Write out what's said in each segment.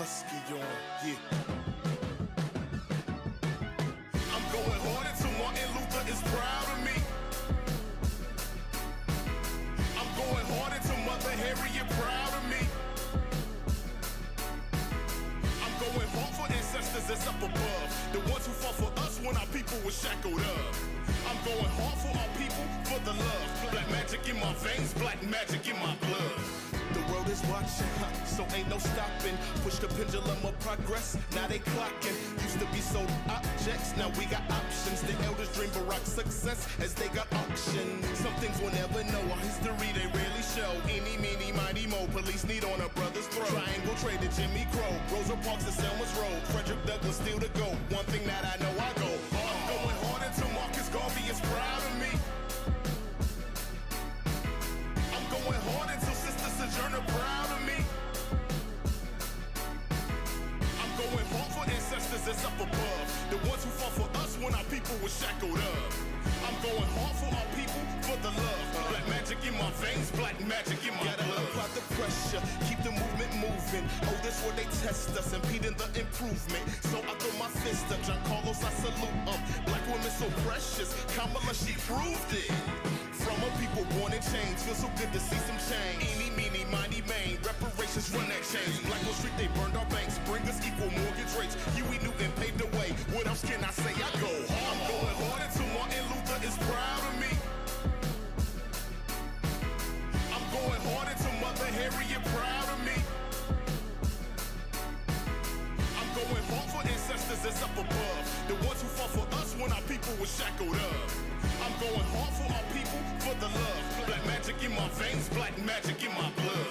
husky on, yeah. I'm going hard until Martin Luther is proud of me. I'm going hard until Mother Harriet proud of me. I'm going hard for ancestors that's up above, the ones who fought for us when our people were shackled up. I'm going hard for our people, for the love. Black magic in my veins, black magic in my blood. The world is watching, so ain't no stopping. Push the pendulum of progress, now they clocking. Used to be sold objects, now we got options. The elders dream Barack success as they got auctioned. Some things we'll never know, our history they rarely show. Eeny, meeny, mighty, mo, police need on a brother's throat. Triangle traded Jimmy Crow, Rosa Parks and Selma's Road. Frederick Douglass still to go, one thing that I know I go. I'm going hard until Marcus Garvey is proud of me. I'm going hard until Sister Sojourner proud of me. I'm going hard for ancestors that's up above, the ones who fought for us when our people were shackled up. I'm going hard for our people, for the love. Black magic in my veins, black magic in my blood. Gotta apply the pressure, keep the movement moving. Oh, this where they test us, impeding the improvement. So I throw my fist up, John Carlos, I salute Black women so precious, Kamala, she proved it. From a people born in chains, feel so good to see some change. Eeny, meeny, miny, main, reparations run that change. Black Wall Street, they burned our banks, bring us equal mortgage rates. Huey Newton paved the way, what else can I say? I go hard. I'm going hard until Martin Luther is proud of me. I'm going hard until Mother Harriet proud of me. I'm going hard for ancestors that's up above, the ones who fought for us when our people were shackled up. I'm going hard for our people, for the love. Black magic in my veins, black magic in my blood.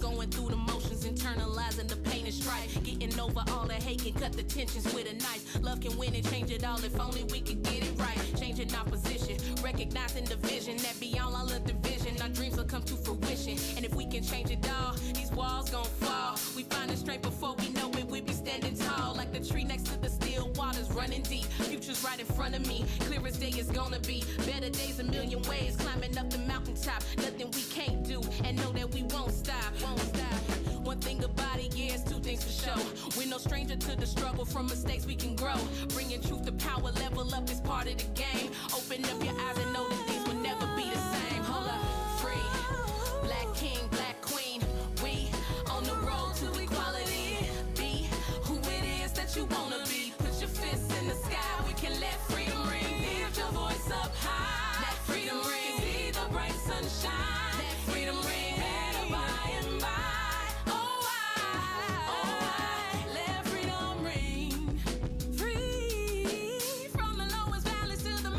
Going through the motions, internalizing the pain and strife. Getting over all the hate can cut the tensions with a knife. Love can win and change it all if only we could get it right. Changing our position, recognizing the vision that beyond all of division, our dreams will come to fruition. And if we can change it all, these walls gon' fall. We find the strength before we know it, we be standing tall. Like the tree next to the still waters running deep. Future's right in front of me, clear as day is gonna be. Better days a million ways, climbing up the mountaintop. Nothing we can't do, and know that we won't stop. One thing about it, yeah, it's two things for sure. We're no stranger to the struggle, from mistakes we can grow. Bringing truth to power, level up is part of the game. Open up your eyes and know that things will never be the same. Hold up, free, black king, black queen. We on the road to equality. Be who it is that you wanna be. Put your fists in the sky, we can let freedom ring. Lift your voice up high, let freedom ring. See the bright sunshine, let freedom ring. Better by and by. Let freedom ring. Free from the lowest valleys to the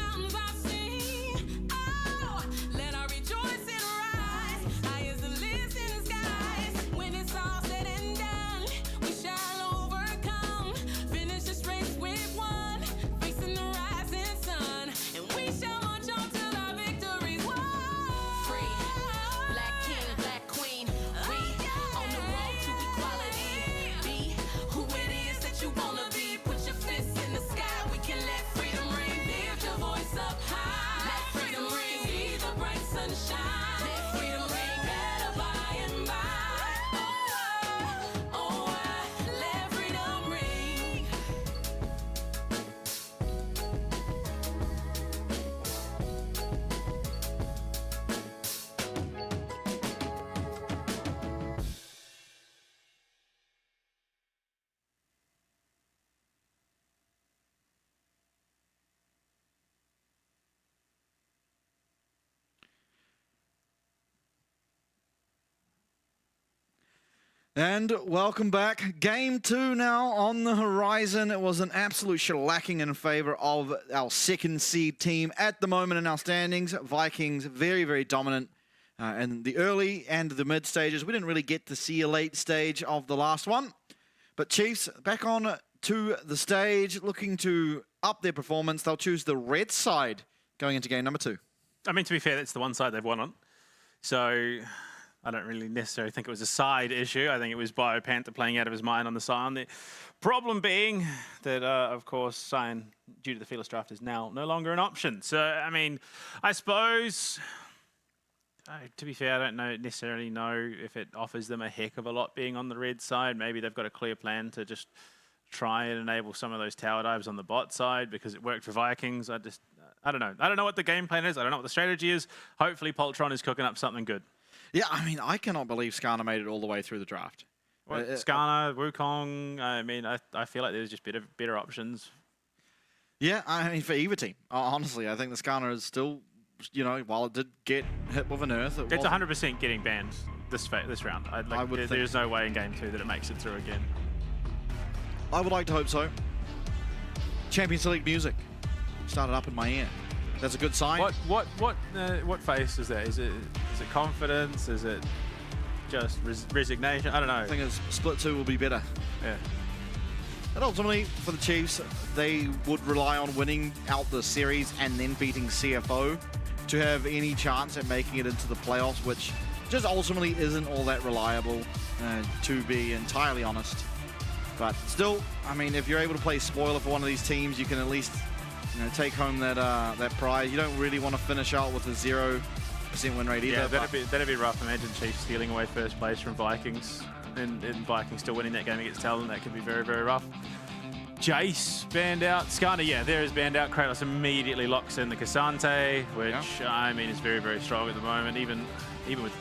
And welcome back. Game 2 now on the horizon. It was an absolute shellacking in favor of our second seed team at the moment in our standings. Vikings very, very dominant in the early and the mid stages. We didn't really get to see a late stage of the last one. But Chiefs back on to the stage, looking to up their performance. They'll choose the red side going into game number 2. I mean, to be fair, that's the one side they've won on. So I don't really necessarily think it was a side issue. I think it was BioPanther playing out of his mind on the Scion. The problem being that, of course, Scion, due to the Fearless Draft, is now no longer an option. So, I mean, I suppose, to be fair, I don't necessarily know if it offers them a heck of a lot being on the red side. Maybe they've got a clear plan to just try and enable some of those tower dives on the bot side because it worked for Vikings. I don't know. I don't know what the game plan is. I don't know what the strategy is. Hopefully, Poltron is cooking up something good. Yeah, I mean, I cannot believe Skarner made it all the way through the draft. Skarner, Wukong, I mean, I feel like there's just better options. Yeah, I mean, for either team, honestly, I think the Skarner is still, you know, while it did get hit with an earth, it's 100% getting banned this round. There's no way in game 2 that it makes it through again. I would like to hope so. Champions League music started up in my ear. That's a good sign. What face is that? Is it confidence? Is it just resignation? I don't know. I think it's split 2 will be better. Yeah. And ultimately, for the Chiefs, they would rely on winning out the series and then beating CFO to have any chance at making it into the playoffs, which just ultimately isn't all that reliable, to be entirely honest. But still, I mean, if you're able to play spoiler for one of these teams, you can at least, you know, take home that prize. You don't really want to finish out with a 0% win rate either. Yeah, that'd be rough. Imagine Chiefs stealing away first place from Vikings and Vikings still winning that game against TLN. That could be very, very rough. Jace banned out. Skarner, yeah, there is banned out. Kratos immediately locks in the Cassante, which, I mean, is very, very strong at the moment. Even with,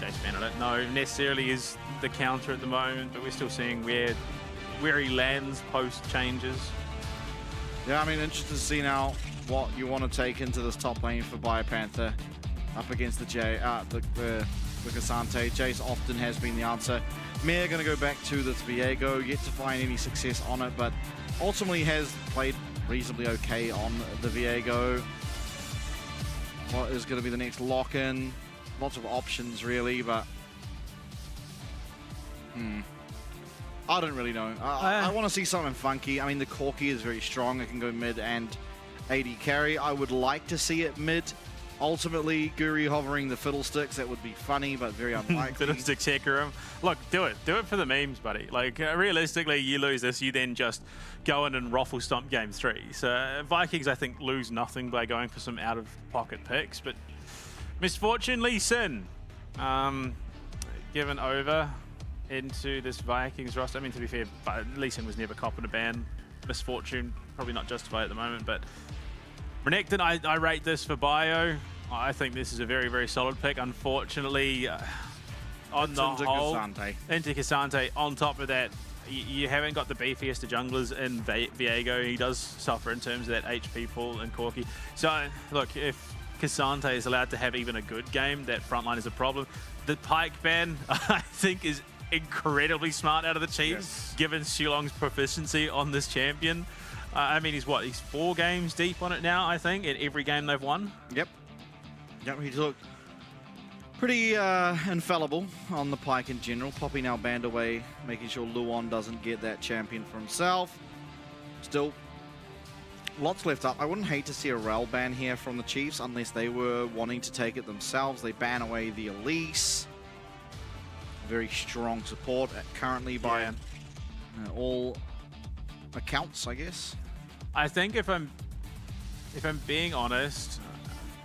Jace ban, I don't know necessarily is the counter at the moment, but we're still seeing where he lands post changes. Yeah, I mean, interested to see now what you want to take into this top lane for BioPanther up against the Cassante. Jace often has been the answer. Mare going to go back to this Viego, yet to find any success on it, but ultimately has played reasonably okay on the Viego. What is going to be the next lock-in? Lots of options, really, but I don't really know. I want to see something funky. I mean, the Corki is very strong. It can go mid and AD carry. I would like to see it mid. Ultimately, Guri hovering the fiddlesticks, that would be funny, but very unlikely. Fiddlesticks Hecarim. Look, do it. Do it for the memes, buddy. Like, realistically, you lose this, you then just go in and raffle stomp game 3. So, Vikings, I think, lose nothing by going for some out-of-pocket picks, but Misfortune Lee Sin, given over into this Vikings roster. I mean, to be fair, Lee Sin was never copping a ban. Misfortune, probably not justified at the moment, but Renekton, I rate this for Bio. I think this is a very, very solid pick. Unfortunately, on the whole, into Cassante. On top of that, you haven't got the beefiest of junglers in Viego. He does suffer in terms of that HP pool and Corki. So, look, if Cassante is allowed to have even a good game, that frontline is a problem. The Pyke ban, I think, is incredibly smart out of the Chiefs, given Shulong's proficiency on this champion. I mean, he's 4 games deep on it now, I think, in every game they've won. Yep, he's looked pretty infallible on the Pyke in general. Poppy now banned away, making sure Luon doesn't get that champion for himself. Still, lots left up. I wouldn't hate to see a Rel ban here from the Chiefs, unless they were wanting to take it themselves. They ban away the Elise. Very strong support currently by all accounts, I guess. I think if I'm being honest,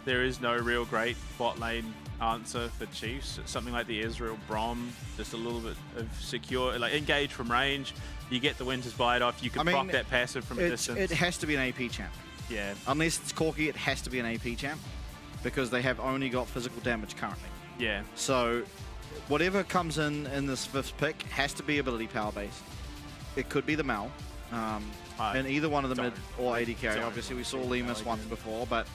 there is no real great bot lane answer for Chiefs. Something like the Ezreal Brom, just a little bit of secure, like engage from range. You get the Winter's Bite off. You can proc that passive from a distance. It has to be an AP champ. Yeah. Unless it's Corki, it has to be an AP champ because they have only got physical damage currently. Yeah. So whatever comes in this 5th pick has to be ability power based. It could be the Mal. And either one of the mid or AD carry. Obviously, we saw Lemus once before, but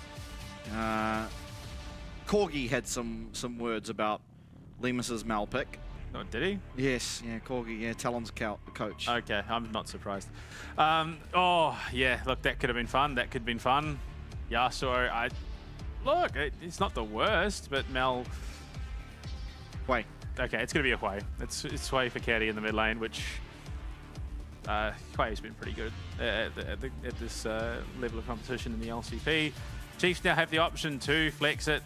Corgi had some words about Lemus's Mal pick. Oh, did he? Yes, yeah, Corgi, yeah, Talon's coach. Okay, I'm not surprised. Oh, yeah, look, that could have been fun. That could have been fun. Yasuo, look, it's not the worst, but Mel... Wait. Okay, it's going to be a Hui. It's Hui for Caddy in the mid lane, which... Hui's been pretty good at this level of competition in the LCP. Chiefs now have the option to flex it.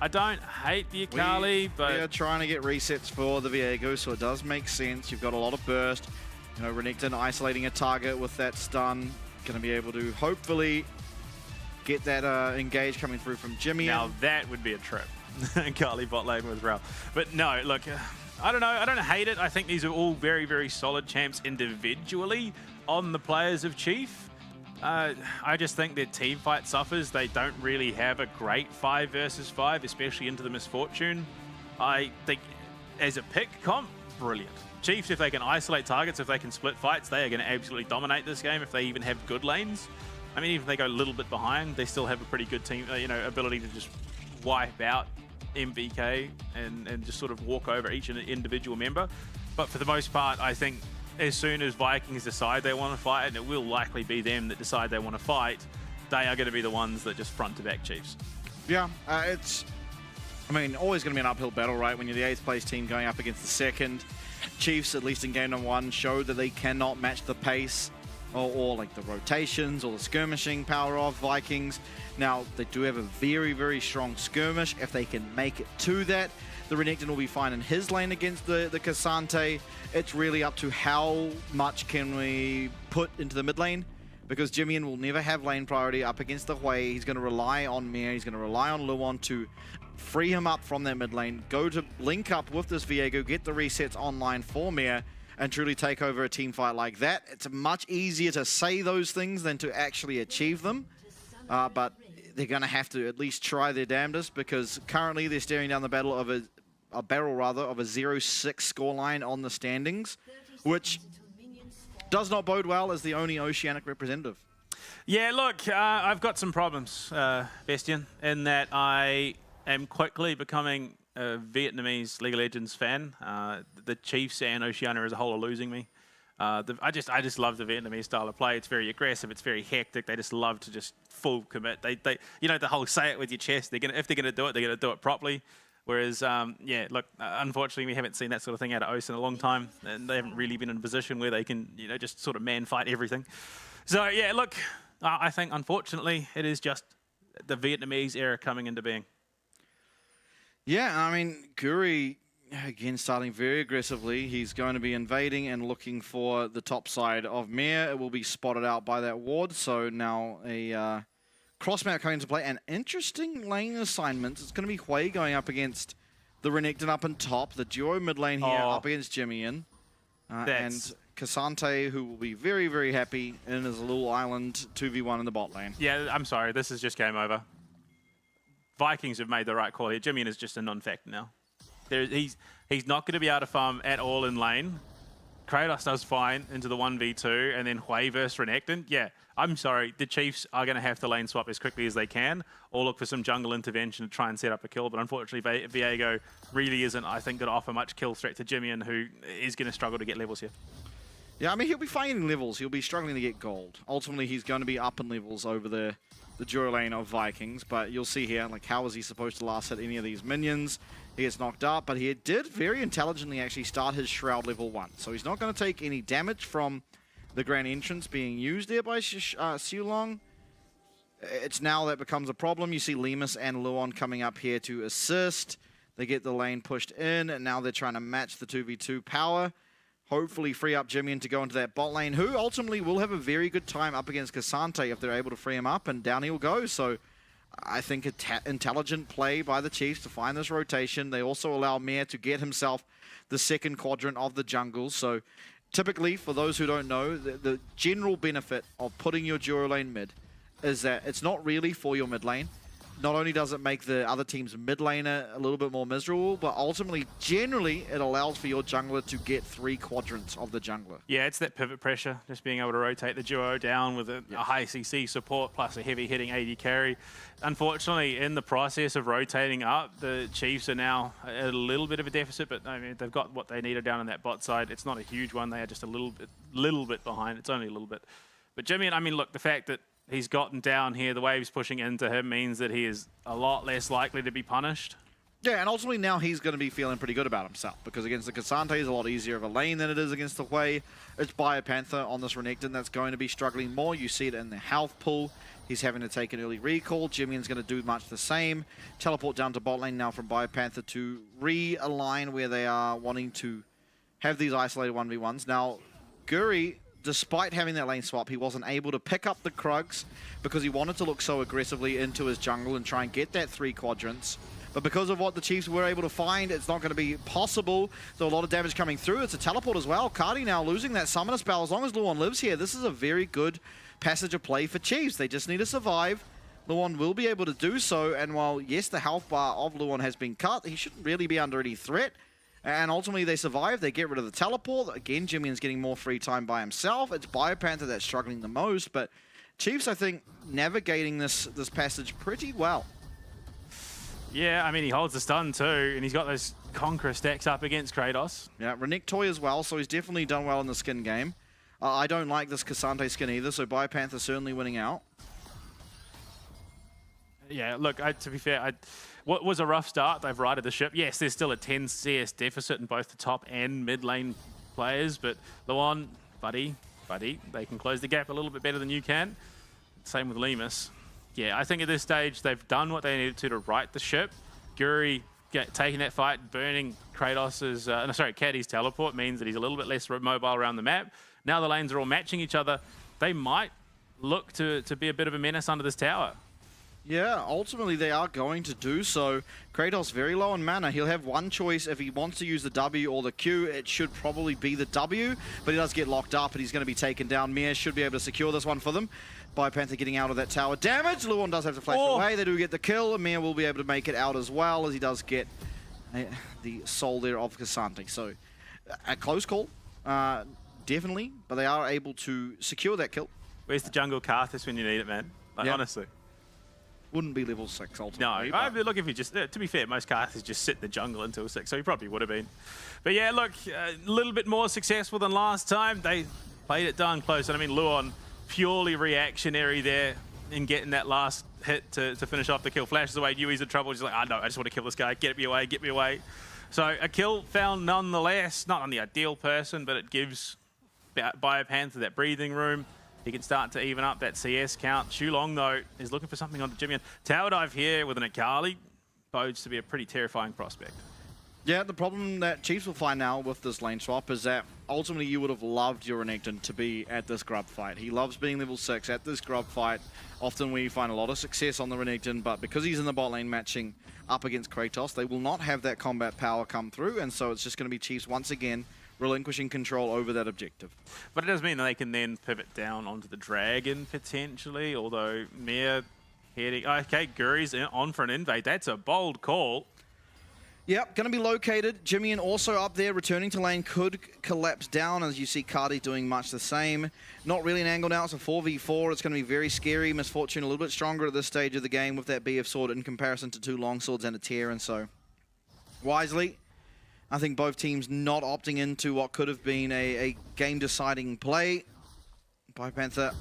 I don't hate the Akali, but... We are trying to get resets for the Viego, so it does make sense. You've got a lot of burst. You know, Renekton isolating a target with that stun. Going to be able to hopefully get that engage coming through from Jimmy. Now that would be a trip. Akali bot lane with Rel. But no, look, I don't know. I don't hate it. I think these are all very, very solid champs individually on the players of Chief. I just think their team fight suffers. They don't really have a great 5 versus 5, especially into the Misfortune. I think as a pick comp, brilliant. Chiefs, if they can isolate targets, if they can split fights, they are going to absolutely dominate this game if they even have good lanes. I mean, even if they go a little bit behind, they still have a pretty good team, ability to just wipe out MVKE and just sort of walk over each individual member. But for the most part, I think as soon as Vikings decide they want to fight, and it will likely be them that decide they want to fight, they are going to be the ones that just front to back Chiefs. Yeah, it's, I mean, always going to be an uphill battle, right? When you're the 8th place team going up against the 2nd. Chiefs, at least in game number 1, showed that they cannot match the pace or like the rotations or the skirmishing power of Vikings. Now, they do have a very, very strong skirmish. If they can make it to that, the Renekton will be fine in his lane against the Cassante. It's really up to how much can we put into the mid lane, because Jimmian will never have lane priority up against the Hui. He's going to rely on Mir, he's going to rely on Luon to free him up from that mid lane, go to link up with this Viego, get the resets online for Mir, and truly take over a team fight like that. It's much easier to say those things than to actually achieve them, but they're going to have to at least try their damnedest, because currently they're staring down the barrel of a 0-6 scoreline on the standings, which does not bode well as the only Oceanic representative. Yeah, look, I've got some problems, Bastian, in that I am quickly becoming a Vietnamese League of Legends fan. The Chiefs and Oceania as a whole are losing me. I just love the Vietnamese style of play. It's very aggressive. It's very hectic. They just love to just full commit. They the whole say it with your chest. If they're gonna do it, they're gonna do it properly. Whereas, yeah, look, unfortunately, we haven't seen that sort of thing out of OS in a long time, and they haven't really been in a position where they can, just sort of man fight everything. So, yeah, look, I think, unfortunately, it is just the Vietnamese era coming into being. Yeah, I mean, Guri, again, starting very aggressively. He's going to be invading and looking for the top side of Mir. It will be spotted out by that ward, so now a... cross map coming into play, and interesting lane assignments. It's going to be Hui going up against the Renekton up on top, the duo mid lane here up against Jimmian, and Cassante, who will be very, very happy in his little island 2v1 in the bot lane. Yeah, I'm sorry, this is just game over. Vikings have made the right call here. Jimmian is just a non-factor now. He's not going to be able to farm at all in lane. Kratos does fine into the 1v2, and then Hui versus Renekton. Yeah, I'm sorry, the Chiefs are going to have to lane swap as quickly as they can, or look for some jungle intervention to try and set up a kill. But unfortunately, Viego really isn't, I think, going to offer much kill threat to Jimmian, who is going to struggle to get levels here. Yeah, I mean, he'll be finding levels. He'll be struggling to get gold. Ultimately, he's going to be up in levels over the duo lane of Vikings. But you'll see here, like, how is he supposed to last hit any of these minions? He gets knocked up, but he did very intelligently actually start his Shroud level 1. So he's not going to take any damage from the Grand Entrance being used there by Xiulong. It's now that becomes a problem. You see Lemus and Luon coming up here to assist. They get the lane pushed in, and now they're trying to match the 2v2 power. Hopefully free up Jimmian to go into that bot lane, who ultimately will have a very good time up against Cassante if they're able to free him up, and down he'll go. So I think intelligent play by the Chiefs to find this rotation. They also allow Mir to get himself the 2nd quadrant of the jungle. So typically, for those who don't know, the general benefit of putting your duo lane mid is that it's not really for your mid lane. not only does it make the other team's mid laner a little bit more miserable, but ultimately, generally, it allows for your jungler to get 3 quadrants of the jungler. Yeah, it's that pivot pressure, just being able to rotate the duo down with a high CC support plus a heavy hitting AD carry. Unfortunately, in the process of rotating up, the Chiefs are now at a little bit of a deficit, but I mean, they've got what they needed down on that bot side. It's not a huge one. They are just a little bit behind. It's only a little bit. But Jimmy, I mean, look, the fact that he's gotten down here, the waves pushing into him means that he is a lot less likely to be punished. Yeah, and ultimately now he's going to be feeling pretty good about himself, because against the Cassante is a lot easier of a lane than it is against the Hui. It's Biopanther on this Renekton that's going to be struggling more. You see it in the health pool. He's having to take an early recall. Jimmy's going to do much the same. Teleport down to bot lane now from Biopanther to realign where they are wanting to have these isolated 1v1s. Now, Guri, despite having that lane swap, he wasn't able to pick up the Krugs because he wanted to look so aggressively into his jungle and try and get that 3 quadrants. But because of what the Chiefs were able to find, it's not going to be possible. So a lot of damage coming through. It's a teleport as well. Cardi now losing that summoner spell. As long as Luon lives here, this is a very good passage of play for Chiefs. They just need to survive. Luon will be able to do so. And while, yes, the health bar of Luon has been cut, he shouldn't really be under any threat. And ultimately, they survive. They get rid of the teleport. Again, Jimmy's getting more free time by himself. It's Biopanther that's struggling the most. But Chiefs, I think, navigating this passage pretty well. Yeah, I mean, he holds the stun too, and he's got those Conqueror stacks up against Kratos. Yeah, Renekton toy as well, so he's definitely done well in the skin game. I don't like this Cassante skin either, so Biopanther certainly winning out. Yeah, look, to be fair, what was a rough start. They've righted the ship. Yes, there's still a 10 CS deficit in both the top and mid lane players, but Luon, buddy, they can close the gap a little bit better than you can. Same with Lemus. Yeah, I think at this stage, they've done what they needed to right the ship. Guri taking that fight, burning Kratos's, Caddy's teleport means that he's a little bit less mobile around the map. Now the lanes are all matching each other. They might look to be a bit of a menace under this tower. Yeah, ultimately they are going to do so. Kratos very low on mana. He'll have one choice if he wants to use the W or the Q. It should probably be the W, but he does get locked up and he's going to be taken down. Mir should be able to secure this one for them. Biopanther getting out of that tower damage. Luon does have to flash away. They do get the kill. Mir will be able to make it out as well, as he does get the soul there of Cassante. So a close call, definitely, but they are able to secure that kill. Where's the jungle Karthus when you need it, man? Like, honestly. Wouldn't be level 6 ultimately. No, I mean, look, if you just, to be fair, most Karthus just sit in the jungle until 6, so he probably would have been. But yeah, look, a little bit more successful than last time. They played it darn close, and I mean, Luon, purely reactionary there in getting that last hit to finish off the kill. Flashes away, Yui's in trouble. He's like, no, I just want to kill this guy. Get me away, get me away. So a kill found nonetheless, not on the ideal person, but it gives Biopanther that breathing room. He can start to even up that CS count. Shulong, though, is looking for something on the Jimmy. Tower dive here with an Akali bodes to be a pretty terrifying prospect. Yeah, the problem that Chiefs will find now with this lane swap is that ultimately you would have loved your Renekton to be at this grub fight. He loves being level 6 at this grub fight. Often we find a lot of success on the Renekton, but because he's in the bot lane matching up against Kratos, they will not have that combat power come through, and so it's just going to be Chiefs once again relinquishing control over that objective. But it does mean that they can then pivot down onto the Dragon potentially, although Mir heading... Okay, Guri's on for an invade. That's a bold call. Yep, going to be located. Jimmy and also up there, returning to lane, could collapse down, as you see Cardi doing much the same. Not really an angle now, it's a 4v4. It's going to be very scary. Misfortune a little bit stronger at this stage of the game with that BF sword in comparison to 2 longswords and a tear, and so wisely, I think both teams not opting into what could have been a game-deciding play. Biopanther,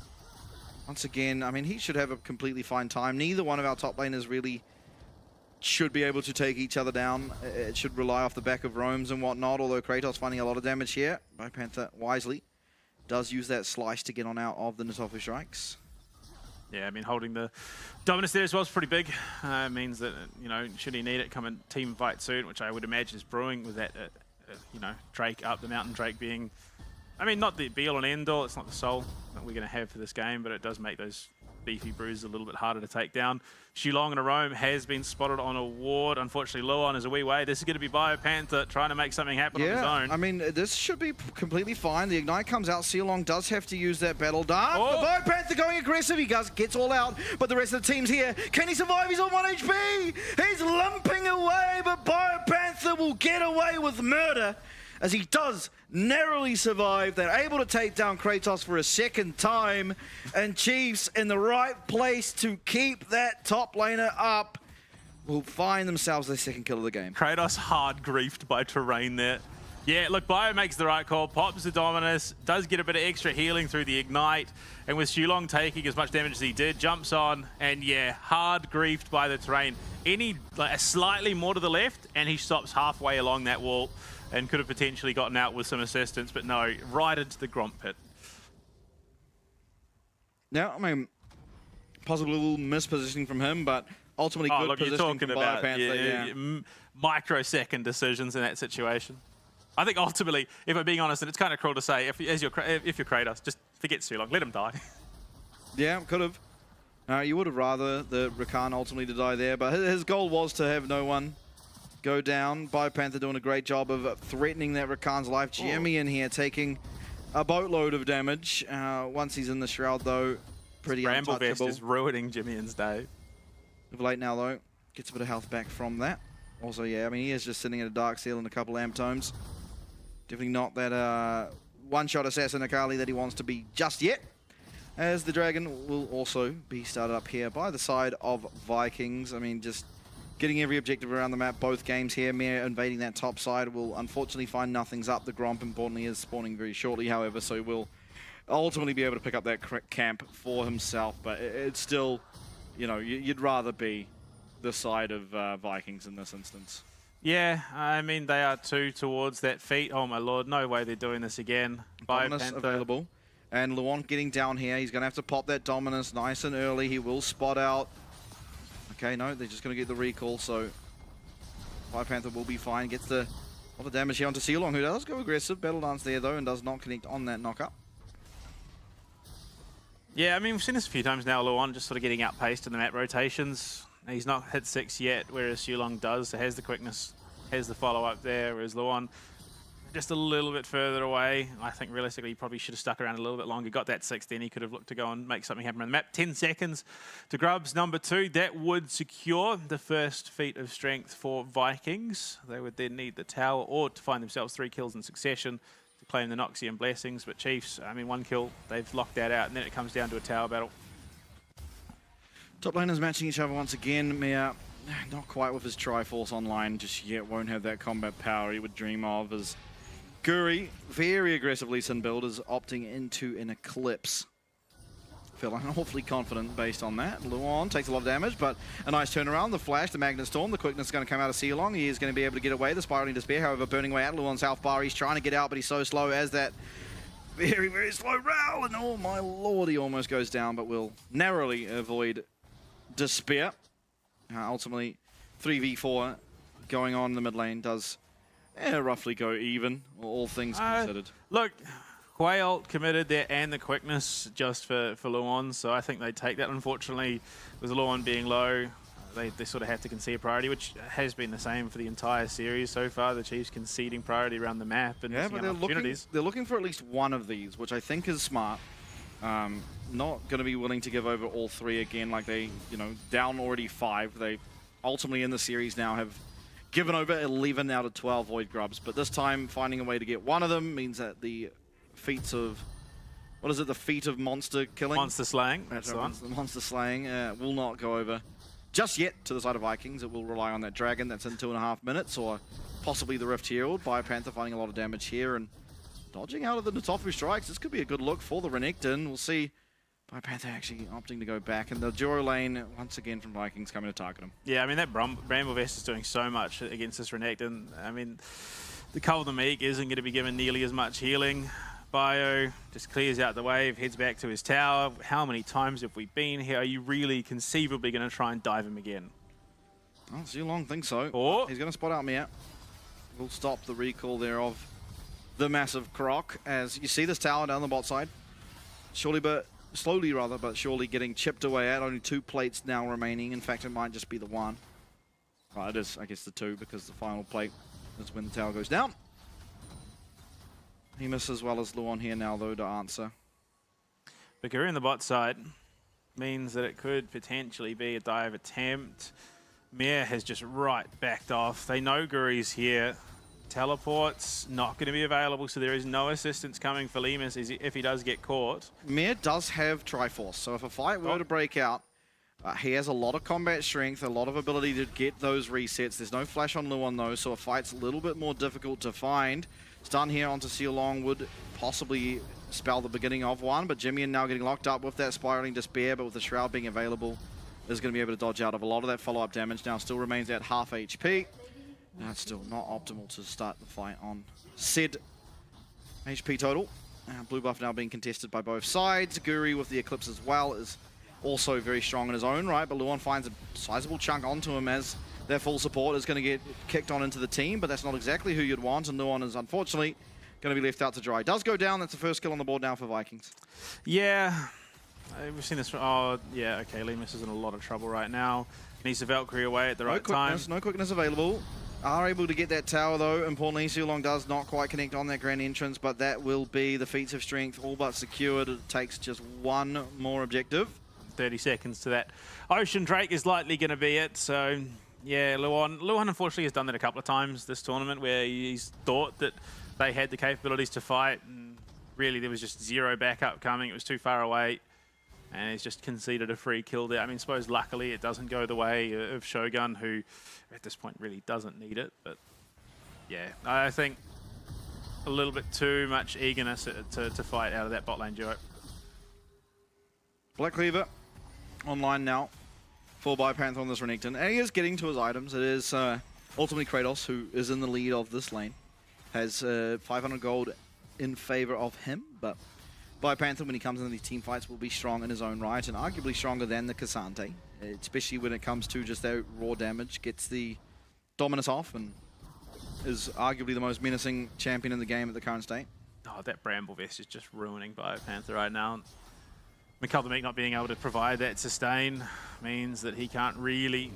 once again, I mean, he should have a completely fine time. Neither one of our top laners really should be able to take each other down. It should rely off the back of roams and whatnot, although Kratos finding a lot of damage here. Biopanther wisely does use that slice to get on out of the Natofu strikes. Yeah, I mean, holding the dominance there as well is pretty big. Means that, you know, should he need it, come and team fight soon, which I would imagine is brewing with that, you know, Drake up the mountain, Drake being, I mean, not the be-all and end-all, it's not the soul that we're going to have for this game, but it does make those beefy bruise a little bit harder to take down. Xulong and Arome has been spotted on a ward. Unfortunately, Luon is a wee way. This is going to be BioPanther trying to make something happen on his own. I mean, this should be completely fine. The Ignite comes out. Xulong does have to use that Battle Dart. Oh. The BioPanther going aggressive. He gets all out, but the rest of the team's here. Can he survive? He's on 1 HP. He's lumping away, but BioPanther will get away with murder as he does narrowly survive. They're able to take down Kratos for a second time, and Chiefs in the right place to keep that top laner up will find themselves their second kill of the game. Kratos hard griefed by terrain there. Yeah, look, Bio makes the right call, pops the Dominus, does get a bit of extra healing through the Ignite, and with Xulong taking as much damage as he did, jumps on, and yeah, hard griefed by the terrain. Like, slightly more to the left, and he stops halfway along that wall, and could have potentially gotten out with some assistance, but no, right into the Gromp pit. Now, I mean, possibly a little mispositioning from him, but ultimately good positioning from BioPanther. Microsecond decisions in that situation. I think ultimately, if I'm being honest, and it's kind of cruel to say, if you're Kratos, just forget Xulong, let him die. Yeah, could have. You would have rather the Rakan ultimately to die there, but his goal was to have no one go down. BioPanther doing a great job of threatening that Rakan's life. Jimmy in here taking a boatload of damage. Once he's in the Shroud, though, pretty Bramble untouchable. Vest is ruining Jimmy's day. Of late now, though, gets a bit of health back from that. Also, yeah, I mean, he is just sitting at a Dark Seal and a couple Amp Tomes. Definitely not that one-shot assassin Akali that he wants to be just yet. As the Dragon will also be started up here by the side of Vikings. I mean, just getting every objective around the map, both games here. Mir invading that top side will unfortunately find nothing's up. The Gromp, importantly, is spawning very shortly, however, so will ultimately be able to pick up that camp for himself. But it's still, you know, you'd rather be the side of Vikings in this instance. Yeah, I mean, they are 2 towards that feat. Oh my lord, no way they're doing this again. Dominus available. And Luon getting down here. He's going to have to pop that Dominus nice and early. He will spot out. Okay, no, they're just going to get the recall, so BioPanther will be fine. Gets a lot of damage here onto Xulong, who does go aggressive. Battle Dance there, though, and does not connect on that knock-up. Yeah, I mean, we've seen this a few times now, Luon just sort of getting outpaced in the map rotations. He's not hit 6 yet, whereas Xulong does. So has the quickness, has the follow-up there, whereas Luon just a little bit further away. I think realistically he probably should have stuck around a little bit longer. Got that 6, then he could have looked to go and make something happen on the map. 10 seconds to Grubs number 2. That would secure the first feat of strength for Vikings. They would then need the tower or to find themselves 3 kills in succession to claim the Noxian Blessings. But Chiefs, I mean, 1 kill, they've locked that out, and then it comes down to a tower battle. Top laners matching each other once again. Mia, not quite with his Triforce online just yet. Won't have that combat power he would dream of as Guri, very aggressively Sin build, is opting into an Eclipse. Feeling awfully confident based on that. Luon takes a lot of damage, but a nice turnaround. The Flash, the Magnet Storm, the quickness is going to come out of Xulong. He is going to be able to get away. The Spiraling Despair, however, burning away at Luon's health bar. He's trying to get out, but he's so slow as that very, very slow roll. And oh my lord, he almost goes down, but will narrowly avoid Despair. Ultimately, 3v4 going on in the mid lane does roughly go even, all things considered. Look, Quay ult committed there and the quickness just for Luon, so I think they take that. Unfortunately, with Luon being low, they sort of have to concede priority, which has been the same for the entire series so far. The Chiefs conceding priority around the map and missing opportunities. They're looking for at least one of these, which I think is smart. Not going to be willing to give over all 3 again, like they, you know, down already 5. They ultimately in the series now have given over 11 out of 12 Void Grubs, but this time finding a way to get one of them means that the feats of, what is it, the feat of monster killing? Monster slaying, that's the one. The monster slaying will not go over just yet to the side of Vikings. It will rely on that Dragon that's in 2.5 minutes, or possibly the Rift Herald. BioPanther finding a lot of damage here and dodging out of the Natofu strikes. This could be a good look for the Renekton. We'll see. BioPanther actually opting to go back, and the Joro lane, once again, from Vikings coming to target him. Yeah, I mean, that Bramble Vest is doing so much against this Renekton. I mean, the Cull of the Meek isn't going to be given nearly as much healing. Bio just clears out the wave, heads back to his tower. How many times have we been here? Are you really conceivably going to try and dive him again? Well, Xulong thinks so. Or he's going to spot out Mia. We'll stop the recall there of the massive Croc, as you see this tower down the bot side. Surely, but slowly rather, but surely getting chipped away at. Only 2 plates now remaining. In fact, it might just be the 1. Right, it is, I guess, the 2, because the final plate is when the tower goes down. He misses as well as Luon here now, though, to answer. But Guru in the bot side means that it could potentially be a dive attempt. Mir has just backed off. They know Guru's here. Teleport's not going to be available, so there is no assistance coming for Lemus if he does get caught. Mir does have Triforce, so if a fight were to break out, he has a lot of combat strength, a lot of ability to get those resets. There's no flash on Luon though, so a fight's a little bit more difficult to find. Stun here onto Sealong would possibly spell the beginning of one, but Jimmy now getting locked up with that Spiraling Despair, but with the Shroud being available, is going to be able to dodge out of a lot of that follow-up damage. Now still remains at half HP. That's still not optimal to start the fight on said HP total. Blue buff now being contested by both sides. Guri with the Eclipse as well is also very strong in his own right, but Luon finds a sizable chunk onto him as their full support is going to get kicked on into the team, but that's not exactly who you'd want, and Luon is unfortunately going to be left out to dry. Does go down, that's the first kill on the board now for Vikings. Yeah, we've seen this. Oh, yeah, okay, Lemus is in a lot of trouble right now. Needs to Valkyrie away at the right time. No quickness available. Are able to get that tower though. Importantly, Sealong does not quite connect on that grand entrance, but that will be the feats of strength all but secured. It takes just one more objective. 30 seconds to that. Ocean Drake is likely going to be it. So, yeah, Luon unfortunately has done that a couple of times this tournament where he's thought that they had the capabilities to fight, and really there was just zero backup coming. It was too far away, and he's just conceded a free kill there. I mean, I suppose luckily it doesn't go the way of Shogun, who at this point really doesn't need it. But yeah, I think a little bit too much eagerness to fight out of that bot lane duo. Black Cleaver online now for Biopanther on this Renekton, and he is getting to his items. It is ultimately Kratos who is in the lead of this lane. Has 500 gold in favor of him, but Biopanther, when he comes into these team fights, will be strong in his own right, and arguably stronger than the Cassante, especially when it comes to just their raw damage. Gets the Dominus off, and is arguably the most menacing champion in the game at the current state. Oh, that Bramble Vest is just ruining Biopanther right now. McCulbermeek not being able to provide that sustain means that he can't really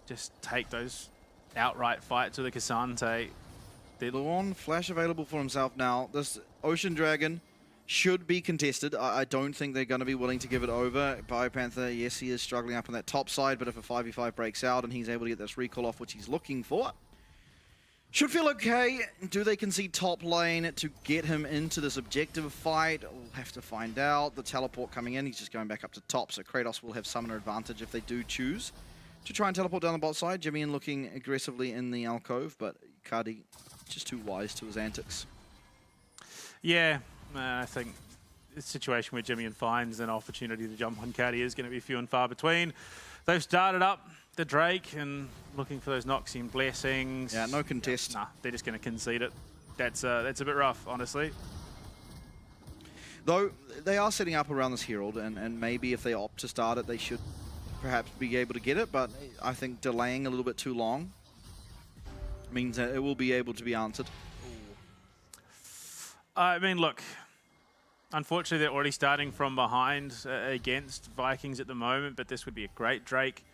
just take those outright fights with the Cassante. Luon, flash available for himself now. This Ocean Dragon should be contested. I don't think they're going to be willing to give it over. Biopanther, yes, he is struggling up on that top side, but if a 5v5 breaks out and he's able to get this recall off, which he's looking for, should feel okay. Do they concede top lane to get him into this objective fight? We'll have to find out. The teleport coming in, he's just going back up to top, so Kratos will have summoner advantage if they do choose to try and teleport down the bot side. Jimmy looking aggressively in the alcove, but Cardi just too wise to his antics. Yeah, I think the situation where Jimmy finds an opportunity to jump on Cardi is going to be few and far between. They've started up the Drake and looking for those Noxian blessings. Yeah, no contest. Nah, they're just going to concede it. That's a bit rough, honestly. Though they are setting up around this Herald, and maybe if they opt to start it, they should perhaps be able to get it, but I think delaying a little bit too long means that it will be able to be answered. I mean, look, unfortunately they're already starting from behind against Vikings at the moment, but this would be a great Drake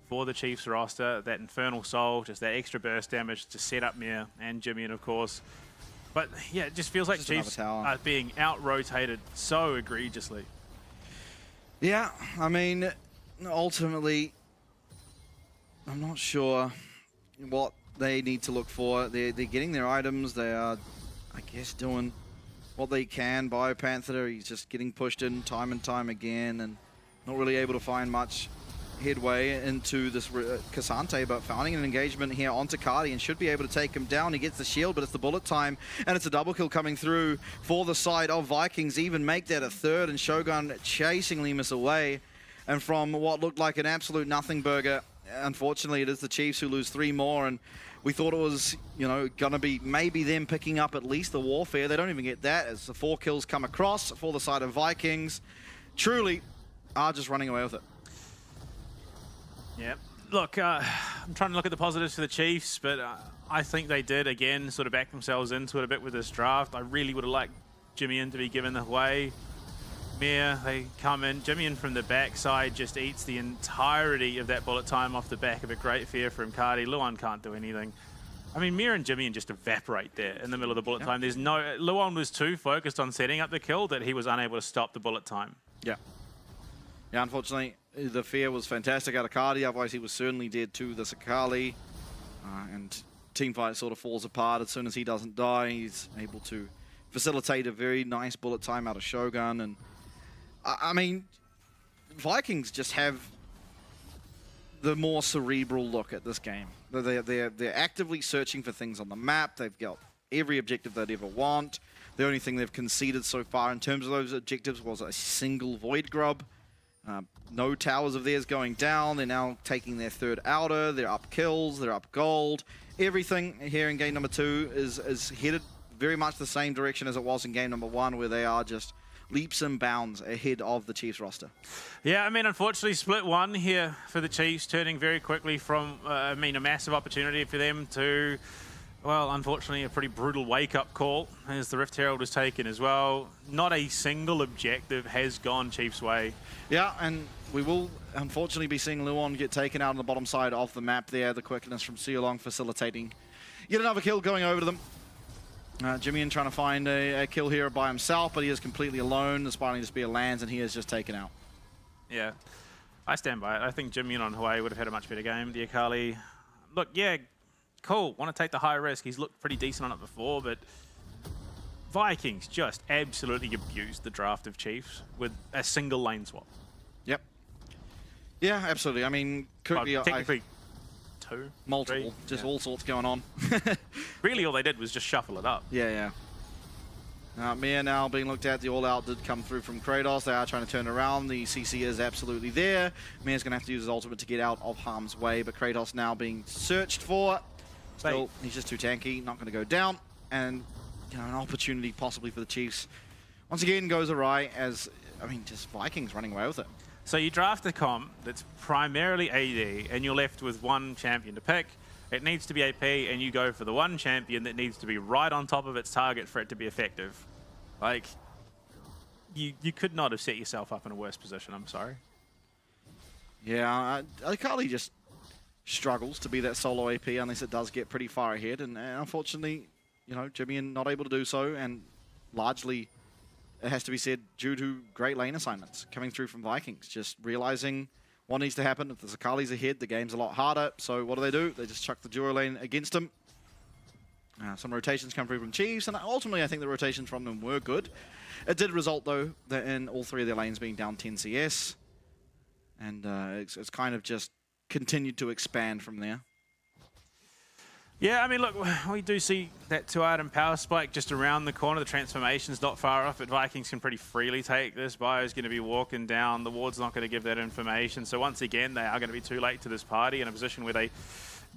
for the Chiefs roster. That Infernal Soul, just that extra burst damage to set up Mir and Jimmy, and of course. But yeah, it just feels like just Chiefs are being out-rotated so egregiously. Yeah, I mean, ultimately, I'm not sure what they need to look for. They're getting their items. They are, I guess, doing what they can. Biopanther, he's just getting pushed in time and time again and not really able to find much headway into this Cassante, but finding an engagement here onto Cardi and should be able to take him down. He gets the shield, but it's the bullet time, and it's a double kill coming through for the side of Vikings. Even make that a third, and Shogun chasing Lemus away. And from what looked like an absolute nothing burger, unfortunately, it is the Chiefs who lose 3 more, and we thought it was, you know, going to be maybe them picking up at least the warfare. They don't even get that as the 4 kills come across for the side of Vikings. Truly are just running away with it. Yeah. Look, I'm trying to look at the positives for the Chiefs, but I think they did, again, sort of back themselves into it a bit with this draft. I really would have liked Jimmy to be given away. Mir, they come in. Jimmy from the backside just eats the entirety of that bullet time off the back of a great fear from Cardi. Luan can't do anything. I mean, Mir and Jimmy just evaporate there in the middle of the bullet time. There's no... Luan was too focused on setting up the kill that he was unable to stop the bullet time. Yeah. Yeah, unfortunately, the fear was fantastic out of Cardi. Otherwise, he was certainly dead to the Sakali. And teamfight sort of falls apart. As soon as he doesn't die, he's able to facilitate a very nice bullet time out of Shogun. And I mean, Vikings just have the more cerebral look at this game. They're actively searching for things on the map. They've got every objective they'd ever want. The only thing they've conceded so far in terms of those objectives was a single Void Grub. No towers of theirs going down. They're now taking their third outer. They're up kills. They're up gold. Everything here in game number 2 is headed very much the same direction as it was in game number 1, where they are just leaps and bounds ahead of the Chiefs roster. Yeah, I mean, unfortunately, split 1 here for the Chiefs, turning very quickly from, a massive opportunity for them to, well, unfortunately, a pretty brutal wake-up call as the Rift Herald was taken as well. Not a single objective has gone Chiefs' way. Yeah, and we will unfortunately be seeing Luon get taken out on the bottom side of the map there. The quickness from Seolong facilitating yet another kill going over to them. Jimmy trying to find a kill here by himself, but he is completely alone. The Spartan Spear lands, and he is just taken out. Yeah, I stand by it. I think Jimmy on Hawaii would have had a much better game. The Akali, look, yeah, cool. Want to take the high risk. He's looked pretty decent on it before, but Vikings just absolutely abused the draft of Chiefs with a single lane swap. Yep. Yeah, absolutely. I mean, technically, two, multiple, three, just all sorts going on. Really, all they did was just shuffle it up. Yeah. Mir now being looked at. The all-out did come through from Kratos. They are trying to turn around. The CC is absolutely there. Mir's going to have to use his ultimate to get out of harm's way, but Kratos now being searched for. Still, he's just too tanky, not going to go down. And, you know, an opportunity possibly for the Chiefs once again goes awry as, I mean, just Vikings running away with it. So you draft a comp that's primarily AD, and you're left with one champion to pick. It needs to be AP, and you go for the one champion that needs to be right on top of its target for it to be effective. Like, you could not have set yourself up in a worse position, I'm sorry. Yeah, Akali just struggles to be that solo AP unless it does get pretty far ahead, and unfortunately, you know, Jimmy not able to do so, and largely, it has to be said, due to great lane assignments coming through from Vikings, just realizing what needs to happen. If the Akali's ahead, the game's a lot harder. So what do? They just chuck the duo lane against them. Some rotations come through from Chiefs, and ultimately I think the rotations from them were good. It did result, though, in all three of their lanes being down 10 CS. And it's kind of just continued to expand from there. Yeah, I mean, look, we do see that 2-item power spike just around the corner. The transformation's not far off, but Vikings can pretty freely take this. Bio's going to be walking down. The ward's not going to give that information. So once again, they are going to be too late to this party in a position where they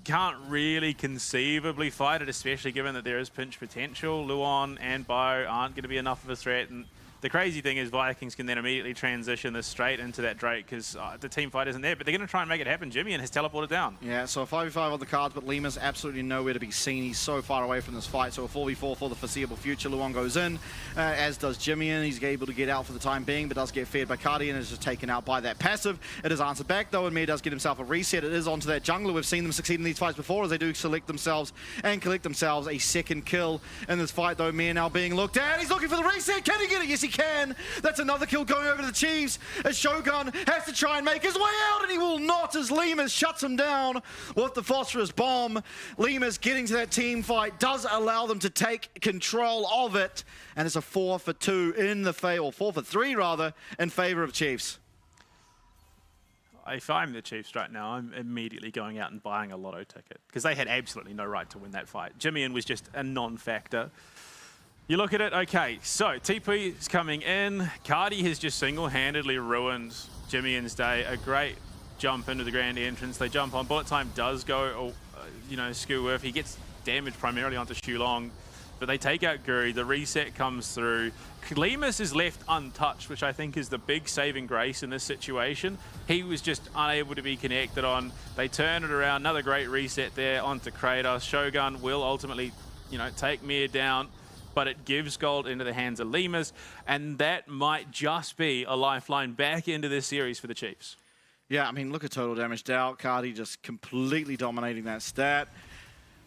can't really conceivably fight it, especially given that there is pinch potential. Luon and Bio aren't going to be enough of a threat. And the crazy thing is Vikings can then immediately transition this straight into that Drake because the team fight isn't there, but they're going to try and make it happen. Jimmy has teleported down. Yeah, so a 5v5 on the cards, but Lima's absolutely nowhere to be seen. He's so far away from this fight, so a 4v4 for the foreseeable future. Luon goes in, as does Jimmy, and he's able to get out for the time being, but does get fed by Cardi and is just taken out by that passive. It is answered back, though, and Mir does get himself a reset. It is onto that jungler. We've seen them succeed in these fights before as they do select themselves and collect themselves a second kill in this fight, though. Mir now being looked at. He's looking for the reset. Can he get it? Yes, he can. That's another kill going over to the Chiefs as Shogun has to try and make his way out, and he will not as Limas shuts him down with the phosphorus bomb. Limas getting to that team fight does allow them to take control of it, and it's a 4-for-2 in the favor, or 4-for-3 rather, in favor of Chiefs. If I'm the Chiefs right now, I'm immediately going out and buying a lotto ticket because they had absolutely no right to win that fight. Jimmy was just a non-factor. You look at it, okay, so TP is coming in. Cardi has just single-handedly ruined Jimmy's day. A great jump into the grand entrance. They jump on. Bullet time does go, skew with. He gets damaged primarily onto Shulong, but they take out Guri. The reset comes through. Limas is left untouched, which I think is the big saving grace in this situation. He was just unable to be connected on. They turn it around. Another great reset there onto Kratos. Shogun will ultimately, take Mir down. but it gives gold into the hands of Lemus, and that might just be a lifeline back into this series for the Chiefs. Yeah, I mean, look at total damage dealt. Cardi just completely dominating that stat.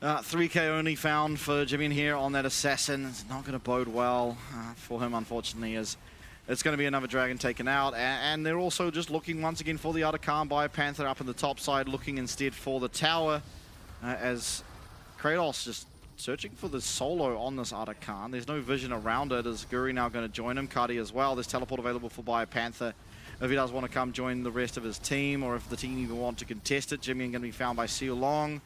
3k only found for Jimmy here on that Assassin. It's not going to bode well for him, unfortunately, as it's going to be another Dragon taken out. And they're also just looking once again for the Atakan by Panther up in the top side, looking instead for the tower as Kratos just searching for the solo on this Atakan. There's no vision around it. Is Guri now going to join him? Cardi as well. There's teleport available for Bio Panther if he does want to come join the rest of his team, or if the team even want to contest it. Jimmy going to be found by Seal Long.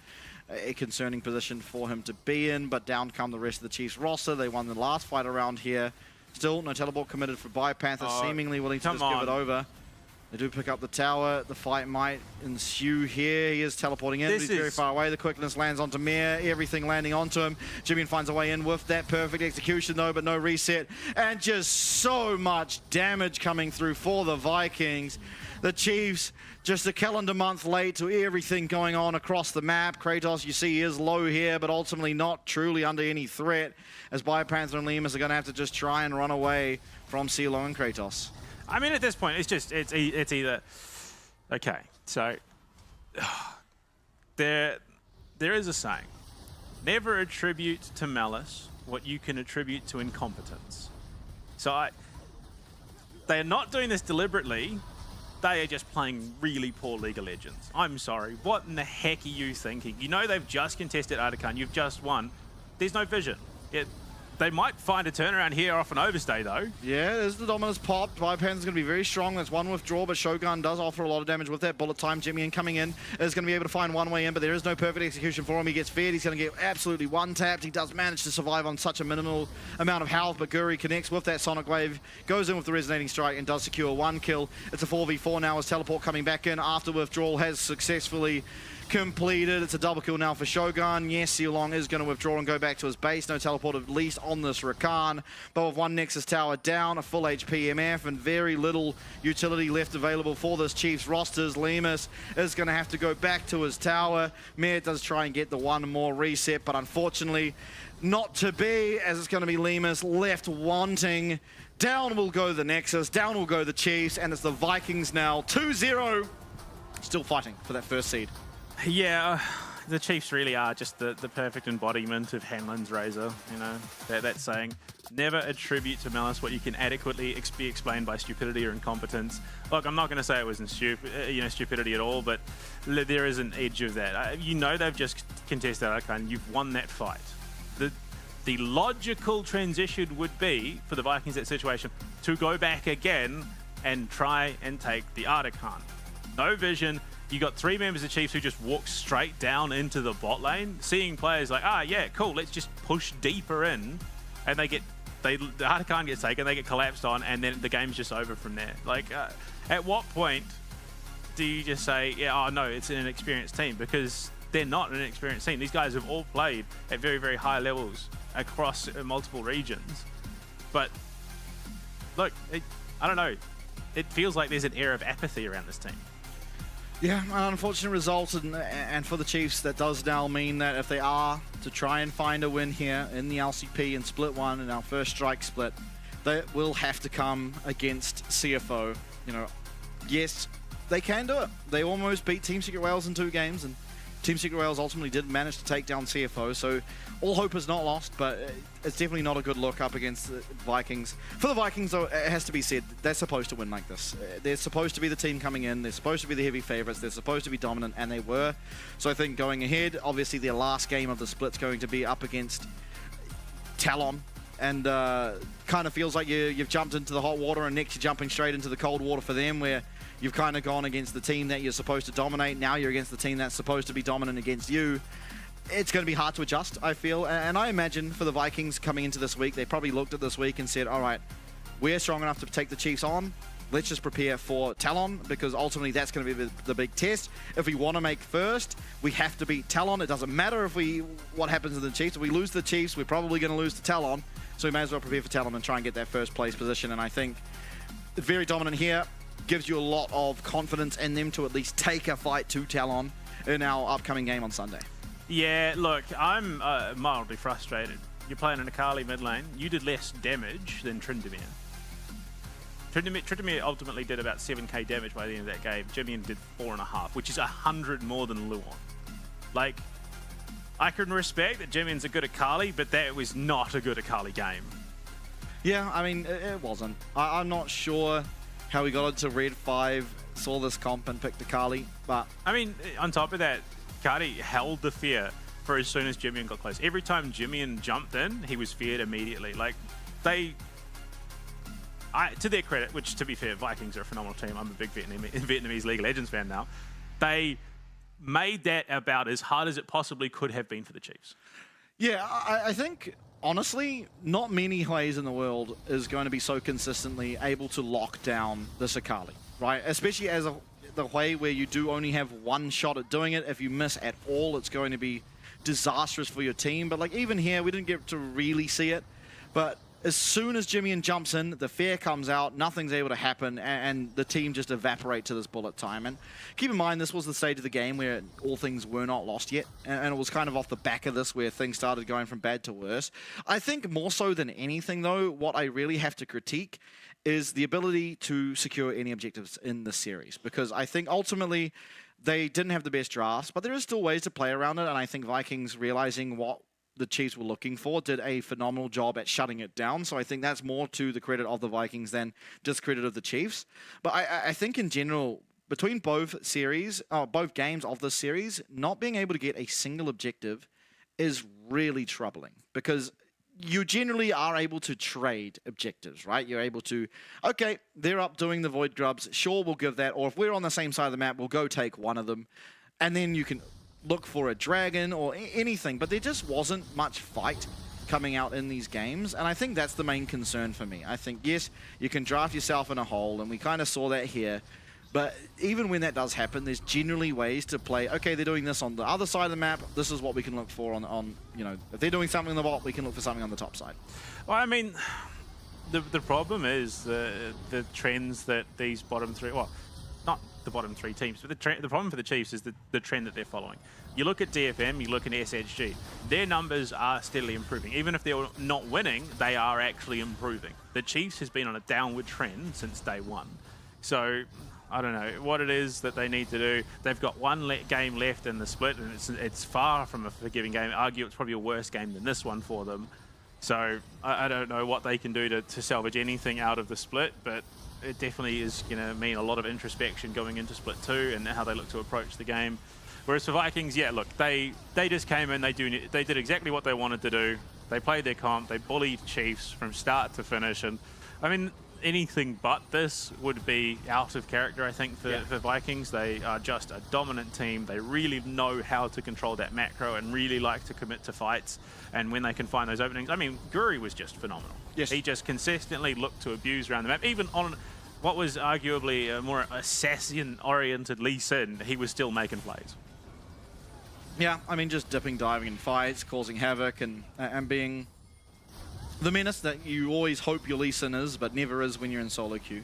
A concerning position for him to be in, but down come the rest of the Chiefs roster. They won the last fight around here. Still no teleport committed for Bio Panther, seemingly willing to just give it over. They do pick up the tower. The fight might ensue here. He is teleporting in, but he's very far away. The quickness lands onto Mir, everything landing onto him. Jimmy finds a way in with that perfect execution though, but no reset. And just so much damage coming through for the Vikings. The Chiefs just a calendar month late to everything going on across the map. Kratos, you see, is low here, but ultimately not truly under any threat, as Bio Panther and Lemus are going to have to just try and run away from CeeLo and Kratos. I mean, at this point, it's either... Okay, so... There is a saying. Never attribute to malice what you can attribute to incompetence. So they are not doing this deliberately. They are just playing really poor League of Legends. I'm sorry. What in the heck are you thinking? You know they've just contested Atakan. You've just won. There's no vision. They might find a turnaround here off an overstay, though. Yeah, there's the dominance popped. Bio Panther's going to be very strong. That's one withdrawal, but Shogun does offer a lot of damage with that bullet time. Jimmy coming in is going to be able to find one way in, but there is no perfect execution for him. He gets fed. He's going to get absolutely one-tapped. He does manage to survive on such a minimal amount of health, but Guri connects with that Sonic Wave, goes in with the Resonating Strike, and does secure one kill. It's a 4v4 now as Teleport coming back in after withdrawal has successfully completed. It's a double kill now for Shogun. Yes, Sealong is going to withdraw and go back to his base. No teleport at least on this Rakan. But with one Nexus tower down, a full HP MF, and very little utility left available for this Chiefs rosters, Lemus is going to have to go back to his tower. Mir does try and get the one more reset, but unfortunately not to be, as it's going to be Lemus left wanting. Down will go the Nexus, down will go the Chiefs, and it's the Vikings now 2-0. Still fighting for that first seed. Yeah, the Chiefs really are just the perfect embodiment of Hanlon's razor, you know, that saying. Never attribute to malice what you can adequately be explained by stupidity or incompetence. Look, I'm not going to say it wasn't stupidity at all, but there is an edge of that. You know they've just contested Atakan. You've won that fight. The logical transition would be, for the Vikings in that situation, to go back again and try and take the Atakan. No vision. You got three members of Chiefs who just walk straight down into the bot lane, seeing players like, yeah, cool, let's just push deeper in, and the Atakan gets taken, they get collapsed on, and then the game's just over from there. Like, at what point do you just say, yeah, oh no, it's an inexperienced team? Because they're not an experienced team. These guys have all played at very, very high levels across multiple regions. But look, I don't know. It feels like there's an air of apathy around this team. Yeah, an unfortunate result, and for the Chiefs, that does now mean that if they are to try and find a win here in the LCP in Split 1, in our first strike split, they will have to come against CFO. You know, yes, they can do it. They almost beat Team Secret Wales in 2 games, and Team Secret Wales ultimately did manage to take down CFO, so all hope is not lost, but it's definitely not a good look up against the Vikings. For the Vikings, though, it has to be said, they're supposed to win like this. They're supposed to be the team coming in, they're supposed to be the heavy favorites, they're supposed to be dominant, and they were. So I think going ahead, obviously their last game of the split's going to be up against Talon, and kind of feels like you've jumped into the hot water, and next you're jumping straight into the cold water for them, where you've kind of gone against the team that you're supposed to dominate. Now you're against the team that's supposed to be dominant against you. It's going to be hard to adjust, I feel. And I imagine for the Vikings coming into this week, they probably looked at this week and said, all right, we're strong enough to take the Chiefs on. Let's just prepare for Talon, because ultimately that's going to be the big test. If we want to make first, we have to beat Talon. It doesn't matter what happens to the Chiefs. If we lose the Chiefs, we're probably going to lose to Talon. So we may as well prepare for Talon and try and get that first place position. And I think very dominant here. Gives you a lot of confidence in them to at least take a fight to Talon in our upcoming game on Sunday. Yeah, look, I'm mildly frustrated you're playing in a Kali mid lane, you did less damage than Tryndamere. Tryndamere ultimately did about 7k damage by the end of that game. Jimmy did 4.5, which is 100 more than Luon. Like, I can respect that Jimmy's a good at Kali, but that was not a good Akali game. Yeah, I mean, it wasn't. I'm not sure how he got into Red 5, saw this comp and picked Akali, but... I mean, on top of that, Kali held the fear for as soon as Jimmy got close. Every time Jimmy jumped in, he was feared immediately. Like, to their credit, which to be fair, Vikings are a phenomenal team. I'm a big Vietnamese League of Legends fan now. They made that about as hard as it possibly could have been for the Chiefs. Yeah, I think, honestly, not many Hueys in the world is going to be so consistently able to lock down this Akali, right? Especially as the Huey where you do only have one shot at doing it. If you miss at all, it's going to be disastrous for your team. But like even here, we didn't get to really see it. But as soon as Jimmy jumps in, the fear comes out, nothing's able to happen, and the team just evaporate to this bullet time. And keep in mind, this was the stage of the game where all things were not lost yet, and it was kind of off the back of this where things started going from bad to worse. I think more so than anything, though, what I really have to critique is the ability to secure any objectives in this series, because I think ultimately they didn't have the best drafts, but there is still ways to play around it, and I think Vikings realizing what the Chiefs were looking for did a phenomenal job at shutting it down. So I think that's more to the credit of the Vikings than just credit of the Chiefs. But I think in general, between both games of this series, not being able to get a single objective is really troubling, because you generally are able to trade objectives, right? You're able to, okay, they're up doing the Void Grubs, sure, we'll give that. Or if we're on the same side of the map, we'll go take one of them. And then you can look for a dragon or anything, but there just wasn't much fight coming out in these games, and I think that's the main concern for me. I think, yes, you can draft yourself in a hole, and we kind of saw that here, but even when that does happen, there's generally ways to play, okay, they're doing this on the other side of the map, this is what we can look for on you know, if they're doing something on the bot, we can look for something on the top side. Well, I mean, the problem is the trends that these bottom three, well, not the bottom three teams, but the problem for the Chiefs is the trend that they're following. You look at DFM, you look at SHG, their numbers are steadily improving. Even if they're not winning, they are actually improving. The Chiefs has been on a downward trend since day one. So, I don't know what it is that they need to do. They've got one game left in the split, and it's far from a forgiving game. I argue it's probably a worse game than this one for them. So, I don't know what they can do to salvage anything out of the split, but it definitely is going to mean a lot of introspection going into Split 2 and how they look to approach the game. Whereas for Vikings, yeah, look, they just came in, they did exactly what they wanted to do. They played their comp, they bullied Chiefs from start to finish, and I mean, anything but this would be out of character, I think, for Vikings. They are just a dominant team. They really know how to control that macro and really like to commit to fights. And when they can find those openings, I mean, Guri was just phenomenal. Yes. He just consistently looked to abuse around the map. Even on what was arguably a more assassin-oriented Lee Sin, he was still making plays. Yeah, I mean, just dipping, diving in fights, causing havoc, and being the menace that you always hope your Lee Sin is, but never is when you're in solo queue.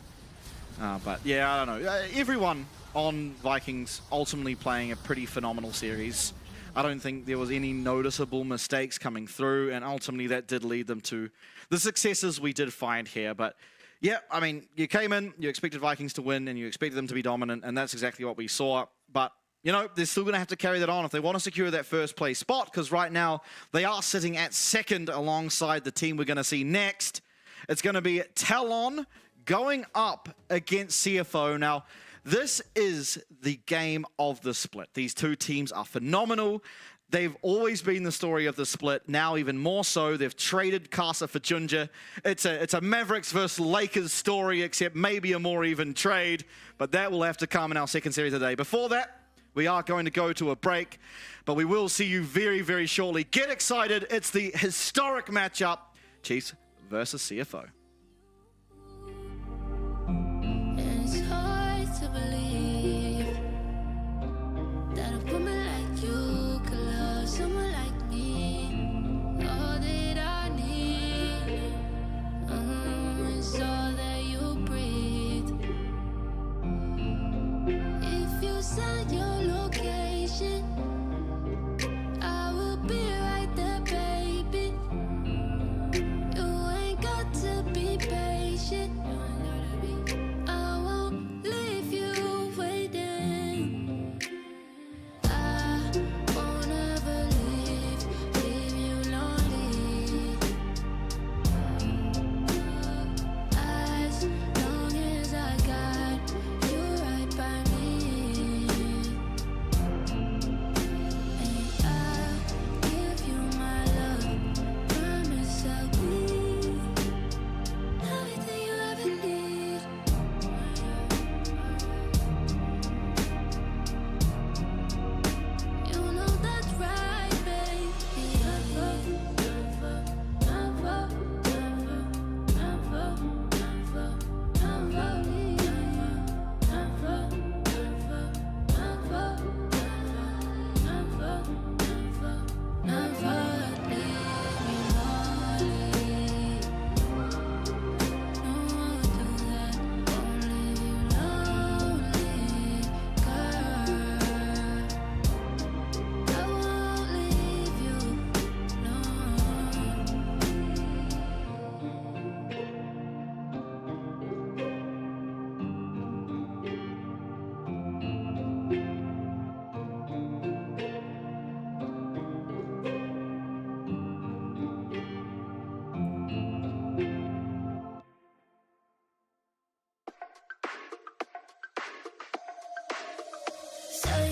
But yeah, I don't know. Everyone on Vikings ultimately playing a pretty phenomenal series. I don't think there was any noticeable mistakes coming through, and ultimately that did lead them to the successes we did find here. But yeah, I mean, you came in, you expected Vikings to win, and you expected them to be dominant, and that's exactly what we saw. But you know, they're still going to have to carry that on if they want to secure that first place spot, because right now they are sitting at second alongside the team we're going to see next. It's going to be TLN going up against CFO. Now, this is the game of the split. These two teams are phenomenal. They've always been the story of the split, now even more so. They've traded Casa for Junja. It's a Mavericks versus Lakers story, except maybe a more even trade, but that will have to come in our second series today. Before that, we are going to go to a break, but we will see you very, very shortly. Get excited. It's the historic matchup, Chiefs versus CFO. It's hard to believe that a woman like you could love someone like me. All that I need is all that you breathe. If you send your location, I will be right there, baby.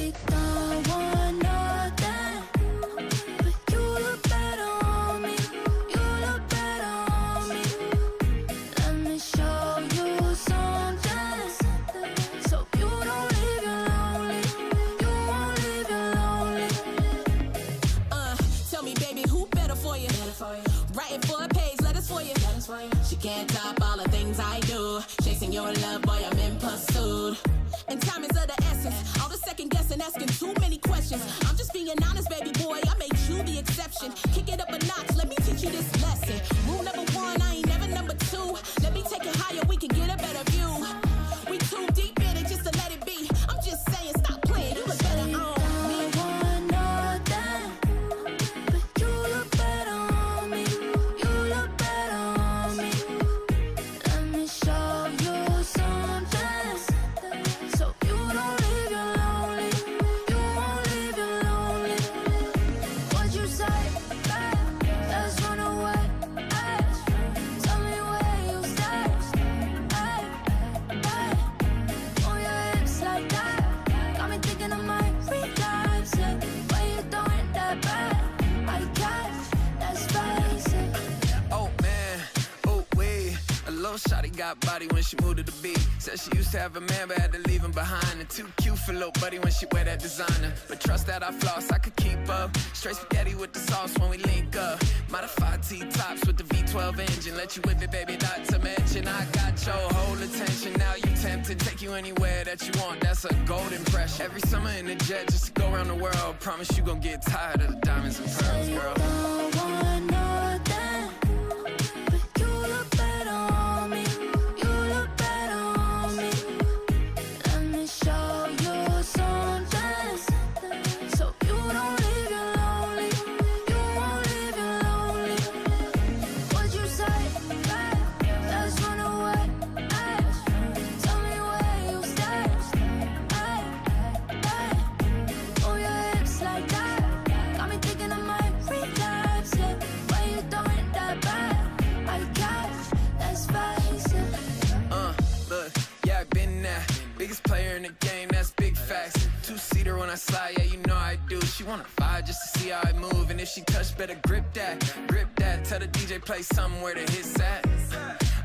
you don't want nothing, but you look better on me. You look better on me. Let me show you something, so you don't leave you lonely. You won't leave you lonely. Tell me, baby, who better for you? Writing for a page, letters for you. She can't top all the things I do. Chasing your love, boy, I'm in pursuit. And time is of the essence. All the second guessing, asking too many questions. I'm just being honest, baby boy. I made you the exception. Kick it up a notch. Let me teach you this lesson. Rule number one, I ain't never number two. Let me take it higher. We can get a better view. We too deep in it just to let it be. I'm just saying, stop playing. You look better on me. Want nothing, but you look better on me. You look better on me. Let me show you something, so you don't leave you lonely. You won't leave you lonely. What'd you say? Let's run away. Tell me where you stay. On your hips like that, got me thinking I might relapse it. Why you throwing that back? I guess that's basic. Oh man, oh wait. A little shawty got body when she moved to the beat. Said she used to have a man but had to leave him behind. And too cute for little buddy when she wear that designer. But trust that I floss, I could keep up. Straight spaghetti with the sauce when we link up. Modified T-tops with the V12 engine. Let you whip it, baby, not to mention I got your whole attention. Now you tempted, take you anywhere that you want. That's a gold impression. Every summer in the jet just to go around the world. Promise you gon' get tired of the diamonds and pearls, girl. Don't want nothing, but you look better on me. You look better on me. Let me show you something, so you don't leave you lonely. You won't leave you lonely. What'd you say? Let's run away. Tell me where you stay. On your hips like that, got me thinking I might relapse it. Why you throwing that back? I guess that's basic. Look, yeah, I been there. Biggest player in the game, that's big facts. Two-seater when I slide, yeah, you know I do. She wanna vibe just to see how I move. And if she touch, better grip that, grip that. Tell the DJ play somewhere to hit at.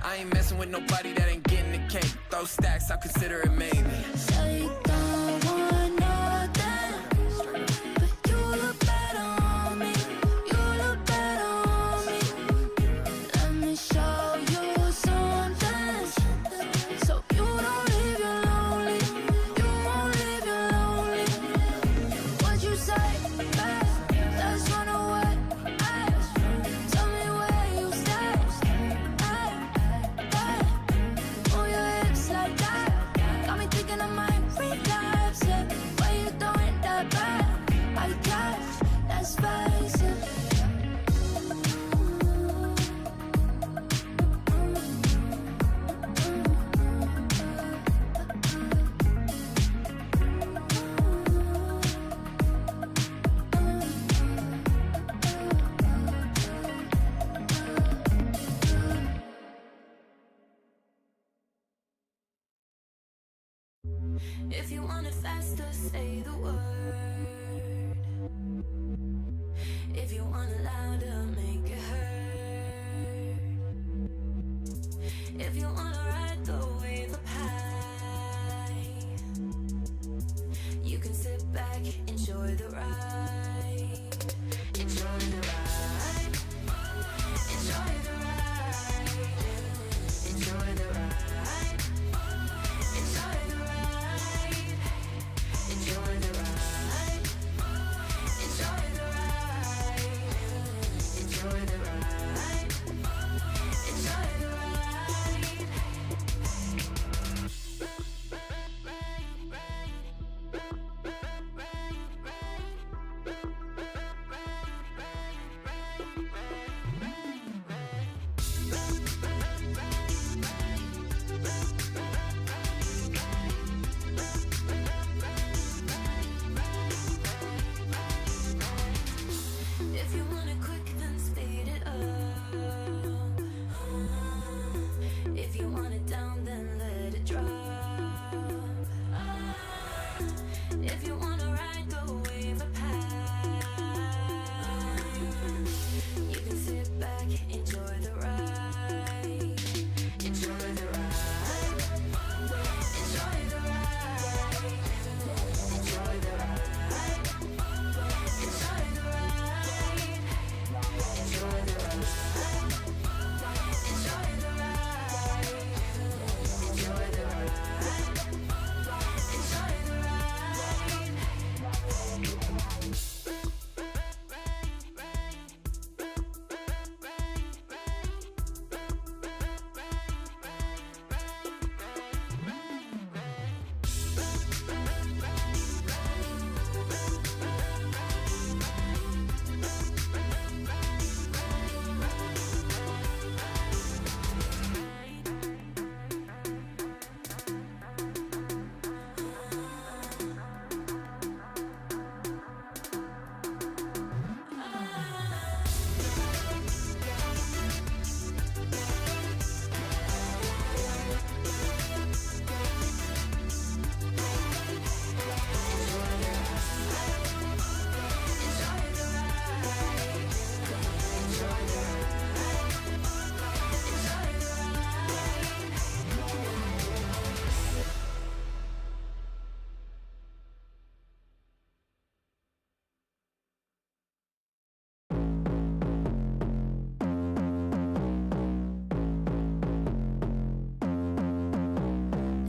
I ain't messing with nobody that ain't getting the cake. Throw stacks, I'll consider it maybe. Say you don't want nothing, but you look better on me. You look better on me. Let me show you something, so you don't leave you lonely. You won't leave you lonely. What'd you say? Let's run away. Tell me where you stay. On your hips like that, got me thinking I might relapse it. Why you throwing that back? I guess that's basic. If you want it faster, say the word. If you want it louder, make it heard. If you want to ride the wave of high, you can sit back, enjoy the ride. Enjoy the ride. Enjoy the ride. Enjoy the ride. Enjoy the ride. Enjoy the ride. Enjoy the ride. Enjoy the ride. Enjoy the ride.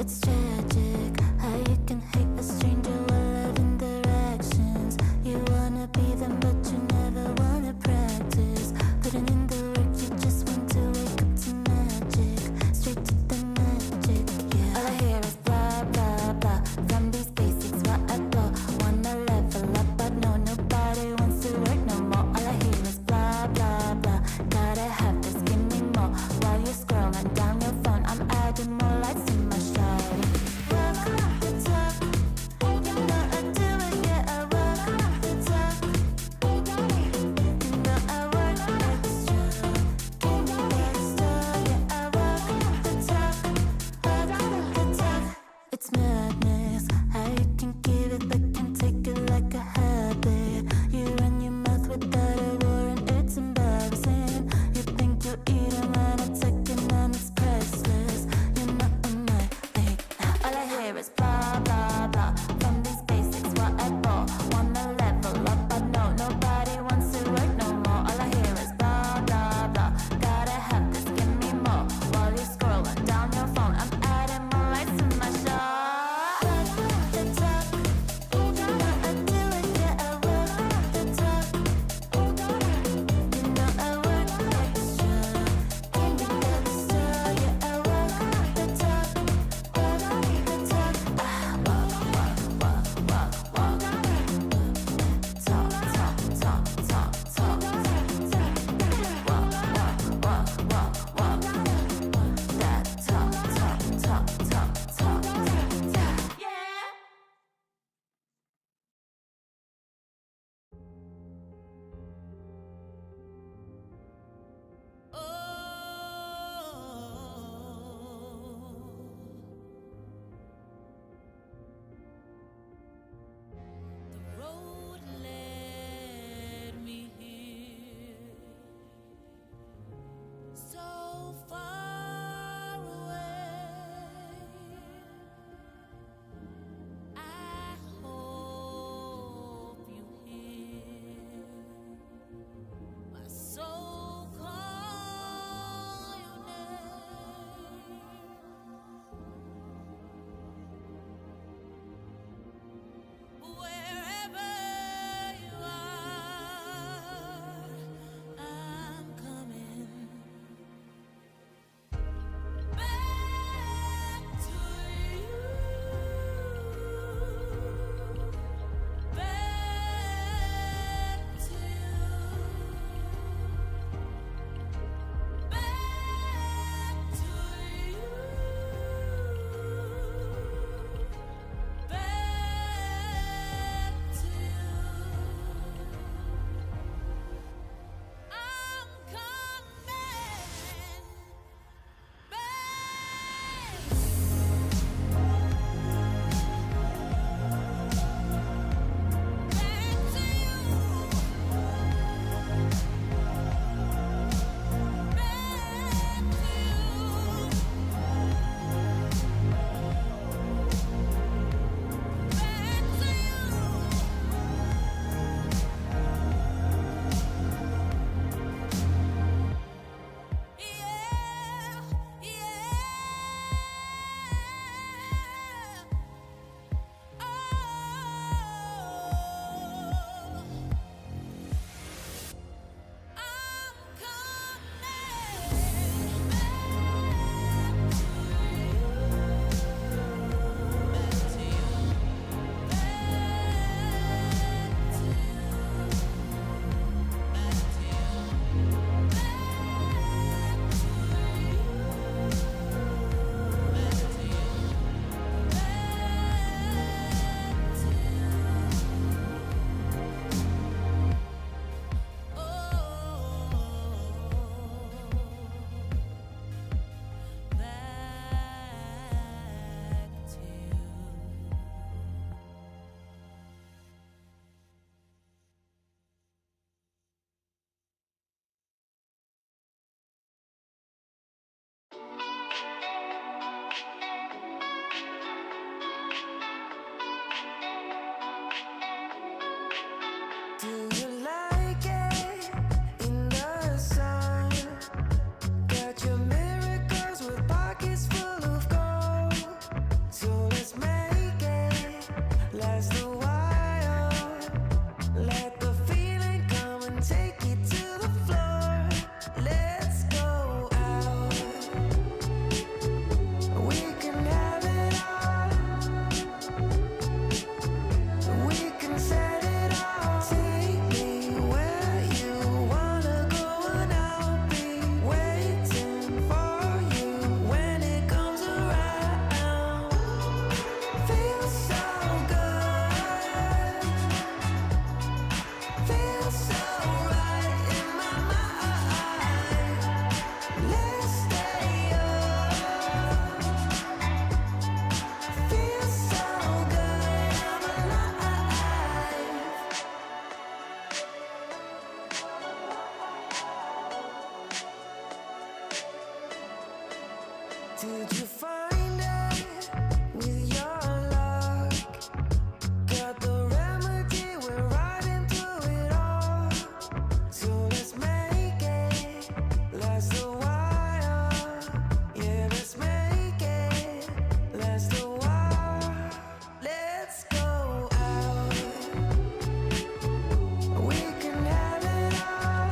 it's tragic how you can hate a stranger while loving their actions. You wanna be them, but you never wanna practice. Putting in the work, you just want to wake up to magic. Straight to the magic, yeah. All I hear is blah, blah, blah. From these basics, what I blow. Wanna level up, but no, nobody wants to work no more. All I hear is blah, blah, blah. Gotta have this, give me more. While you're scrolling down your phone, I'm adding more lights to my show. Walk the talk, you know I do it, yeah, I walk the talk. You know I work extra, give me extra, yeah, I walk the talk, walk the talk. It's madness, how you can give it but can take it like a habit. You run your mouth without a warrant, it's embarrassing. You think you eat a man, it's taking and it's priceless. You're not in my league. All I hear is blah, blah, blah. From these basics, what I bought. Wanna level up, but no, nobody wants to work no more. All I hear is blah, blah, blah. Gotta have this, give me more. While you're scrolling down your phone, I'm adding more lights to my show. Walk the talk, you know I do it, yeah, I walk the talk. You know I work extra, give me extra, yeah, I walk the talk, walk the talk. Walk, walk, walk, walk, walk. Talk, talk, talk, talk, talk. Walk, walk, walk, walk, walk. That talk, talk, talk, talk, talk. Yeah. The road led me here, so far away. I hope you hear my soul call your name. Wherever you are, I'm coming back to you, back to you, back to you, back to you. I'm coming back to Do you like it in the sun? Got your miracles with pockets full of gold. That's the wire. Let the feeling come and take it to the floor. Let's go out. We can have it all. We can set it all. Take me where you wanna go, and I'll be waiting for you when it comes around. Feels so good. Feels so right in my mind. Let's stay up. Feels so good. I'm alive. Did you find it with your luck? Got the remedy, we're right into it all. So let's make it last a while. Yeah, let's make it last a while. Let's go out. We can have it all.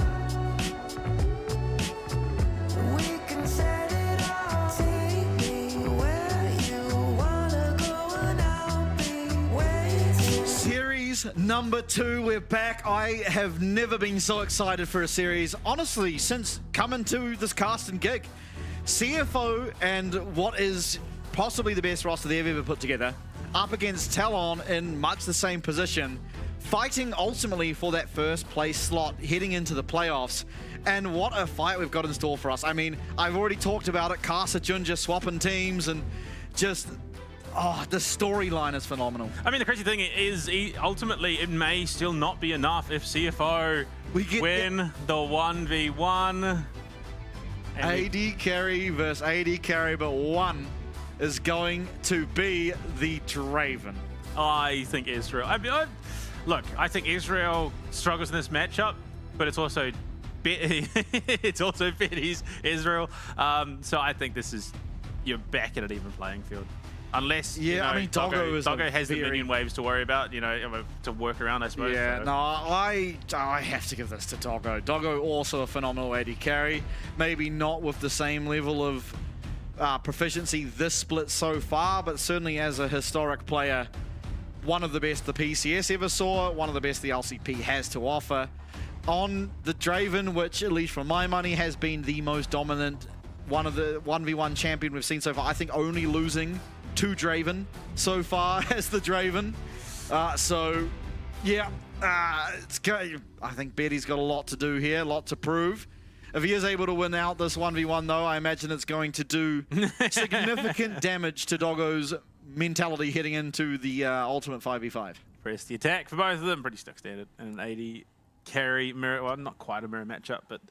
We can set it all. Take me where you wanna go, and I'll be waiting. Series number 2, we're back. I have never been so excited for a series, honestly, since coming to this cast and gig. CFO and what is possibly the best roster they've ever put together, up against TLN in much the same position, fighting ultimately for that first place slot heading into the playoffs. And what a fight we've got in store for us. I mean, I've already talked about it, Casa Junja swapping teams, and just, the storyline is phenomenal. I mean, the crazy thing is, ultimately, it may still not be enough if CFO win the 1v1. And AD carry versus AD carry, but one is going to be the Draven. I think Israel. I mean, I think Israel struggles in this matchup, but it's also Betty's Israel. So I think this is, you're back at an even playing field. Unless, I mean, Doggo has the minion waves to worry about, to work around, I suppose. Yeah, so. no, I have to give this to Doggo. Doggo also a phenomenal AD carry. Maybe not with the same level of proficiency this split so far, but certainly as a historic player, one of the best the PCS ever saw, one of the best the LCP has to offer. On the Draven, which at least for my money has been the most dominant, one of the 1v1 champion we've seen so far. I think only losing to Draven so far as the Draven. So, yeah, it's good. I think Betty's got a lot to do here, a lot to prove. If he is able to win out this 1v1, though, I imagine it's going to do significant damage to Doggo's mentality heading into the ultimate 5v5. Press the attack for both of them. Pretty stock standard. And an AD carry mirror. Well, not quite a mirror matchup, but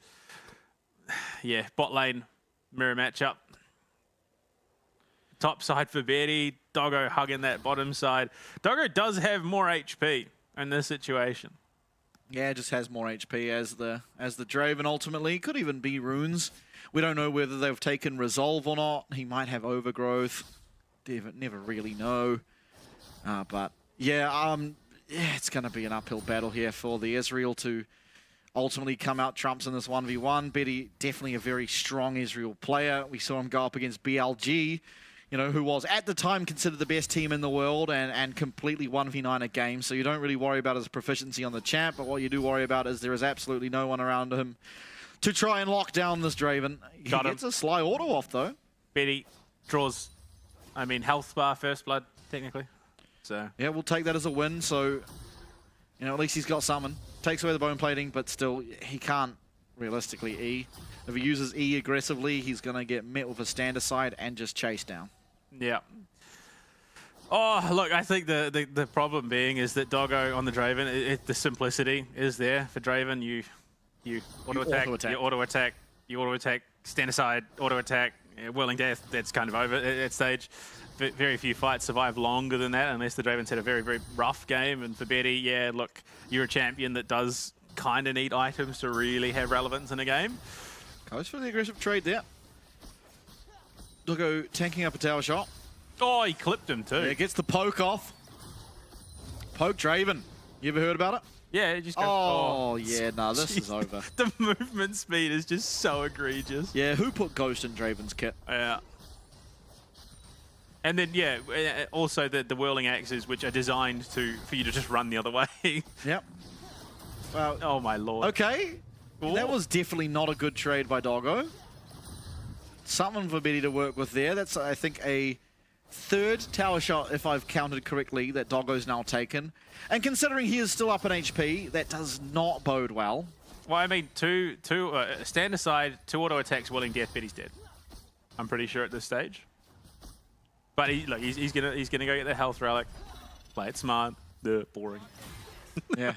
yeah, bot lane mirror matchup. Top side for Betty. Doggo hugging that bottom side. Doggo does have more HP in this situation. Yeah, just has more HP as the Draven ultimately. Could even be runes. We don't know whether they've taken Resolve or not. He might have Overgrowth. Never really know. But yeah, it's going to be an uphill battle here for the Israel to ultimately come out trumps in this 1v1. Betty, definitely a very strong Israel player. We saw him go up against BLG, who was at the time considered the best team in the world and completely 1v9 a game. So you don't really worry about his proficiency on the champ, but what you do worry about is there is absolutely no one around him to try and lock down this Draven. He gets a sly auto off, though. Betty draws, health bar first blood, technically. So yeah, we'll take that as a win. So, at least he's got summon. Takes away the bone plating, but still, he can't realistically E. If he uses E aggressively, he's going to get met with a stand aside and just chase down. Yeah. Oh, look, I think the problem being is that Doggo on the Draven, the simplicity is there for Draven. You auto attack, you auto attack, stand aside, auto attack, whirling death. That's kind of over at stage. Very few fights survive longer than that unless the Draven's had a very, very rough game. And for Betty, yeah, look, you're a champion that does kind of need items to really have relevance in a game. Goes for the aggressive trade there. Doggo tanking up a tower shot. Oh, he clipped him too. Yeah, gets the poke off. Poke Draven. You ever heard about it? Yeah, it just goes, Oh, yeah, no, this is over. The movement speed is just so egregious. Yeah, who put Ghost in Draven's kit? Yeah. And then, yeah, also the whirling axes, which are designed for you to just run the other way. Yep. Well, Oh, my lord. okay. That was definitely not a good trade by Doggo. Something for Betty to work with there. That's, I think, a third tower shot, if I've counted correctly, that Doggo's now taken. And considering he is still up in HP, that does not bode well. Well, I mean, stand aside, 2 auto attacks, Willing Death, Betty's dead. I'm pretty sure at this stage. But look, he's gonna go get the health relic. Play it smart. Boring. Yeah.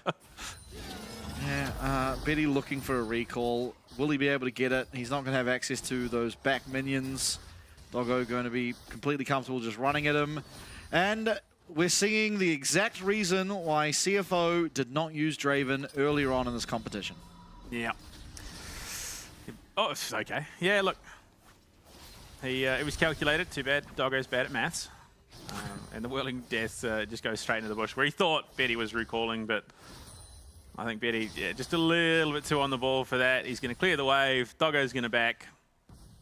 Yeah, Betty looking for a recall. Will he be able to get it? He's not going to have access to those back minions. Doggo going to be completely comfortable just running at him. And we're seeing the exact reason why CFO did not use Draven earlier on in this competition. Yeah. Oh, it's okay. Yeah, look. It was calculated. Too bad. Doggo's bad at maths. And the Whirling Death just goes straight into the bush, where he thought Betty was recalling, but I think Betty, just a little bit too on the ball for that. He's going to clear the wave. Doggo's going to back.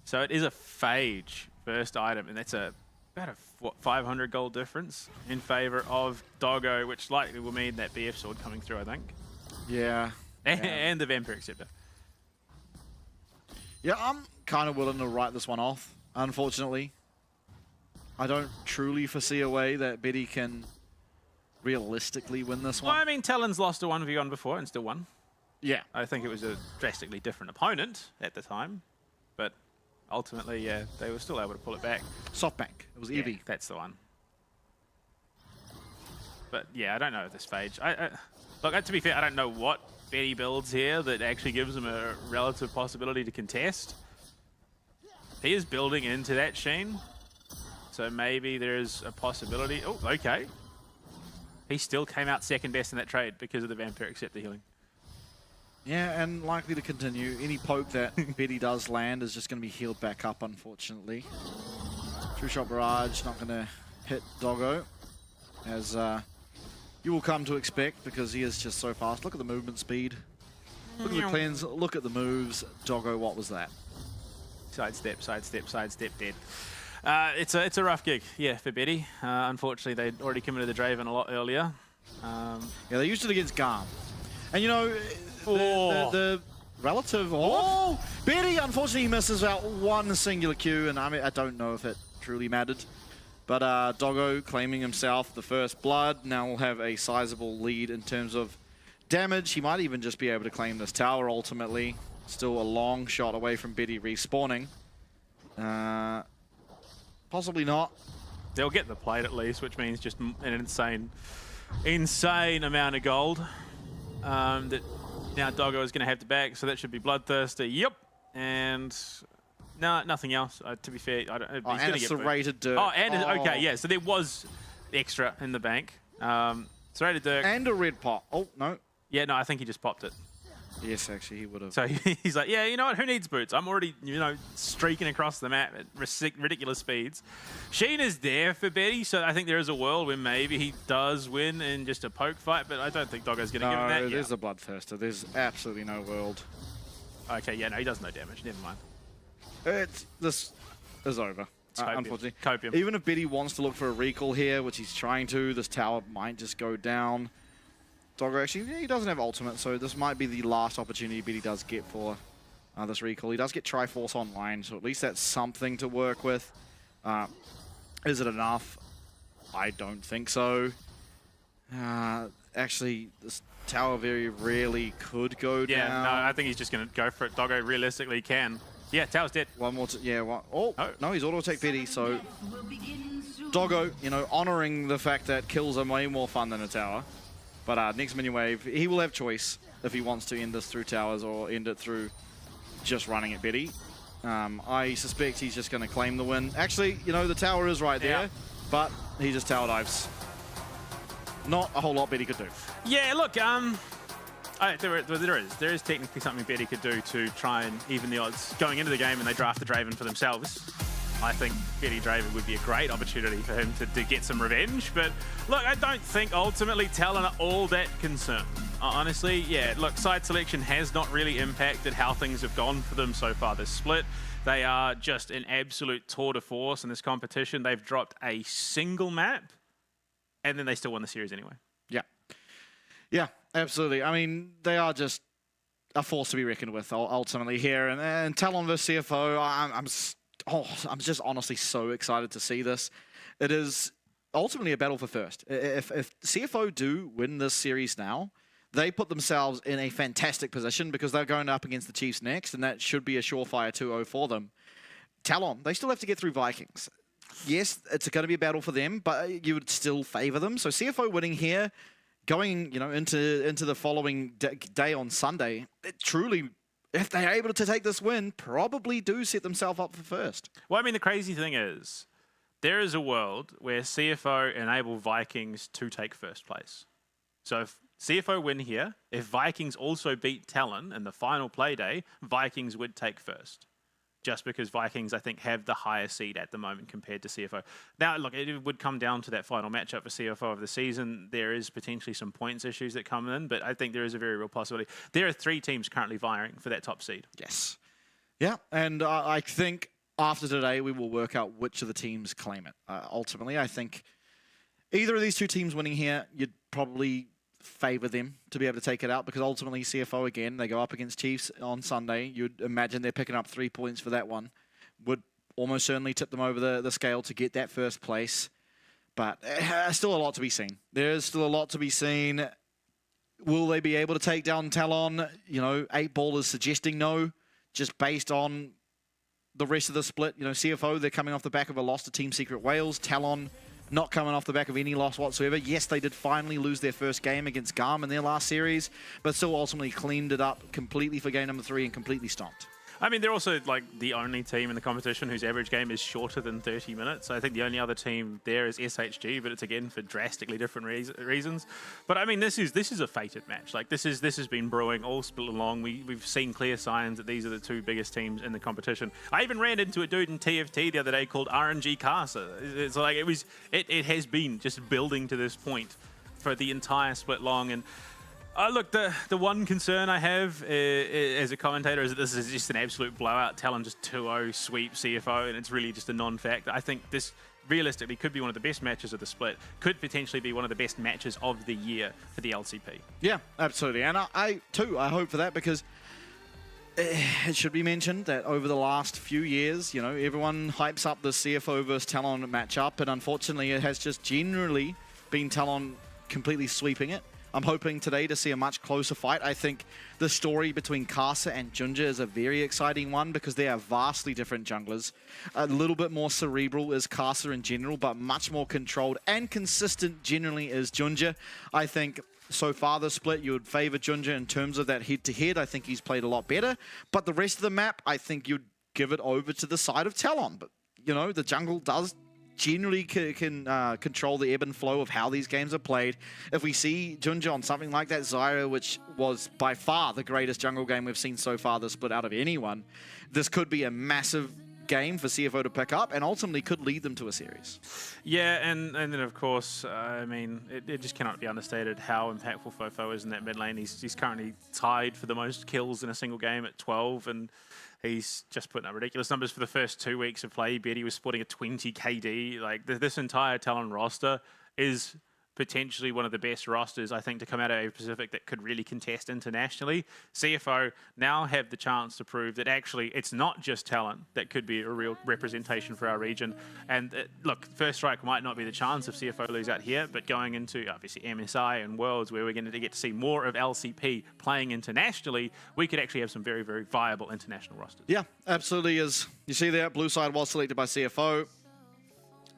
So it is a Phage first item, and that's about a 500 gold difference in favor of Doggo, which likely will mean that BF sword coming through, I think. Yeah. And the Vampire Acceptor. Yeah, I'm kind of willing to write this one off, unfortunately. I don't truly foresee a way that Betty can realistically win this one. Well, I mean, Talon's lost a 1v1 before and still won. Yeah. I think it was a drastically different opponent at the time, but ultimately, yeah, they were still able to pull it back. Softbank. It was Eevee. Yeah, that's the one. But yeah, I don't know if this Phage. Look, to be fair, I don't know what Betty builds here that actually gives him a relative possibility to contest. He is building into that Sheen, so maybe there's a possibility. Oh, okay. He still came out second best in that trade because of the Vampire Acceptor healing. Yeah, and likely to continue. Any poke that Betty does land is just going to be healed back up, unfortunately. True Shot Barrage not going to hit Doggo, as you will come to expect, because he is just so fast. Look at the movement speed. Look at the cleanse. Look at the moves. Doggo, what was that? Sidestep, sidestep, sidestep, dead. It's a rough gig, yeah, for Betty. Unfortunately, they'd already committed the Draven a lot earlier. Yeah, they used it against Garm. And you know, the relative... Oh! Betty, unfortunately, misses out one singular Q, and I mean, I don't know if it truly mattered. But Doggo claiming himself the first blood. Now will have a sizable lead in terms of damage. He might even just be able to claim this tower, ultimately. Still a long shot away from Betty respawning. Possibly not. They'll get the plate at least, which means just an insane amount of gold that now Doggo is going to have to back, so that should be bloodthirsty. Yep. And no, nothing else. To be fair, I don't. He's and a serrated Dirk. Oh, and okay, yeah. So there was extra in the bank. Serrated Dirk. And a red pot. Oh, no. Yeah, no, I think he just popped it. Yes, actually, he would have. So he's like, yeah, you know what? Who needs boots? I'm already, streaking across the map at ridiculous speeds. Sheen is there for Betty, so I think there is a world where maybe he does win in just a poke fight, but I don't think Doggo's going to give him that. No, there's a Bloodthirster. There's absolutely no world. Okay, yeah, no, he does no damage. Never mind. This is over. Unfortunately. Copium. Even if Betty wants to look for a recall here, which he's trying to, this tower might just go down. Doggo actually, he doesn't have ultimate, so this might be the last opportunity Betty does get for this recall. He does get Triforce online, so at least that's something to work with. Is it enough? I don't think so. Actually, this tower very rarely could go down. Yeah, no, I think he's just going to go for it. Doggo realistically can. Yeah, tower's dead. One more, oh, no, he's auto-attack Betty, so Doggo, honoring the fact that kills are way more fun than a tower. But next minion wave, he will have choice if he wants to end this through towers or end it through just running at Betty. I suspect he's just going to claim the win. Actually, the tower is right there, but he just tower dives. Not a whole lot Betty could do. Yeah, look, there is technically something Betty could do to try and even the odds going into the game, and they draft the Draven for themselves. I think Eddie Draven would be a great opportunity for him to get some revenge. But look, I don't think ultimately Talon are all that concerned. Honestly, yeah, look, side selection has not really impacted how things have gone for them so far this split. They are just an absolute tour de force in this competition. They've dropped a single map, and then they still won the series anyway. Yeah. Yeah, absolutely. I mean, they are just a force to be reckoned with ultimately here. And Talon versus CFO, I'm just honestly so excited to see this. It is ultimately a battle for first. If CFO do win this series now, they put themselves in a fantastic position because they're going up against the Chiefs next, and that should be a surefire 2-0 for them. Talon, they still have to get through Vikings. Yes, it's going to be a battle for them, but you would still favor them. So CFO winning here, going into the following day on Sunday, it truly, if they're able to take this win, probably do set themselves up for first. Well, I mean, the crazy thing is, there is a world where CFO enable Vikings to take first place. So if CFO win here, if Vikings also beat Talon in the final play day, Vikings would take first. Just because Vikings, I think, have the higher seed at the moment compared to CFO. Now, look, it would come down to that final matchup for CFO of the season. There is potentially some points issues that come in, but I think there is a very real possibility. There are 3 teams currently vying for that top seed. Yes. Yeah, and I think after today, we will work out which of the teams claim it. Ultimately, I think either of these 2 teams winning here, you'd probably favor them to be able to take it out, because ultimately CFO, again, they go up against Chiefs on Sunday. You'd imagine they're picking up 3 points for that one. Would almost certainly tip them over the scale to get that first place. But still a lot to be seen. There is still a lot to be seen. Will they be able to take down Talon? 8 Ball is suggesting no, just based on the rest of the split. CFO, they're coming off the back of a loss to Team Secret Wales. Talon not coming off the back of any loss whatsoever. Yes, they did finally lose their first game against Garm in their last series, but still ultimately cleaned it up completely for game number 3 and completely stomped. I mean, they're also like the only team in the competition whose average game is shorter than 30 minutes. I think the only other team there is SHG, but it's again for drastically different reasons. But I mean, this is a fated match. Like this has been brewing all split along. We've seen clear signs that these are the 2 biggest teams in the competition. I even ran into a dude in TFT the other day called RNG Casa. It's like it has been just building to this point for the entire split long. And look, the one concern I have as a commentator is that this is just an absolute blowout. Talon just 2-0 sweep CFO, and it's really just a non-factor. I think this realistically could be one of the best matches of the split. Could potentially be one of the best matches of the year for the LCP. Yeah, absolutely. And I hope for that, because it should be mentioned that over the last few years, everyone hypes up the CFO versus Talon matchup, and unfortunately it has just generally been Talon completely sweeping it. I'm hoping today to see a much closer fight. I think the story between Kasa and Junja is a very exciting one, because they are vastly different junglers. A little bit more cerebral is Kasa in general, but much more controlled and consistent generally is Junja. I think so far the split, you would favor Junja in terms of that head-to-head. I think he's played a lot better. But the rest of the map, I think you'd give it over to the side of Talon. But, the jungle does generally can control the ebb and flow of how these games are played. If we see Junja on something like that Zyra, which was by far the greatest jungle game we've seen so far this split out of anyone, this could be a massive game for CFO to pick up and ultimately could lead them to a series. Yeah, and then of course, I mean, it just cannot be understated how impactful Fofo is in that mid lane. He's currently tied for the most kills in a single game at 12, and he's just putting up ridiculous numbers for the first 2 weeks of play. Betty was sporting a 20 KD. Like, this entire Talon roster is potentially one of the best rosters, I think, to come out of Asia Pacific that could really contest internationally. CFO now have the chance to prove that actually it's not just talent that could be a real representation for our region. And look, First Strike might not be the chance if CFO lose out here, but going into obviously MSI and Worlds, where we're going to get to see more of LCP playing internationally, we could actually have some very, very viable international rosters. Yeah, absolutely is. You see there, blue side was selected by CFO.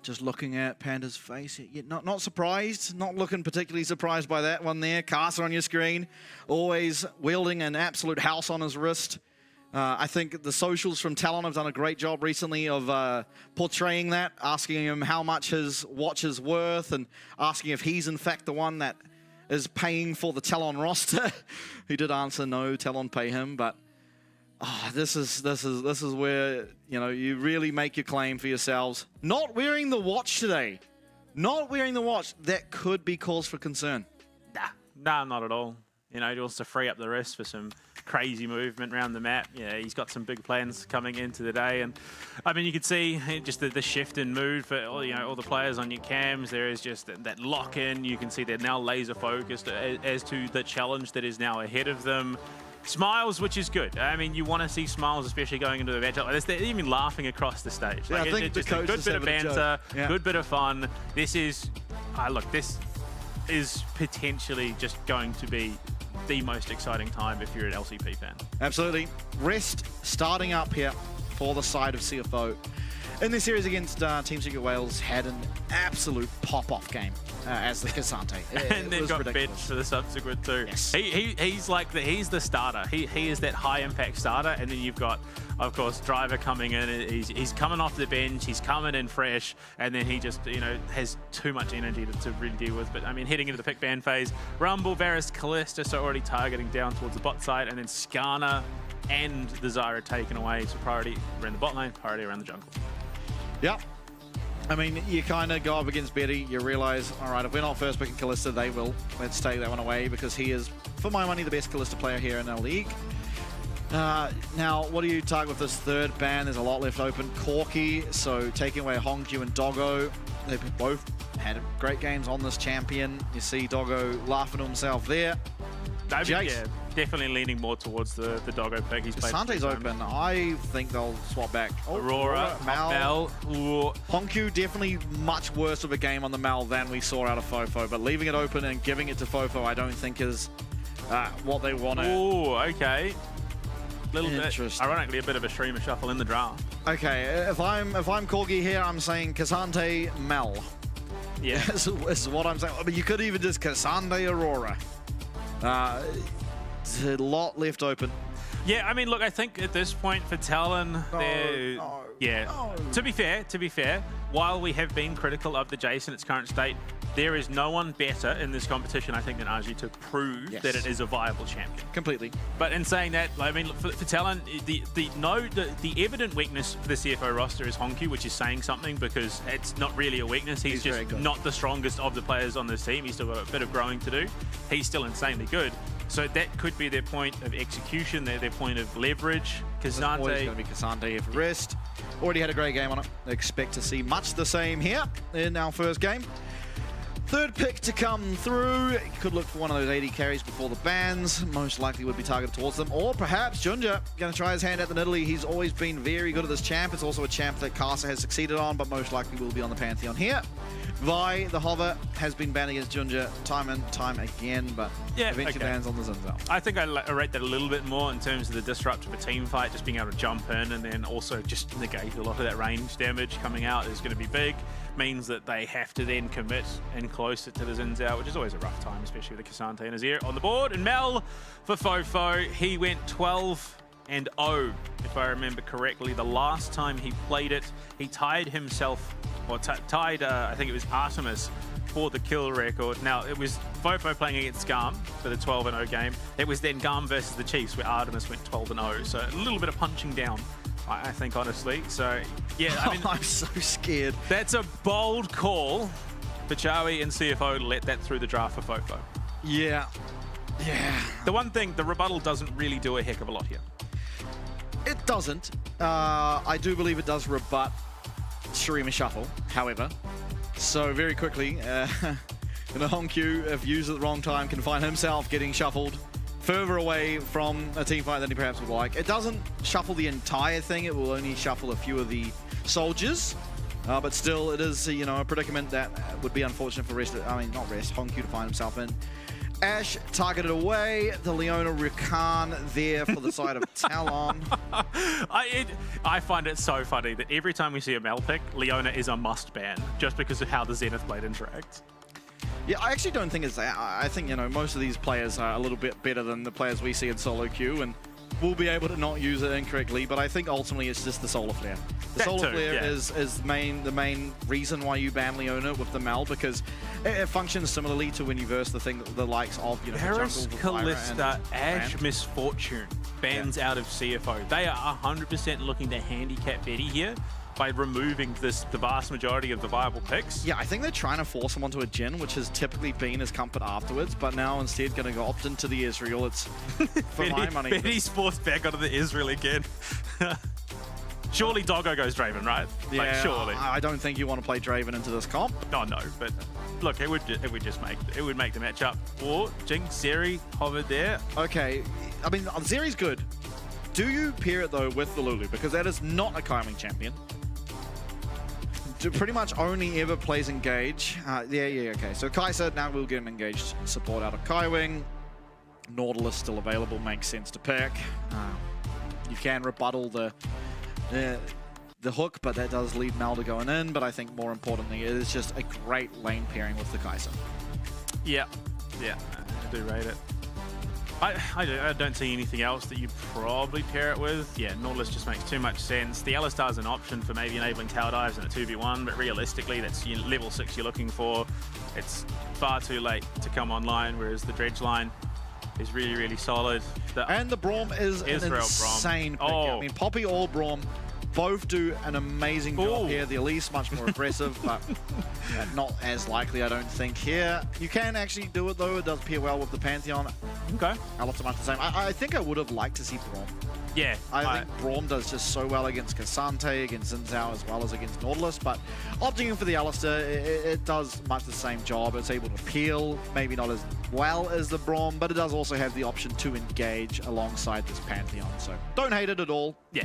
Just looking at Panda's face, not surprised, not looking particularly surprised by that one there. Kasa on your screen, always wielding an absolute house on his wrist. I think the socials from Talon have done a great job recently of portraying that, asking him how much his watch is worth and asking if he's in fact the one that is paying for the Talon roster. He did answer no, Talon pay him, but This is where, you know, you really make your claim for yourselves. Not wearing the watch today. Not wearing the watch. That could be cause for concern. Nah, not at all. You know, just to free up the wrist for some crazy movement around the map. Yeah, he's got some big plans coming into the day. And, I mean, you can see just the shift in mood for all, you know, all the players on your cams. There is just that lock-in. You can see they're now laser-focused as to the challenge that is now ahead of them. Smiles, which is good. I mean, you want to see smiles, especially going into the match like this. They're even laughing across the stage. Yeah, like, I think it's the just a coach good is bit of having a joke. banter, Yeah. good bit of fun. This is, look, this is potentially just going to be the most exciting time if you're an LCP fan. Absolutely. Rest starting up here for the side of CFO. In this series against Team Secret Wales, had an absolute pop-off game as the Casante. And then got benched for the subsequent two. Yes. He's like he's the starter. He is that high impact starter, and then you've got, of course, Driver coming in. He's coming off the bench. He's coming in fresh, and then he just, you know, has too much energy to really deal with. But I mean, heading into the pick ban phase, Rumble, Varus, Callista, so already targeting down towards the bot side, and then Skarner and the Zyra taken away. So priority around the bot lane, priority around the jungle. Yep. I mean, you kind of go up against Betty, you realize, all right, if we're not first picking Callista, they will. Let's take that one away because he is, for my money, the best Callista player here in our league. Now, what do you target with this third ban? There's a lot left open. Corky, so taking away Hongju and Doggo. They've both had great games on this champion. You see Doggo laughing to himself there. Jace. Yeah, definitely leaning more towards the Doggo pick. He's played Sante's open. I think they'll swap back. Oh, Aurora, Mel. Ooh. Honku definitely much worse of a game on the Mal than we saw out of Fofo, but leaving it open and giving it to Fofo I don't think is what they want to. Oh, okay. Little bit, Interesting. ironically, a bit of a streamer shuffle in the draft. Okay, if I'm Corgi here, I'm saying Casante Mel. Yeah. is what I'm saying. But you could even just Casante Aurora. There's a lot left open. Yeah, I mean, look, I think at this point for Talon, to be fair, while we have been critical of the Jace in its current state, there is no one better in this competition, I think, than RG to prove that it is a viable champion. Completely. But in saying that, I mean, for Talon, the evident weakness for the CFO roster is Honku, which is saying something because it's not really a weakness. He's just not the strongest of the players on this team. He's still got a bit of growing to do. He's still insanely good. So that could be their point of execution, their point of leverage. Casante. Always going to be Casante here for rest. Already had a great game on it. Expect to see much the same here in our first game. Third pick to come through. Could look for one of those 80 carries before the bans. Most likely would be targeted towards them. Or perhaps Junja going to try his hand at the Nidalee. He's always been very good at this champ. It's also a champ that Casa has succeeded on, but most likely will be on the Pantheon here. Vi, the hover, has been banned against Junja time and time again, but eventually bans on the Zinzao. I think I rate that a little bit more in terms of the disrupt of a team fight, just being able to jump in and then also just negate a lot of that range damage coming out is going to be big. Means that they have to then commit and closer to the Zinzao, which is always a rough time, especially with the Casante in his ear on the board. And Mel for Fofo, he went 12-0, if I remember correctly. The last time he played it, he tied himself, or tied, I think it was Artemis, for the kill record. Now, it was Fofo playing against Garm for the 12-0 game. It was then Garm versus the Chiefs, where Artemis went 12-0. So a little bit of punching down, I think, honestly. So, yeah, I mean, I'm so scared. That's a bold call for Chawi and CFO to let that through the draft for Fofo. Yeah. Yeah. The one thing, the rebuttal doesn't really do a heck of a lot here. It doesn't. I do believe it does rebut Streamer Shuffle, however. So very quickly, Honku, if used at the wrong time, can find himself getting shuffled further away from a team fight than he perhaps would like. It doesn't shuffle the entire thing. It will only shuffle a few of the soldiers. But still, it is, you know, a predicament that would be unfortunate for Honku to find himself in. Ash targeted away. The Leona Rakan there for the side of Talon. I find it so funny that every time we see a Mel pick, Leona is a must ban just because of how the Zenith Blade interacts. Yeah, I actually don't think it's that. I think, you know, most of these players are a little bit better than the players we see in solo queue, and we'll be able to not use it incorrectly, but I think ultimately it's just the Solar Flare. The Solar Flare is the main reason why you ban Leona with the Mal, because it functions similarly to when you verse the likes of, you know, Paris, Jungle, Callista, Ash, Brand. Misfortune, bans out of CFO. They are 100% looking to handicap Betty here by removing the vast majority of the viable picks. Yeah, I think they're trying to force him onto a Jin, which has typically been his comfort afterwards, but now instead going to opt into the Israel. It's for my money. Betty's forced back onto the Israel again. Surely Doggo goes Draven, right? Yeah, Like, surely. I don't think you want to play Draven into this comp. Oh no, but look, it would make the matchup. Or Jinx, Zeri hovered there. Okay, I mean, Zeri's good. Do you pair it, though, with the Lulu? Because that is not a Kaiwing champion. Pretty much only ever plays Engage. Okay. So Kai'Sa, now we'll get an Engaged support out of Kaiwing. Nautilus still available, makes sense to pick. You can rebuttal the hook, but that does leave Malda going in. But I think more importantly, it is just a great lane pairing with the Kai'Sa. Yeah, I do rate it. I don't see anything else that you'd probably pair it with. Yeah, Nautilus just makes too much sense. The Alistar's an option for maybe enabling tower dives in a 2v1, but realistically, that's level 6 you're looking for. It's far too late to come online, whereas the Dredge line is really, really solid. And the Braum is an insane pick. I mean, Poppy or Braum both do an amazing job here. The Elise much more aggressive, but not as likely, I don't think, here. You can actually do it, though. It does pair well with the Pantheon. Okay. Alistar much the same. I think I would have liked to see Braum. Yeah. I think Braum does just so well against Cassante, against Xin Zhao, as well as against Nautilus, but opting in for the Alistar, it does much the same job. It's able to peel, maybe not as well as the Braum, but it does also have the option to engage alongside this Pantheon, so don't hate it at all. Yeah.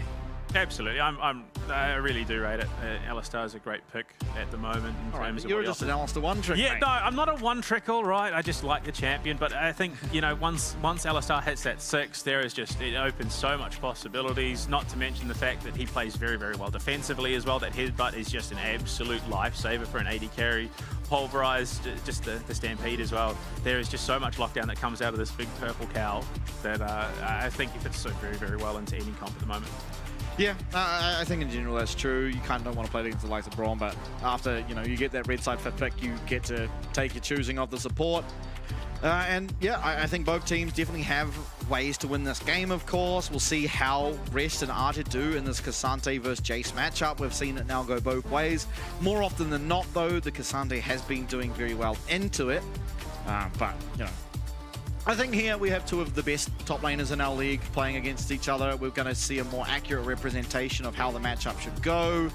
Absolutely, I really do rate it. Alistar is a great pick at the moment in terms of You're what just he an offers. Alistar one-trick, Yeah, mate. no, I'm not a one-trick, all right. I just like the champion, but I think, you know, once Alistar hits that 6, there is just, it opens so much possibilities, not to mention the fact that he plays very, very well defensively as well. That headbutt is just an absolute lifesaver for an AD carry. Pulverized, just the Stampede as well. There is just so much lockdown that comes out of this big purple cow that I think he fits so very, very well into any comp at the moment. Yeah, I think in general that's true. You kind of don't want to play it against the likes of Braum, but after, you know, you get that red side 5th pick, you get to take your choosing of the support. And yeah, I think both teams definitely have ways to win this game, of course. We'll see how Rest and Archer do in this Cassante versus Jace matchup. We've seen it now go both ways. More often than not, though, the Cassante has been doing very well into it. But, you know, I think here we have two of the best top laners in our league playing against each other. We're going to see a more accurate representation of how the matchup should go,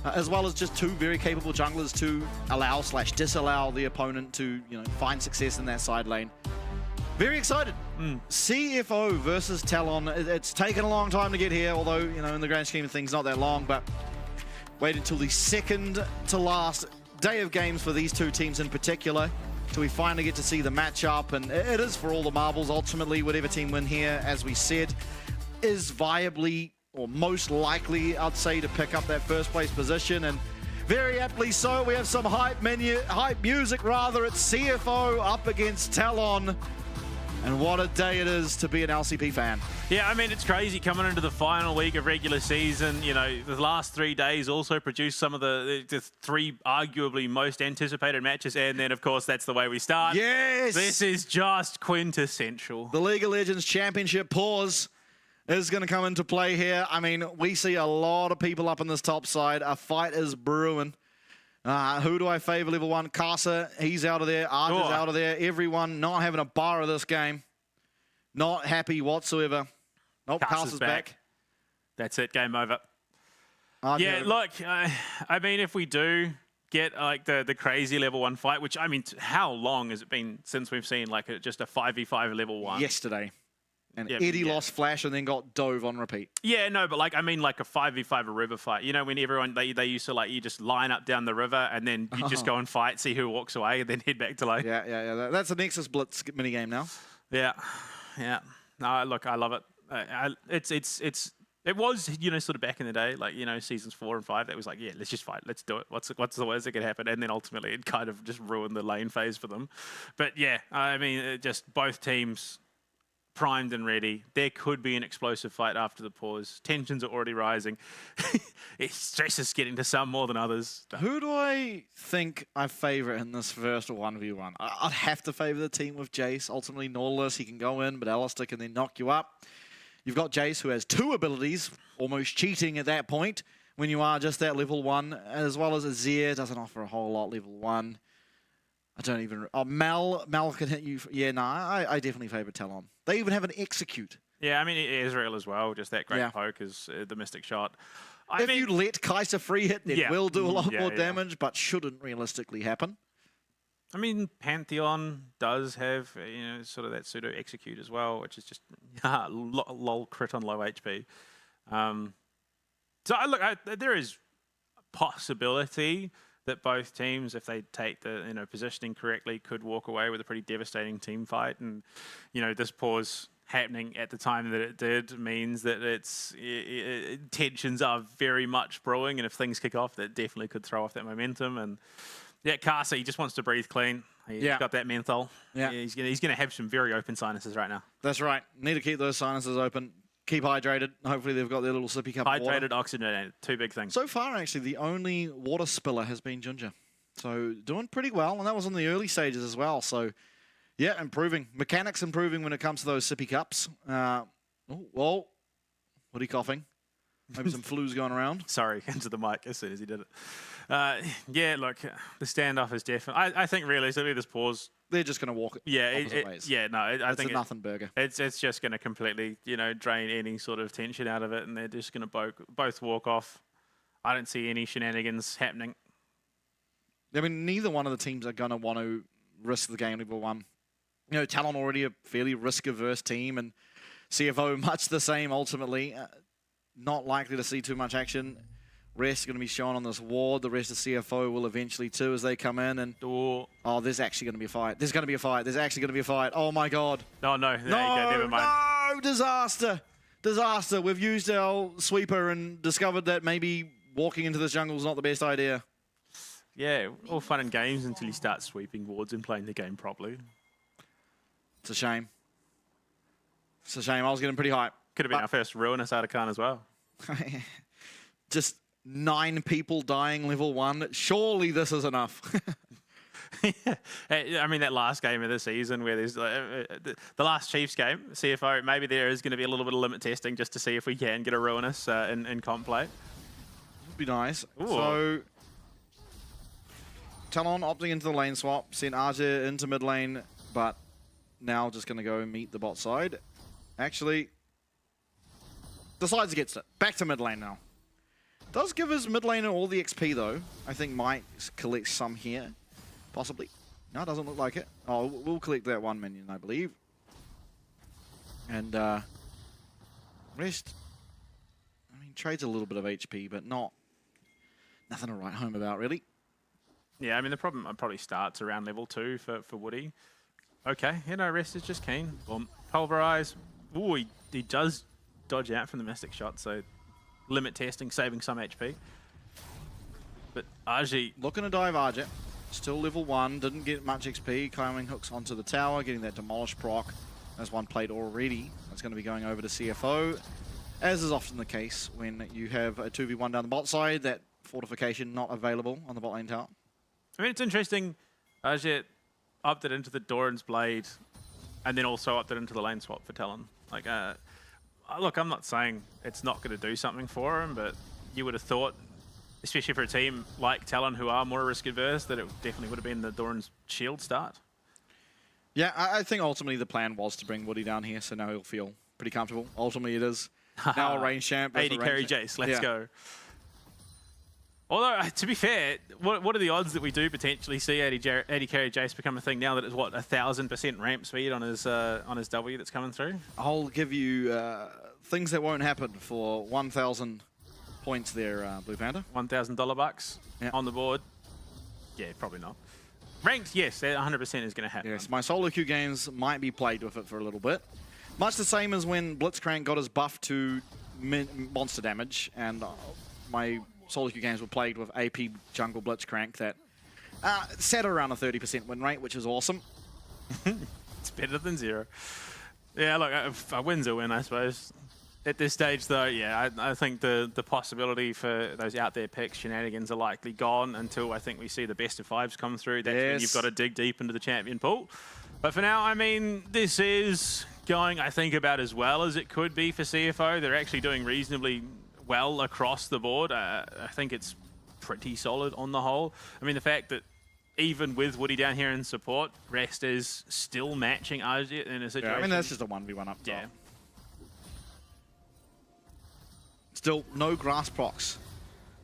as well as just two very capable junglers to allow/disallow the opponent to, you know, find success in that side lane. Very excited. CFO versus Talon. It's taken a long time to get here, although, you know, in the grand scheme of things, not that long, but wait until the second to last day of games for these two teams in particular, till we finally get to see the matchup, and it is for all the marbles. Ultimately, whatever team win here, as we said, is viably, or most likely, I'd say, to pick up that first place position, and very aptly so. We have some hype music, rather. It's CFO up against Talon, and what a day it is to be an LCP fan. Yeah, I mean, it's crazy coming into the final week of regular season. You know, the last 3 days also produced some of the 3 arguably most anticipated matches. And then, of course, that's the way we start. Yes! This is just quintessential. The League of Legends Championship pause is going to come into play here. I mean, we see a lot of people up on this top side. A fight is brewing. Who do I favor? Level 1, Kai'Sa, he's out of there. Archer's out of there. Everyone not having a bar of this game. Not happy whatsoever. Nope, Kai'Sa's back. That's it, game over. Yeah, look, I mean, if we do get like the crazy level 1 fight, which, I mean, how long has it been since we've seen like just a 5v5 level 1? Yesterday. And Yeah, Eddie yeah. lost Flash and then got dove on repeat. Yeah, no, but like, I mean, like a 5v5 a river fight. You know, when everyone, they used to like, you just line up down the river and then you just go and fight, see who walks away and then head back to like. Yeah. That's a Nexus Blitz minigame now. Yeah. No, look, I love it. It was, you know, sort of back in the day, like, you know, seasons 4 and 5, that was like, yeah, let's just fight, let's do it. What's the worst that could happen? And then ultimately it kind of just ruined the lane phase for them. But yeah, I mean, just both teams primed and ready. There could be an explosive fight after the pause. Tensions are already rising. Stress is getting to some more than others. Who do I think I favour in this first 1v1? I'd have to favour the team with Jace. Ultimately, Nautilus, he can go in, but Alistair can then knock you up. You've got Jace, who has 2 abilities, almost cheating at that point when you are just at level 1, as well as Azir doesn't offer a whole lot level 1. I don't even... Oh, Mal can hit you... Yeah, no, I definitely favour Talon. They even have an execute. Yeah, I mean, Israel as well. Just that great poke is the Mystic Shot. If you let Kai'Sa free hit, it will do a lot more yeah. damage, but shouldn't realistically happen. I mean, Pantheon does have, sort of that pseudo execute as well, which is just lol crit on low HP. So look, there is a possibility that both teams, if they take the positioning correctly, could walk away with a pretty devastating team fight. And this pause happening at the time that it did means that tensions are very much brewing, and if things kick off, that definitely could throw off that momentum. And yeah, Kai'Sa, he just wants to breathe clean. He's got that menthol. Yeah, he's gonna have some very open sinuses right now. That's right. Need to keep those sinuses open. Keep hydrated. Hopefully they've got their little sippy cup of water. Hydrated, oxygenated, 2 big things. So far, actually, the only water spiller has been Ginger. So doing pretty well, and that was in the early stages as well. So yeah, improving. Mechanics improving when it comes to those sippy cups. Whoa, what are you coughing? Maybe some flu's going around. Sorry, into the mic as soon as he did it. Yeah, look, the standoff is definitely... I think realistically this pause... They're just going to walk opposite ways. Yeah, no, I think it's a nothing burger. It's just going to completely, drain any sort of tension out of it, and they're just going to both walk off. I don't see any shenanigans happening. I mean, neither one of the teams are going to want to risk the game level 1. Talon already a fairly risk-averse team, and CFO much the same ultimately. Not likely to see too much action. Rest going to be shown on this ward. The rest of CFO will eventually too as they come in. And oh, there's actually going to be a fight. There's going to be a fight. There's actually going to be a fight. Oh my god. No, never mind. No, disaster. Disaster. We've used our sweeper and discovered that maybe walking into this jungle is not the best idea. Yeah, all fun and games until you start sweeping wards and playing the game properly. It's a shame. It's a shame. I was getting pretty hyped. Could have been our first ruinous Artican as well. Just 9 people dying level 1. Surely this is enough. I mean, that last game of the season where there's the last Chiefs game, CFO, maybe there is going to be a little bit of limit testing just to see if we can get a ruinous in comp play. Would be nice. Ooh. So, Talon opting into the lane swap, sent Arja into mid lane, but now just going to go meet the bot side. Actually, decides against it. Back to mid lane now. Does give his mid laner all the XP though. I think might collect some here. Possibly. No, doesn't look like it. Oh, we'll collect that 1 minion, I believe. And rest. I mean, trades a little bit of HP, but nothing to write home about, really. Yeah, I mean, the problem probably starts around level 2 for Woody. Okay, rest is just keen. Boom. Pulverize. Ooh, he does dodge out from the Mystic Shot, so limit testing, saving some HP. But Arji... Looking to dive Arja. Still level 1, didn't get much XP. Climbing hooks onto the tower, getting that demolish proc. There's 1 played already. That's going to be going over to CFO. As is often the case when you have a 2v1 down the bot side, that fortification not available on the bot lane tower. I mean, it's interesting. Arja opted into the Doran's Blade and then also opted into the lane swap for Talon. Like, look, I'm not saying it's not going to do something for him, but you would have thought, especially for a team like Talon who are more risk-averse, that it definitely would have been the Doran's shield start. Yeah, I think ultimately the plan was to bring Woody down here, so now he'll feel pretty comfortable. Ultimately it is now a range champ. 80 carry Jace, let's go. Although, to be fair, what are the odds that we do potentially see 80 carry Jace become a thing now that it's, what, 1,000% ramp speed on his W that's coming through? I'll give you things that won't happen for 1,000 points there, Blue Panda. $1,000 bucks on the board. Yeah, probably not. Ranked, yes, that 100% is going to happen. Yes, my solo queue games might be played with it for a little bit. Much the same as when Blitzcrank got his buff to monster damage, and my solo queue games were played with AP jungle Blitzcrank that sat around a 30% win rate, which is awesome. It's better than 0. Yeah, look, a win's a win, I suppose. At this stage, though, yeah, I think the possibility for those out there picks, shenanigans, are likely gone until I think we see the best of fives come through. That's when you've got to dig deep into the champion pool. But for now, I mean, this is going, I think, about as well as it could be for CFO. They're actually doing reasonably well across the board. I think it's pretty solid on the whole. I mean, the fact that even with Woody down here in support, Rest is still matching Ajit in a situation. Yeah, I mean, that's just a 1v1 up top. Yeah. Still, no grass procs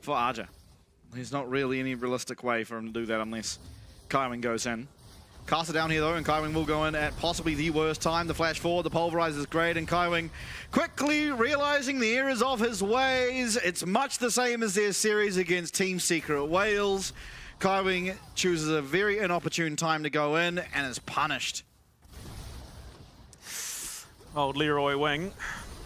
for Arja. There's not really any realistic way for him to do that unless Kaiwing goes in. Caster down here though, and Kaiwing will go in at possibly the worst time. The flash forward, the pulverize is great, and Kaiwing quickly realizing the errors of his ways. It's much the same as their series against Team Secret Wales. Kaiwing chooses a very inopportune time to go in and is punished. Old Leroy Wing,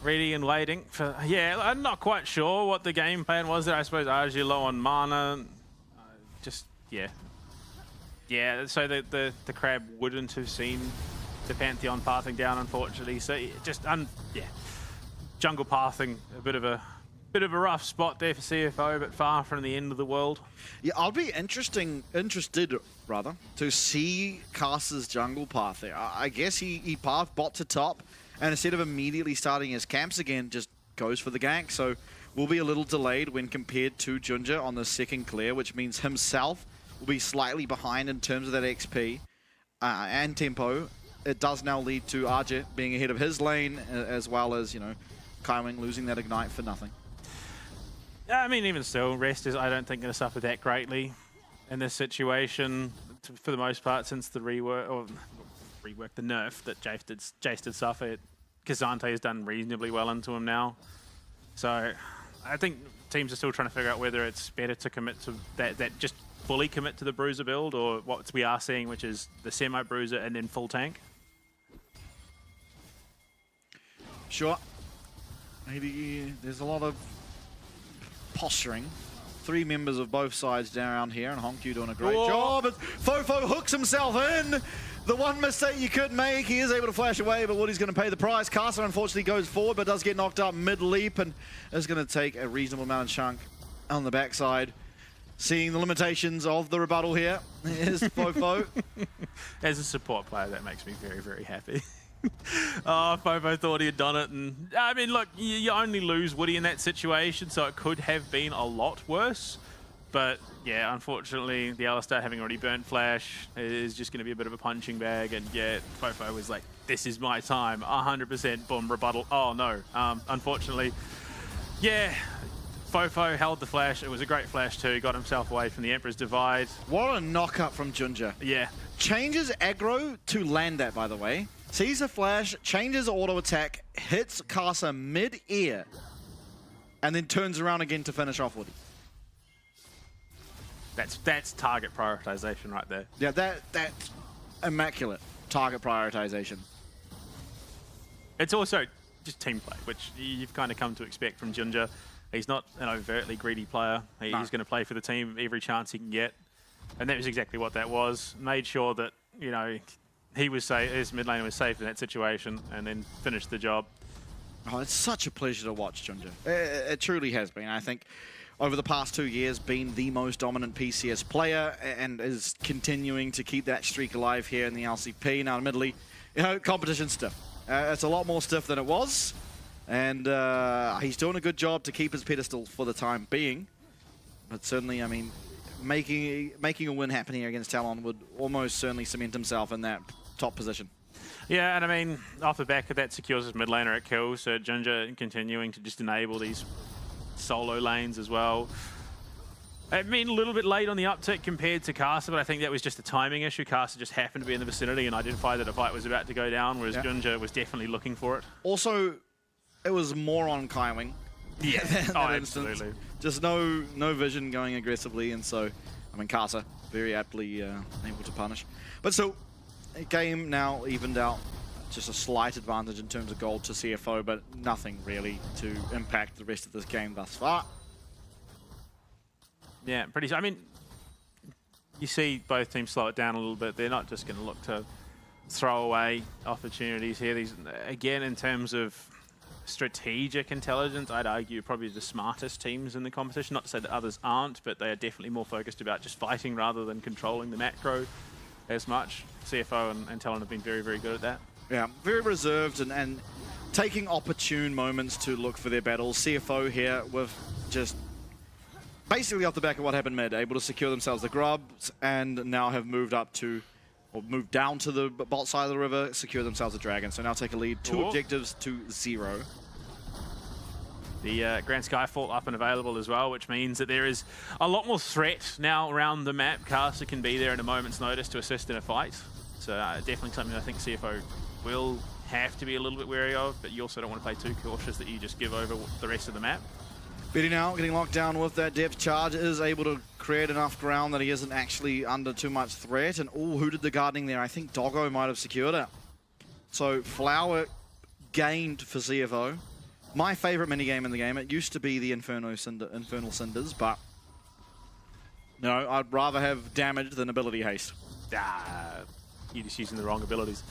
ready and waiting for... Yeah, I'm not quite sure what the game plan was there. I suppose Arji low on mana. Yeah. Yeah, so the crab wouldn't have seen the Pantheon pathing down, unfortunately. So yeah, jungle pathing, a bit of a rough spot there for CFO, but far from the end of the world. Yeah, I'll be interested to see Caster's jungle path there. I guess he pathed bot to top, and instead of immediately starting his camps again, just goes for the gank. So we'll be a little delayed when compared to Junja on the second clear, which means himself will be slightly behind in terms of that XP and tempo. It does now lead to Arja being ahead of his lane, as well as, you know, Kaiwing losing that ignite for nothing. I mean, even still, Rest is, I don't think, going to suffer that greatly in this situation, for the most part, since the the nerf that Jace did suffer. Kazante has done reasonably well into him now. So I think teams are still trying to figure out whether it's better to commit to that just fully commit to the Bruiser build, or what we are seeing, which is the semi-Bruiser and then full tank. Sure. Maybe there's a lot of posturing. 3 members of both sides down here, and Honkyu doing a great job. But Fofo hooks himself in. The one mistake you could make, he is able to flash away, but Woody's going to pay the price. Caster unfortunately goes forward, but does get knocked up mid-leap, and is going to take a reasonable amount of chunk on the backside. Seeing the limitations of the rebuttal here is Fofo. As a support player, that makes me very, very happy. Oh, Fofo thought he had done it, and I mean, look, you only lose Woody in that situation, so it could have been a lot worse. But yeah, unfortunately, the Alistar having already burnt Flash is just going to be a bit of a punching bag, and yeah, Fofo was like, this is my time, 100%, boom, rebuttal. Oh no, unfortunately, yeah, Fofo held the Flash. It was a great Flash too, got himself away from the Emperor's Divide. What a knock-up from Junja. Yeah. Changes aggro to land that, by the way. Sees a flash, changes auto attack, hits Caster mid-air, and then turns around again to finish off Woody. That's target prioritization right there. Yeah, that's immaculate target prioritization. It's also just team play, which you've kind of come to expect from Junja. He's not an overtly greedy player. He's going to play for the team every chance he can get. And that was exactly what that was. Made sure that, you know, he was safe, his mid laner was safe in that situation, and then finished the job. Oh, it's such a pleasure to watch Junja. It truly has been. I think over the past 2 years, been the most dominant PCS player, and is continuing to keep that streak alive here in the LCP. Now, admittedly, you know, competition's stiff. It's a lot more stiff than it was, and he's doing a good job to keep his pedestal for the time being. But certainly, I mean, making a win happen here against Talon would almost certainly cement himself in that top position. Yeah, and I mean, off the back of that, secures his mid laner at kills, so Junja continuing to just enable these solo lanes as well. I mean, a little bit late on the uptick compared to Caster, but I think that was just a timing issue. Caster just happened to be in the vicinity and identified that a fight was about to go down, whereas Junja was definitely looking for it. Also, it was more on Kaiwing. Yeah, absolutely. Just no vision going aggressively, and so, I mean, Caster very aptly able to punish. But so, game now evened out. Just a slight advantage in terms of gold to CFO, but nothing really to impact the rest of this game thus far. Yeah, pretty. I mean, you see both teams slow it down a little bit. They're not just going to look to throwaway opportunities here. These, again, in terms of strategic intelligence, I'd argue probably the smartest teams in the competition. Not to say that others aren't, but they are definitely more focused about just fighting rather than controlling the macro as much. CFO and TLN have been very, very good at that. Yeah, very reserved and taking opportune moments to look for their battles. CFO here with just basically off the back of what happened mid, able to secure themselves the grubs and now have moved up to, or moved down to the bot side of the river, secure themselves a dragon. So now take a lead, 2 objectives to 0. The Grand Skyfall up and available as well, which means that there is a lot more threat now around the map. Caster can be there at a moment's notice to assist in a fight. So definitely something I think CFO will have to be a little bit wary of, but you also don't want to play too cautious that you just give over the rest of the map. Betty now getting locked down with that depth charge, is able to create enough ground that he isn't actually under too much threat. And oh, who did the gardening there? I think Doggo might have secured it. So Flower gained for CFO. My favorite minigame in the game. It used to be the Infernal Cinders, but no, I'd rather have damage than ability haste. You're just using the wrong abilities.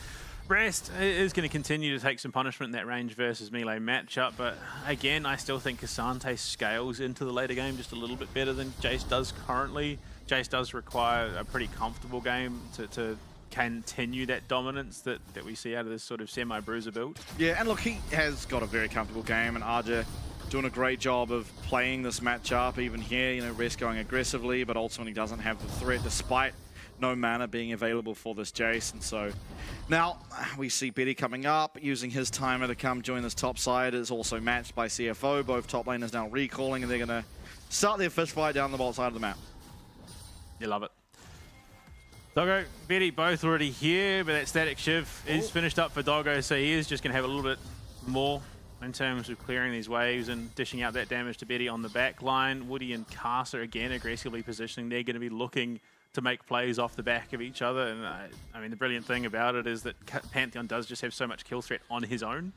Rest is going to continue to take some punishment in that range versus melee matchup, but again, I still think Cassante scales into the later game just a little bit better than Jace does currently. Jace does require a pretty comfortable game to continue that dominance that we see out of this sort of semi-bruiser build. Yeah, and look, he has got a very comfortable game, and Arja doing a great job of playing this matchup. Even here, you know, Rest going aggressively, but ultimately doesn't have the threat despite no mana being available for this Jace. And so now we see Betty coming up, using his timer to come join this top side. Is also matched by CFO. Both top laners now recalling, and they're going to start their fist fight down the bottom side of the map. You love it. Doggo, Betty both already here, but that static shiv is finished up for Doggo, so he is just going to have a little bit more in terms of clearing these waves and dishing out that damage to Betty on the back line. Woody and Caster again aggressively positioning. They're going to be looking to make plays off the back of each other. And I mean, the brilliant thing about it is that Pantheon does just have so much kill threat on his own.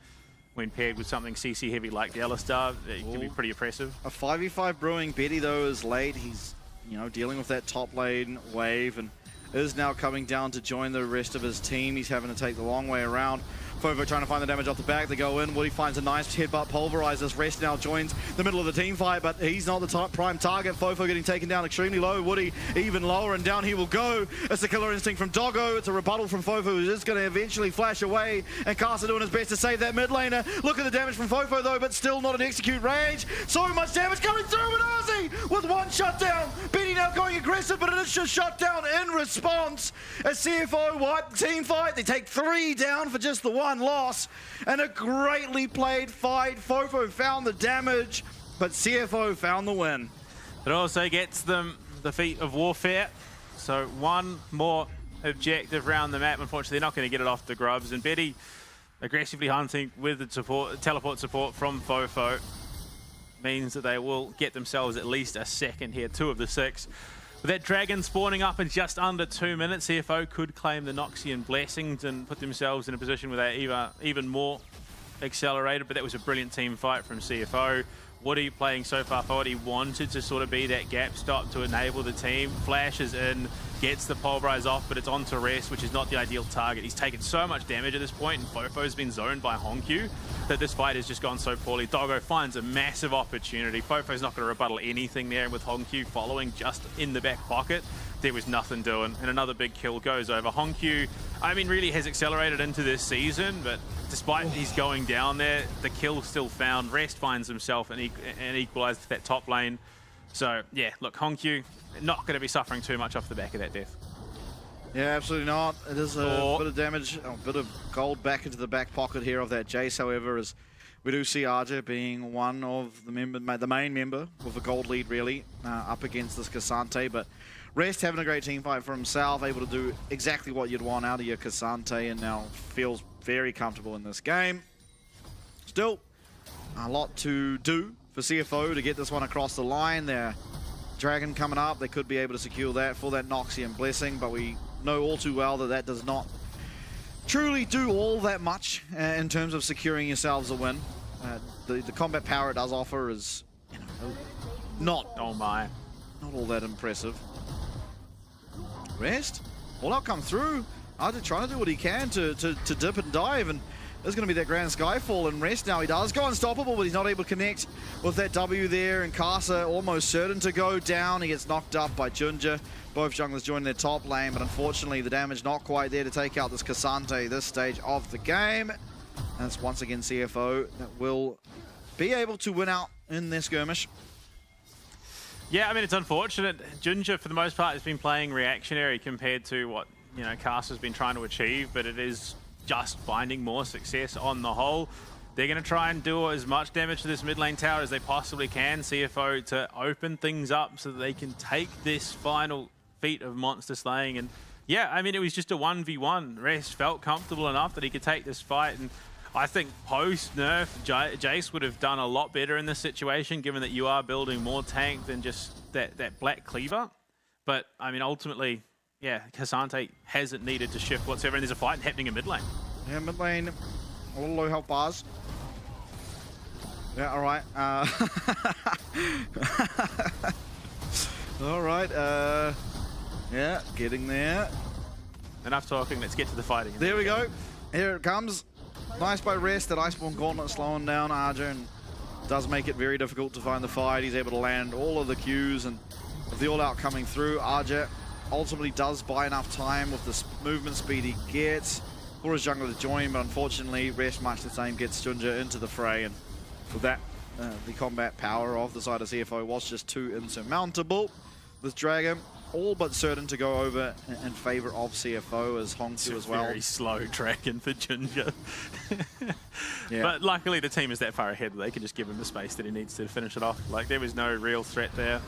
When paired with something CC heavy like the Alistar, it can be pretty oppressive. A 5v5 brewing. Betty, though, is late. He's, you know, dealing with that top lane wave and is now coming down to join the rest of his team. He's having to take the long way around. Fofo trying to find the damage off the back. They go in. Woody finds a nice headbutt, pulverizes. Rest now joins the middle of the team fight, but he's not the top prime target. Fofo getting taken down extremely low. Woody even lower, and down he will go. It's a killer instinct from Doggo. It's a rebuttal from Fofo, who's just going to eventually flash away. And Caster doing his best to save that mid laner. Look at the damage from Fofo, though, but still not an execute range. So much damage coming through, and Ozzy with one shutdown. Betty now going aggressive, but it is just shut down in response. As CFO wipe the team fight, they take 3 down for just the one loss, and a greatly played fight. Fofo found the damage, but CFO found the win. It also gets them the feat of warfare, so one more objective around the map. Unfortunately, they're not going to get it off the grubs, and Betty aggressively hunting with the support, teleport support from Fofo means that they will get themselves at least a second here, 2 of the 6. With that dragon spawning up in just under 2 minutes, CFO could claim the Noxian blessings and put themselves in a position where they're even more accelerated, but that was a brilliant team fight from CFO. Woody playing so far forward, he wanted to sort of be that gap stop to enable the team. Flashes in, gets the pulverize off, but it's on to Rest, which is not the ideal target. He's taken so much damage at this point, and Fofo's been zoned by Honkyu, that this fight has just gone so poorly. Doggo finds a massive opportunity. Fofo's not going to rebuttal anything there, and with Honkyu following just in the back pocket, there was nothing doing, and another big kill goes over. Honkyu, I mean, really has accelerated into this season, but despite he's going down there, the kill still found. Rest finds himself and equalized that top lane. So, yeah, look, Honkyu not going to be suffering too much off the back of that death. Yeah, absolutely not. It is a bit of damage, a bit of gold back into the back pocket here of that Jace, however, as we do see Arja being one of the main member with a gold lead, really, up against this Cassante, but Rest having a great team fight for himself, able to do exactly what you'd want out of your Cassante, and now feels very comfortable in this game. Still, a lot to do for CFO to get this one across the line. Their Dragon coming up, they could be able to secure that for that Noxian blessing, but we know all too well that that does not truly do all that much in terms of securing yourselves a win. The combat power it does offer is, you know, not all that impressive. Rest, all out come through. Arja trying to do what he can to dip and dive, and there's going to be that grand skyfall and rest now. He does go unstoppable, but he's not able to connect with that W there, and Casa almost certain to go down. He gets knocked up by Junja. Both junglers joining their top lane, but unfortunately the damage not quite there to take out this Cassante this stage of the game. And it's once again CFO that will be able to win out in this skirmish. Yeah, I mean, it's unfortunate. Junja, for the most part, has been playing reactionary compared to what, you know, Casa's been trying to achieve, but it is just finding more success on the whole. They're going to try and do as much damage to this mid lane tower as they possibly can, CFO, to open things up so that they can take this final feat of monster slaying. And yeah, I mean, it was just a 1v1. Rest felt comfortable enough that he could take this fight, and I think post-nerf, Jace would have done a lot better in this situation, given that you are building more tank than just that black cleaver. But, I mean, ultimately, yeah, Cassante hasn't needed to shift whatsoever, and there's a fight happening in mid lane. Yeah, mid lane, a little low health bars. Yeah, all right. All right, yeah, getting there. Enough talking, let's get to the fighting. There we go. Here it comes. Nice by Rest, that Iceborne Gauntlet slowing down Arja, and does make it very difficult to find the fight. He's able to land all of the Qs, and with the all-out coming through, Arja ultimately does buy enough time with the movement speed he gets for his jungler to join, but unfortunately, Rest much the same gets Junja into the fray, and with that, the combat power of the side of CFO was just too insurmountable. This Dragon, all but certain to go over in favor of CFO as Hongsu as well. Very slow Dragon for Junja. Yeah. But luckily the team is that far ahead that they can just give him the space that he needs to finish it off. Like, there was no real threat there.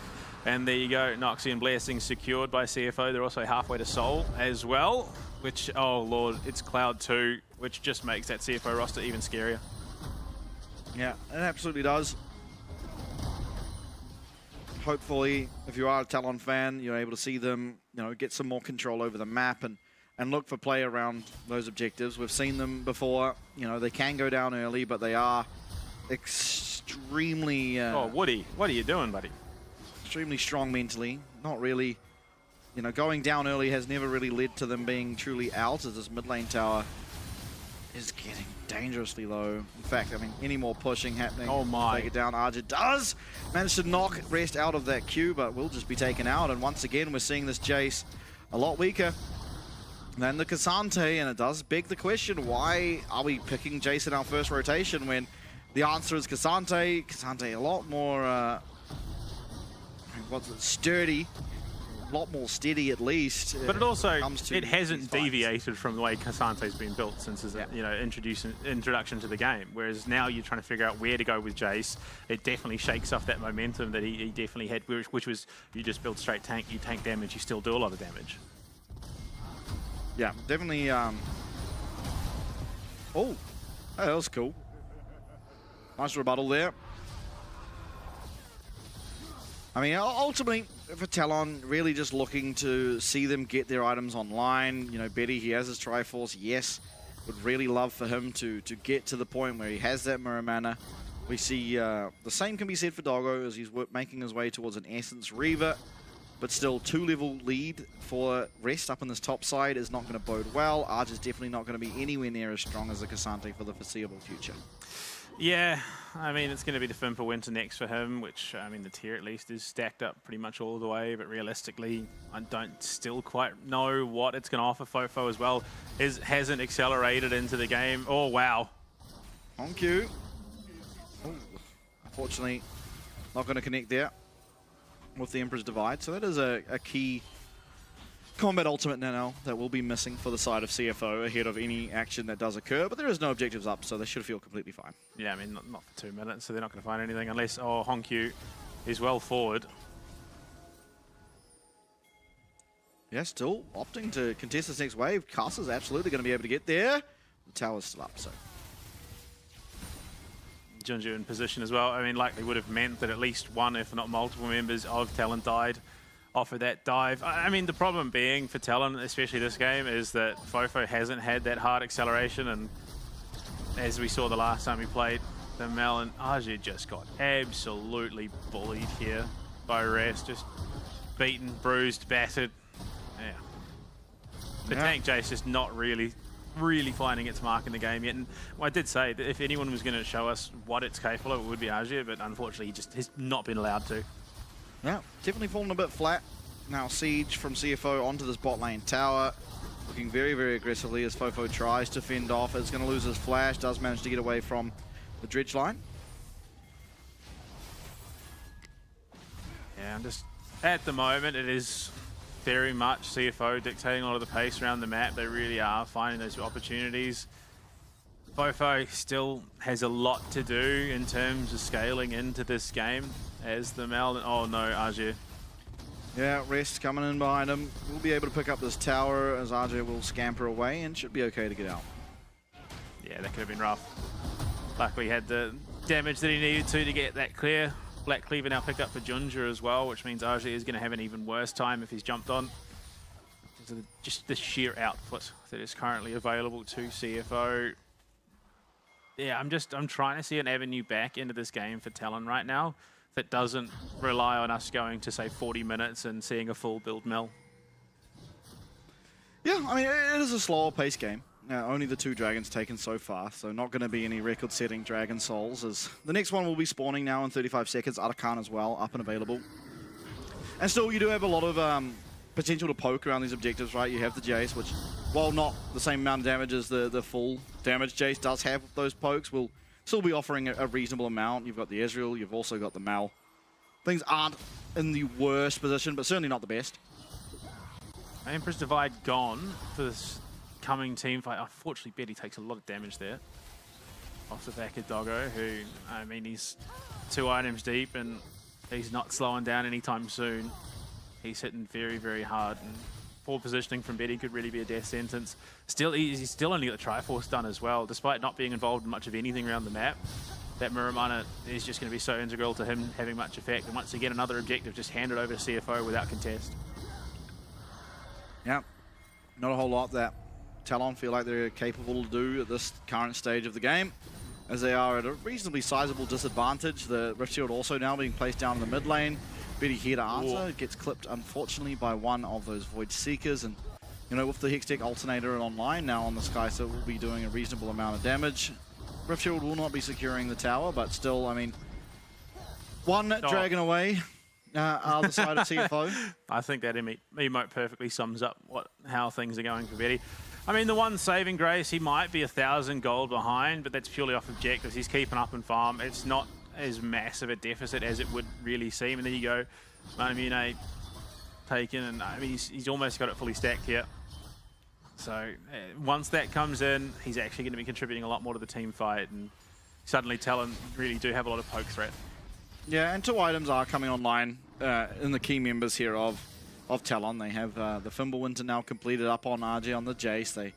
And there you go, Noxian Blessing secured by CFO. They're also halfway to Soul as well, which, oh lord, it's Cloud 2, which just makes that CFO roster even scarier. Yeah, it absolutely does. Hopefully, if you are a Talon fan, you're able to see them, you know, get some more control over the map and look for play around those objectives. We've seen them before. You know, they can go down early, but they are extremely... oh, Woody, what are you doing, buddy? Extremely strong mentally. Not really... You know, going down early has never really led to them being truly out, as this mid lane tower is getting dangerously low. In fact, I mean, any more pushing happening. Oh my. Take it down. Arja does manage to knock Rest out of that queue, but will just be taken out. And once again, we're seeing this Jace a lot weaker than the Cassante, and it does beg the question, why are we picking Jace in our first rotation when the answer is Cassante? Cassante a lot more, what's it, sturdy. A lot more steady, at least. But it also, it hasn't deviated from the way Cassante's been built since his you know, introduction to the game. Whereas now you're trying to figure out where to go with Jace. It definitely shakes off that momentum that he definitely had, which was you just build straight tank, you tank damage, you still do a lot of damage. Yeah, definitely. Oh, that was cool. Nice rebuttal there. I mean, ultimately, for Talon, really just looking to see them get their items online. You know, Betty, he has his Triforce, yes. Would really love for him to get to the point where he has that Mirror Mana. We see the same can be said for Doggo as he's making his way towards an Essence Reaver. But still, 2-level lead for Rest up on this top side is not going to bode well. Arja's definitely not going to be anywhere near as strong as the Cassante for the foreseeable future. Yeah, I mean, it's going to be the Fimper Winter next for him, which, I mean, the tier at least is stacked up pretty much all the way, but realistically, I don't still quite know what it's going to offer Fofo as well. Hasn't accelerated into the game. Oh, wow. On cue. Oh, unfortunately, not going to connect there with the Emperor's Divide, so that is a key combat ultimate now that will be missing for the side of CFO ahead of any action that does occur, but there is no objectives up, so they should feel completely fine. Yeah, I mean, not for 2 minutes, so they're not going to find anything unless, oh, Honkyu is well forward. Yeah, still opting to contest this next wave. Castle's absolutely going to be able to get there. The tower's still up, so. Junju in position as well. I mean, likely would have meant that at least one, if not multiple members of Talon died off of that dive. I mean, the problem being for Talon, especially this game, is that Fofo hasn't had that hard acceleration, and as we saw the last time we played, the Melon, Arja just got absolutely bullied here by Rest, just beaten, bruised, battered. Yeah. The tank Jace is not really finding its mark in the game yet. And I did say that if anyone was going to show us what it's capable of, it would be Argia, but unfortunately he just has not been allowed to. Yeah, definitely fallen a bit flat. Now Siege from CFO onto this bot lane tower. Looking very, very aggressively as Fofo tries to fend off. Is going to lose his flash, does manage to get away from the dredge line. Yeah, I'm just, at the moment it is very much CFO dictating a lot of the pace around the map. They really are finding those opportunities. Fofo still has a lot to do in terms of scaling into this game as the Mal. Oh no, Argia. Yeah, Rest coming in behind him. We'll be able to pick up this tower as RJ will scamper away and should be okay to get out. Yeah, that could have been rough. Luckily he had the damage that he needed to get that clear. Black Cleaver now picked up for Junja as well, which means RJ is going to have an even worse time if he's jumped on. Just the sheer output that is currently available to CFO. Yeah, I'm trying to see an avenue back into this game for Talon right now that doesn't rely on us going to, say, 40 minutes and seeing a full build mill. Yeah, I mean, it is a slower pace game. Only the 2 dragons taken so far, so not going to be any record-setting dragon souls. As the next one will be spawning now in 35 seconds. Arakan as well, up and available. And still, you do have a lot of potential to poke around these objectives, right? You have the Jace, which, while not the same amount of damage as the full damage Jace does have with those pokes, will still be offering a reasonable amount. You've got the Ezreal, you've also got the Mal. Things aren't in the worst position, but certainly not the best. Empress Divide gone for this coming team fight. Unfortunately, Betty takes a lot of damage there off the back of Doggo, who, I mean, he's 2 items deep and he's not slowing down anytime soon. He's hitting very, very hard, and poor positioning from Betty could really be a death sentence. Still, he's still only got the Triforce done as well, despite not being involved in much of anything around the map. That Muramana is just going to be so integral to him having much effect, and once again, another objective just handed over to CFO without contest. Yeah, not a whole lot that Talon feel like they're capable to do at this current stage of the game, as they are at a reasonably sizable disadvantage. The Rift Shield also now being placed down in the mid lane. Betty here to answer, gets clipped unfortunately by one of those Void Seekers, and you know, with the Hextech Alternator online now on the Sky, so will be doing a reasonable amount of damage. Rift Shield will not be securing the tower, but still, I mean, one dragon away. Other side of CFO. I think that emote perfectly sums up how things are going for Betty. I mean, the one saving grace, he might be 1,000 gold behind, but that's purely off objectives. He's keeping up in farm. It's not as massive a deficit as it would really seem. And there you go, Manamune taken, and I mean, he's almost got it fully stacked here. So once that comes in, he's actually going to be contributing a lot more to the team fight, and suddenly Talon really do have a lot of poke threat. Yeah, and 2 items are coming online in the key members here of Talon. They have the Fimbulwinter now completed up on RG on the Jace. They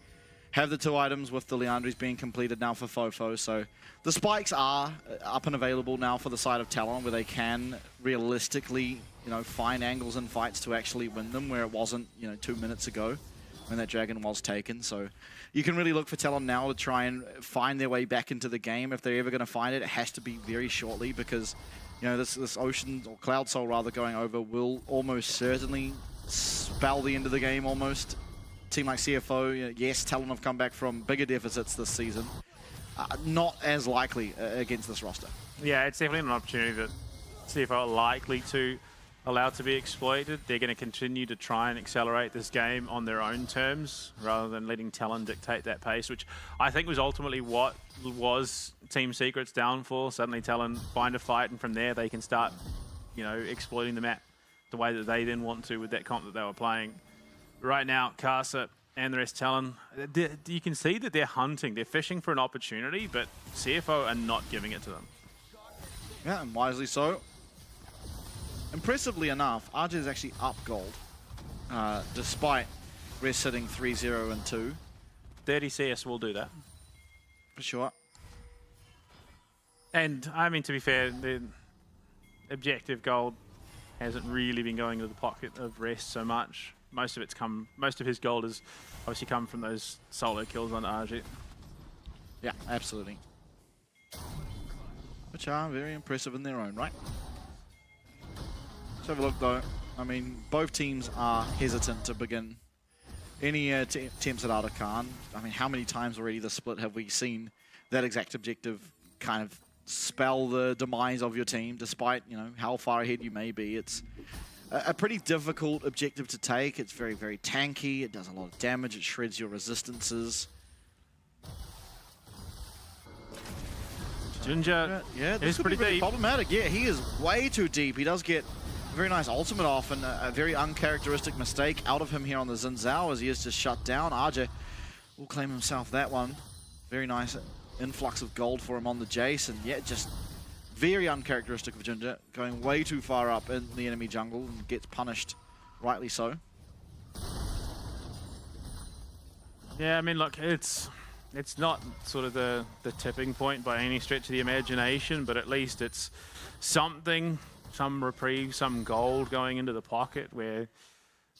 have the 2 items with the Leandries being completed now for Fofo. So the spikes are up and available now for the side of Talon, where they can realistically, you know, find angles in fights to actually win them, where it wasn't, you know, 2 minutes ago when that dragon was taken. So you can really look for Talon now to try and find their way back into the game. If they're ever going to find it, it has to be very shortly, because you know, this Ocean, or Cloud Soul rather, going over will almost certainly spell the end of the game almost. Team like CFO, you know, yes, Talon have come back from bigger deficits this season. Not as likely against this roster. Yeah, it's definitely an opportunity that CFO are likely to allow to be exploited. They're going to continue to try and accelerate this game on their own terms, rather than letting Talon dictate that pace, which I think was ultimately what was Team Secret's downfall. Suddenly Talon find a fight, and from there they can start, you know, exploiting the map the way that they then want to with that comp that they were playing. Right now, Casa and the rest Talon, you can see that they're hunting, they're fishing for an opportunity, but CFO are not giving it to them. Yeah, and wisely so. Impressively enough, RJ is actually up gold, despite Rest sitting 3-0 and 2. 30 CS will do that. For sure. And, I mean, to be fair, the objective gold hasn't really been going into the pocket of Rest so much. Most of his gold has obviously come from those solo kills on RG. Yeah, absolutely. Which are very impressive in their own right. Let's have a look though. I mean, both teams are hesitant to begin any attempts at Artikan. I mean, how many times already this split have we seen that exact objective kind of spell the demise of your team, despite, you know, how far ahead you may be? It's a pretty difficult objective to take. It's very, very tanky. It does a lot of damage. It shreds your resistances. Ginger, yeah, this is could pretty be really deep. problematic. Yeah, he is way too deep. He does get a very nice ultimate off, and a very uncharacteristic mistake out of him here on the Xin Zhao as he is just shut down. RJ will claim himself that one. Very nice influx of gold for him on the Jace, and yeah, just very uncharacteristic of Ginger, going way too far up in the enemy jungle and gets punished, rightly so. Yeah, I mean, look, it's not sort of the tipping point by any stretch of the imagination, but at least it's something, some reprieve, some gold going into the pocket where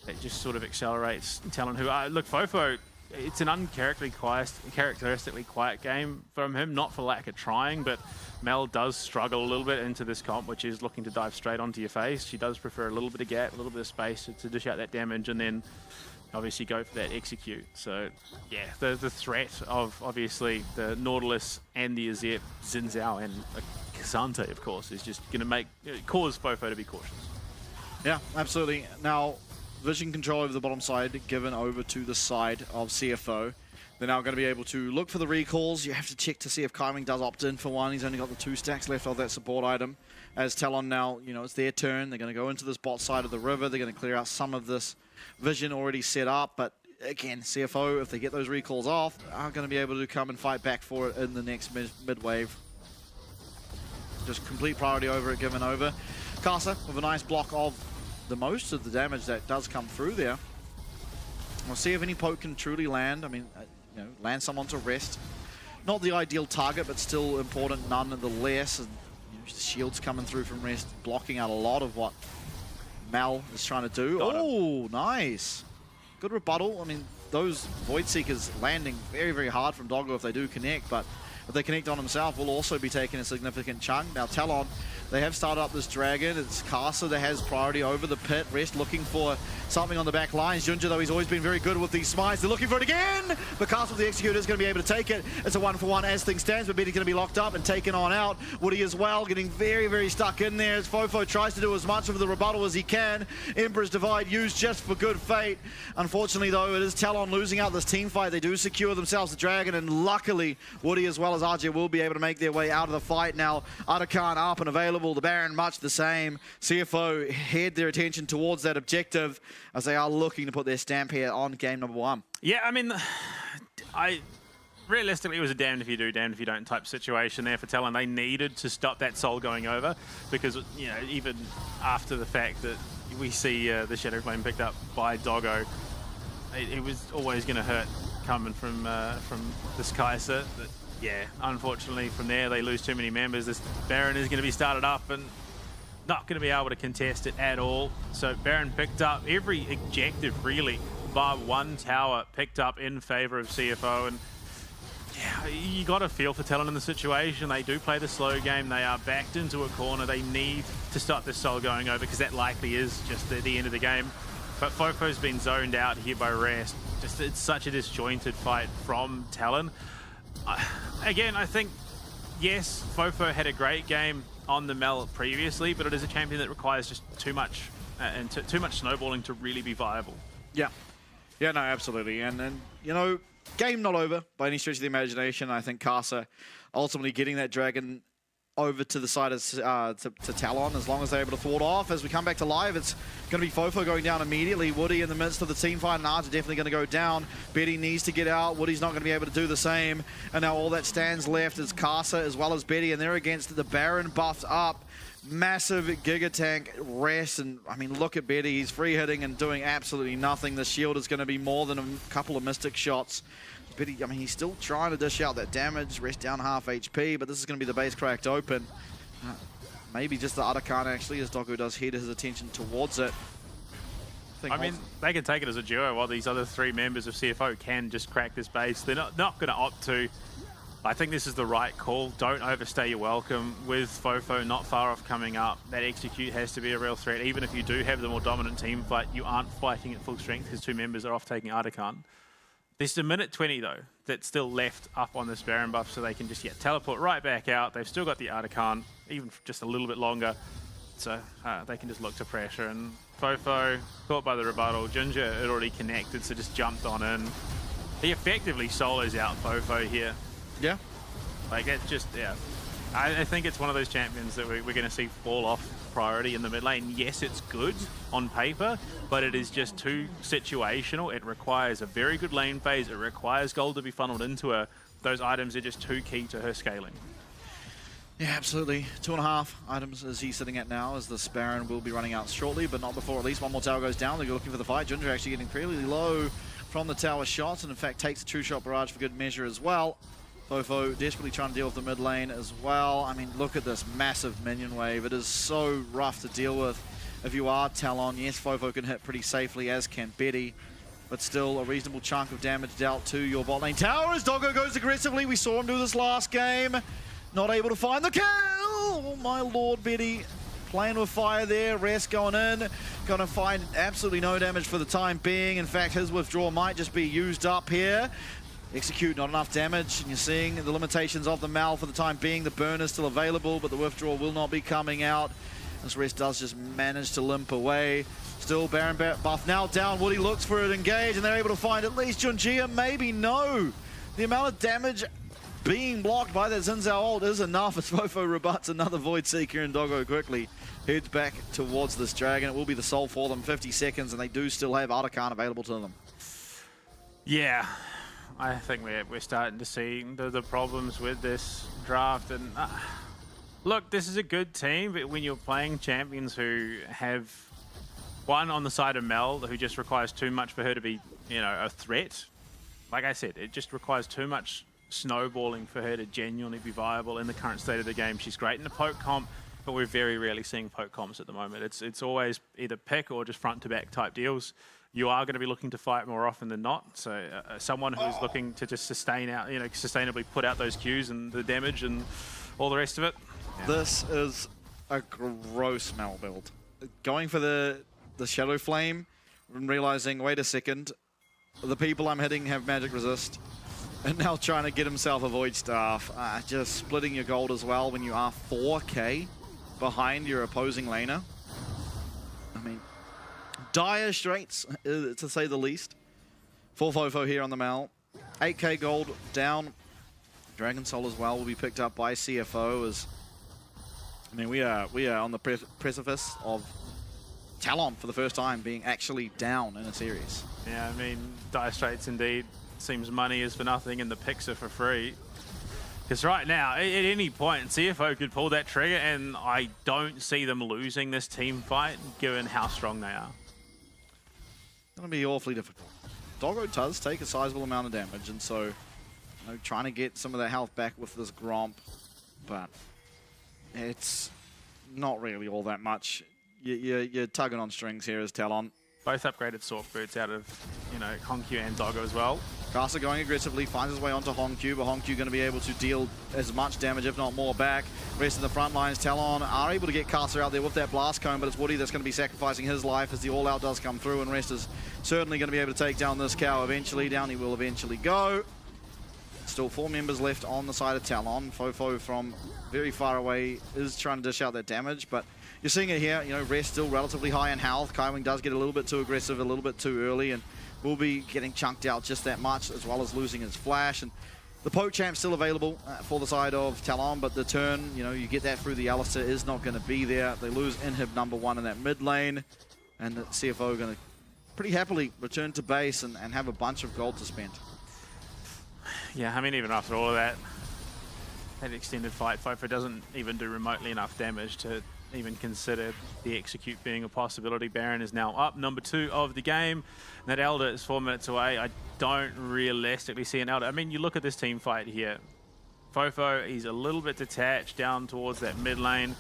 it just sort of accelerates Talon, who, look, Fofo, it's an uncharacteristically quiet game from him, not for lack of trying, but Mel does struggle a little bit into this comp, which is looking to dive straight onto your face. She does prefer a little bit of gap, a little bit of space to dish out that damage, and then obviously go for that execute. So yeah, the threat of obviously the Nautilus and the Azep, Xin Zhao and K'Sante, of course, is just going to cause Fofo to be cautious. Yeah, absolutely. Now, vision control over the bottom side given over to the side of CFO. They're now going to be able to look for the recalls. You have to check to see if Kyming does opt in for one. He's only got the 2 stacks left of that support item. As Talon now, you know, it's their turn. They're going to go into this bot side of the river. They're going to clear out some of this vision already set up. But again, CFO, if they get those recalls off, are going to be able to come and fight back for it in the next mid-wave. Just complete priority over it, given over. Casa with a nice block of the most of the damage that does come through there. We'll see if any poke can truly land. I mean, you know, land someone to rest. Not the ideal target, but still important nonetheless. And you know, the shield's coming through from rest, blocking out a lot of what Mal is trying to do. Oh, nice. Good rebuttal. I mean, those Void Seekers landing very, very hard from Doggo if they do connect, but if they connect on himself, will also be taking a significant chunk. Now, Talon, they have started up this dragon. It's Casa that has priority over the pit. Rest looking for something on the back lines. Junja, though, he's always been very good with these smites. They're looking for it again, but Casa with the Executor is going to be able to take it. It's a 1-for-1 as things stands, but Betty's going to be locked up and taken on out. Woody as well, getting very, very stuck in there as Fofo tries to do as much of the rebuttal as he can. Emperor's Divide used just for good fate. Unfortunately, though, it is Talon losing out this team fight. They do secure themselves the dragon, and luckily, Woody as well as RJ will be able to make their way out of the fight. Now, Artikan up and available. The Baron much the same. CFO head their attention towards that objective as they are looking to put their stamp here on game number 1. Yeah, I mean, realistically, it was a damned if you do, damned if you don't type situation there for Talon. They needed to stop that soul going over because, you know, even after the fact that we see the Shadow Flame picked up by Doggo, it was always going to hurt coming from this Kaiser. But yeah, unfortunately, from there they lose too many members. This Baron is going to be started up and not going to be able to contest it at all. So Baron picked up every objective, really, bar one tower picked up in favor of CFO. And yeah, you got to feel for Talon in the situation. They do play the slow game. They are backed into a corner. They need to stop this soul going over because that likely is just the end of the game. But Fofo's been zoned out here by Rest. Just it's such a disjointed fight from Talon. Again, I think, yes, Fofo had a great game on the Mel previously, but it is a champion that requires just too much and too much snowballing to really be viable. Yeah. Yeah, no, absolutely. And you know, game not over by any stretch of the imagination. I think Casa ultimately getting that dragon over to the side of to Talon as long as they're able to thwart off. As we come back to live, it's going to be Fofo going down immediately. Woody in the midst of the team fight, and Arts are definitely going to go down. Betty needs to get out. Woody's not going to be able to do the same. And now all that stands left is Casa as well as Betty, and they're against the Baron buffed up. Massive Giga Tank Rest, and I mean, look at Betty. He's free hitting and doing absolutely nothing. The shield is going to be more than a couple of Mystic shots. Betty, I mean, he's still trying to dish out that damage. Rest down half HP, but this is going to be the base cracked open. Maybe just the Artikan actually, as Doggo does head his attention towards it. I mean, they can take it as a duo while these other 3 members of CFO can just crack this base. They're not going to opt to I think this is the right call. Don't overstay your welcome. With Fofo not far off coming up, that execute has to be a real threat. Even if you do have the more dominant team fight, you aren't fighting at full strength because 2 members are off taking Artican. There's a minute 20 though that's still left up on this Baron buff, so they can just teleport right back out. They've still got the Artican, even for just a little bit longer, so they can just look to pressure. And Fofo caught by the rebuttal. Ginger had already connected, so just jumped on in. He effectively solos out Fofo here. Yeah. Like, it's just, I think it's one of those champions that we're going to see fall off priority in the mid lane. Yes, it's good on paper, but it is just too situational. It requires a very good lane phase. It requires gold to be funneled into her. Those items are just too key to her scaling. Yeah, absolutely. 2.5 items is he sitting at now, as the Baron will be running out shortly, but not before at least one more tower goes down. They're looking for the fight. Ginger actually getting fairly low from the tower shots, and in fact takes a true shot barrage for good measure as well. Fofo desperately trying to deal with the mid lane as well. I mean, look at this massive minion wave. It is so rough to deal with if you are Talon. Yes, Fofo can hit pretty safely, as can Betty, but still a reasonable chunk of damage dealt to your bot lane tower as Doggo goes aggressively. We saw him do this last game. Not able to find the kill. Oh my lord, Betty playing with fire there. Rest going in. Gonna find absolutely no damage for the time being. In fact, his withdrawal might just be used up here. Execute, not enough damage, and you're seeing the limitations of the Mal for the time being. The burn is still available, but the withdrawal will not be coming out. This Rest does just manage to limp away. Still Baron buff now down. Woody looks for it engage, and they're able to find at least Junjia. Maybe no. The amount of damage being blocked by that Xin Zhao ult is enough as Fofo rebuts another Void Seeker, and Doggo quickly heads back towards this dragon. It will be the soul for them. 50 seconds, and they do still have Artican available to them. Yeah. I think we're starting to see the problems with this draft. And look, this is a good team, but when you're playing champions who have one on the side of Mel, who just requires too much for her to be, a threat. Like I said, it just requires too much snowballing for her to genuinely be viable in the current state of the game. She's great in the poke comp, but we're very rarely seeing poke comps at the moment. It's always either pick or just front to back type deals. You are going to be looking to fight more often than not. So someone who's looking to just sustain out, sustainably put out those Qs and the damage and all the rest of it. Yeah. This is a gross Mal build. Going for the Shadow Flame and realizing, wait a second, the people I'm hitting have magic resist. And now trying to get himself a Void Staff. Just splitting your gold as well when you are 4k behind your opposing laner. I mean, dire straits, to say the least, for Fofo here on the Mal. 8k gold down. Dragon Soul as well will be picked up by CFO. As I mean, we are on the precipice of Talon for the first time being actually down in a series. Yeah, I mean, dire straits indeed. Seems money is for nothing and the picks are for free. Because right now, at any point, CFO could pull that trigger, and I don't see them losing this team fight given how strong they are. Going to be awfully difficult. Doggo does take a sizable amount of damage, and so trying to get some of that health back with this Gromp, but it's not really all that much. You're tugging on strings here as Talon. Both upgraded Sork Boots out of, Honkyu and Doggo as well. Caster going aggressively, finds his way onto Honkyu, but Honkyu going to be able to deal as much damage, if not more, back. Rest of the front lines, Talon are able to get Caster out there with that Blast Cone, but it's Woody that's going to be sacrificing his life as the All-Out does come through, and Rest is certainly going to be able to take down this cow eventually. Down he will eventually go. Still 4 members left on the side of Talon. Fofo from very far away is trying to dish out that damage, but you're seeing it here, Rest still relatively high in health. Kaiwing does get a little bit too aggressive, a little bit too early, and will be getting chunked out just that much, as well as losing his flash. And the poke champ's still available for the side of Talon, but the turn, you get that through the Alistair, is not going to be there. They lose inhib number 1 in that mid lane, and the CFO going to pretty happily return to base and have a bunch of gold to spend. Yeah, I mean, even after all of that extended fight, Fofo doesn't even do remotely enough damage to even consider the execute being a possibility. Baron is now up, number 2 of the game. And that Elder is 4 minutes away. I don't realistically see an Elder. I mean, you look at this team fight here. Fofo, he's a little bit detached down towards that mid lane.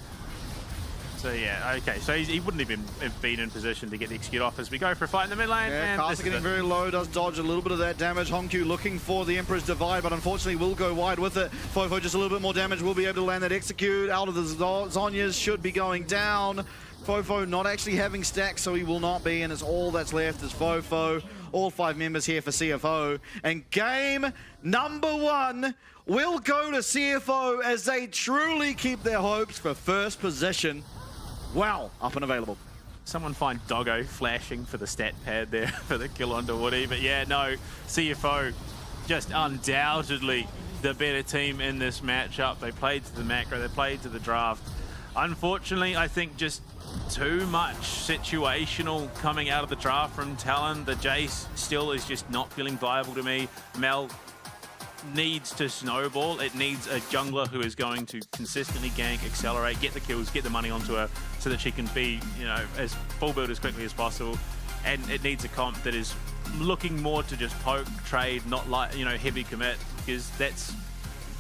So yeah, okay. So he wouldn't even have been in position to get the execute off as we go for a fight in the mid lane. Yeah, and Castle getting very low, does dodge a little bit of that damage. Hongkyu looking for the Emperor's Divide, but unfortunately will go wide with it. Fofo just a little bit more damage, will be able to land that execute. Out of the Zhonyas, should be going down. Fofo not actually having stacks, so he will not be, and it's all that's left is Fofo. All 5 members here for CFO. And game number 1 will go to CFO as they truly keep their hopes for first position. Wow, up and available. Someone find Doggo flashing for the stat pad there for the kill onto Woody. But yeah, no, CFO just undoubtedly the better team in this matchup. They played to the macro, they played to the draft. Unfortunately, I think just too much situational coming out of the draft from Talon. The Jace still is just not feeling viable to me. Mel needs to snowball. It needs a jungler who is going to consistently gank, accelerate, get the kills, get the money onto her so that she can be, you know, as full build as quickly as possible. And it needs a comp that is looking more to just poke, trade, not like, you know, heavy commit, because that's,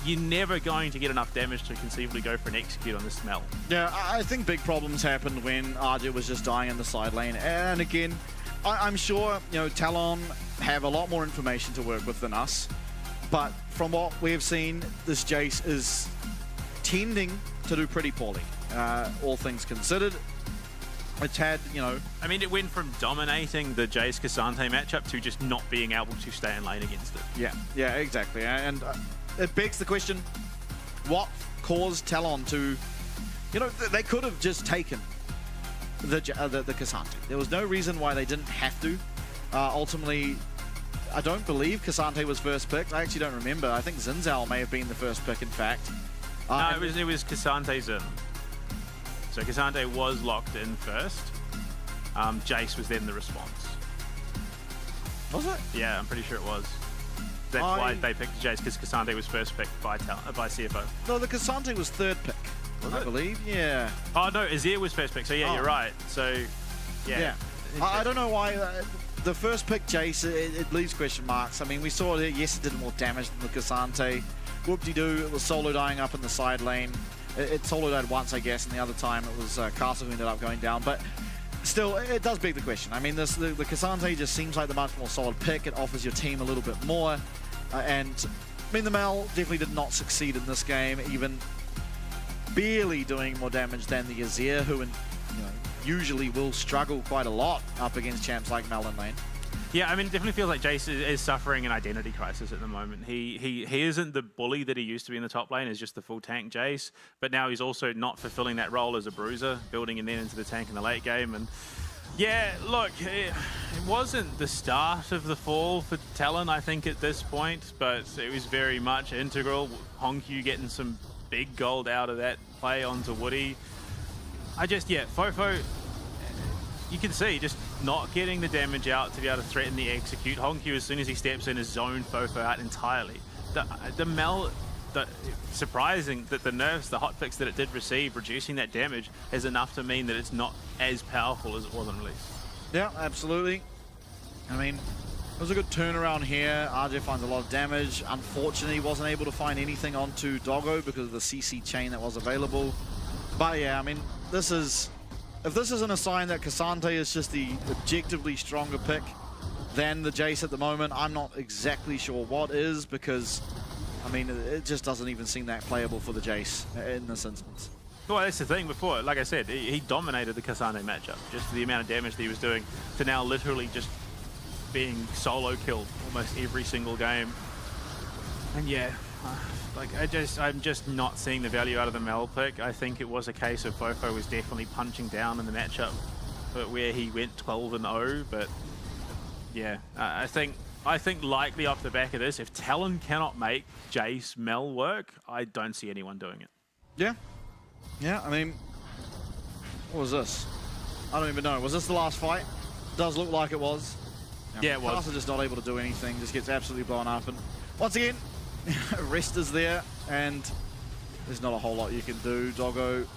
you're never going to get enough damage to conceivably go for an execute on this smell. Yeah, I think big problems happened when RJ was just dying in the side lane. And again, I'm sure, you know, Talon have a lot more information to work with than us. But from what we've seen, this Jace is tending to do pretty poorly, all things considered. It's had, you know... I mean, it went from dominating the Jace Cassante matchup to just not being able to stay in lane against it. Yeah, exactly. And it begs the question, what caused Talon to... You know, they could have just taken the Cassante. There was no reason why they didn't have to. Ultimately... I don't believe Cassante was first picked. I actually don't remember. I think Zinzao may have been the first pick, in fact. No, it was Cassante's in. So Cassante was locked in first. Jace was then the response. Was it? Yeah, I'm pretty sure it was. That's why they picked Jace, because Cassante was first picked by CFO. No, the Cassante was third pick, I believe. Yeah. Oh, no, Azir was first pick. So, yeah, you're right. So, yeah. I don't know why... the first pick, Jace, it leaves question marks. I mean, we saw it, yes, it did more damage than the Cassante. Whoop-de-doo, it was solo dying up in the side lane. It solo died once, I guess, and the other time it was Castle who ended up going down. But still, it does beg the question. I mean, the Cassante just seems like the much more solid pick. It offers your team a little bit more. And, I mean, the Mel definitely did not succeed in this game, even barely doing more damage than the Azir, who, you know, usually will struggle quite a lot up against champs like Mel in lane. Yeah, I mean, it definitely feels like Jace is suffering an identity crisis at the moment. He isn't the bully that he used to be in the top lane, is just the full tank Jace, but now he's also not fulfilling that role as a bruiser, building him then into the tank in the late game. And yeah, look, it wasn't the start of the fall for Talon, I think, at this point, but it was very much integral. Hongkyu getting some big gold out of that play onto Woody. Fofo, you can see just not getting the damage out to be able to threaten the execute. Hongkyu, as soon as he steps in, has zoned Fofo out entirely. The Mel, surprising that the nerfs, the hotfix that it did receive, reducing that damage, is enough to mean that it's not as powerful as it was on release. Yeah, absolutely. I mean, it was a good turnaround here. RJ finds a lot of damage. Unfortunately, he wasn't able to find anything onto Doggo because of the CC chain that was available. But yeah, I mean, this is... If this isn't a sign that Cassante is just the objectively stronger pick than the Jace at the moment, I'm not exactly sure what is, because, I mean, it just doesn't even seem that playable for the Jace in this instance. Well, that's the thing before. Like I said, he dominated the Cassante matchup. Just for the amount of damage that he was doing, to now literally just being solo killed almost every single game. And yeah, like I'm just not seeing the value out of the Mel pick. I think it was a case of Fofo was definitely punching down in the matchup, but where he went 12-0. But yeah, I think likely off the back of this, if Talon cannot make Jace Mel work, I don't see anyone doing it. Yeah. I mean, what was this? I don't even know. Was this the last fight? Does look like it was. Yeah, it was. Castle just not able to do anything. Just gets absolutely blown up, and once again. Rest is there, and there's not a whole lot you can do. Doggo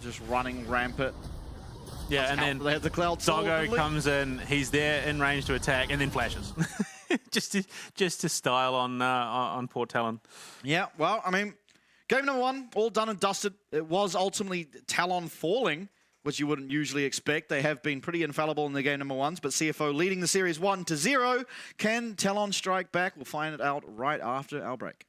just running rampant. Yeah, and then they have the cloud Doggo comes in, he's there in range to attack, and then flashes. just to style on poor Talon. Yeah, well, I mean, Game number 1, all done and dusted. It was ultimately Talon falling, which you wouldn't usually expect. They have been pretty infallible in the game number 1s, but CFO leading the series 1-0. Can Talon strike back? We'll find it out right after our break.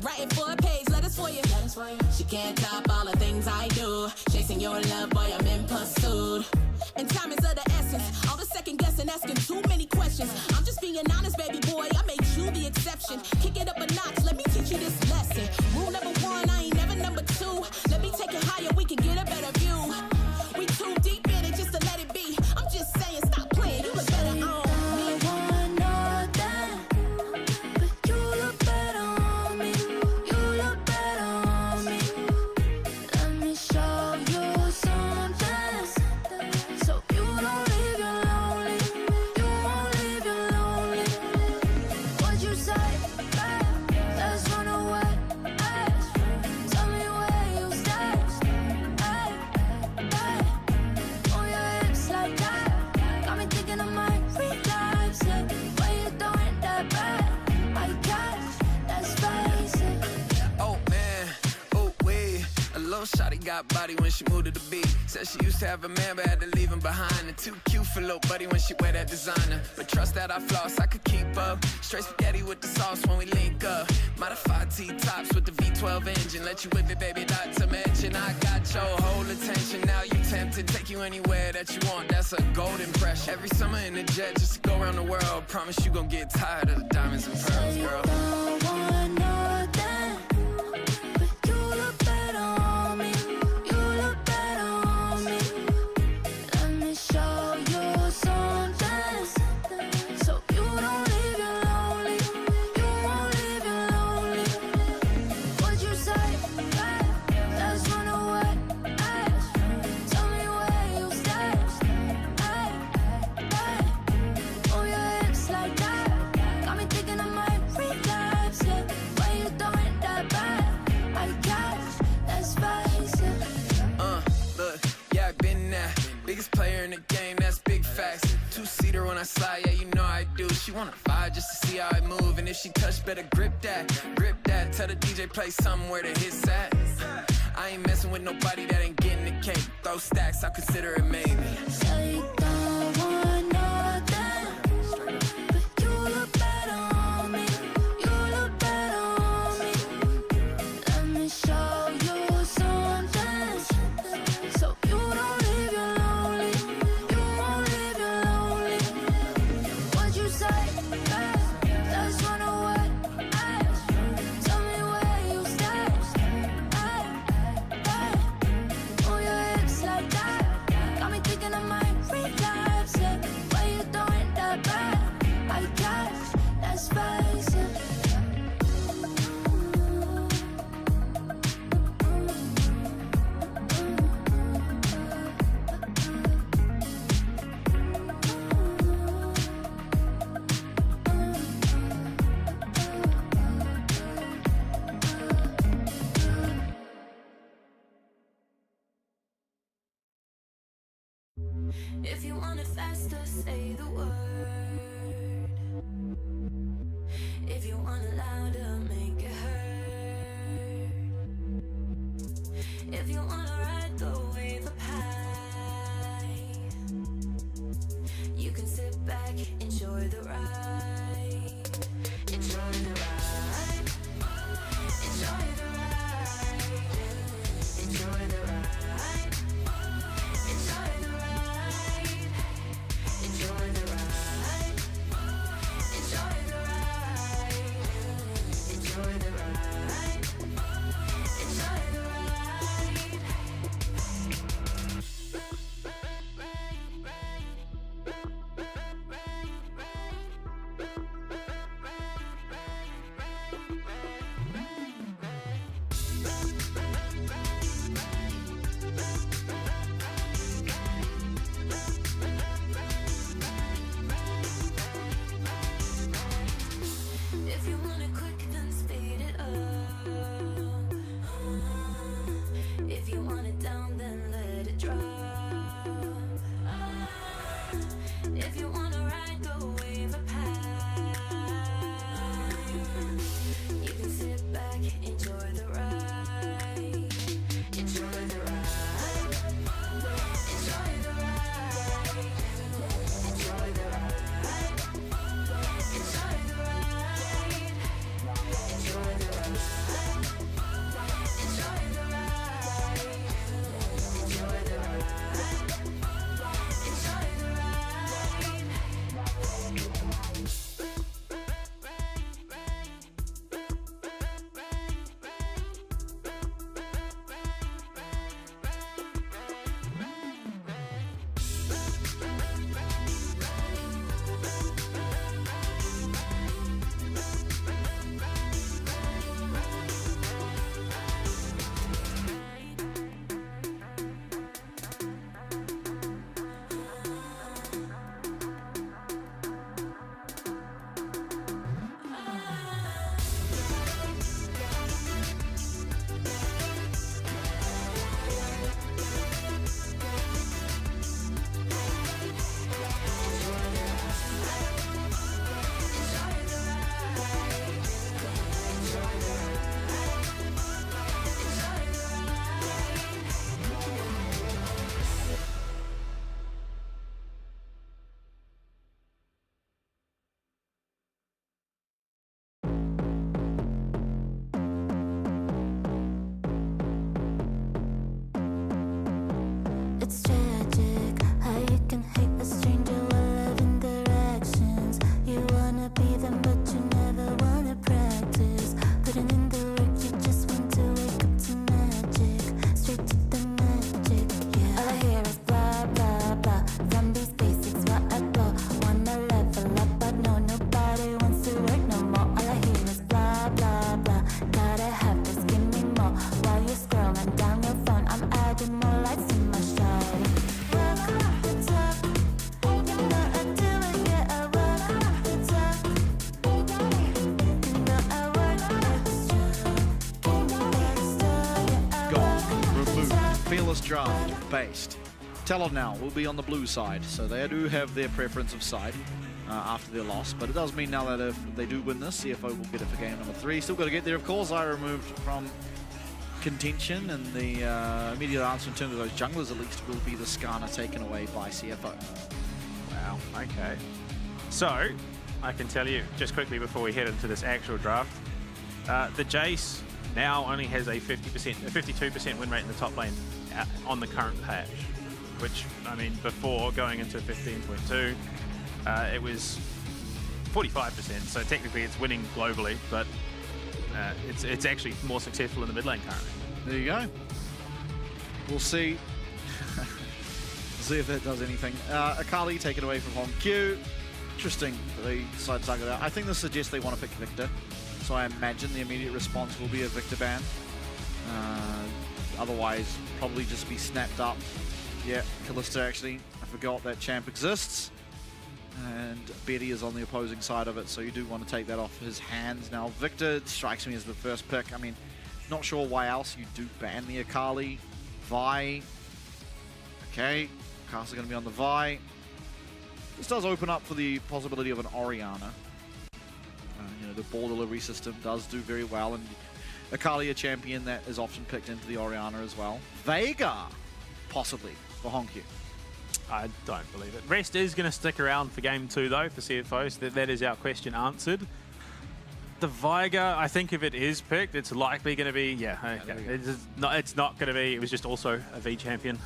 Writing for a page, letters for you. She can't top all the things I do. Chasing your love, boy, I'm in pursuit. And time is of the essence. All the second guessing, asking too many questions. I'm just being honest, baby boy. I made you the exception. Kick it up a notch. Let me teach you this lesson. Rule number 1, I ain't never number 2. Let me take it higher. We can get a better view. We too deep in it just to let it be. I'm just saying, stop playing. You look better on me. Shawty got body when she moved to the beat. Said she used to have a man but had to leave him behind. And too cute for little buddy when she wear that designer. But trust that I floss, I could keep up. Straight spaghetti with the sauce when we link up. Modified T-tops with the V12 engine. Let you whip it, baby, not to mention I got your whole attention. Now you tempted, take you anywhere that you want. That's a gold impression. Every summer in the jet just to go around the world. Promise you gon' get tired of the diamonds and pearls, girl. I slide, yeah, you know I do. She wanna vibe just to see how I move. And if she touch, better grip that, grip that. Tell the DJ play somewhere to hit at. I ain't messing with nobody that ain't getting the cake. Throw stacks, I'll consider it maybe. Thinking of my If you want it faster, say the word. If you want it louder, make it hurt. If you wanna ride the wave of high, you can sit back, enjoy the ride. Enjoy the ride. Enjoy the ride. Enjoy the ride. Enjoy the ride. Enjoy the ride. Enjoy the ride. Enjoy the ride. Enjoy the ride. If you want it quick, then speed it up. If you want it down, then let it drop. If you wanna ride the wave of high, you can sit back, enjoy the ride. Enjoy the ride. Enjoy the ride. Enjoy the ride. Enjoy the ride. Enjoy the ride. Enjoy the ride. Enjoy the ride. Enjoy the It's tragic how you can hate a stranger while loving their actions. You wanna be them, but you never wanna practice. Putting in the work, you just want to wake up to magic. Straight to the magic, yeah. All I hear is blah, blah, blah. From these basics, what I blow. Wanna level up, but no, nobody wants to work no more. All I hear is blah, blah, blah. Gotta have this, give me more. While you're scrolling down your phone, I'm adding more lights to my show. Fearless draft based. TLN now will be on the blue side, so they do have their preference of side after their loss, but it does mean now that if they do win this, CFO will get it for game number 3. Still got to get there, of course. I removed from contention, and the immediate answer in terms of those junglers at least will be the Skarner taken away by CFO. Wow, okay. So, I can tell you, just quickly before we head into this actual draft, the Jace now only has a 52% win rate in the top lane on the current patch, which, I mean, before going into 15.2, it was 45%, so technically it's winning globally, but it's actually more successful in the mid lane currently. There you go. We'll see. See if that does anything. Akali taken away from Hong Q. Interesting that they decided to target that. I think this suggests they want to pick Victor, so I imagine the immediate response will be a Victor ban. Otherwise, probably just be snapped up. Yeah, Kalista actually. I forgot that champ exists. And Betty is on the opposing side of it, so you do want to take that off his hands. Now, Victor strikes me as the first pick. I mean, not sure why else you do ban the Akali. Vi. Okay. Cast are going to be on the Vi. This does open up for the possibility of an Oriana. You know, the ball delivery system does do very well, and Akali, a champion that is often picked into the Oriana as well. Veigar, possibly, for Honkyu. I don't believe it. Rest is going to stick around for game 2, though, for CFO, so that is our question answered. The Veigar, I think if it is picked, it's likely going to be, it's not going to be, it was just also a V champion.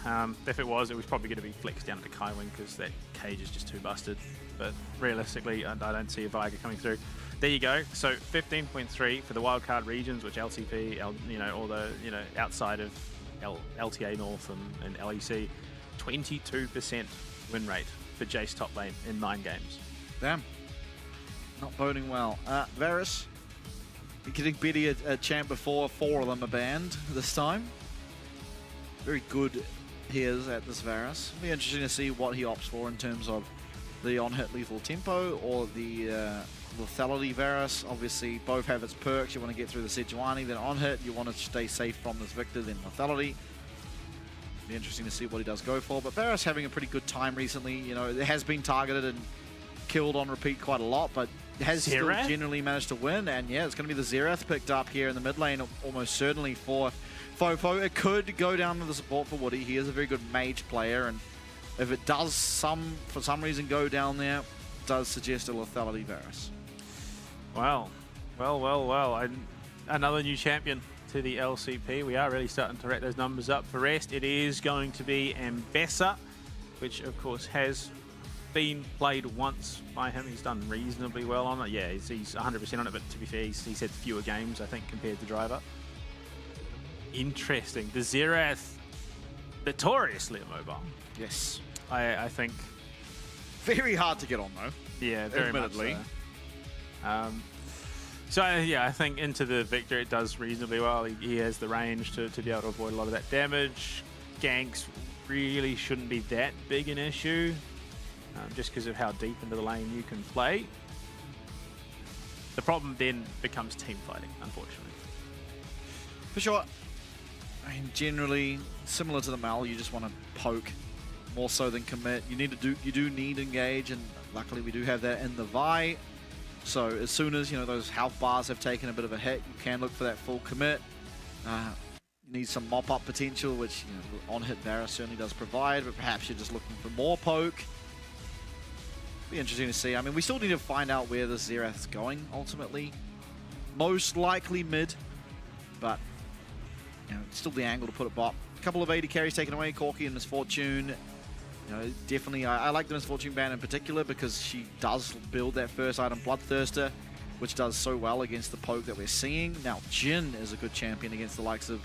If it was probably going to be flexed down to Kaiwing because that cage is just too busted. But realistically, I don't see a Veigar coming through. There you go. So 15.3 for the wildcard regions, which LCP, all the, outside of LTA North and LEC, 22% win rate for Jace top lane in 9 games. Damn. Not boding well. Varus, getting Betty a champ before, 4 of them are banned this time. Very good he is at this Varus. It'll be interesting to see what he opts for in terms of the on-hit lethal tempo or the lethality Varus. Obviously, both have its perks. You want to get through the Sejuani, then on-hit. You want to stay safe from this Victor, then lethality. Be interesting to see what he does go for. But Varus having a pretty good time recently. You know, it has been targeted and killed on repeat quite a lot, but has still generally managed to win. And yeah, it's going to be the Xerath picked up here in the mid lane, almost certainly for Fofo. It could go down to the support for Woody. He is a very good mage player, and if it does for some reason go down there, it does suggest a lethality Varus. Wow. Another new champion to the LCP. We are really starting to rack those numbers up. For Rest, it is going to be Ambessa, which of course has been played once by him. He's done reasonably well on it. Yeah, he's 100% on it, but to be fair, he's had fewer games, I think, compared to Driver. Interesting. The Xerath, notoriously immobile. Yes. I think. Very hard to get on, though. Yeah, very admittedly. Much so. I think into the Victor it does reasonably well. He has the range to be able to avoid a lot of that damage. Ganks really shouldn't be that big an issue. Just because of how deep into the lane you can play. The problem then becomes team fighting, unfortunately. For sure. I mean, generally, similar to the Mal, you just want to poke more so than commit. You do need engage, and luckily we do have that in the Vi. So as soon as those health bars have taken a bit of a hit, you can look for that full commit. You need some mop-up potential, which on-hit Varus certainly does provide, but perhaps you're just looking for more poke. Be interesting to see. I mean, we still need to find out where this Xerath's going ultimately. Most likely mid, but it's still the angle to put it bot. A couple of AD carries taken away. Corki and Misfortune. Definitely, I like the Misfortune ban in particular because she does build that first item, Bloodthirster, which does so well against the poke that we're seeing. Now, Jhin is a good champion against the likes of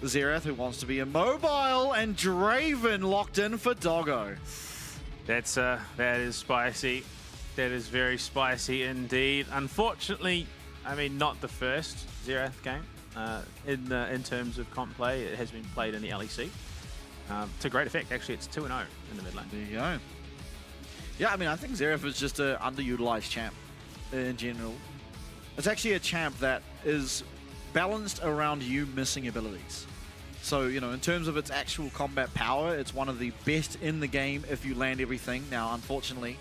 Xerath, who wants to be immobile, and Draven locked in for Doggo. That is spicy. That is very spicy indeed. Unfortunately, I mean, not the first Xerath game in terms of comp play. It has been played in the LEC. To great effect, actually. It's 2-0 in the mid lane. There you go. Yeah, I mean, I think Xerath is just an underutilized champ in general. It's actually a champ that is balanced around you missing abilities. So, in terms of its actual combat power, it's one of the best in the game if you land everything. Now, unfortunately,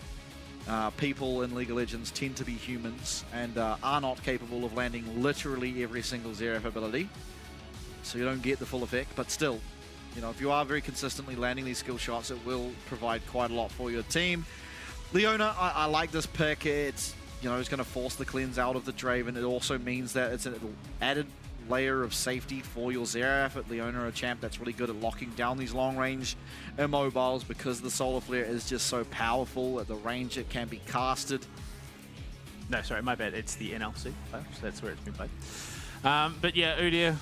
people in League of Legends tend to be humans and are not capable of landing literally every single Xerath ability. So you don't get the full effect, but still, if you are very consistently landing these skill shots, it will provide quite a lot for your team. Leona, I like this pick. It's, it's going to force the cleanse out of the Draven. It also means that it's an added layer of safety for your Xerath. Leona, a champ that's really good at locking down these long-range immobiles because the Solar Flare is just so powerful at the range it can be casted. No, sorry, my bad. It's the NLC player, so that's where it's been played. But yeah, Udyr,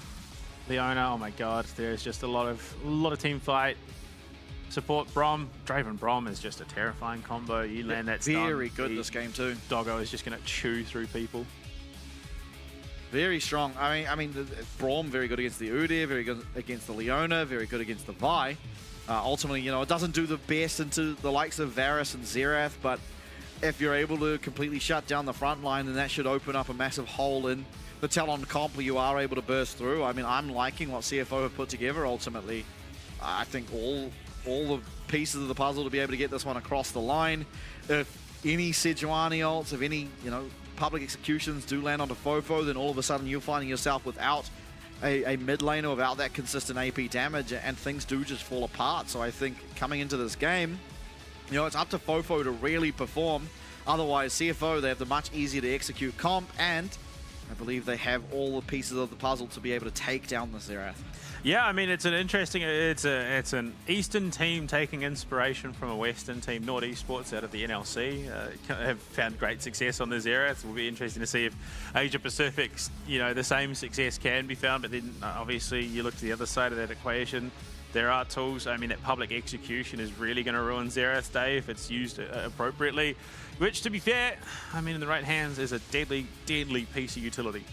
Leona, oh my god, there's just a lot of team fight. Support Braum. Draven Braum is just a terrifying combo. You land that stun. Very good this game too. Doggo is just going to chew through people. Very strong. I mean, Braum very good against the Udyr, very good against the Leona, very good against the Vi. Ultimately, it doesn't do the best into the likes of Varus and Xerath, but if you're able to completely shut down the front line, then that should open up a massive hole in the Talon comp where you are able to burst through. I mean, I'm liking what CFO have put together ultimately. I think all all the pieces of the puzzle to be able to get this one across the line. If any Sejuani ults, if any, public executions do land onto Fofo, then all of a sudden you're finding yourself without a mid laner, without that consistent AP damage, and things do just fall apart. So I think coming into this game, it's up to Fofo to really perform. Otherwise, CFO, they have the much easier to execute comp, and I believe they have all the pieces of the puzzle to be able to take down the Xerath. Yeah, I mean, it's an interesting, it's an Eastern team taking inspiration from a Western team. Nord Esports out of the NLC have found great success on the Xerath. It will be interesting to see if Asia Pacific's, the same success can be found, but then obviously you look to the other side of that equation. There are tools. I mean, that public execution is really going to ruin Xerath's day if it's used appropriately, which, to be fair, I mean, in the right hands is a deadly, deadly piece of utility.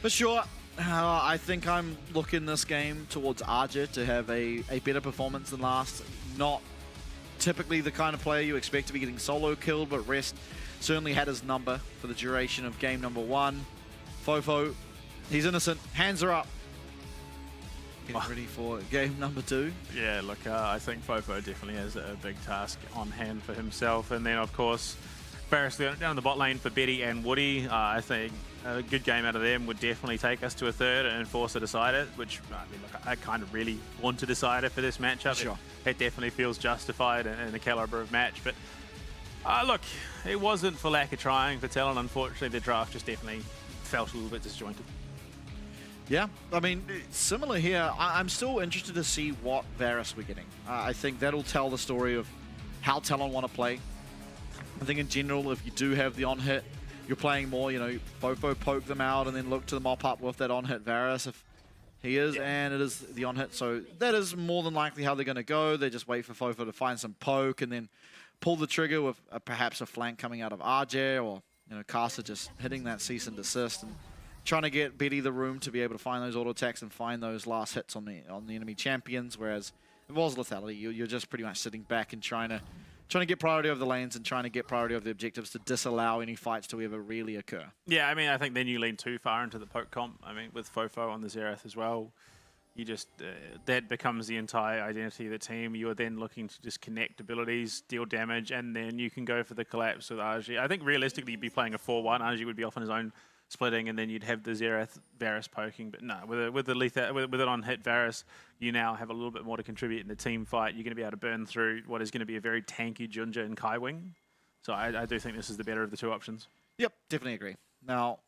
For sure. I think I'm looking this game towards Arja to have a better performance than last. Not typically the kind of player you expect to be getting solo killed, but Rest certainly had his number for the duration of game number 1. Fofo, he's innocent. Hands are up. Getting ready for game number 2. Yeah, look, I think Fofo definitely has a big task on hand for himself. And then, of course, Barris down the bot lane for Betty and Woody. I think a good game out of them would definitely take us to a third and force a decider, which, I mean, look, I kind of really want a decider for this matchup. Sure. It definitely feels justified in the caliber of match. But look, it wasn't for lack of trying for Talon. Unfortunately, the draft just definitely felt a little bit disjointed. Yeah, I mean, similar here. I'm still interested to see what Varus we're getting. I think that'll tell the story of how Talon want to play. I think in general, if you do have the on-hit, you're playing more, Fofo poke them out and then look to the mop-up with that on-hit Varus if he is, and it is the on-hit. So that is more than likely how they're going to go. They just wait for Fofo to find some poke and then pull the trigger with perhaps a flank coming out of RJ, or, Caster just hitting that cease and desist and trying to get Betty the room to be able to find those auto attacks and find those last hits on the enemy champions. Whereas if it was lethality, you're just pretty much sitting back and trying to get priority over the lanes and trying to get priority over the objectives to disallow any fights to ever really occur. Yeah, I mean, I think then you lean too far into the poke comp. I mean, with Fofo on the Xerath as well, you just, that becomes the entire identity of the team. You are then looking to just connect abilities, deal damage, and then you can go for the collapse with RG. I think realistically you'd be playing a 4-1. RG would be off on his own splitting, and then you'd have the Xerath Varus poking. But no, with it on hit Varus, you now have a little bit more to contribute in the team fight. You're going to be able to burn through what is going to be a very tanky Junja and Kai Wing. So I do think this is the better of the two options. Yep, definitely agree. Now,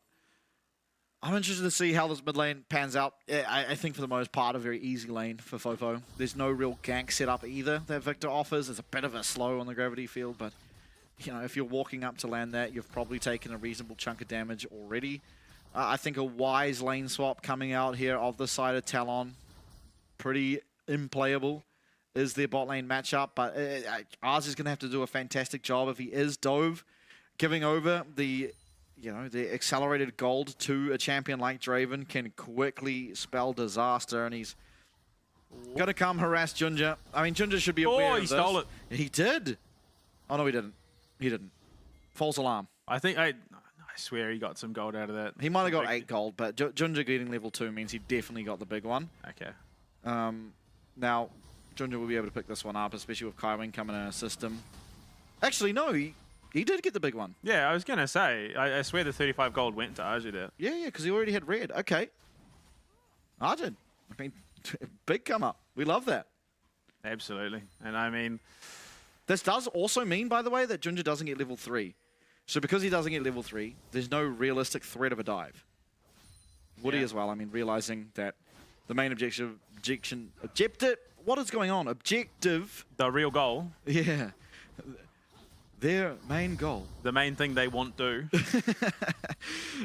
I'm interested to see how this mid lane pans out. I think for the most part, a very easy lane for Fofo. There's no real gank setup either that Victor offers. There's a bit of a slow on the gravity field, but if you're walking up to land that, you've probably taken a reasonable chunk of damage already. I think a wise lane swap coming out here of the side of Talon, pretty implayable, is their bot lane matchup. But ours is going to have to do a fantastic job if he is Dove, giving over the accelerated gold to a champion like Draven can quickly spell disaster, and he's going to come harass Junja. I mean, Junja should be aware of this. Stole it. He did. Oh, no, he didn't. He didn't. False alarm. I think I swear he got some gold out of that. He might have got 8 gold, but Junja getting level 2 means he definitely got the big one. Okay. Now, Junja will be able to pick this one up, especially with Kai Wing coming in our system. Actually, no, he did get the big one. Yeah, I was going to say, I swear the 35 gold went to Arju there. Yeah, because he already had red. Okay. Arjun. I mean, big come up. We love that. Absolutely. And I mean, this does also mean, by the way, that Junja doesn't get level 3. So because he doesn't get level 3, there's no realistic threat of a dive. Woody as well, I mean, realizing that the main objective, what is going on? Objective. The real goal. Yeah. Their main goal. The main thing they want to do.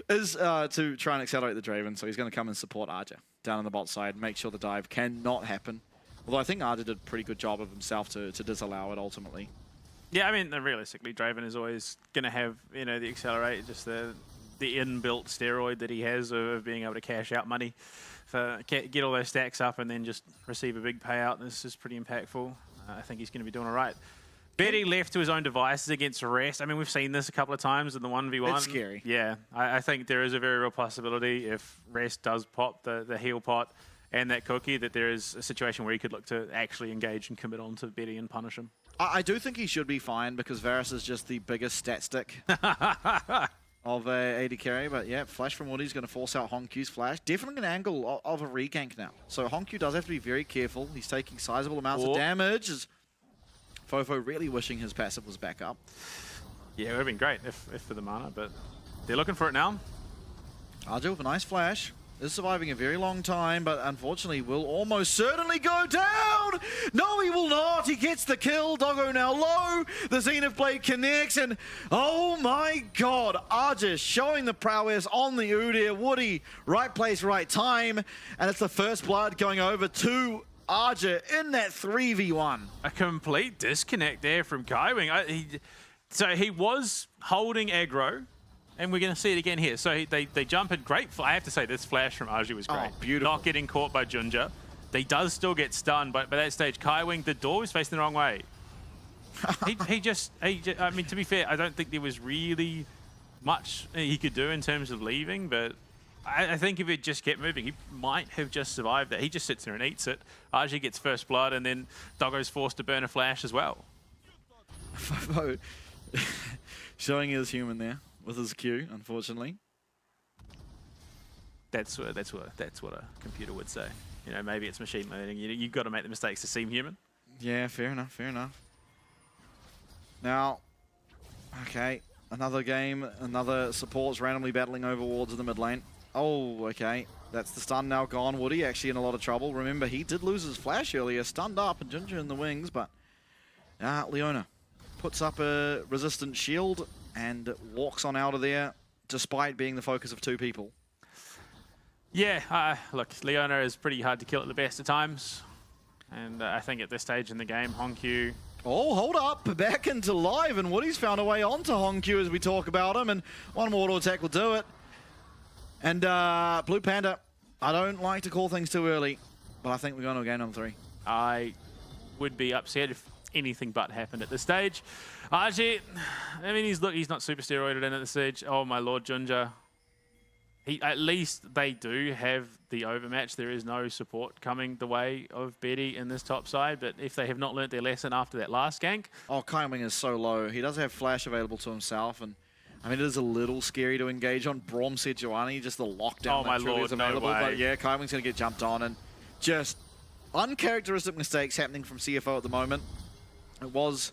is to try and accelerate the Draven. So he's going to come and support Arja down on the bot side, make sure the dive cannot happen. Although I think Arja did a pretty good job of himself to disallow it ultimately. Yeah, I mean, realistically, Draven is always going to have, the accelerate, just the inbuilt steroid that he has of being able to cash out money, get all those stacks up and then just receive a big payout. This is pretty impactful. I think he's going to be doing all right. Betty left to his own devices against Rest. I mean, we've seen this a couple of times in the 1v1. It's scary. Yeah, I think there is a very real possibility if Rest does pop the heal pot and that cookie, that there is a situation where he could look to actually engage and commit on to Betty and punish him. I do think he should be fine because Varus is just the biggest stat stick of a AD carry. But yeah, flash from Woody's going to force out Honkyu's flash. Definitely an angle of a regank now. So Honkyu does have to be very careful. He's taking sizable amounts of damage. As Fofo really wishing his passive was back up. Yeah, it would have been great if for the mana, but they're looking for it now. Arjo with a nice flash. Is surviving a very long time, but unfortunately will almost certainly go down! No, he will not! He gets the kill. Doggo now low. The Zenith Blade connects, and oh my god, Arjis showing the prowess on the Udyr. Woody, right place, right time, and it's the first blood going over to Arja in that 3v1. A complete disconnect there from Kaiwing. So he was holding aggro, and we're going to see it again here. So they jump in. Great. I have to say, this flash from Arju was great. Oh, beautiful. Not getting caught by Junja. They does still get stunned, but by that stage, Kaiwing, the door was facing the wrong way. he just, I mean, to be fair, I don't think there was really much he could do in terms of leaving, but I think if it just kept moving, he might have just survived that. He just sits there and eats it. Arju gets first blood, and then Doggo's forced to burn a flash as well. Showing his human there with his Q, unfortunately. That's what a computer would say. You know, maybe it's machine learning. You've got to make the mistakes to seem human. Yeah, fair enough, fair enough. Now, okay, another game, another supports randomly battling over wards in the mid lane. Oh, okay, that's the stun now gone. Woody actually in a lot of trouble. Remember, he did lose his flash earlier, stunned up and Ginger in the wings, but Leona puts up a resistant shield and walks on out of there despite being the focus of two people. Yeah, look, Leona is pretty hard to kill at the best of times. And I think at this stage in the game, Honkyu... Oh, hold up, back into live, and Woody's found a way onto Honkyu as we talk about him, and one more auto attack will do it. And Blue Panda, I don't like to call things too early, but I think we're going to game number 3. I would be upset if anything but happened at this stage. Archie, I mean, he's not super steroided in at this stage. Oh my lord, Junja. At least they do have the overmatch. There is no support coming the way of Betty in this top side, but if they have not learnt their lesson after that last gank... Oh, Kaiwing is so low. He does have flash available to himself, and I mean, it is a little scary to engage on Braum Sejuani, just the lockdown that truly is available. No way. But yeah, Kaiwing's going to get jumped on, and just uncharacteristic mistakes happening from CFO at the moment. It was...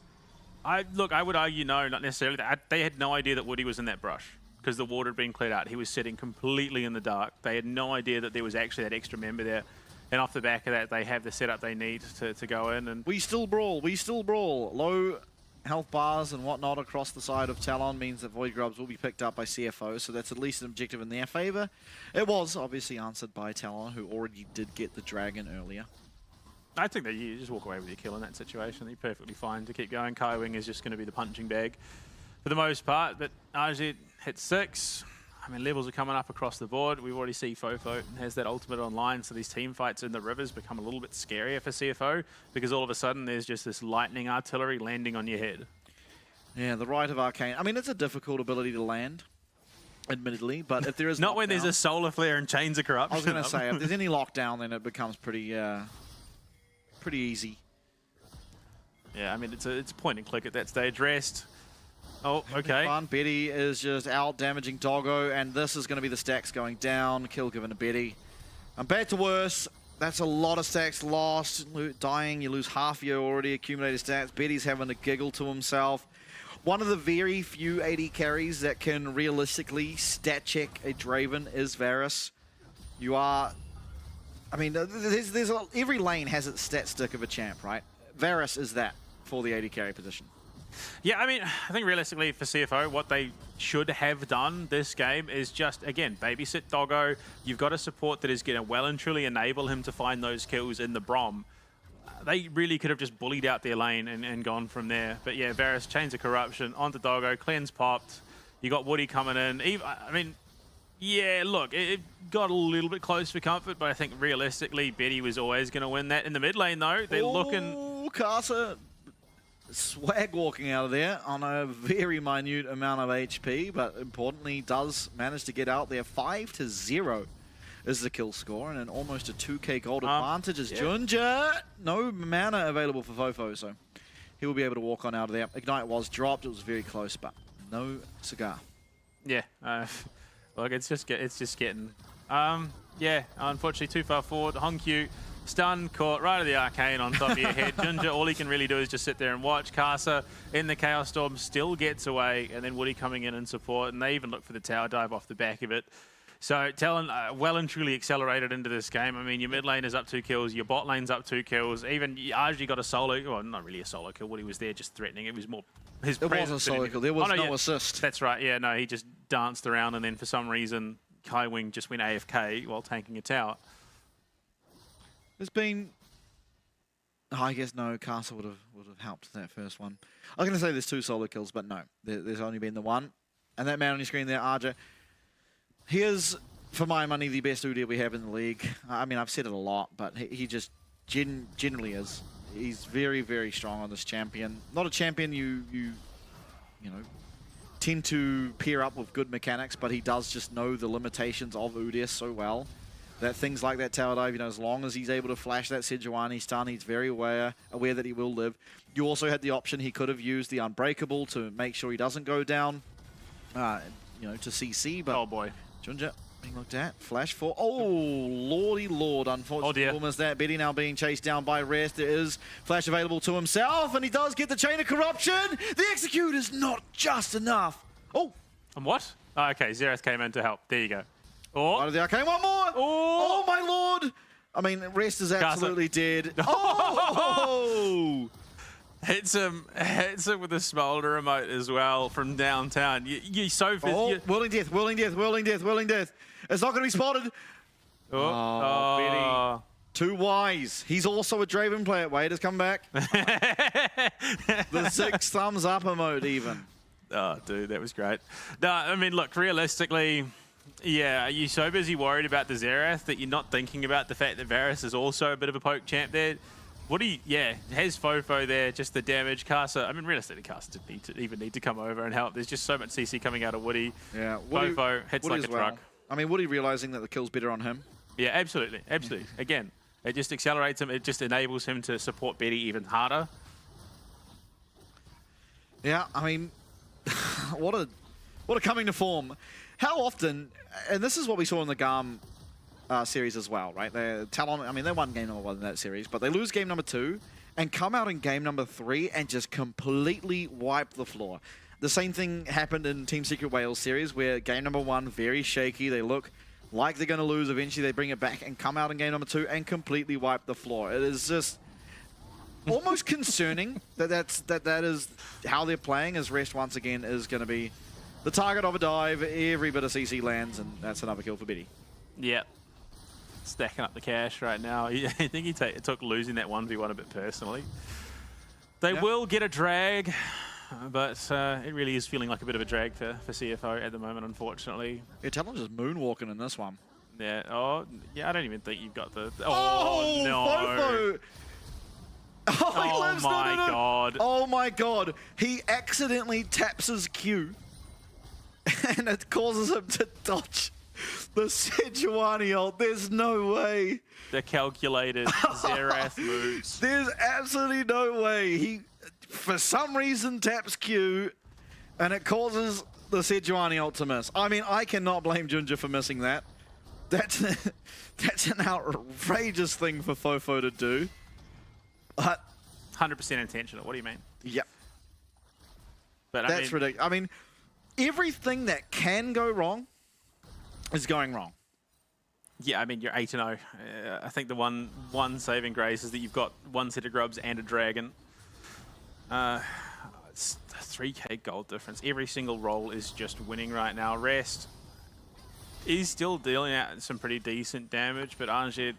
Look, I would argue no, not necessarily. They had no idea that Woody was in that brush because the water had been cleared out. He was sitting completely in the dark. They had no idea that there was actually that extra member there. And off the back of that, they have the setup they need to go in. And we still brawl. We still brawl. Low health bars and whatnot across the side of Talon means that Void Grubs will be picked up by CFO, so that's at least an objective in their favor. It was obviously answered by Talon, who already did get the dragon earlier. I think that you just walk away with your kill in that situation. You're perfectly fine to keep going. Kaiwing is just going to be the punching bag for the most part, but Arjit hit 6. I mean, levels are coming up across the board. We already see Fofo has that ultimate online, so these team fights in the rivers become a little bit scarier for CFO because all of a sudden there's just this lightning artillery landing on your head. Yeah, the Rite of Arcane. I mean, it's a difficult ability to land, admittedly, but if there is not when there's a solar flare and chains of corruption. I was going to say, if there's any lockdown, then it becomes pretty easy. Yeah, I mean, it's a point and click at that stage. Rest. Oh, okay. Fun. Betty is just out damaging Doggo, and this is going to be the stacks going down. Kill given to Betty. And bad to worse. That's a lot of stacks lost. Dying, you lose half your already accumulated stats. Betty's having to giggle to himself. One of the very few AD carries that can realistically stat check a Draven is Varus. You are... I mean, every lane has its stat stick of a champ, right? Varus is that for the AD carry position. Yeah, I mean, I think realistically for CFO, what they should have done this game is just, again, babysit Doggo. You've got a support that is going to well and truly enable him to find those kills in the Braum. They really could have just bullied out their lane and gone from there. But yeah, Varus, Chains of Corruption, onto Doggo, cleanse popped. You got Woody coming in. I mean... Yeah, look, it got a little bit close for comfort, but I think realistically, Betty was always going to win that. In the mid lane, though, they're looking... Casa swag walking out of there on a very minute amount of HP, but importantly, does manage to get out there 5-0 is the kill score, and an almost a 2k gold advantage as yeah. Junja. No mana available for Fofo, so he will be able to walk on out of there. Ignite was dropped, it was very close, but no cigar. Yeah, look, it's just getting. Yeah, unfortunately too far forward. Hongkyu stun caught right at the arcane on top of your head. Junja, all he can really do is just sit there and watch. Kasa in the Chaos Storm still gets away, and then Woody coming in and support, and they even look for the tower dive off the back of it. So TLN well and truly accelerated into this game. I mean, your mid lane is up 2 kills, your bot lane's up 2 kills. Even Arji got a solo, well, not really a solo kill. Woody was there just threatening. It was more his It wasn't a solo kill, there was no assist. That's right, yeah, no, he just danced around, and then for some reason, Kai Wing just went AFK while tanking a tower. There's been... Oh, I guess no, Castle would have helped that first one. I was going to say there's 2 solo kills, but no. There's only been the one. And that man on your screen there, Arja, he is, for my money, the best UD we have in the league. I mean, I've said it a lot, but he just generally is. He's very, very strong on this champion. Not a champion you know, tend to pair up with good mechanics, but he does just know the limitations of UDS so well that things like that tower dive, you know, as long as he's able to flash that Sejuani stun, he's very aware that he will live. You also had the option, he could have used the Unbreakable to make sure he doesn't go down, you know, to CC, but... Oh boy. Junja being looked at. Flash for... Oh, lordy lord. Unfortunately, almost that. Betty now being chased down by Rest. There is flash available to himself, and he does get the Chain of Corruption. The execute is not just enough. Oh. And what? Oh, okay, Xerath came in to help. There you go. Oh. Out of the arcane. One more. Oh, my lord. I mean, Rest is absolutely dead. Oh! Hits him with a smolder remote as well from downtown. You so... Oh, whirling death, whirling death, whirling death, whirling death. It's not going to be spotted. Oh, Betty. Too wise. He's also a Draven player. Wait, has come back. The 6 thumbs up emote even. Oh, dude, that was great. No, I mean, look, realistically, yeah, are you so busy worried about the Xerath that you're not thinking about the fact that Varus is also a bit of a poke champ there? Woody, yeah, has Fofo there, just the damage. Kasa, I mean, realistically, Kasa didn't even need to come over and help. There's just so much CC coming out of Woody. Yeah, Fofo hits Woody like a well. truck. I mean, Woody realizing that the kill's better on him. Yeah, absolutely, absolutely. Again, it just accelerates him. It just enables him to support Betty even harder. Yeah, I mean, what a coming to form. How often, and this is what we saw in the GARM series as well, right? Talon, I mean, they won game number 1 in that series, but they lose game number 2 and come out in game number 3 and just completely wipe the floor. The same thing happened in Team Secret Wales series, where game number 1, very shaky. They look like they're going to lose. Eventually, they bring it back and come out in game number 2 and completely wipe the floor. It is just almost concerning that is how they're playing, as Rest once again is going to be the target of a dive. Every bit of CC lands, and that's another kill for Betty. Yeah. Stacking up the cash right now. I think he took losing that 1v1 a bit personally. They will get a drag, but it really is feeling like a bit of a drag for CFO at the moment, unfortunately. Yeah, Talon just moonwalking in this one. Yeah, oh, yeah, I don't even think you've got the... Oh, no. Fofo! Oh, he lives. My God. Oh my God. He accidentally taps his Q, and it causes him to dodge the Sejuani ult. There's no way. The calculated Xerath moves. There's absolutely no way. He, for some reason, taps Q, and it causes the Sejuani ult to miss. I mean, I cannot blame Junja for missing that. That's an outrageous thing for Fofo to do. 100% intentional. What do you mean? Yep. But That's ridiculous. I mean, everything that can go wrong is going wrong. Yeah, I mean, you're 8-0. I think the one saving grace is that you've got 1 set of grubs and a dragon. It's a 3k gold difference. Every single roll is just winning right now. Rest is still dealing out some pretty decent damage, but Anjed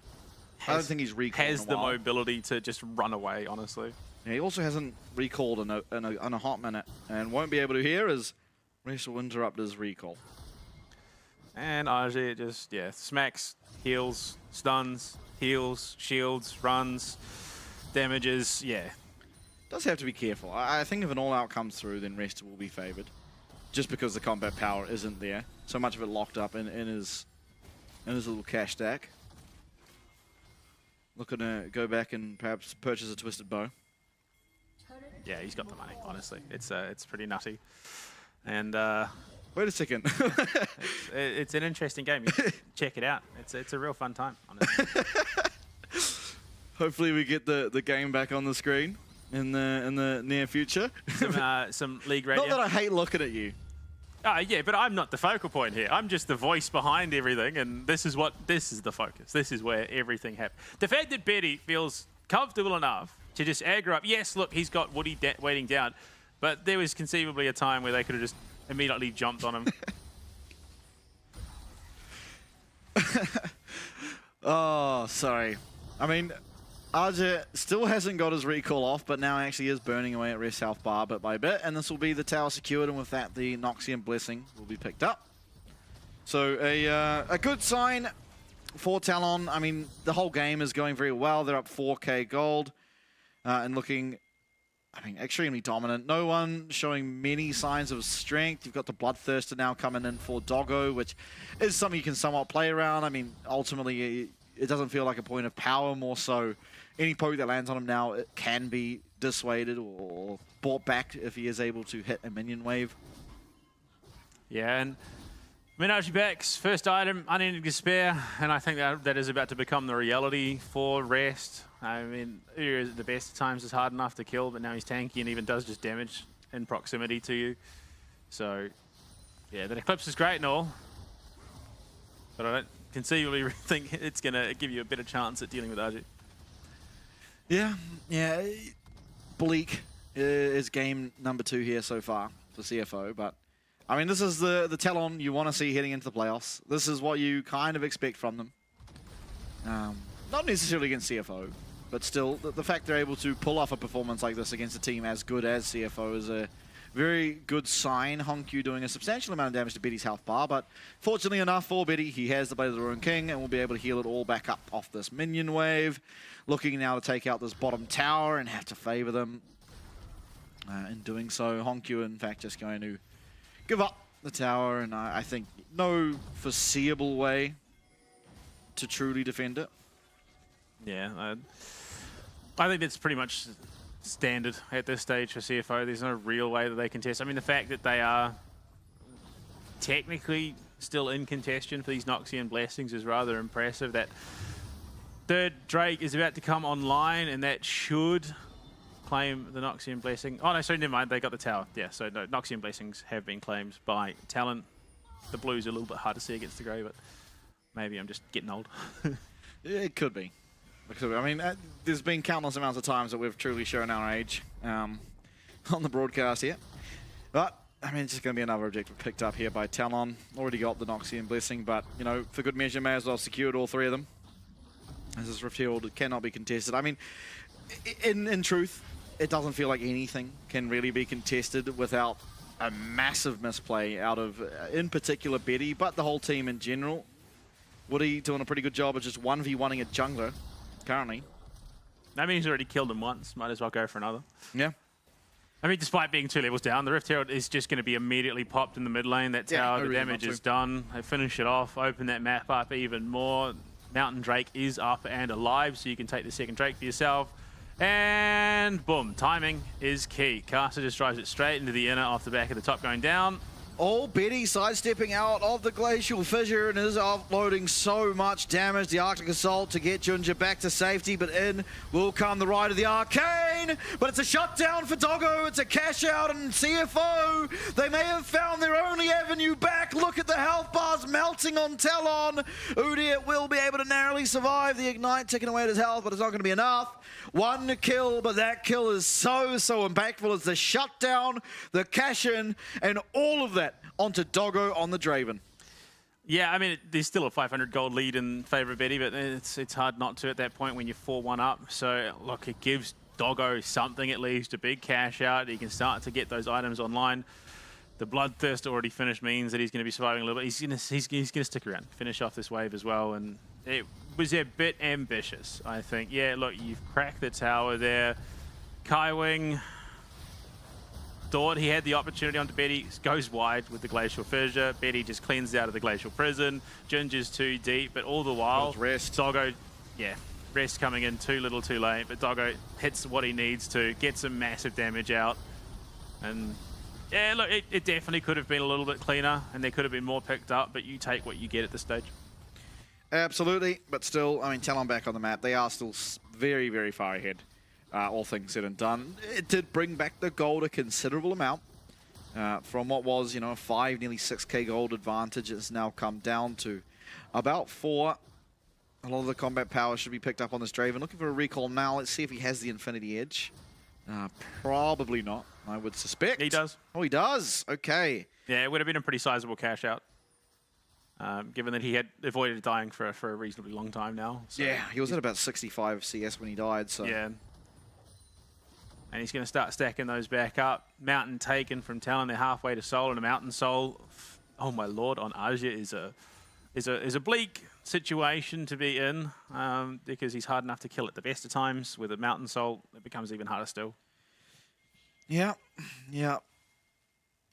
I don't think he's recalled has the mobility to just run away, honestly. Yeah, he also hasn't recalled in a hot minute, and won't be able to here as Rest will interrupt his recall. And Ajay just, yeah, smacks, heals, stuns, heals, shields, runs, damages, yeah. Does have to be careful. I think if an all-out comes through, then Rest will be favoured. Just because the combat power isn't there. So much of it locked up in his and his little cash stack. Looking to go back and perhaps purchase a twisted bow. Yeah, he's got the money, honestly. It's pretty nutty. And Wait a second. it's an interesting game. You check it out. It's a real fun time, honestly. Hopefully we get the game back on the screen in the near future. Some league radio. Not that I hate looking at you. Yeah, but I'm not the focal point here. I'm just the voice behind everything, and this is the focus. This is where everything happens. The fact that Betty feels comfortable enough to just aggro up. Yes, look, he's got Woody waiting down, but there was conceivably a time where they could have just immediately jumped on him. Oh, sorry. I mean, Arja still hasn't got his recall off, but now actually is burning away at Rest South Bar bit by bit, and this will be the tower secured, and with that, the Noxian Blessing will be picked up. So a good sign for Talon. I mean, the whole game is going very well. They're up 4k gold and looking, I mean, extremely dominant. No one showing many signs of strength. You've got the Bloodthirster now coming in for Doggo, which is something you can somewhat play around. I mean, ultimately, it doesn't feel like a point of power, more so any poke that lands on him now, it can be dissuaded or brought back if he is able to hit a minion wave. Yeah, and Menage Back's first item, Unending Despair, and I think that is about to become the reality for Rest. I mean, Uru is at the best of times is hard enough to kill, but now he's tanky and even does just damage in proximity to you. So, yeah, the Eclipse is great and all, but I don't conceivably think it's going to give you a better chance at dealing with Arju. Yeah. Bleak is game number 2 here so far for CFO, but I mean, this is the Talon you want to see heading into the playoffs. This is what you kind of expect from them. Not necessarily against CFO, but still, the fact they're able to pull off a performance like this against a team as good as CFO is a very good sign. Honkyu doing a substantial amount of damage to Betty's health bar, but fortunately enough for Betty, he has the Blade of the Ruined King and will be able to heal it all back up off this minion wave. Looking now to take out this bottom tower and have to favor them. In doing so, Honkyu, in fact, just going to give up the tower, and I think no foreseeable way to truly defend it. Yeah, I think that's pretty much standard at this stage for CFO. There's no real way that they contest. I mean, the fact that they are technically still in contention for these Noxian Blessings is rather impressive. That third Drake is about to come online, and that should claim the Noxian Blessing. Oh, no, sorry, never mind. They got the tower. Yeah, so no, Noxian Blessings have been claimed by Talon. The blues are a little bit hard to see against the grey, but maybe I'm just getting old. Yeah, it could be. I mean, there's been countless amounts of times that we've truly shown our age on the broadcast here. But, I mean, it's just going to be another objective picked up here by Talon. Already got the Noxian Blessing, but, you know, for good measure, may as well secured all 3 of them. As this Rift Herald cannot be contested. I mean, in truth, it doesn't feel like anything can really be contested without a massive misplay out of, in particular, Betty, but the whole team in general. Woody doing a pretty good job of just 1v1ing a jungler currently. I mean, he's already killed him once. Might as well go for another. Yeah. I mean, despite being 2 levels down, the Rift Herald is just going to be immediately popped in the mid lane. That's how the damage is done. They finish it off, open that map up even more. Mountain Drake is up and alive, so you can take the second Drake for yourself. And boom, timing is key. Caster just drives it straight into the inner off the back of the top going down. Oh, Betty sidestepping out of the Glacial Fissure and is offloading so much damage. The Arctic Assault to get Junja back to safety, but in will come the Ride of the Arcane. But it's a shutdown for Doggo. It's a cash out, and CFO, they may have found their only avenue back. Look at the health bars melting on Talon. Udyr will be able to narrowly survive the Ignite, taking away his health, but it's not going to be enough. 1 kill, but that kill is so impactful. It's the shutdown, the cash in, and all of that onto Doggo on the Draven. Yeah, I mean, there's still a 500 gold lead in favour of Betty, but it's hard not to at that point when you're 4-1 up. So, look, it gives Doggo something at least, a big cash out. He can start to get those items online. The Bloodthirst already finished means that he's going to be surviving a little bit. He's going to stick around, finish off this wave as well. And it was a bit ambitious, I think. Yeah, look, you've cracked the tower there. Kaiwing thought he had the opportunity onto Betty, goes wide with the Glacial Fissure. Betty just cleanses out of the Glacial Prison. Ginger's too deep, but all the while, rest. Doggo, yeah, rest coming in too little too late, but Doggo hits what he needs to, get some massive damage out. And yeah, look, it definitely could have been a little bit cleaner, and there could have been more picked up, but you take what you get at this stage. Absolutely, but still, I mean, Talon back on the map. They are still very, very far ahead, all things said and done. It did bring back the gold a considerable amount. From what was, you know, a 5, nearly 6k gold advantage, it's now come down to about 4. A lot of the combat power should be picked up on this Draven. Looking for a recall now. Let's see if he has the Infinity Edge. Probably not, I would suspect. He does. Oh, he does? Okay. Yeah, it would have been a pretty sizable cash out. Given that he had avoided dying for a reasonably long time now. So Yeah, he was at about 65 CS when he died, so... yeah. And he's going to start stacking those back up. Mountain taken from Talon. They're halfway to Soul, and a Mountain Soul, oh my lord, on Aja is a bleak situation to be in, because he's hard enough to kill at the best of times. With a Mountain Soul, it becomes even harder still. Yeah, yeah.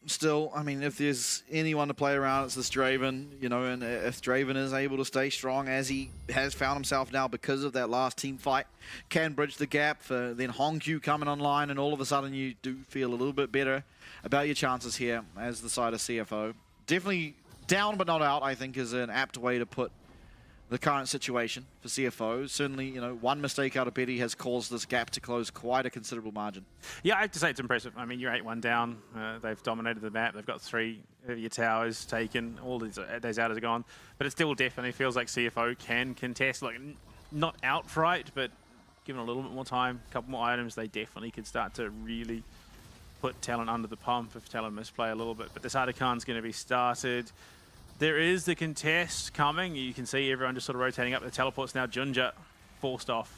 Still, I mean, if there's anyone to play around, it's this Draven, you know, and if Draven is able to stay strong as he has found himself now because of that last team fight, can bridge the gap for then Hongq coming online, and all of a sudden you do feel a little bit better about your chances here as the side of CFO. Definitely down but not out, I think, is an apt way to put the current situation for CFO. Certainly, you know, one mistake out of Betty has caused this gap to close quite a considerable margin. Yeah, I have to say it's impressive. I mean, you're 8-1 down. They've dominated the map. They've got 3 of your towers taken. All those outers are gone. But it still definitely feels like CFO can contest. Like, not outright, but given a little bit more time, a couple more items, they definitely could start to really put Talon under the pump if Talon misplay a little bit. But this Artican's going to be started. There is the contest coming. You can see everyone just sort of rotating up. The teleport's now Ginger forced off.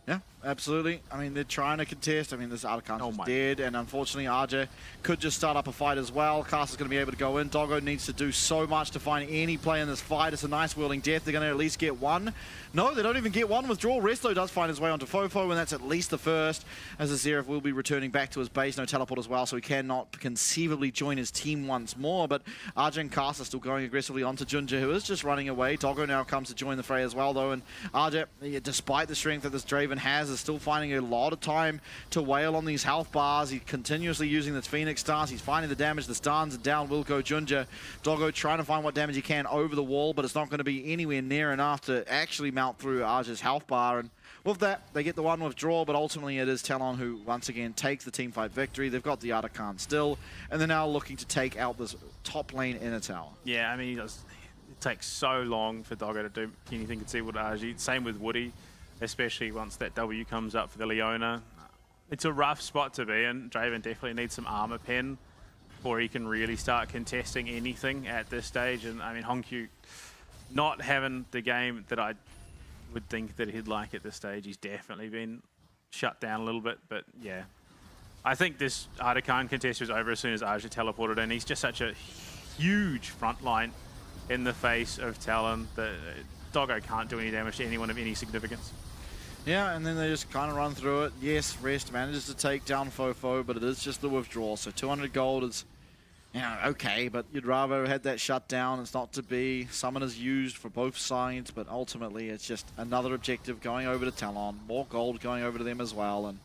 Yeah, absolutely. I mean, they're trying to contest. I mean, this Artican's dead, and unfortunately, RJ could just start up a fight as well. Castle's going to be able to go in. Doggo needs to do so much to find any play in this fight. It's a nice whirling death. They're going to at least get one. No, they don't even get one. Withdrawal. Resto does find his way onto Fofo, and that's at least the first, as the Xerath will be returning back to his base. No teleport as well, so he cannot conceivably join his team once more. But RJ and Cast are still going aggressively onto Junja, who is just running away. Doggo now comes to join the fray as well, though, and RJ, despite the strength that this Draven has, is still finding a lot of time to wail on these health bars. He's continuously using this Phoenix stance. He's finding the damage. The stuns, and down will go Junja. Doggo trying to find what damage he can over the wall, but it's not going to be anywhere near enough to actually mount through Arja's health bar. And with that, they get the one withdrawal, but ultimately it is Talon who once again takes the teamfight victory. They've got the Artican still, and they're now looking to take out this top lane inner tower. Yeah, I mean, it takes so long for Doggo to do anything conceivable to Arji. Same with Woody, especially once that W comes up for the Leona. It's a rough spot to be in. Draven definitely needs some armor pen before he can really start contesting anything at this stage. And I mean, Hongq not having the game that I would think that he'd like at this stage. He's definitely been shut down a little bit, but yeah. I think this Artican contest was over as soon as Aja teleported in. He's just such a huge front line in the face of Talon that Doggo can't do any damage to anyone of any significance. Yeah, and then they just kind of run through it. Yes, Rest manages to take down Fofo, but it is just the withdrawal. So 200 gold is, you know, okay, but you'd rather have had that shut down. It's not to be. Summon is used for both sides, but ultimately it's just another objective going over to Talon. More gold going over to them as well. And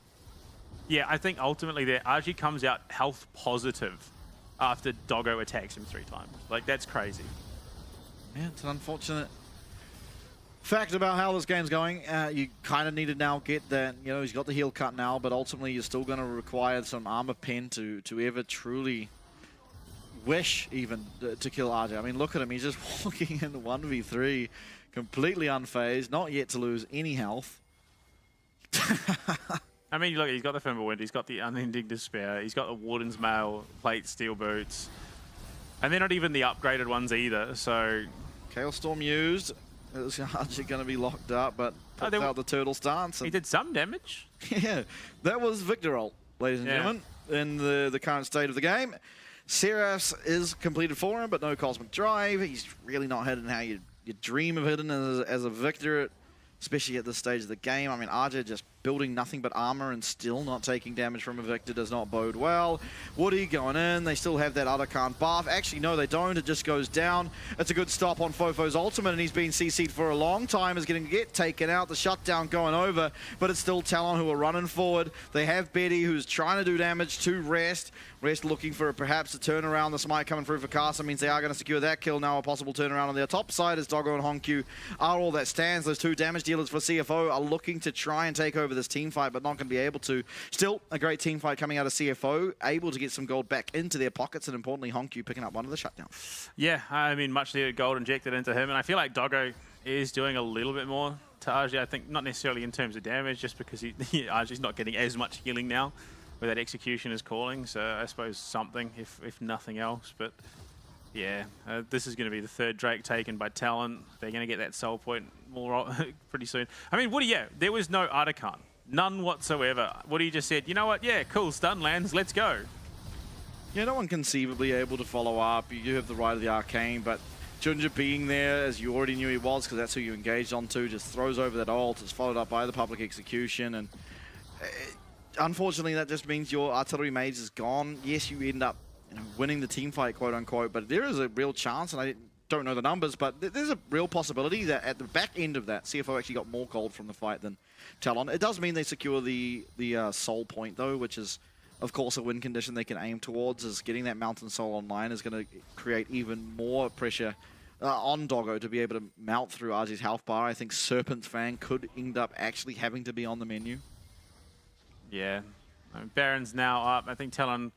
yeah, I think ultimately there, Archie comes out health positive after Doggo attacks him 3 times. Like, that's crazy. Yeah, it's an unfortunate fact about how this game's going. You kind of need to now get that, you know, he's got the heal cut now, but ultimately you're still going to require some armor pen to ever truly wish even to kill RJ. I mean, look at him. He's just walking in 1v3, completely unfazed, not yet to lose any health. I mean, look, he's got the Fimbulwind, he's got the Unending Despair, he's got the Warden's Mail, Plate, Steel Boots, and they're not even the upgraded ones either, so... Chaos Storm used. Is RJ going to be locked up, but puts out the turtle stance. He did some damage. Yeah, that was Victor ult, ladies and gentlemen, in the current state of the game. Seraph's is completed for him, but no Cosmic Drive. He's really not hitting how you dream of hitting as a Victor, especially at this stage of the game. I mean, RJ just building nothing but armor and still not taking damage from a Victor does not bode well. Woody going in, they still have that Otacant buff. Actually, no, they don't. It just goes down. It's a good stop on Fofo's ultimate, and he's been CC'd for a long time. Is going to get taken out. The shutdown going over, but it's still Talon who are running forward. They have Betty who's trying to do damage to Rest. Rest looking for perhaps a turnaround. The smite coming through for Casa means they are going to secure that kill now. A possible turnaround on their top side as Doggo and Honkyu are all that stands. Those two damage dealers for CFO are looking to try and take over this team fight, but not going to be able to. Still, a great team fight coming out of CFO, able to get some gold back into their pockets, and importantly, Honkyu picking up one of the shutdowns. Yeah, I mean, much needed gold injected into him, and I feel like Doggo is doing a little bit more to Arji. I think not necessarily in terms of damage, just because Arji's not getting as much healing now, where that execution is calling. So I suppose something, if nothing else. But yeah, this is going to be the third Drake taken by Talon. They're going to get that soul point more pretty soon. I mean, Woody, yeah, there was no Otacant. None whatsoever. Woody just said, you know what, yeah, cool, stun lands, let's go. Yeah, no one conceivably able to follow up. You do have the Rite of the Arcane, but Junja being there, as you already knew he was, because that's who you engaged onto, just throws over that ult. It's followed up by the public execution, and unfortunately that just means your artillery mage is gone. Yes, you end up winning the team fight, quote unquote, but there is a real chance, and I don't know the numbers, but there's a real possibility that at the back end of that, CFO actually got more gold from the fight than Talon. It does mean they secure the soul point though, which is of course a win condition they can aim towards, as getting that Mountain Soul online is going to create even more pressure on Doggo to be able to mount through Arji's health bar. I think Serpent's Fang could end up actually having to be on the menu. Yeah, I mean, Baron's now up. I think Talon,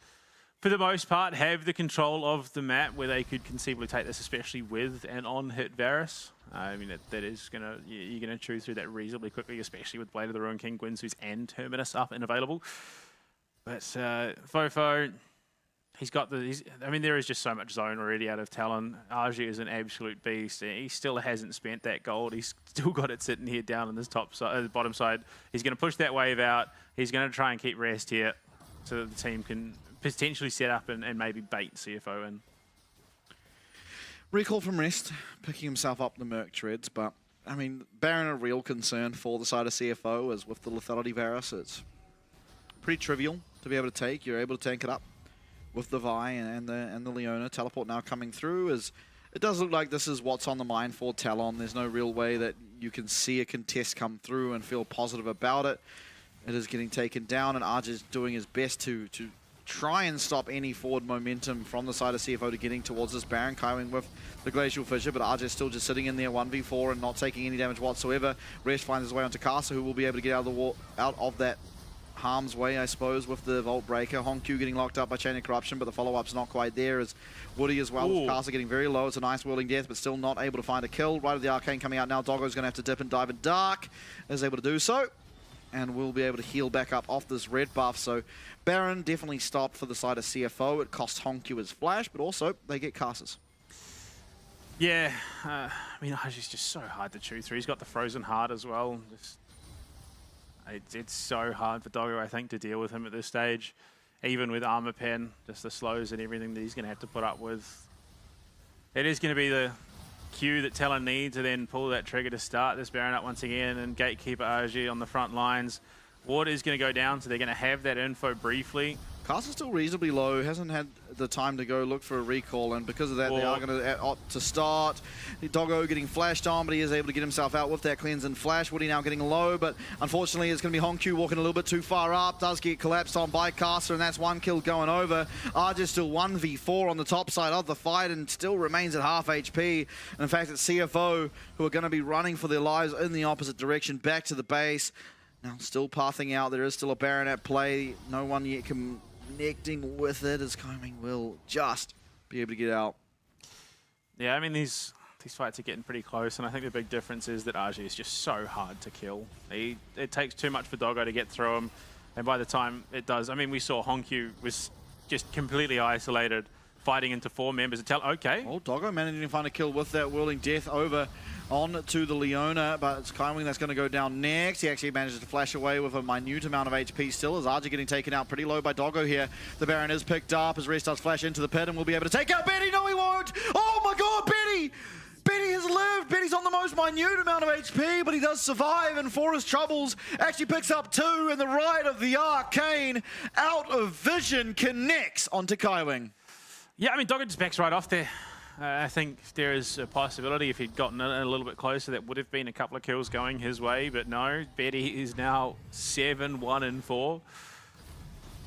for the most part, have the control of the map where they could conceivably take this, especially with and on hit Varus. I mean, that is going to, you're going to chew through that reasonably quickly, especially with Blade of the Ruin King, Gwynsu's and Terminus up and available. But Fofo, he's got the, I mean, there is just so much zone already out of Talon. Arji is an absolute beast. He still hasn't spent that gold. He's still got it sitting here down on this top side, bottom side. He's going to push that wave out. He's going to try and keep Rest here so that the team can potentially set up and maybe bait CFO in. Recall from Rest, picking himself up the Merc Treads, but I mean, Baron a real concern for the side of CFO is with the lethality Varus. It's pretty trivial to be able to take. You're able to tank it up with the Vi and the Leona. Teleport now coming through, as it does look like this is what's on the mind for Talon. There's no real way that you can see a contest come through and feel positive about it. It is getting taken down, and Arj is doing his best to try and stop any forward momentum from the side of CFO to getting towards this Baron, Kaiwing with the Glacial Fissure, but Arj is still just sitting in there 1v4 and not taking any damage whatsoever. Rest finds his way onto Casa, who will be able to get out of that harm's way, I suppose, with the Vault Breaker. Honkyu getting locked up by Chain of Corruption, but the follow-up's not quite there, as Woody as well, with Casa getting very low. It's a nice whirling death, but still not able to find a kill. Right of the Arcane coming out now. Doggo's going to have to dip and dive in dark, is able to do so, and will be able to heal back up off this red buff. So Baron definitely stopped for the side of CFO. It costs Honkyu his flash, but also they get Casas. Yeah, I mean, Arji's just so hard to chew through. He's got the Frozen Heart as well. It's so hard for Doggo, I think, to deal with him at this stage. Even with Armor Pen, just the slows and everything that he's going to have to put up with. It is going to be the cue that Talon needs to then pull that trigger to start this Baron up once again, and Gatekeeper Arji on the front lines. Ward is going to go down, so they're going to have that info briefly. Casa's still reasonably low, hasn't had the time to go look for a recall, and because of that, they are going to opt to start. Doggo getting flashed on, but he is able to get himself out with that cleanse and flash. Woody now getting low, but unfortunately it's going to be Honkyu walking a little bit too far up. Does get collapsed on by Casa, and that's one kill going over. Arj still 1v4 on the top side of the fight and still remains at half HP. And in fact, it's CFO who are going to be running for their lives in the opposite direction, back to the base. Now still pathing out. There is still a Baron at play. No one yet connecting with it, as Kaiwing will just be able to get out. Yeah, I mean, these fights are getting pretty close, and I think the big difference is that Arji is just so hard to kill. It takes too much for Doggo to get through him, and by the time it does, I mean, we saw Honkyu was just completely isolated, fighting into 4 members. Okay. Well, Doggo managing to find a kill with that Whirling Death over on to the Leona, but it's Kaiwing that's going to go down next. He actually manages to flash away with a minute amount of HP still, as Arji getting taken out pretty low by Doggo here. The Baron is picked up as Rest does flash into the pit and will be able to take out Betty. No, he won't! Oh my god, Betty! Betty has lived. Betty's on the most minute amount of HP, but he does survive, and for his troubles, actually picks up 2 in the right of the arcane. Out of vision, connects onto Kaiwing. Yeah, I mean, Doggo just backs right off there. I think there is a possibility if he'd gotten a little bit closer, that would have been a couple of kills going his way, but no. Betty is now 7-1-4.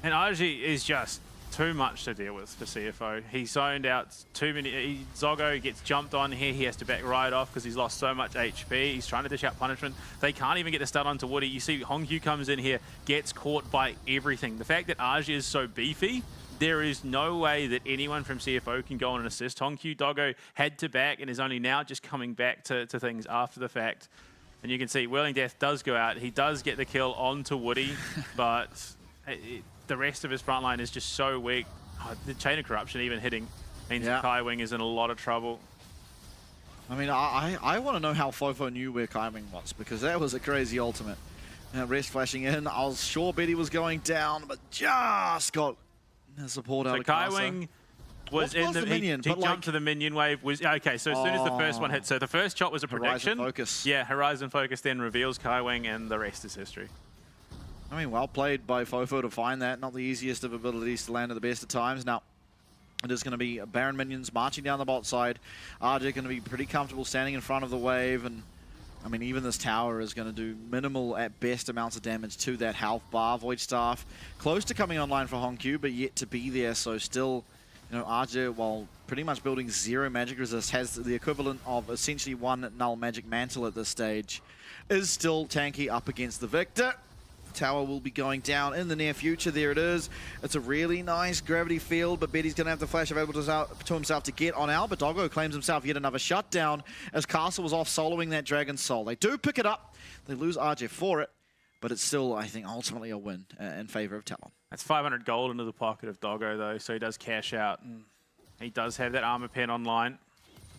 And Aji is just too much to deal with for CFO. He zoned out too many. Zoggo gets jumped on here. He has to back right off because he's lost so much HP. He's trying to dish out punishment. They can't even get the stun onto Woody. You see Hongyu comes in here, gets caught by everything. The fact that Aji is so beefy, there is no way that anyone from CFO can go on and assist. Hongyu Doggo had to back and is only now just coming back to things after the fact. And you can see Whirling Death does go out. He does get the kill onto Woody, but the rest of his front line is just so weak. Oh, the Chain of Corruption even hitting means Kaiwing is in a lot of trouble. I mean, I want to know how Fofo knew where Kaiwing was, because that was a crazy ultimate. Rest flashing in. I was sure Betty was going down, but just got support out of Kaiwing was in the minion. He jumped to the minion wave. Okay, so as soon as the first one hit, so the first shot was a prediction. Horizon Focus. Yeah, Horizon Focus then reveals Kaiwing, and the rest is history. I mean, well played by Fofo to find that. Not the easiest of abilities to land at the best of times. Now, it is going to be Baron minions marching down the bot side. RJ going to be pretty comfortable standing in front of the wave. And, I mean, even this tower is going to do minimal at best amounts of damage to that health bar. Void Staff close to coming online for Hongyu, but yet to be there. So still, you know, RJ, while pretty much building 0 magic resist, has the equivalent of essentially 1 null magic mantle at this stage, is still tanky up against the Victor. Tower will be going down in the near future. There it is. It's a really nice gravity field, but Betty's going to have the flash available to himself to get on out. But Doggo claims himself yet another shutdown as Castle was off soloing that Dragon Soul. They do pick it up. They lose RJ for it, but it's still, I think, ultimately a win in favor of Talon. That's 500 gold into the pocket of Doggo, though, so he does cash out. He does have that armor pen online,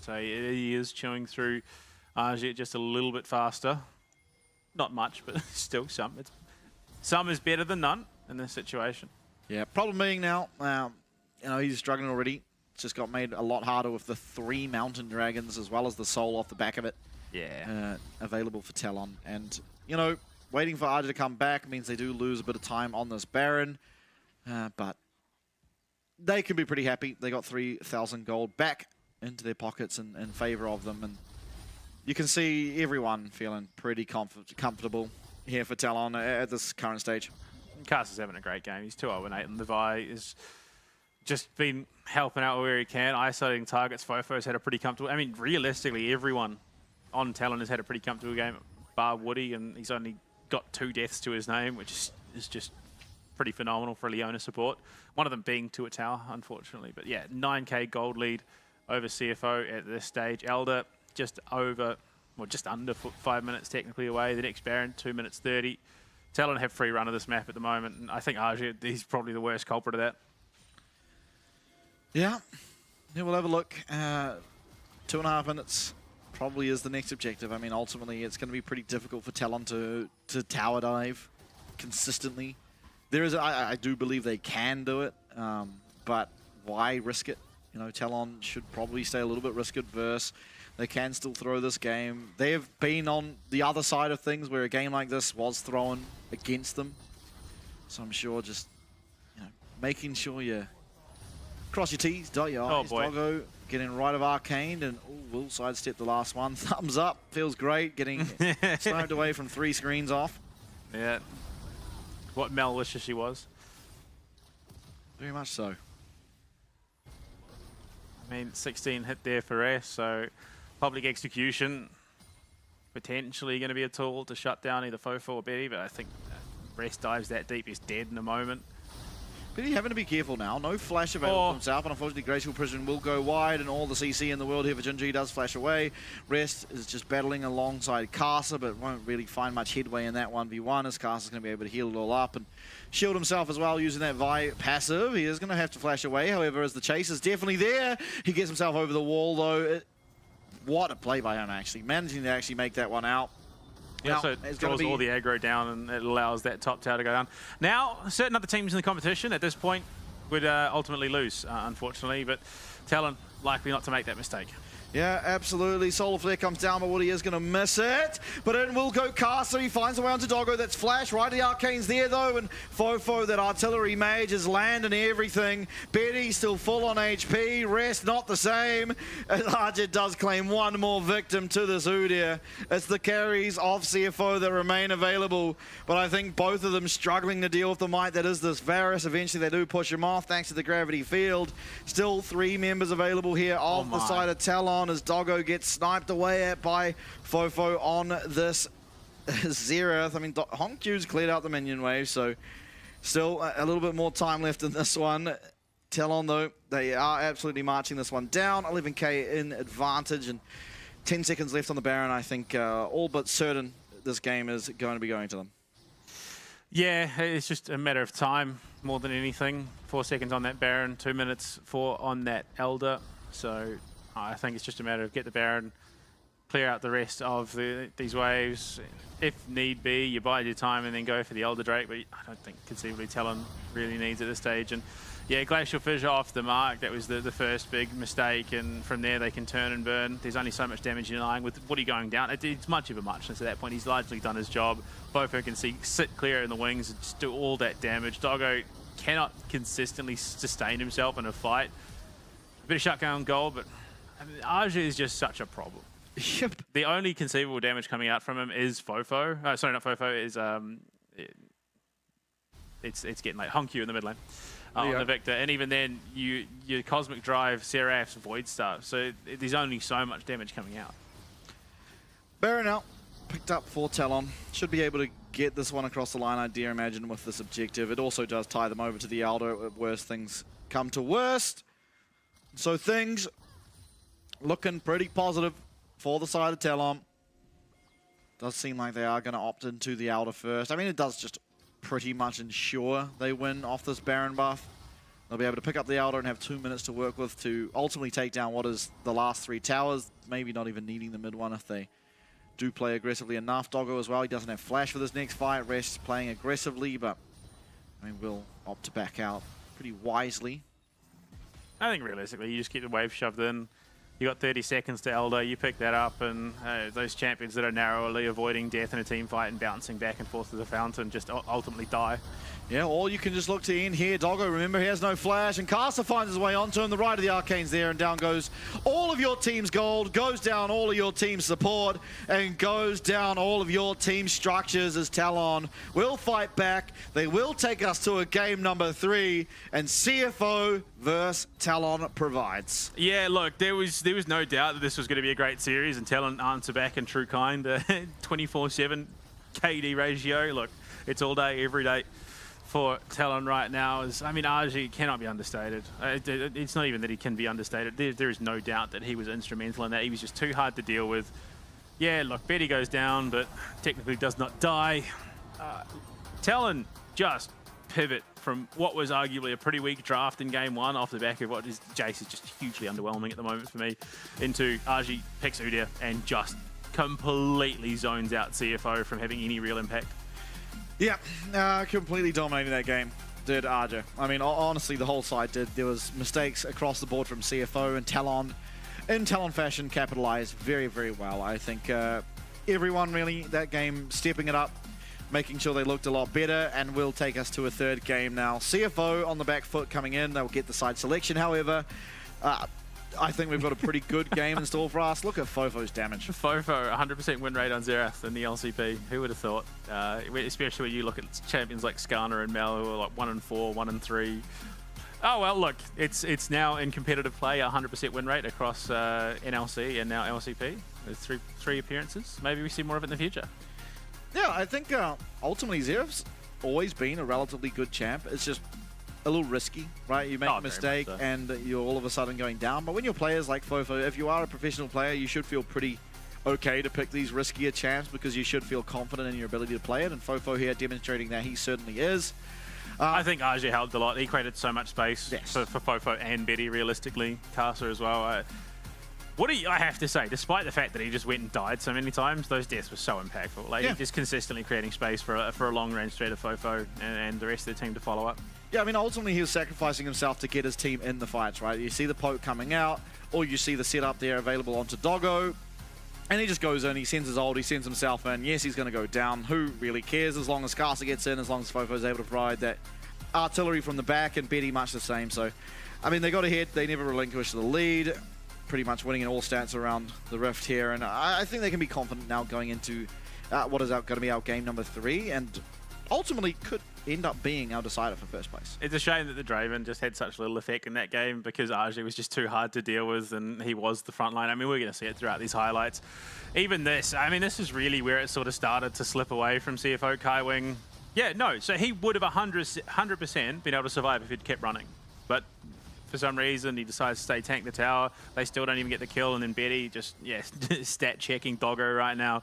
so he is chewing through RJ just a little bit faster. Not much, but still some. Some is better than none in this situation. Yeah, problem being now, you know, he's struggling already. It's just got made a lot harder with the 3 mountain dragons as well as the soul off the back of it. Yeah. Available for Talon. And, you know, waiting for Arja to come back means they do lose a bit of time on this Baron. But they can be pretty happy. They got 3,000 gold back into their pockets in favor of them. And you can see everyone feeling pretty comfortable here for Talon at this current stage. Cast is having a great game. He's 2-0-8, and Levi is just been helping out where he can, isolating targets. Fofo's had a pretty comfortable... I mean, realistically, everyone on Talon has had a pretty comfortable game, bar Woody, and he's only got 2 deaths to his name, which is just pretty phenomenal for Leona support. One of them being to a tower, unfortunately. But yeah, 9k gold lead over CFO at this stage. Elder just over... well, just under 5 minutes technically away. The next Baron, 2 minutes 30. Talon have free run of this map at the moment, and I think Arja, he's probably the worst culprit of that. Yeah, we'll have a look. 2.5 minutes probably is the next objective. I mean, ultimately, it's going to be pretty difficult for Talon to tower dive consistently. There is, I do believe they can do it, but why risk it? You know, Talon should probably stay a little bit risk adverse. They can still throw this game. They have been on the other side of things where a game like this was thrown against them. So I'm sure just, you know, making sure you cross your T's, dot your I's. Oh boy. Doggo getting right of Arcane and will sidestep the last one. Thumbs up. Feels great getting sniped away from 3 screens off. Yeah. What malicious she was. Very much so. I mean, 16 hit there for S, so public execution potentially going to be a tool to shut down either Fofo or Betty, but I think Rest dives that deep is dead in a moment. Betty having to be careful now. No flash available for himself, and unfortunately Graceful Prison will go wide, and all the CC in the world here for Ginger. He does flash away. Rest is just battling alongside Casa, but won't really find much headway in that 1v1, as Casa's going to be able to heal it all up and shield himself as well using that Vi passive. He is going to have to flash away, however, as the chase is definitely there. He gets himself over the wall, though. What a play by him, actually. Managing to actually make that one out. Yeah, so it draws all the aggro down, and it allows that top tower to go down. Now, certain other teams in the competition at this point would ultimately lose, unfortunately, but Talon likely not to make that mistake. Yeah, absolutely. Solar Flare comes down, but Woody is going to miss it. But in will go Caster. He finds a way onto Doggo. That's Flash. Right to the Arcanes there, though. And Fofo, that artillery mage, is landing everything. Betty still full on HP. Rest not the same. And Archer does claim one more victim to this Udyr. It's the carries of CFO that remain available. But I think both of them struggling to deal with the might that is this Varus. Eventually, they do push him off thanks to the gravity field. Still 3 members available here off the side of Talon, as Doggo gets sniped away at by Fofo on this Xerath. I mean, Honkyu's cleared out the minion wave, so still a little bit more time left in this one. Talon, though, they are absolutely marching this one down. 11k in advantage and 10 seconds left on the Baron. I think all but certain this game is going to be going to them. Yeah, it's just a matter of time more than anything. 4 seconds on that Baron, 2 minutes 4 on that Elder. So I think it's just a matter of get the Baron, clear out the rest of these waves. If need be, you bide your time and then go for the Elder Drake, but I don't think conceivably Talon really needs at this stage. And yeah, Glacial Fissure off the mark, that was the first big mistake, and from there they can turn and burn. There's only so much damage in lying with Woody going down. It's much of a muchness at that point. He's largely done his job. Fofo can sit clear in the wings and just do all that damage. Doggo cannot consistently sustain himself in a fight. A bit of shotgun gold, but I mean, Aja is just such a problem. Yep. The only conceivable damage coming out from him is Fofo. Sorry, not Fofo. Is it's getting late. Honkyu in the mid lane on the Victor, and even then, your Cosmic Drive, Seraph's Void Staff. So there's only so much damage coming out. Baron out, picked up for Talon. Should be able to get this one across the line, I dare imagine, with this objective. It also does tie them over to the Elder at worst things come to worst. So things looking pretty positive for the side of Talon. Does seem like they are going to opt into the Elder first. I mean, it does just pretty much ensure they win off this Baron buff. They'll be able to pick up the Elder and have 2 minutes to work with to ultimately take down what is the last 3 towers, maybe not even needing the mid one if they do play aggressively enough. Doggo as well, he doesn't have flash for this next fight. Rest's playing aggressively, but I mean, will opt to back out pretty wisely. I think realistically, you just keep the wave shoved in. You got 30 seconds to Elder, you pick that up, and those champions that are narrowly avoiding death in a team fight and bouncing back and forth to the fountain just ultimately die. Yeah, or you can just look to end here. Doggo, remember, he has no flash, and Caster finds his way onto him. The right of the Arcane's there, and down goes all of your team's gold, goes down all of your team's support, and goes down all of your team structures as Talon will fight back. They will take us to a game number 3, and CFO versus Talon provides. Yeah, look, there was no doubt that this was going to be a great series, and Talon answer back in true kind. 24/7 KD ratio. Look, it's all day, every day for Talon right now. I mean, RG cannot be understated. It's not even that he can be understated. There is no doubt that he was instrumental in that. He was just too hard to deal with. Yeah, look, Betty goes down, but technically does not die. Talon just pivot from what was arguably a pretty weak draft in game 1 off the back of what is Jace is just hugely underwhelming at the moment for me, into RG picks Udyr and just completely zones out CFO from having any real impact. Yeah, completely dominating that game, did Arja. I mean, honestly, the whole side did. There was mistakes across the board from CFO, and Talon, in Talon fashion, capitalized very, very well. I think everyone really, that game, stepping it up, making sure they looked a lot better, and will take us to a 3rd game now. CFO on the back foot coming in. They'll get the side selection, however. I think we've got a pretty good game in store for us. Look at Fofo's damage. Fofo, 100% win rate on Xerath in the LCP. Who would have thought? Especially when you look at champions like Skarner and Mel, who are like 1-4, 1-3. Oh, well, look, it's now in competitive play, 100% win rate across NLC and now LCP. There's three appearances. Maybe we see more of it in the future. Yeah, I think ultimately Xerath's always been a relatively good champ. It's just a little risky, right? You make a mistake and you're all of a sudden going down. But when you're players like Fofo, if you are a professional player, you should feel pretty okay to pick these riskier champs because you should feel confident in your ability to play it. And Fofo here demonstrating that he certainly is. I think Aja helped a lot. He created so much space for Fofo and Betty, realistically. Caster as well. I have to say, despite the fact that he just went and died so many times, those deaths were so impactful. Like, he's just consistently creating space for a long-range threat of Fofo and the rest of the team to follow up. Yeah, I mean, ultimately he was sacrificing himself to get his team in the fights, right? You see the poke coming out, or you see the setup there available onto Doggo, and he just goes in, he sends his ult, he sends himself in. Yes, he's going to go down. Who really cares as long as Casa gets in, as long as Fofo's able to provide that artillery from the back, and Betty much the same. So, I mean, they got ahead, they never relinquished the lead, pretty much winning in all stats around the Rift here, and I think they can be confident now going into what is going to be our game number 3, and ultimately could end up being our decider for first place. It's a shame that the Draven just had such little effect in that game because Arji was just too hard to deal with and he was the front line. I mean, we're going to see it throughout these highlights. Even this, I mean, this is really where it sort of started to slip away from CFO Kaiwing. Yeah, no, so he would have 100% been able to survive if he'd kept running. But for some reason, he decides to stay tank the tower. They still don't even get the kill, and then Betty just, stat checking Doggo right now.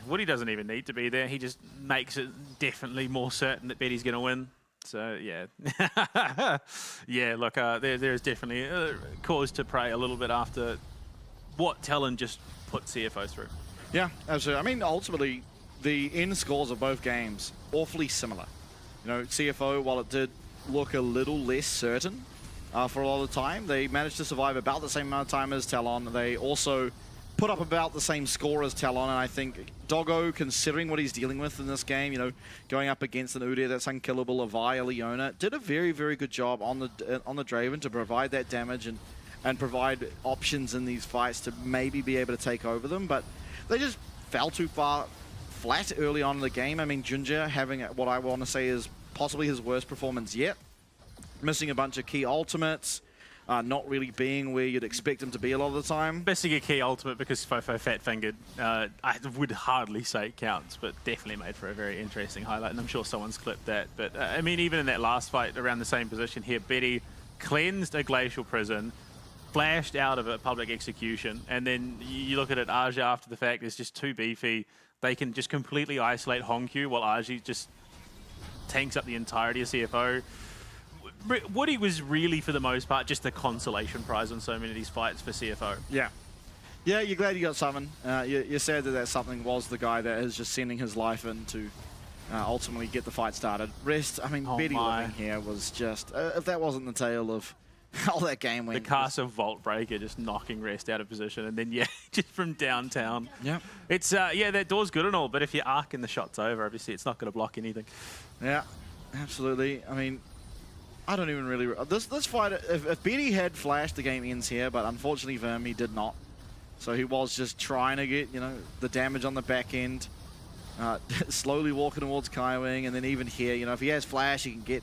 Woody doesn't even need to be there. He just makes it definitely more certain that Betty's going to win. So, yeah. Look, there is definitely cause to pray a little bit after what TLN just put CFO through. Yeah, absolutely. I mean, ultimately, the end scores of both games, awfully similar. You know, CFO, while it did look a little less certain for a lot of the time, they managed to survive about the same amount of time as Talon. They also put up about the same score as Talon, and I think Doggo, considering what he's dealing with in this game, you know, going up against an Udyr that's unkillable, a Vi, a Leona, did a very, very good job on the Draven to provide that damage and provide options in these fights to maybe be able to take over them, but they just fell too far flat early on in the game. I mean, Ginger having what I want to say is possibly his worst performance yet, missing a bunch of key ultimates, not really being where you'd expect him to be a lot of the time. Missing a key ultimate because Fofo fat-fingered, I would hardly say it counts, but definitely made for a very interesting highlight, and I'm sure someone's clipped that. But, I mean, even in that last fight around the same position here, Betty cleansed a glacial prison, flashed out of a public execution, and then you look at it, Aja after the fact is just too beefy. They can just completely isolate Hongkyu while Aja just tanks up the entirety of CFO. Woody was really, for the most part, just a consolation prize on so many of these fights for CFO. Yeah. Yeah, you're glad you got Summon. You're sad that something was the guy that is just sending his life in to ultimately get the fight started. Rest, I mean, Betty living here was just, if that wasn't the tale of how that game went. The Casa Vault Breaker just knocking Rest out of position, and then, just from downtown. Yeah. It's, that door's good and all, but if you're arcing the shots over, obviously it's not going to block anything. Yeah, absolutely. I mean, I don't even really... This fight, if Betty had flashed, the game ends here, but unfortunately for him, he did not. So he was just trying to get, the damage on the back end, slowly walking towards Kaiwing, and then even here, if he has flash, he can get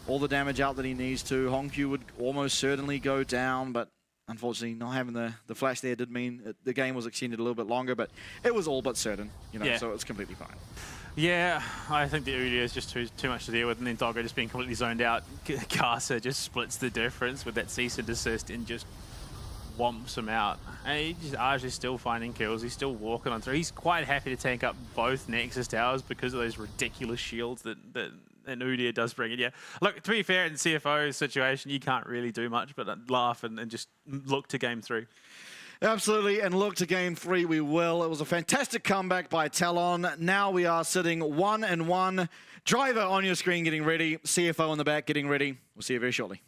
all the damage out that he needs to. Hongkyu would almost certainly go down, but unfortunately not having the flash there did mean the game was extended a little bit longer, but it was all but certain, so it's completely fine. Yeah, I think the Udyr is just too much to deal with, and then Doggo just being completely zoned out. Casa just splits the difference with that cease and desist and just whomps him out. And Aja's still finding kills, he's still walking on through. He's quite happy to tank up both Nexus towers because of those ridiculous shields that an Udyr does bring in. Yeah, look, to be fair, in CFO's situation, you can't really do much but laugh and just look to game 3. Absolutely, and look to game 3 we will. It was a fantastic comeback by Talon. Now we are sitting 1-1. Driver on your screen getting ready. CFO in the back getting ready. We'll see you very shortly.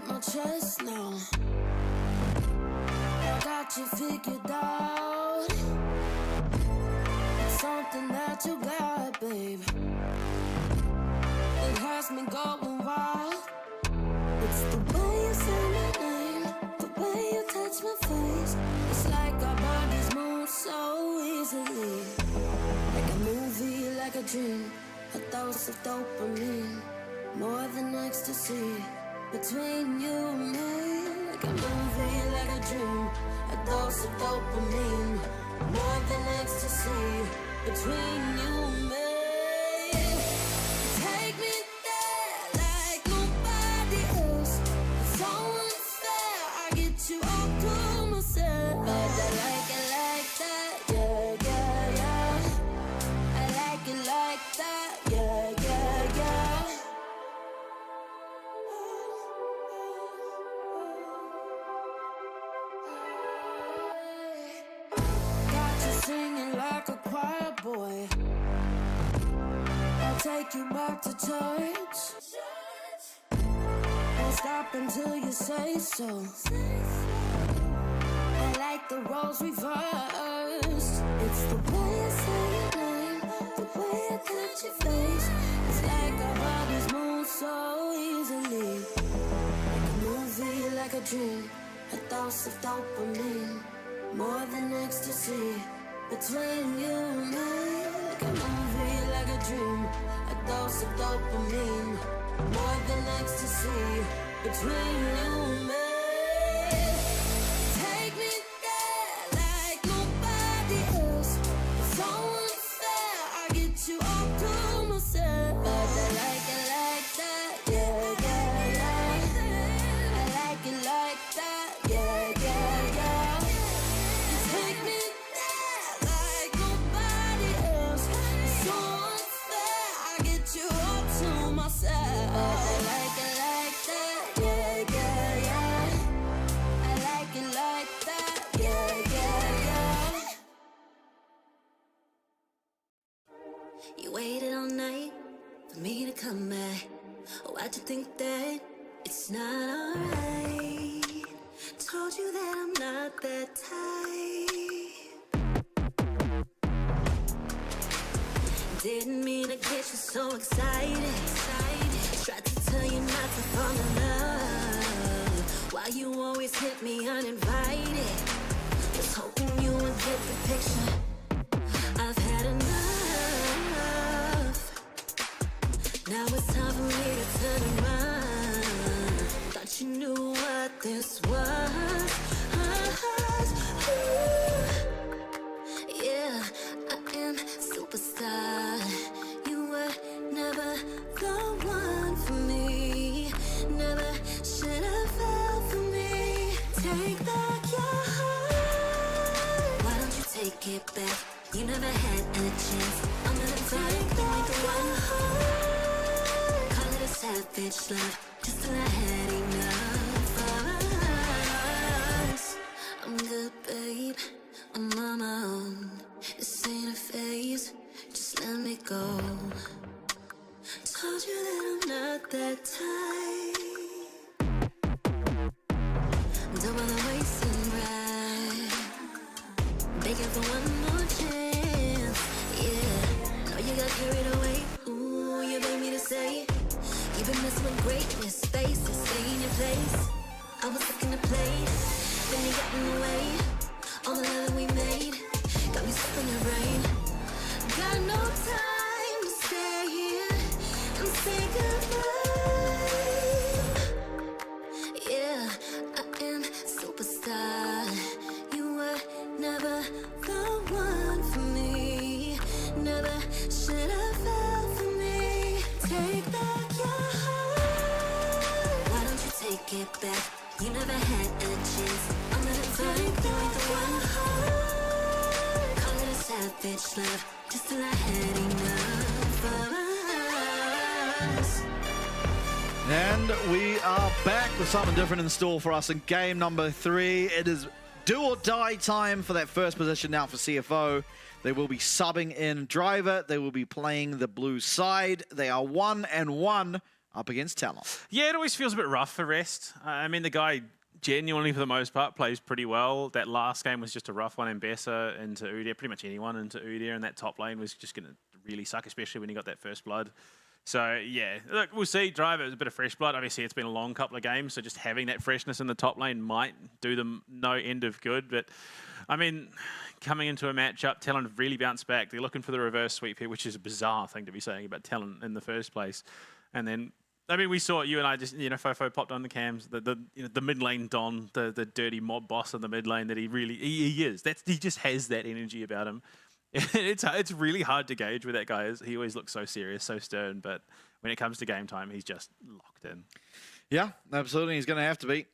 with my chest now. I got you figured out. It's something that you got, babe. It has me going wild. It's the way you say my name, the way you touch my face. It's like our bodies move so easily. Like a movie, like a dream, a dose of dopamine, more than ecstasy. Between you and me, like a movie, like a dream, a dose of dopamine, more than ecstasy. Between you and me, take me there like nobody else. It's so unfair, I get you all to myself. But I like it like that, yeah, yeah, yeah. I like it like that, yeah, yeah, yeah. Got you singing like a choir boy. I'll take you back to church. Won't stop until you say so. I like the roles reversed. It's the way you say your name, the way you touch your face. It's like our bodies move so easily. Like a movie, like a dream, a dose of dopamine, more than ecstasy. Between you and me, like a movie, like a dream, a dose of dopamine, more than ecstasy. Between you and me, take me there like nobody else. It's so unfair, I get you all to myself. But I like it like that, yeah, yeah, yeah. I like it like that, yeah, yeah, yeah. You take me there like nobody else. It's so unfair, I get you all to myself. But I like it like that, yeah, yeah, yeah. I like it like that, yeah, yeah, yeah. You waited all night for me to come back. Why'd you think that it's not alright? Told you that I'm not that type. Didn't mean to get you so excited. Tried to tell you not to fall in love. Why you always hit me uninvited? Was hoping you would get the picture. I've had enough. Now it's time for me to turn around. Thought you knew what this was. Yeah, I am superstar. You were never the one for me. Never should have fell for me. Take back your heart. Why don't you take it back? You never had a chance. I'm gonna take back your heart. Call it a savage love, just till I had enough of us. I'm good, babe. I'm on my own. This ain't a phase. Just let me go. Told you that I'm not that type. Don't bother wasting breath. Begging for one more chance. Yeah, know you got carried away. Ooh, you made me to say you've been messing with greatness. Faces, stay in your place. I was looking to play, then you got in the way. All the love that we made got me stuck in your brain. Got no time to stay here and say goodbye. Yeah, I am superstar. You were never the one for me. Never should have fell for me. Take back your heart. Why don't you take it back? You never had a chance. I'm gonna take back the one heart. Call it a savage love, just till I had enough of us. And we are back with something different in store for us in game number 3. It is do or die time for that first position now for CFO. They will be subbing in driver. They will be playing the blue side. They are 1-1 up against Talon. Yeah, it always feels a bit rough for Rest. I mean, the guy genuinely, for the most part, plays pretty well. That last game was just a rough one, and Bessa into Udyr, pretty much anyone into Udyr, and that top lane was just going to really suck, especially when he got that first blood. So, yeah, look, we'll see. Driver is a bit of fresh blood. Obviously, it's been a long couple of games, so just having that freshness in the top lane might do them no end of good. But, I mean, coming into a matchup, Talon have really bounced back. They're looking for the reverse sweep here, which is a bizarre thing to be saying about Talon in the first place. And then, I mean, we saw you and I just, Fofo popped on the cams, the mid lane Don, the dirty mob boss in the mid lane that he is. He just has that energy about him. It's really hard to gauge where that guy is. He always looks so serious, so stern, but when it comes to game time, he's just locked in. Yeah, absolutely. He's going to have to be.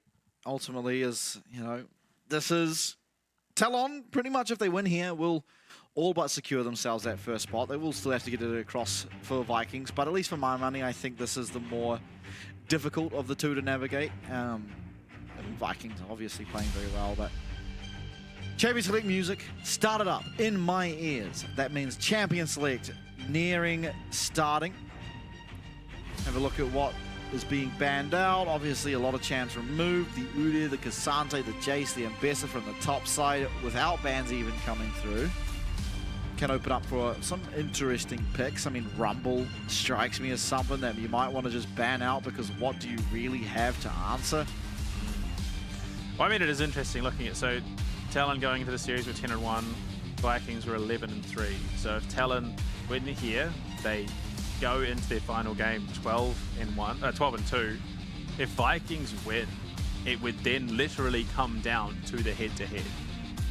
Ultimately, this is Talon. Pretty much, if they win here, will all but secure themselves that first spot. They will still have to get it across for Vikings, but at least for my money, I think this is the more difficult of the two to navigate. I mean, Vikings obviously playing very well, but Champion Select music started up in my ears. That means Champion Select nearing starting. Have a look at what is being banned out. Obviously, a lot of champs removed. The Udyr, the Cassante, the Jace, the Ambessa from the top side without bans even coming through. Can open up for some interesting picks. I mean, Rumble strikes me as something that you might want to just ban out because what do you really have to answer? Well, I mean, it is interesting looking at, so Talon going into the series with 10-1, Vikings were 11-3. So if Talon win here, they go into their final game 12-2. If Vikings win, it would then literally come down to the head-to-head,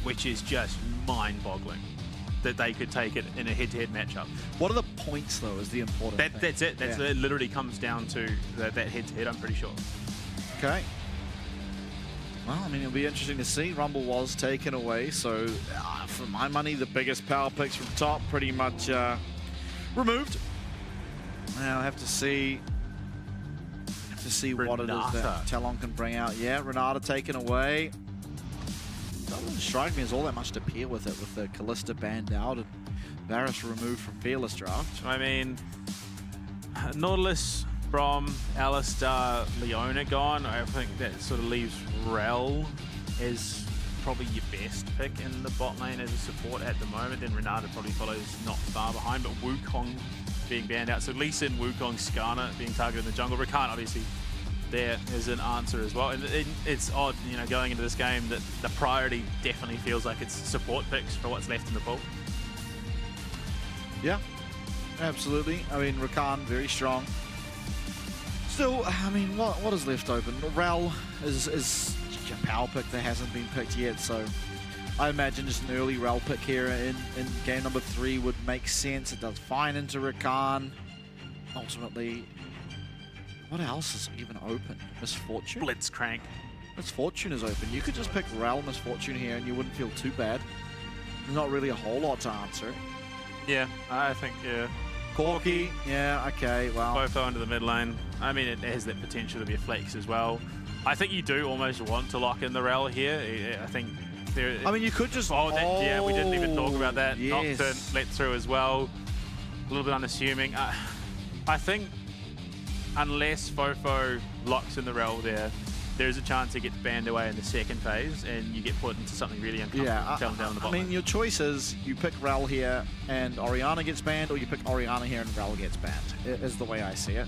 which is just mind-boggling that they could take it in a head-to-head matchup. What are the points, though, is the important thing? That's it. It literally comes down to that head-to-head, I'm pretty sure. Okay. Well, I mean, it'll be interesting to see. Rumble was taken away, so for my money, the biggest power picks from top pretty much removed. Now I have to see what it is that Talon can bring out. Yeah, Renata taken away. Doesn't strike me as all that much to pair with it, with the Callista banned out and Varus removed from Fearless Draft. I mean, Nautilus from Alistar, Leona gone. I think that sort of leaves Rel as probably your best pick in the bot lane as a support at the moment. Then Renata probably follows not far behind, but Wukong being banned out. So Lee Sin, Wukong, Skarner being targeted in the jungle. Rakan obviously there is an answer as well. And it's odd, going into this game that the priority definitely feels like it's support picks for what's left in the pool. Yeah, absolutely. I mean, Rakan, very strong. Still, I mean, what is left open? Rel is a power pick that hasn't been picked yet, so I imagine just an early Rel pick here in game number 3 would make sense. It does fine into Rakan. Ultimately, what else is even open? Misfortune? Blitzcrank. Misfortune is open. You could just pick Rel Misfortune here and you wouldn't feel too bad. There's not really a whole lot to answer. Yeah, I think, yeah. Corki, yeah, okay, well. Fofo into the mid lane. I mean, it has that potential to be a flex as well. I think you do almost want to lock in the Rel here. I think there. I mean, you could just. Yeah, we didn't even talk about that. Yes. Nocturne let through as well. A little bit unassuming. I think unless Fofo locks in the Rel there is a chance he gets banned away in the second phase and you get put into something really uncomfortable down the bottom. I mean, your choice is you pick Rel here and Orianna gets banned, or you pick Orianna here and Rel gets banned, is the way I see it.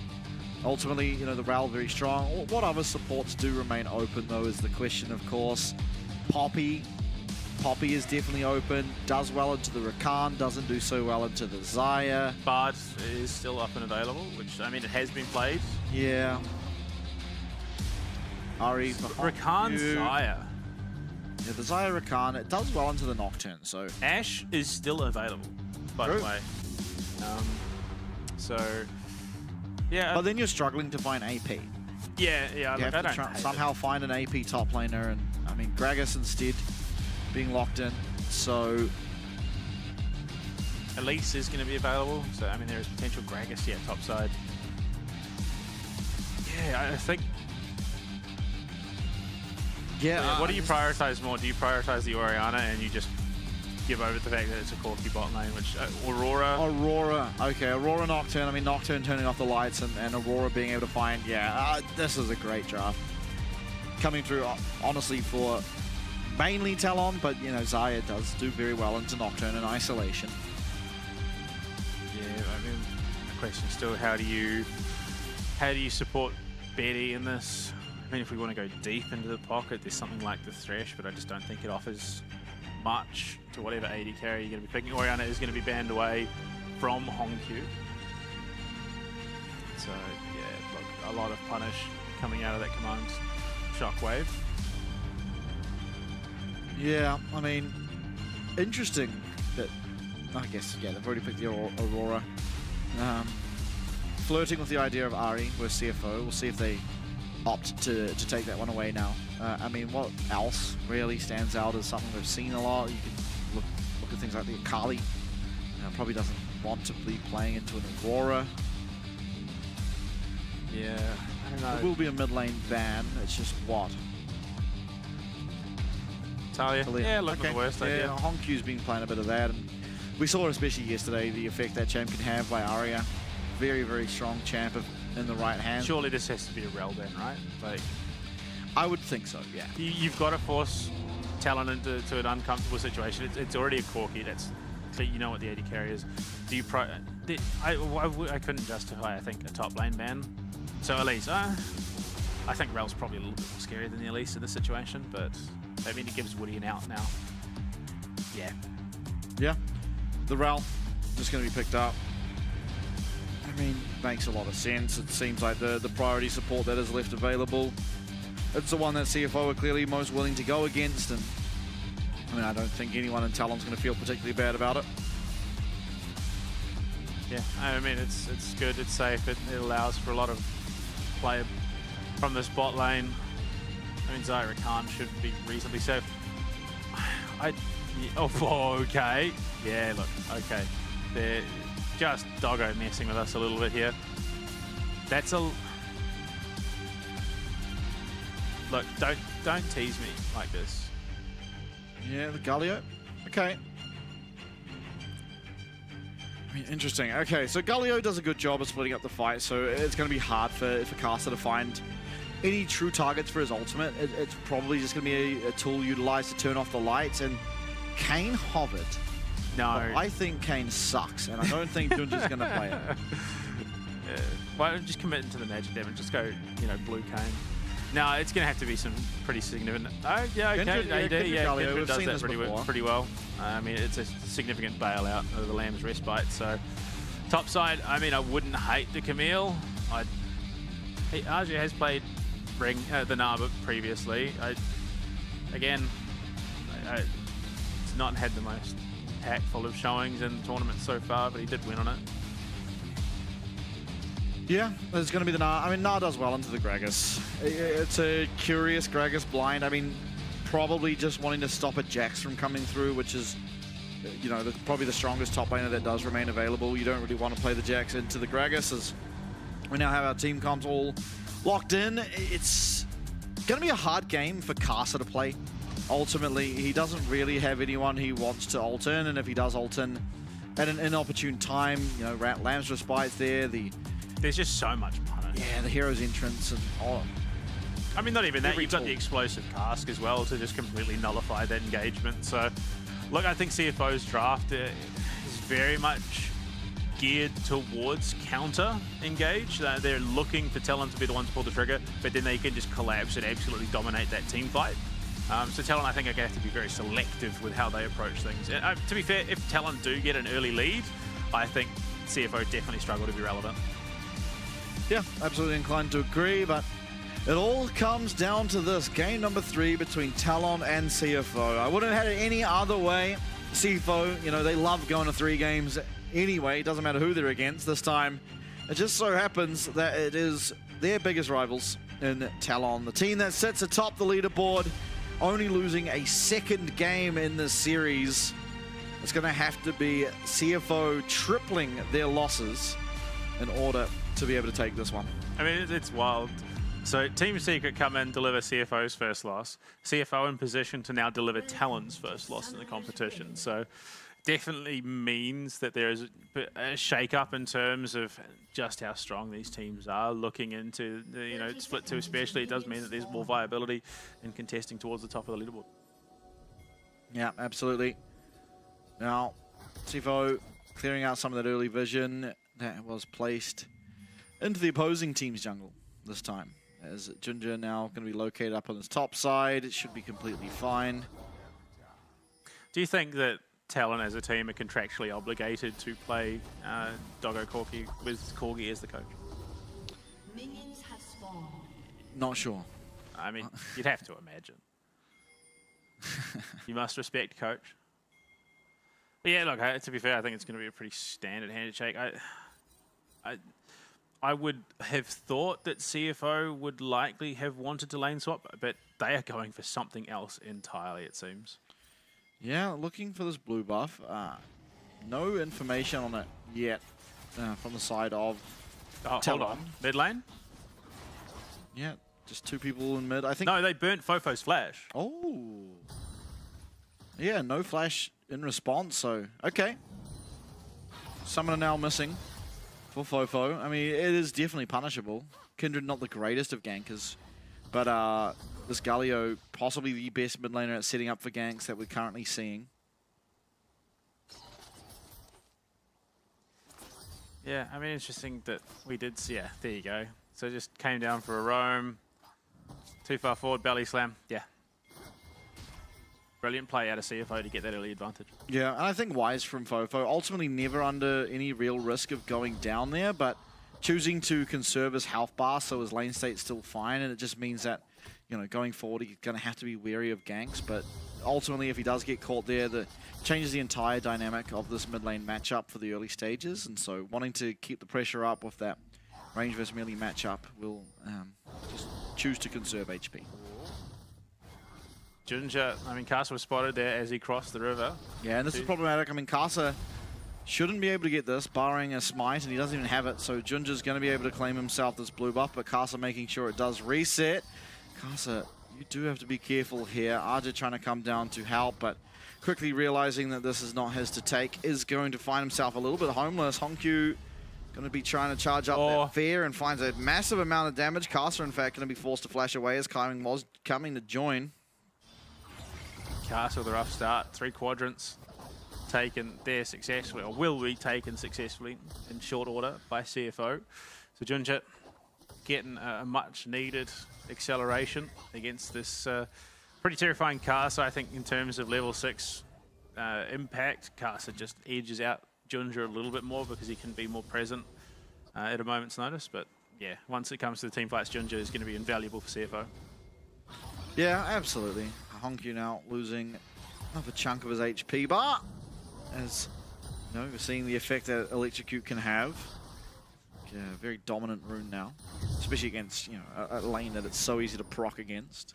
Ultimately, the Rel very strong. What other supports do remain open, though, is the question, of course. Poppy is definitely open, does well into the Rakan, doesn't do so well into the Xayah. Bard is still up and available, which, I mean, it has been played. Yeah. Ari, Rakan's Xayah. Yeah, the Xayah Rakan, it does well into the Nocturne, so... Ashe is still available, by the way. So, yeah. But then you're struggling to find AP. Yeah, you have to somehow find an AP top laner, and, I mean, Gragas instead being locked in, so... Elise is going to be available, so, I mean, there is potential Gragas, top side. Yeah, I think... Yeah, what do you prioritize more? Do you prioritize the Orianna and you just give over the fact that it's a Corky bot lane, which Aurora. Okay, Aurora Nocturne. I mean, Nocturne turning off the lights and Aurora being able to find, this is a great draft. Coming through, honestly, for mainly Talon, but, you know, Xayah does do very well into Nocturne in isolation. Yeah, I mean, the question still, how do you support Betty in this? I mean, if we want to go deep into the pocket, there's something like the Thresh, but I just don't think it offers much to whatever AD carry you're going to be picking. Orianna is going to be banned away from Hongqiu. So, yeah, look, a lot of punish coming out of that command shockwave. Yeah, I mean, interesting that, I guess, yeah, they've already picked the Aurora. Flirting with the idea of Ahri with CFO. We'll see if they opt to take that one away now. I mean, what else really stands out as something we've seen a lot? You can look at things like the Akali. Probably doesn't want to be playing into an Aurora. Yeah, I don't know. It will be a mid lane ban. It's just what? Talia. Yeah, look at the worst idea. Yeah, Hongqiu's been playing a bit of that. And we saw especially yesterday the effect that champ can have by Arya. Very, very strong champ in the right hand. Surely this has to be a rel ban, right? Like, I would think so, yeah. You've got to force Talon into an uncomfortable situation. It's already a Corky. So you know what the AD carry is. Do you I couldn't justify, I think, a top lane ban. So Elise, I think rel's probably a little bit more scary than the Elise in this situation, but I mean, it gives Woody an out now. Yeah. Yeah. The rel just going to be picked up. I mean, makes a lot of sense. It seems like the priority support that is left available, it's the one that CFO are clearly most willing to go against, and I mean, I don't think anyone in Talon's going to feel particularly bad about it. Yeah, I mean, it's good, it's safe, it allows for a lot of play from this bot lane. I mean, Xayah Khan should be reasonably safe. Okay. Yeah, look, okay. They're just doggo messing with us a little bit here. That's a... Look, don't tease me like this. Yeah, the Galio. Okay. I mean, interesting. Okay, so Galio does a good job of splitting up the fight, so it's going to be hard for Caster to find any true targets for his ultimate. It's probably just going to be a tool utilized to turn off the lights, and Kane hovered. No. I think Kane sucks, and I don't think Dungeon's going to play it. Yeah. Why don't you just commit into the magic damage? Just go, you know, blue Kane. No, it's going to have to be some pretty significant... Oh, yeah, okay. Kindred does that pretty well. I mean, it's a significant bailout of the Lamb's respite, so... Top side, I mean, I wouldn't hate the Camille. RJ has played the Narba previously. Again, it's not had the most pack full of showings in tournaments so far, but he did win on it. Yeah, there's going to be the Gnar. I mean, Gnar does well into the Gragas. It's a curious Gragas blind. I mean, probably just wanting to stop a Jax from coming through, which is, you know, probably the strongest top laner that does remain available. You don't really want to play the Jax into the Gragas, as we now have our team comps all locked in. It's going to be a hard game for Caster to play. Ultimately, he doesn't really have anyone he wants to ult in, and if he does ult in at an inopportune time, you know, Lamb's Respite's there, there's just so much punish. Yeah, the hero's entrance and all. I mean, not even that. You've got the explosive cask as well to just completely nullify that engagement. So, look, I think CFO's draft is very much geared towards counter engage. They're looking for Talon to be the one to pull the trigger, but then they can just collapse and absolutely dominate that team fight. So Talon, I think, are going to have to be very selective with how they approach things. And, to be fair, if Talon do get an early lead, I think CFO definitely struggle to be relevant. Yeah, absolutely inclined to agree, but it all comes down to this. Game number 3 between Talon and CFO. I wouldn't have had it any other way. CFO, you know, they love going to 3 games anyway. It doesn't matter who they're against. This time, it just so happens that it is their biggest rivals in Talon. The team that sits atop the leaderboard, only losing a second game in this series. It's going to have to be CFO tripling their losses in order to be able to take this one. I mean, it's wild. So Team Secret come in, deliver CFO's first loss. CFO in position to now deliver Talon's first loss in the competition. So definitely means that there is a shake-up in terms of just how strong these teams are. Looking into the split 2 especially, it does mean that there's more viability in contesting towards the top of the leaderboard. Yeah, absolutely. Now, CFO clearing out some of that early vision that was placed into the opposing team's jungle this time. As Ginger now going to be located up on his top side, it should be completely fine. Do you think that Talon as a team are contractually obligated to play Doggo Corgi with Corgi as the coach? Minions have spawned. Not sure. I mean, you'd have to imagine. You must respect coach. But yeah, look, to be fair, I think it's going to be a pretty standard handshake. I would have thought that CFO would likely have wanted to lane swap, but they are going for something else entirely, it seems. Yeah, looking for this blue buff. No information on it yet from the side of Hold Talon. on. Mid lane? Yeah, just 2 people in mid. I think. No, they burnt Fofo's flash. Oh. Yeah, no flash in response, so okay. Summoner now missing for Fofo. I mean, it is definitely punishable. Kindred not the greatest of gankers, but this Galio possibly the best mid laner at setting up for ganks that we're currently seeing. Yeah, I mean, interesting that we did see, yeah, there you go. So just came down for a roam. Too far forward, belly slam, yeah. Brilliant play out of CFO to get that early advantage. Yeah, and I think wise from Fofo. Ultimately never under any real risk of going down there, but choosing to conserve his health bar so his lane state's still fine, and it just means that, going forward, he's going to have to be wary of ganks, but ultimately, if he does get caught there, that changes the entire dynamic of this mid lane matchup for the early stages, and so wanting to keep the pressure up with that range versus melee matchup, will just choose to conserve HP. Ginger, I mean, Casa was spotted there as he crossed the river. Yeah, and this is problematic. I mean, Casa shouldn't be able to get this, barring a smite, and he doesn't even have it, so Ginger's going to be able to claim himself this blue buff, but Casa making sure it does reset. Casa, you do have to be careful here. Arja trying to come down to help, but quickly realizing that this is not his to take, is going to find himself a little bit homeless. Honkyu going to be trying to charge up that fear and finds a massive amount of damage. Casa, in fact, going to be forced to flash away as Kyming was coming to join. Casa with a rough start, 3 quadrants taken there successfully, or will be taken successfully in short order by CFO. So Ginger getting a much needed acceleration against this pretty terrifying Casa. I think in terms of level 6 impact, Casa just edges out Ginger a little bit more because he can be more present at a moment's notice. But yeah, once it comes to the team fights, Ginger is going to be invaluable for CFO. Yeah, absolutely. Honkyu now losing another chunk of his HP bar, as we're seeing the effect that Electrocute can have. Yeah, very dominant rune now, especially against a lane that it's so easy to proc against.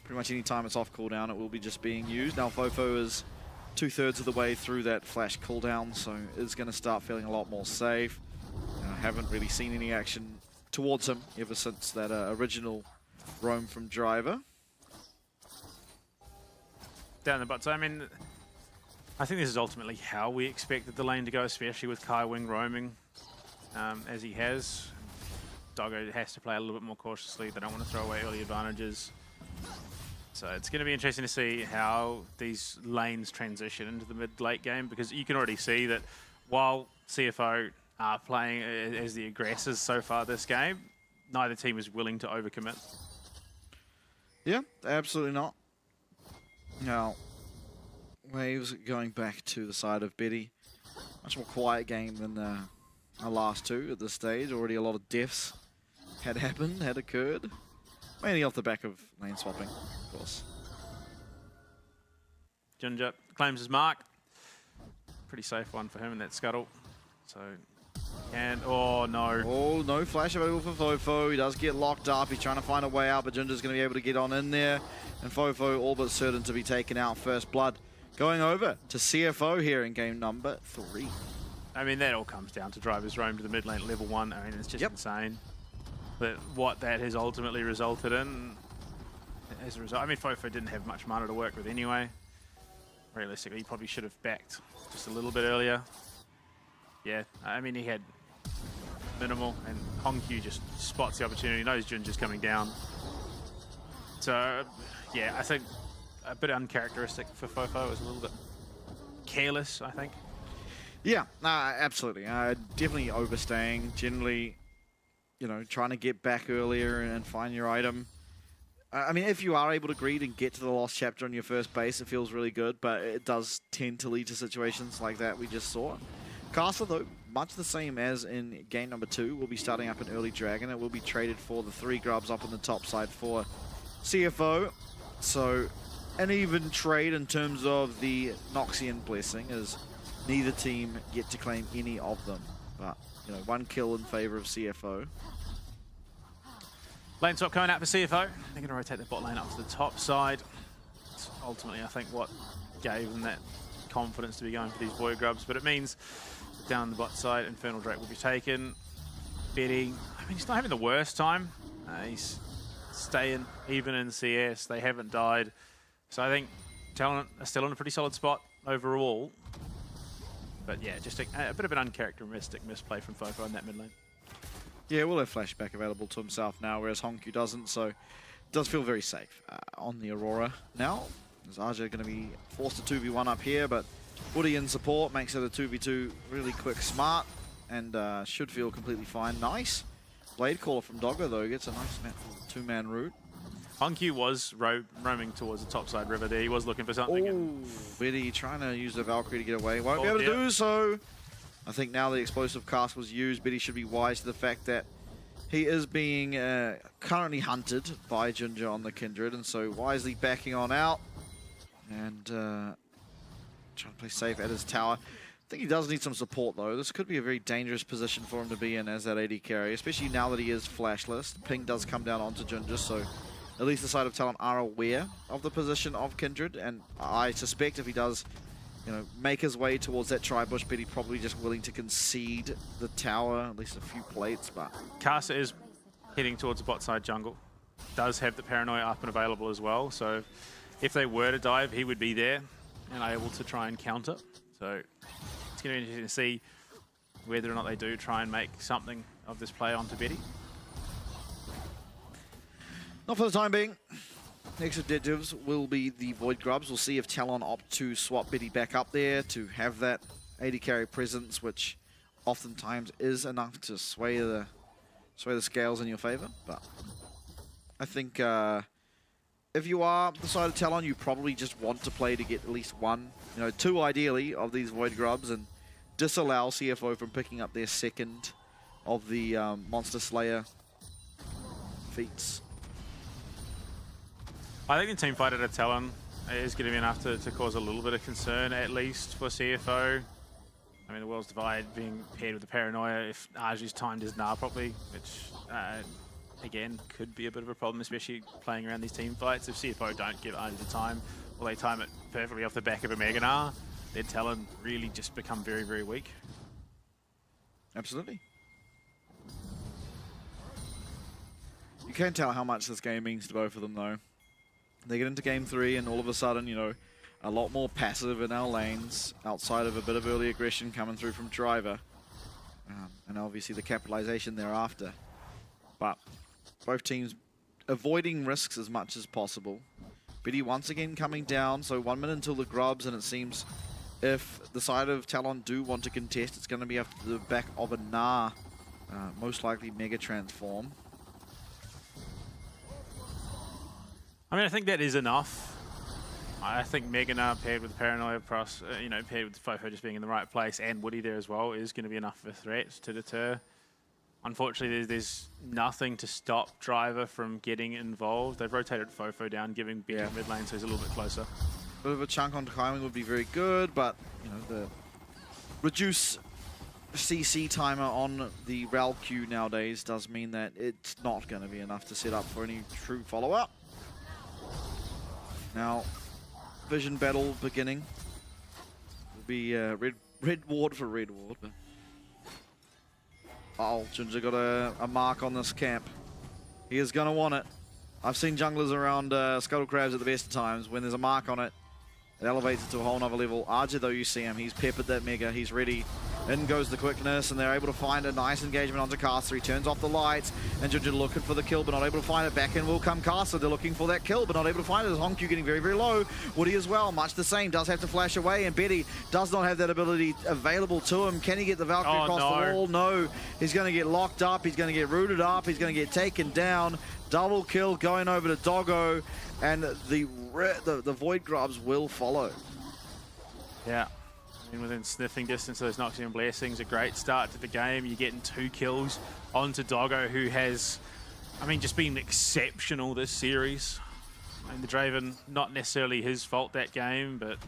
Pretty much any time it's off cooldown, it will be just being used. Now Fofo is 2/3 of the way through that flash cooldown, so it's going to start feeling a lot more safe. I haven't really seen any action towards him ever since that original roam from Driver. Down the butt. So, I mean, I think this is ultimately how we expected the lane to go, especially with Kai Wing roaming as he has. Doggo has to play a little bit more cautiously. They don't want to throw away early advantages. So it's going to be interesting to see how these lanes transition into the mid-late game, because you can already see that while CFO are playing as the aggressors so far this game, neither team is willing to overcommit. Yeah, absolutely not. Now, Waves going back to the side of Betty. Much more quiet game than our last 2 at this stage. Already a lot of deaths had occurred. Mainly off the back of lane swapping, of course. Ginger claims his mark. Pretty safe one for him in that scuttle. So, and, oh no. Oh, no flash available for Fofo. He does get locked up. He's trying to find a way out, but Ginger's going to be able to get on in there. And Fofo all but certain to be taken out first blood. Going over to CFO here in game number 3. I mean, that all comes down to Driver's roam to the mid lane at level 1. I mean, it's just insane. But what that has ultimately resulted in, as a result, I mean, Fofo didn't have much mana to work with anyway. Realistically, he probably should have backed just a little bit earlier. Yeah, I mean, he had minimal, and Hongkyu just spots the opportunity, knows Junja's coming down. So, yeah, I think a bit uncharacteristic for Fofo. It was a little bit careless, I think. Yeah, absolutely. Definitely overstaying. Generally, you know, trying to get back earlier and find your item. I mean, if you are able to greed and get to the lost chapter on your first base, it feels really good, but it does tend to lead to situations like that we just saw. Castle, though, much the same as in game number 2, will be starting up an early dragon. It will be traded for the 3 grubs up on the top side for CFO. So, an even trade in terms of the Noxian Blessing, as neither team get to claim any of them. But, you know, 1 kill in favor of CFO. Lane swap coming out for CFO. They're going to rotate the bot lane up to the top side. It's ultimately, I think, what gave them that confidence to be going for these Void Grubs. But it means down the bot side, Infernal Drake will be taken. Betty, I mean, he's not having the worst time. He's staying even in CS. They haven't died. So I think Talon are still in a pretty solid spot overall. But yeah, just a bit of an uncharacteristic misplay from Fofo in that mid lane. Yeah, we'll have Flashback available to himself now, whereas Hongkyu doesn't, so it does feel very safe on the Aurora now. As Aja going to be forced to 2v1 up here, but Woody in support makes it a 2v2 really quick, smart, and should feel completely fine. Nice. Blade Caller from Doggo, though, gets a nice 2-man route. Hongkyu was roaming towards the topside river there. He was looking for something. Ooh, Betty trying to use the Valkyrie to get away. Won't be able to do so. I think now the explosive cast was used, Betty should be wise to the fact that he is being currently hunted by Junja on the Kindred, and so wisely backing on out and trying to play safe at his tower. I think he does need some support, though. This could be a very dangerous position for him to be in as that AD carry, especially now that he is flashless. Ping does come down onto Junja, so at least the side of Talon are aware of the position of Kindred, and I suspect if he does, you know, make his way towards that tri-bush, Betty probably just willing to concede the tower, at least a few plates, but... Casa is heading towards the bot side jungle. Does have the Paranoia up and available as well, so if they were to dive, he would be there and able to try and counter. So it's going to be interesting to see whether or not they do try and make something of this play onto Betty. Not for the time being. Next objectives will be the Void Grubs. We'll see if Talon opt to swap Betty back up there to have that AD carry presence, which oftentimes is enough to sway the scales in your favor. But I think if you are the side of Talon, you probably just want to play to get at least 1, you know, 2 ideally of these Void Grubs, and disallow CFO from picking up their second of the Monster Slayer feats. I think the team fight at a Talon is going to be enough to cause a little bit of concern, at least for CFO. I mean, the World's Divide being paired with the Paranoia, if Arju's timed his Gnar properly, which, again, could be a bit of a problem, especially playing around these team fights. If CFO don't give Arju the time, or they time it perfectly off the back of a Mega Gnar, then Talon really just become very, very weak. Absolutely. You can tell how much this game means to both of them, though. They get into game 3 and all of a sudden, you know, a lot more passive in our lanes outside of a bit of early aggression coming through from Driver. And obviously the capitalization thereafter. But both teams avoiding risks as much as possible. Betty once again coming down, so 1 minute until the grubs, and it seems if the side of Talon do want to contest, it's going to be after the back of a Gnar, most likely Mega Transform. I mean, I think that is enough. I think Mega Gnar paired with Paranoia, plus, you know, paired with Fofo just being in the right place, and Woody there as well, is going to be enough of a threat to deter. Unfortunately, there's nothing to stop Driver from getting involved. They've rotated Fofo down, giving Betty mid lane, so he's a little bit closer. Bit of a chunk on timing would be very good, but, you know, the reduce CC timer on the Ral Q nowadays does mean that it's not going to be enough to set up for any true follow-up. Now, vision battle beginning. Will be red ward for red ward. But oh, Junja got a mark on this camp. He is going to want it. I've seen junglers around Scuttle Crabs at the best of times. When there's a mark on it, it elevates it to a whole nother level. Arja, though, you see him. He's peppered that Mega. He's ready. In goes the quickness, and they're able to find a nice engagement onto Caster. He turns off the lights, and Ginger looking for the kill, but not able to find it. Back in will come Caster. They're looking for that kill, but not able to find it. Honku getting very, very low. Woody as well, much the same. Does have to flash away, and Betty does not have that ability available to him. Can he get the Valkyrie across the wall? No. He's going to get locked up. He's going to get rooted up. He's going to get taken down. Double kill going over to Doggo, and the Void Grubs will follow. Yeah. I mean, within sniffing distance of those Noxian Blessings, a great start to the game. You're getting 2 kills onto Doggo, who has, I mean, just been exceptional this series. I mean, the Draven, not necessarily his fault that game, but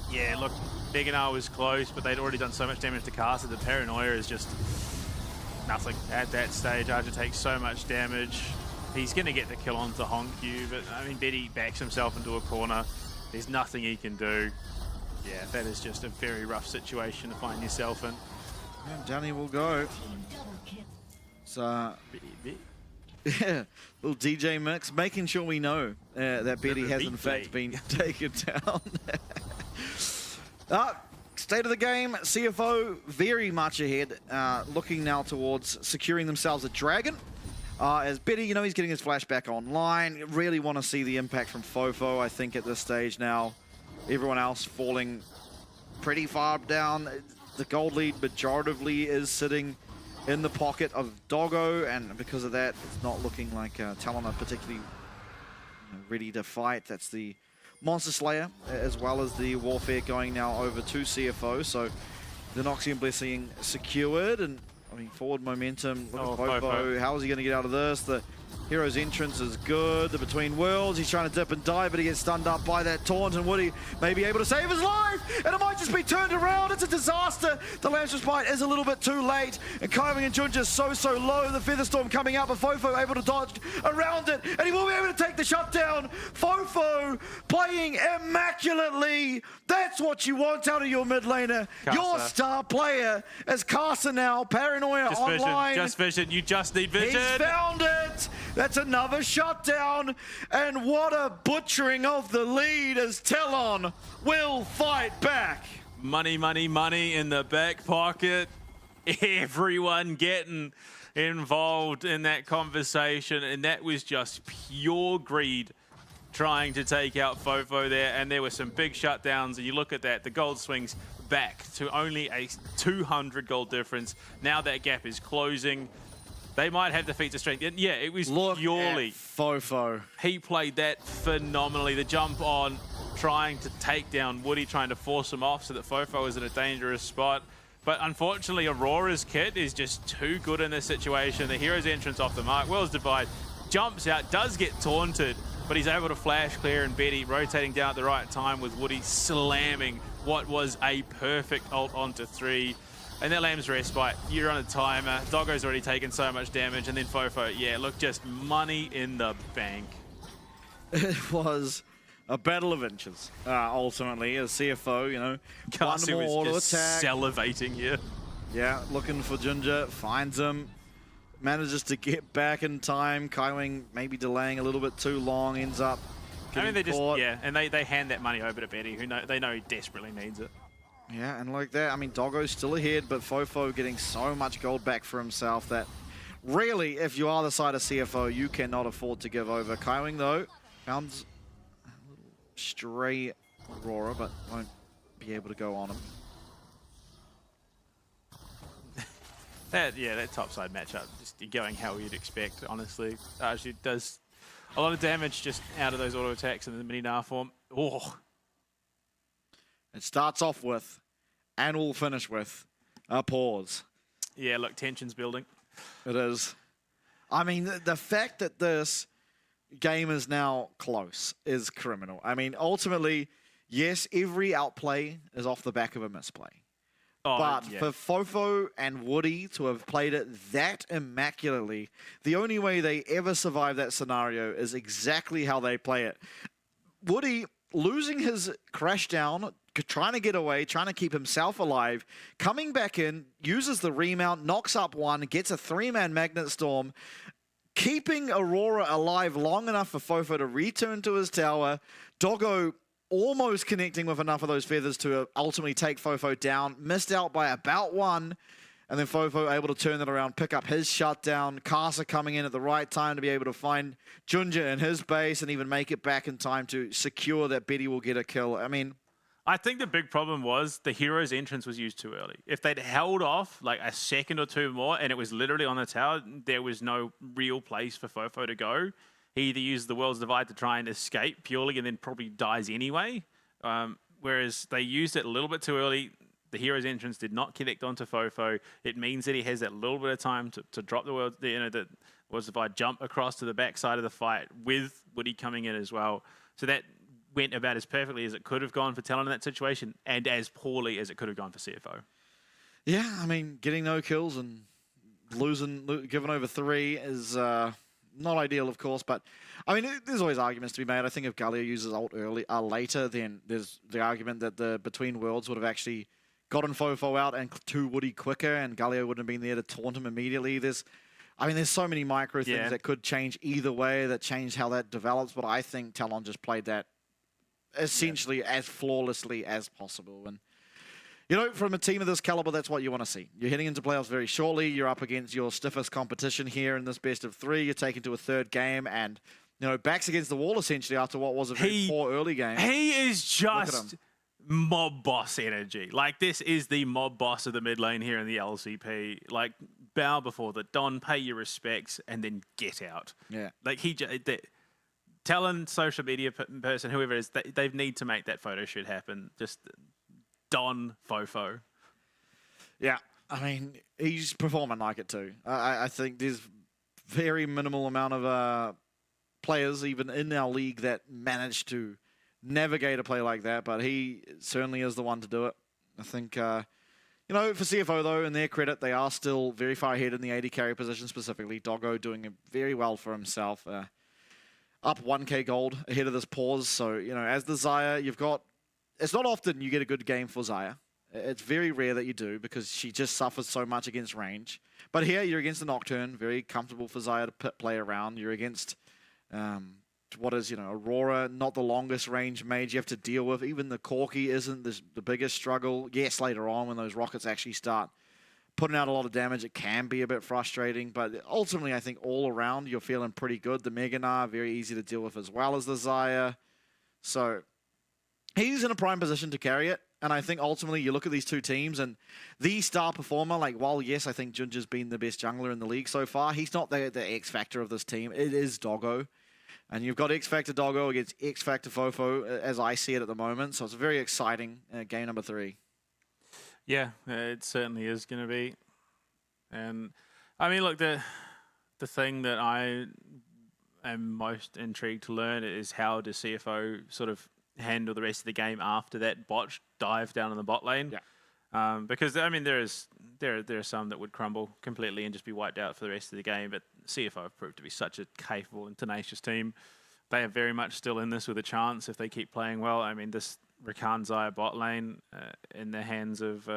yeah, look, Beganar was close, but they'd already done so much damage to Caster. The Paranoia is just nothing at that stage. Arja takes so much damage. He's going to get the kill onto Honku, but I mean, Betty backs himself into a corner. There's nothing he can do. Yeah, that is just a very rough situation to find yourself in. And down he will go. So, yeah, little DJ mix, making sure we know that Betty has in fact been taken down. State of the game, CFO very much ahead, looking now towards securing themselves a dragon. As Betty, you know, he's getting his flashback online. Really want to see the impact from Fofo, I think, at this stage now. Everyone else falling pretty far down. The gold lead majoritively is sitting in the pocket of Doggo, and because of that, it's not looking like Talon are particularly ready to fight. That's the Monster Slayer, as well as the Warfare going now over to CFO. So the Noxian Blessing secured, and I mean, forward momentum. Look at Fofo. How is he going to get out of this? The Hero's entrance is good. The Between Worlds, he's trying to dip and dive, but he gets stunned up by that taunt, and Woody may be able to save his life, and it might just be turned around. It's a disaster. The Lance Respite is a little bit too late, and Kaiwing and Junja so low. The Featherstorm coming out, but Fofo able to dodge around it, and he will be able to take the shutdown. Fofo playing immaculately. That's what you want out of your mid laner. Your star player as Caster now. Paranoia just online. Just vision. You just need vision. He's found it. That's another shutdown, and what a butchering of the lead as Talon will fight back. Money, money, money in the back pocket. Everyone getting involved in that conversation, and that was just pure greed trying to take out Fofo there, and there were some big shutdowns, and you look at that, the gold swings back to only a 200 gold difference. Now that gap is closing. They might have the feats of strength. Yeah, it was purely Fofo. He played that phenomenally. The jump on, trying to take down Woody, trying to force him off so that Fofo is in a dangerous spot. But unfortunately, Aurora's kit is just too good in this situation. The Hero's entrance off the mark. Will's Divide jumps out, does get taunted, but he's able to flash clear, and Betty rotating down at the right time with Woody slamming what was a perfect ult onto 3. And that Lamb's Respite, you're on a timer. Doggo's already taken so much damage, and then Fofo, yeah, look, just money in the bank. It was a battle of inches, ultimately, as CFO, you know. Caster one more was just attack. salivating here. Yeah, looking for Ginger, finds him, manages to get back in time. Kaiwing maybe delaying a little bit too long, ends up getting caught. And they hand that money over to Betty, who they know he desperately needs it. Yeah, and like that, I mean, Doggo's still ahead, but Fofo getting so much gold back for himself that really, if you are the side of CFO, you cannot afford to give over. Kaiwing, though, found a little stray Aurora, but won't be able to go on him. That topside matchup, just going how you'd expect, honestly. Actually does a lot of damage just out of those auto attacks in the mini-Gnar form. Oh. It starts off with, and will finish with, a pause. Yeah, look, tension's building. It is. I mean, the fact that this game is now close is criminal. I mean, ultimately, yes, every outplay is off the back of a misplay. But for Fofo and Woody to have played it that immaculately, the only way they ever survive that scenario is exactly how they play it. Woody losing his crash down, trying to get away, trying to keep himself alive, coming back in, uses the remount, knocks up one, gets a 3-man Magnet Storm, keeping Aurora alive long enough for Fofo to return to his tower. Doggo almost connecting with enough of those feathers to ultimately take Fofo down. Missed out by about 1. And then Fofo able to turn that around, pick up his shutdown. Kasa coming in at the right time to be able to find Junja in his base and even make it back in time to secure that Betty will get a kill. I mean, I think the big problem was the hero's entrance was used too early. If they'd held off like a second or 2 more and it was literally on the tower, there was no real place for Fofo to go. He either used the World's Divide to try and escape purely and then probably dies anyway. Whereas they used it a little bit too early. The hero's entrance did not connect onto Fofo. It means that he has that little bit of time to drop the World's Divide, jump across to the backside of the fight with Woody coming in as well. So that went about as perfectly as it could have gone for Talon in that situation, and as poorly as it could have gone for CFO. yeah, I mean, getting no kills and giving over 3 is not ideal, of course. But I mean, there's always arguments to be made. I think if Galio uses ult later, then there's the argument that the Between Worlds would have actually gotten Fofo out and to Woody quicker, and Galio wouldn't have been there to taunt him immediately. There's so many micro things that could change either way, that change how that develops. But I think Talon just played that essentially as flawlessly as possible. And, you know, from a team of this caliber, that's what you want to see. You're heading into playoffs very shortly. You're up against your stiffest competition here in this best of 3. You're taken to a 3rd game and, you know, backs against the wall essentially after what was a very poor early game. He is just mob boss energy. Like, this is the mob boss of the mid lane here in the LCP. Like, bow before the Don, pay your respects, and then get out. Yeah. Like, Talon, social media person, whoever it is, they need to make that photo shoot happen. Just Don Fofo. Yeah, I mean, he's performing like it too. I think there's very minimal amount of players, even in our league, that manage to navigate a play like that, but he certainly is the one to do it. I think, you know, for CFO, though, in their credit, they are still very far ahead in the AD carry position specifically. Doggo doing very well for himself. Up 1k gold ahead of this pause. So, you know, as the Xayah, you've got... It's not often you get a good game for Xayah. It's very rare that you do because she just suffers so much against range. But here, you're against the Nocturne. Very comfortable for Xayah to play around. You're against... what is, you know, Aurora, not the longest range mage you have to deal with. Even the Corki isn't the biggest struggle. Yes, later on when those rockets actually start putting out a lot of damage, it can be a bit frustrating. But ultimately, I think all around, you're feeling pretty good. The Meganar, very easy to deal with as well as the Xayah. So he's in a prime position to carry it. And I think ultimately you look at these two teams and the star performer, like, while yes, I think Junja's been the best jungler in the league so far, he's not the X factor of this team. It is Doggo. And you've got X Factor Doggo against X Factor Fofo, as I see it at the moment. So it's a very exciting game number 3. Yeah, it certainly is going to be. And I mean, look, the thing that I am most intrigued to learn is how does CFO sort of handle the rest of the game after that botched dive down in the bot lane. Yeah. Because I mean, there are some that would crumble completely and just be wiped out for the rest of the game. But CFO have proved to be such a capable and tenacious team. They are very much still in this with a chance if they keep playing well. I mean, this Rakan Xayah bot lane in the hands of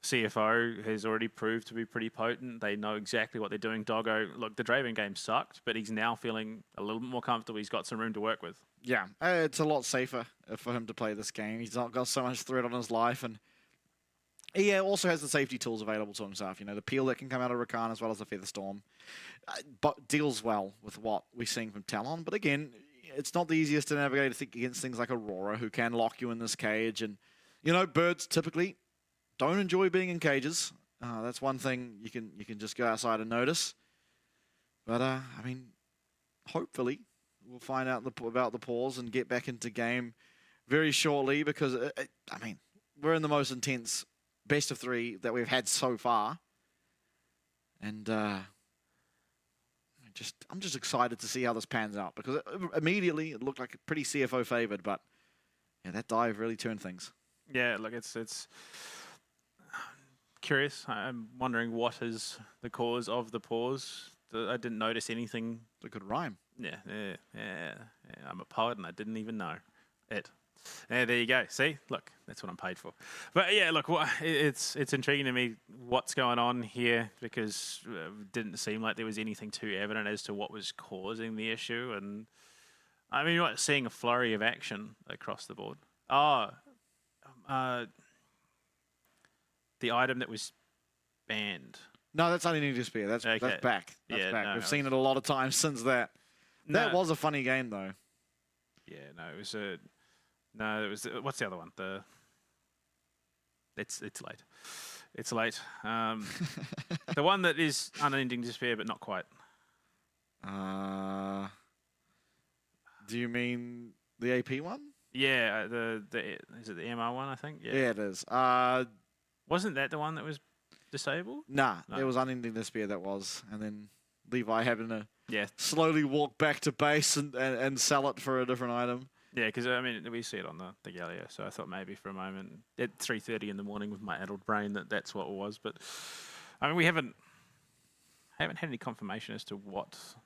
CFO has already proved to be pretty potent. They know exactly what they're doing. Doggo, look, the Draven game sucked, but he's now feeling a little bit more comfortable. He's got some room to work with. Yeah, it's a lot safer for him to play this game. He's not got so much threat on his life, and he also has the safety tools available to himself. You know, the peel that can come out of Rakan as well as the Featherstorm, but deals well with what we're seeing from Talon. But again, it's not the easiest to navigate against things like Aurora, who can lock you in this cage. And, you know, birds typically don't enjoy being in cages. That's one thing you can just go outside and notice. But, I mean, hopefully we'll find out about the pause and get back into game very shortly because, I mean, we're in the most intense best of 3 that we've had so far. And I'm just excited to see how this pans out because immediately it looked like a pretty CFO favored, but yeah, that dive really turned things. Yeah, look, it's curious. I'm wondering what is the cause of the pause. I didn't notice anything. It could rhyme. Yeah. I'm a poet and I didn't even know it. Yeah, there you go. See, look, that's what I'm paid for. But yeah, look, it's intriguing to me what's going on here because it didn't seem like there was anything too evident as to what was causing the issue. And I mean, you're not seeing a flurry of action across the board. Oh, the item that was banned. No, that's only New Despair. That's back. That's Yeah, back. no, We've seen it a lot of times since that. That was a funny game, though. Yeah, no, it was a... No, it was... What's the other one? It's late. It's late. The one that is Unending Despair, but not quite. Do you mean the AP one? Yeah, is it the MR one, I think? Yeah, it is. Wasn't that the one that was disabled? Nah, No. it was Unending Despair that was. And then Levi having to Yeah. slowly walk back to base and sell it for a different item. Yeah, because, I mean, we see it on the Gallia, so I thought maybe for a moment at 3:30 in the morning with my adult brain that's what it was. But, I mean, we haven't had any confirmation as to what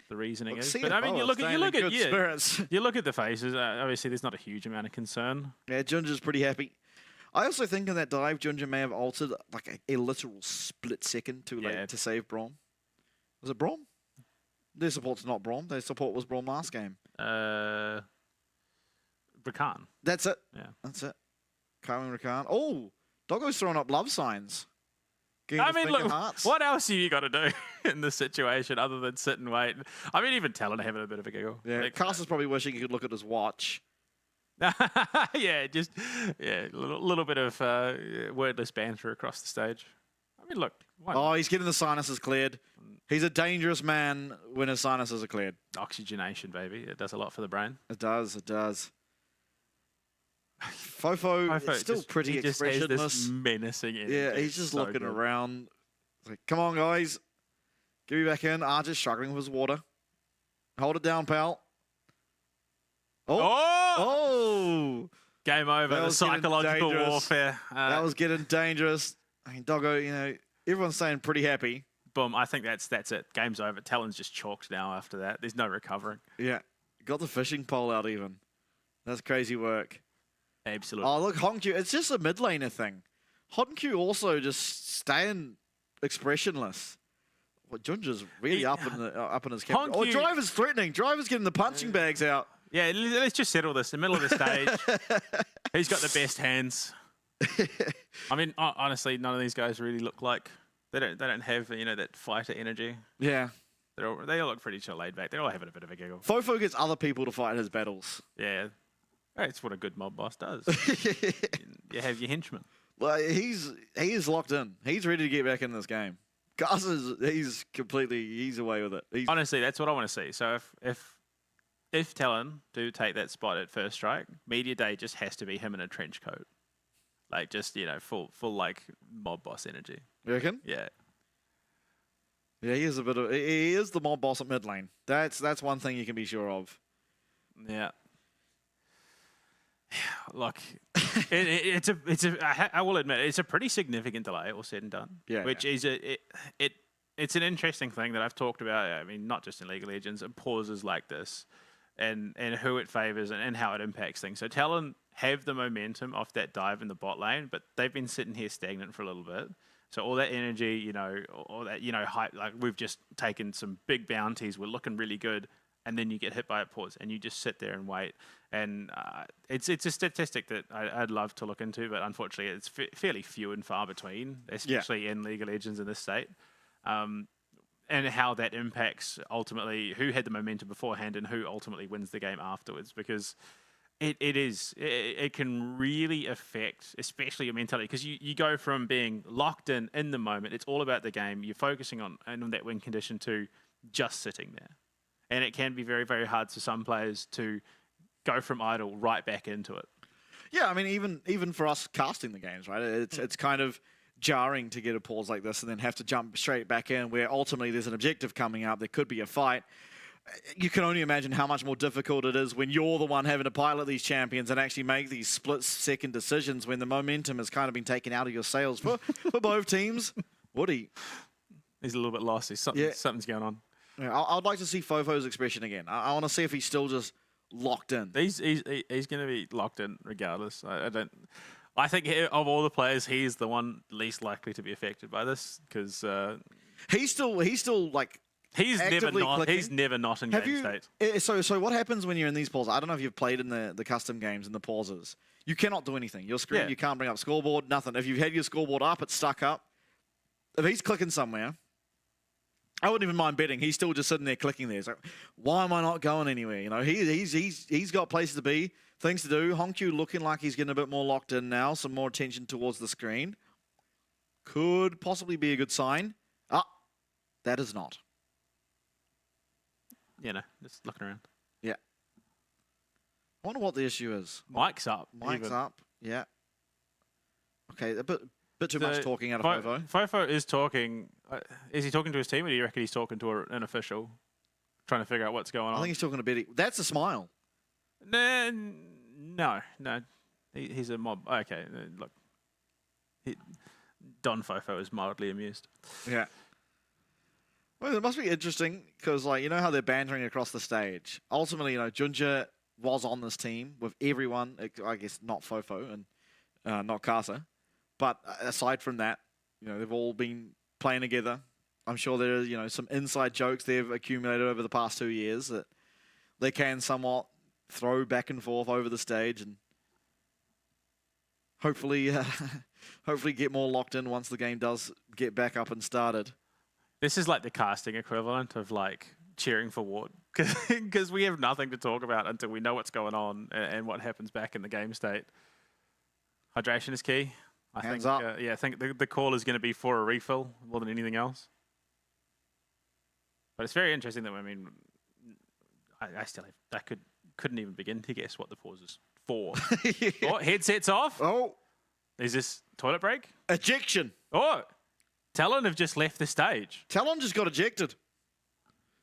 the reasoning is. But, I mean, you look at you look at the faces. Obviously, there's not a huge amount of concern. Yeah, Ginger's pretty happy. I also think in that dive, Ginger may have altered like a literal split second too late to save Braum. Was it Braum? Their support's not Braum. Their support was Braum last game. Rakan. That's it. Yeah. That's it. Kylan Rakan. Oh, Doggo's throwing up love signs. I mean, look, what else have you got to do in this situation other than sit and wait? I mean, even Talon having a bit of a giggle. Yeah, like, Caster's probably wishing he could look at his watch. yeah, a little bit of wordless banter across the stage. I mean, look. Oh, he's getting the sinuses cleared. He's a dangerous man when his sinuses are cleared. Oxygenation, baby. It does a lot for the brain. It does. It does. Fofo is still pretty expressionless. This menacing energy. Yeah, he's just looking around. It's like, come on, guys. Get me back in. Archer's struggling with his water. Hold it down, pal. Oh! Game over. The psychological warfare. That was getting dangerous. I mean, Doggo, you know, everyone's saying pretty happy. Boom. I think that's it. Game's over. Talon's just chalked now after that. There's no recovering. Yeah. Got the fishing pole out even. That's crazy work. Absolutely. Oh, look, Honkyu, it's just a mid laner thing. Honkyu also just staying expressionless. Well, Junja's really up in his camp. Oh, Driver's threatening. Driver's getting the punching bags out. Yeah, let's just settle this. In the middle of the stage, he's got the best hands. I mean, honestly, none of these guys really look like they don't have that fighter energy. Yeah, they all look pretty chill, laid back. They're all having a bit of a giggle. Fofo gets other people to fight his battles. Yeah, that's what a good mob boss does. You have your henchmen. Well, he is locked in. He's ready to get back in this game. Gus he's away with it. Honestly, that's what I want to see. So if Talon do take that spot at first strike, Media Day just has to be him in a trench coat. Like, just, full like mob boss energy. You reckon? Yeah. Yeah, he is the mob boss at mid lane. That's one thing you can be sure of. Yeah. Look, I will admit, it's a pretty significant delay, all said and done. Yeah. Which is it's an interesting thing that I've talked about. I mean, not just in League of Legends, pauses like this, and who it favors and how it impacts things. So Talon have the momentum off that dive in the bot lane, but they've been sitting here stagnant for a little bit. So all that energy, all that hype, like we've just taken some big bounties, we're looking really good, and then you get hit by a pause, and you just sit there and wait. And it's a statistic that I'd love to look into, but unfortunately it's fairly few and far between, especially in League of Legends in this state. And how that impacts ultimately who had the momentum beforehand and who ultimately wins the game afterwards, because it can really affect, especially your mentality, because you go from being locked in the moment, it's all about the game, you're focusing on that win condition, to just sitting there. And it can be very, very hard for some players to go from idle right back into it. Yeah, I mean, even for us casting the games, right? It's kind of jarring to get a pause like this and then have to jump straight back in, where ultimately there's an objective coming up. There could be a fight. You can only imagine how much more difficult it is when you're the one having to pilot these champions and actually make these split-second decisions when the momentum has kind of been taken out of your sails for both teams. Woody. He's a little bit lost. Something's going on. Yeah, I'd like to see Fofo's expression again. I want to see if he's still just locked in. He's going to be locked in regardless. I think of all the players, he's the one least likely to be affected by this because He's still like he's never actively not clicking. in game state. So what happens when you're in these pauses? I don't know if you've played in the custom games in the pauses. You cannot do anything. Your screen, you can't bring up scoreboard, nothing. If you've had your scoreboard up, it's stuck up. If he's clicking somewhere, I wouldn't even mind betting. He's still just sitting there clicking there. It's like, why am I not going anywhere? You know, he's got places to be, things to do. Honkyu looking like he's getting a bit more locked in now, some more attention towards the screen. Could possibly be a good sign. That is not. Just looking around. Yeah. I wonder what the issue is. Mic's up. Mic's even. up. Yeah. Okay, a bit too much talking out of Fofo. Fofo is talking. Is he talking to his team, or do you reckon he's talking to an official, trying to figure out what's going on? I think he's talking to Betty. That's a smile. No. He's a mob. Okay, look. Don Fofo is mildly amused. Yeah. Well, it must be interesting because, like, you know how they're bantering across the stage. Ultimately, Junja was on this team with everyone. I guess not Fofo and not Kasa, but aside from that, they've all been playing together. I'm sure there are some inside jokes they've accumulated over the past 2 years that they can somewhat throw back and forth over the stage and hopefully get more locked in once the game does get back up and started. This is like the casting equivalent of like cheering for Ward because we have nothing to talk about until we know what's going on and what happens back in the game state. Hydration is key. I think the call is going to be for a refill more than anything else. But it's very interesting that I couldn't even begin to guess what the pause is for. Yeah. Oh, headsets off. Oh, Is this toilet break? ejection. Oh, Talon have just left the stage. Talon just got ejected.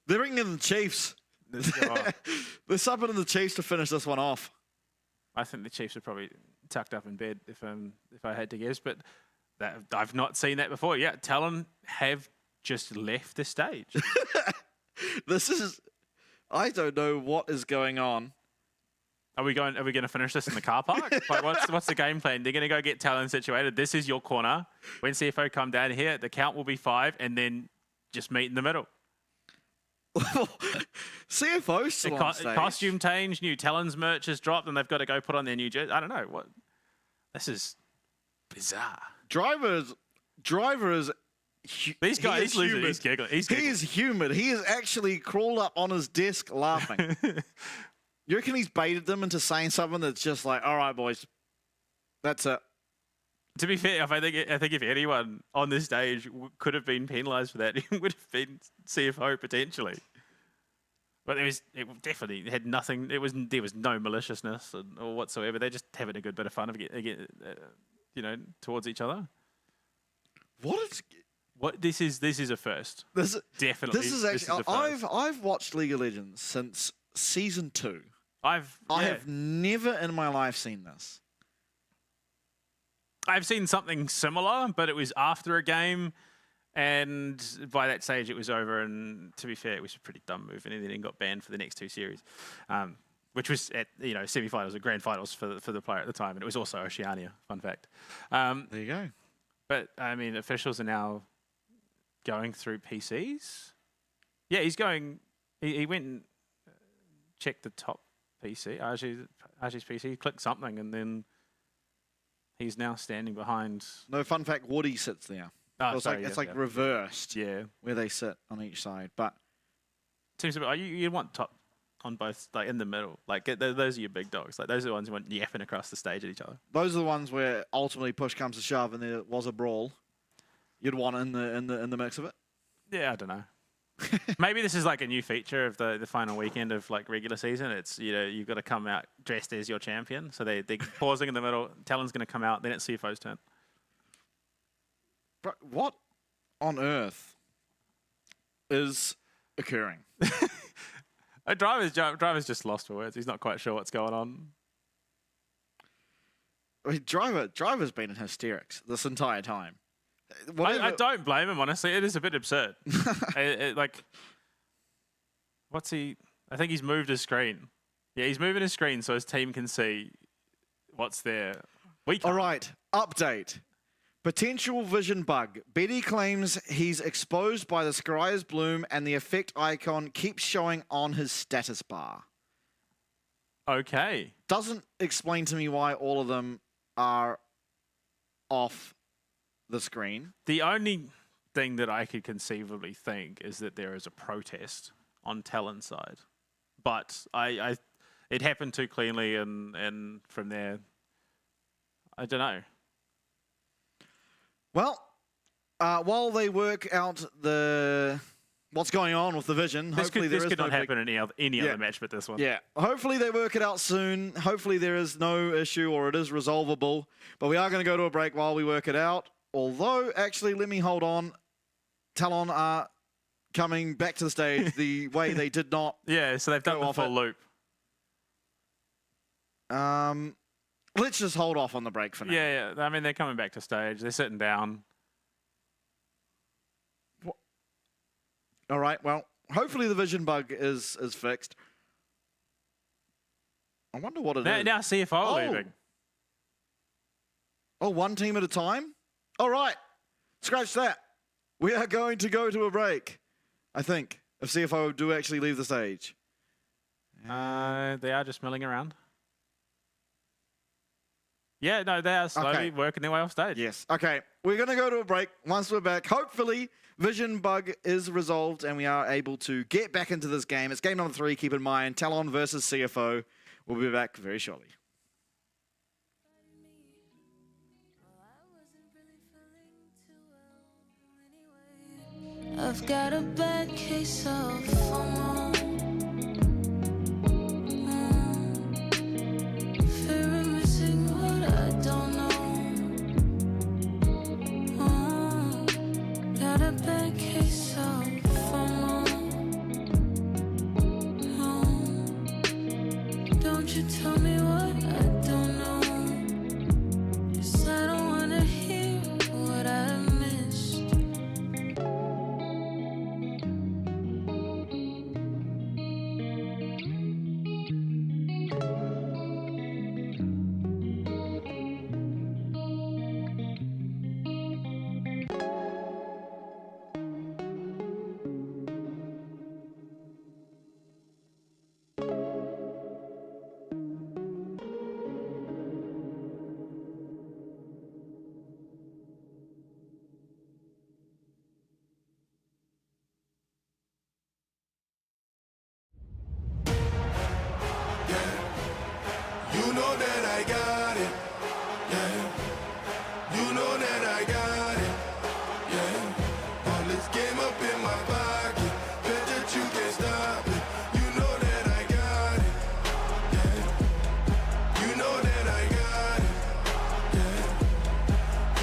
They're bringing in the Chiefs. They're subbing in the Chiefs to finish this one off. I think the Chiefs are probably tucked up in bed if I had to guess, but I've not seen that before. Yeah, Talon have just left the stage. I don't know what is going on. Are we going to finish this in the car park? Like, what's the game plan? They're going to go get Talon situated. This is your corner. When CFO come down here, the count will be 5, and then just meet in the middle. CFO still on stage. Costume change, new Talon's merch has dropped, and they've got to go put on their new jersey. I don't know what. This is bizarre. Driver is. These guys, he's losing. He's giggling. He is humid. He has actually crawled up on his desk laughing. You reckon he's baited them into saying something that's just like, all right, boys, that's it. To be fair, I think if anyone on this stage could have been penalised for that, it would have been CFO potentially. But it definitely had nothing. There was no maliciousness or whatsoever. They're just having a good bit of fun towards each other. This is a first. Definitely. This is actually. I've watched League of Legends since season 2. I have never in my life seen this. I've seen something similar, but it was after a game, and by that stage it was over. And to be fair, it was a pretty dumb move, and then got banned for the next 2 series, which was at semi-finals or grand finals for the player at the time, and it was also Oceania. Fun fact. There you go. But I mean, officials are now going through PCs. Yeah, he's going. He went and checked the top PC, Archie's PC, clicked something, and then he's now standing behind. No, fun fact, Woody sits there. Oh, it's like reversed. Yeah, where they sit on each side. But seems a bit. You want top on both, like in the middle. Like those are your big dogs. Like those are the ones who want yapping across the stage at each other. Those are the ones where ultimately push comes to shove, and there was a brawl. You'd want in the mix of it. Yeah, I don't know. Maybe this is like a new feature of the final weekend of like regular season. It's you've got to come out dressed as your champion. So they're pausing in the middle. Talon's going to come out. Then it's CFO's turn. But what on earth is occurring? Driver's just lost for words. He's not quite sure what's going on. I mean, Driver's been in hysterics this entire time. I don't blame him, honestly. It is a bit absurd. What's he? I think he's moved his screen. Yeah, he's moving his screen so his team can see what's there. We can't. All right, update. Potential vision bug. Betty claims he's exposed by the Scryer's bloom and the effect icon keeps showing on his status bar. Okay. Doesn't explain to me why all of them are off the screen. The only thing that I could conceivably think is that there is a protest on Talon's side. But it happened too cleanly, and from there, I don't know. Well, while they work out what's going on with the vision, This hopefully could there is not no happen in any Yeah. other match but this one. Yeah, hopefully they work it out soon. Hopefully there is no issue or it is resolvable. But we are going to go to a break while we work it out. Although, actually, let me hold on. Talon are coming back to the stage the way they did not. Yeah, so they've done Go the off full it. loop. Let's just hold off on the break for now. Yeah, yeah. I mean, they're coming back to stage. They're sitting down. All right, well, hopefully the vision bug is fixed. I wonder what it is. Now CFO are leaving. Oh, one team at a time? All right, scratch that. We are going to go to a break, I think, if CFO do actually leave the stage. They are just milling around. Yeah, no, they are slowly working their way off stage. Yes. Okay, we're going to go to a break. Once we're back, hopefully vision bug is resolved and we are able to get back into this game. It's game number 3, keep in mind. Talon versus CFO. We'll be back very shortly. I've got a bad case of FOMO. Fear of missing what I don't know. Got a bad case of FOMO. Don't you tell me what I don't know. 'Cause I don't wanna hear what I missed. You know that I got it, yeah. You know that I got it, yeah. All this game up in my pocket, bet that you can't stop it. You know that I got it, yeah. You know that I got it, yeah.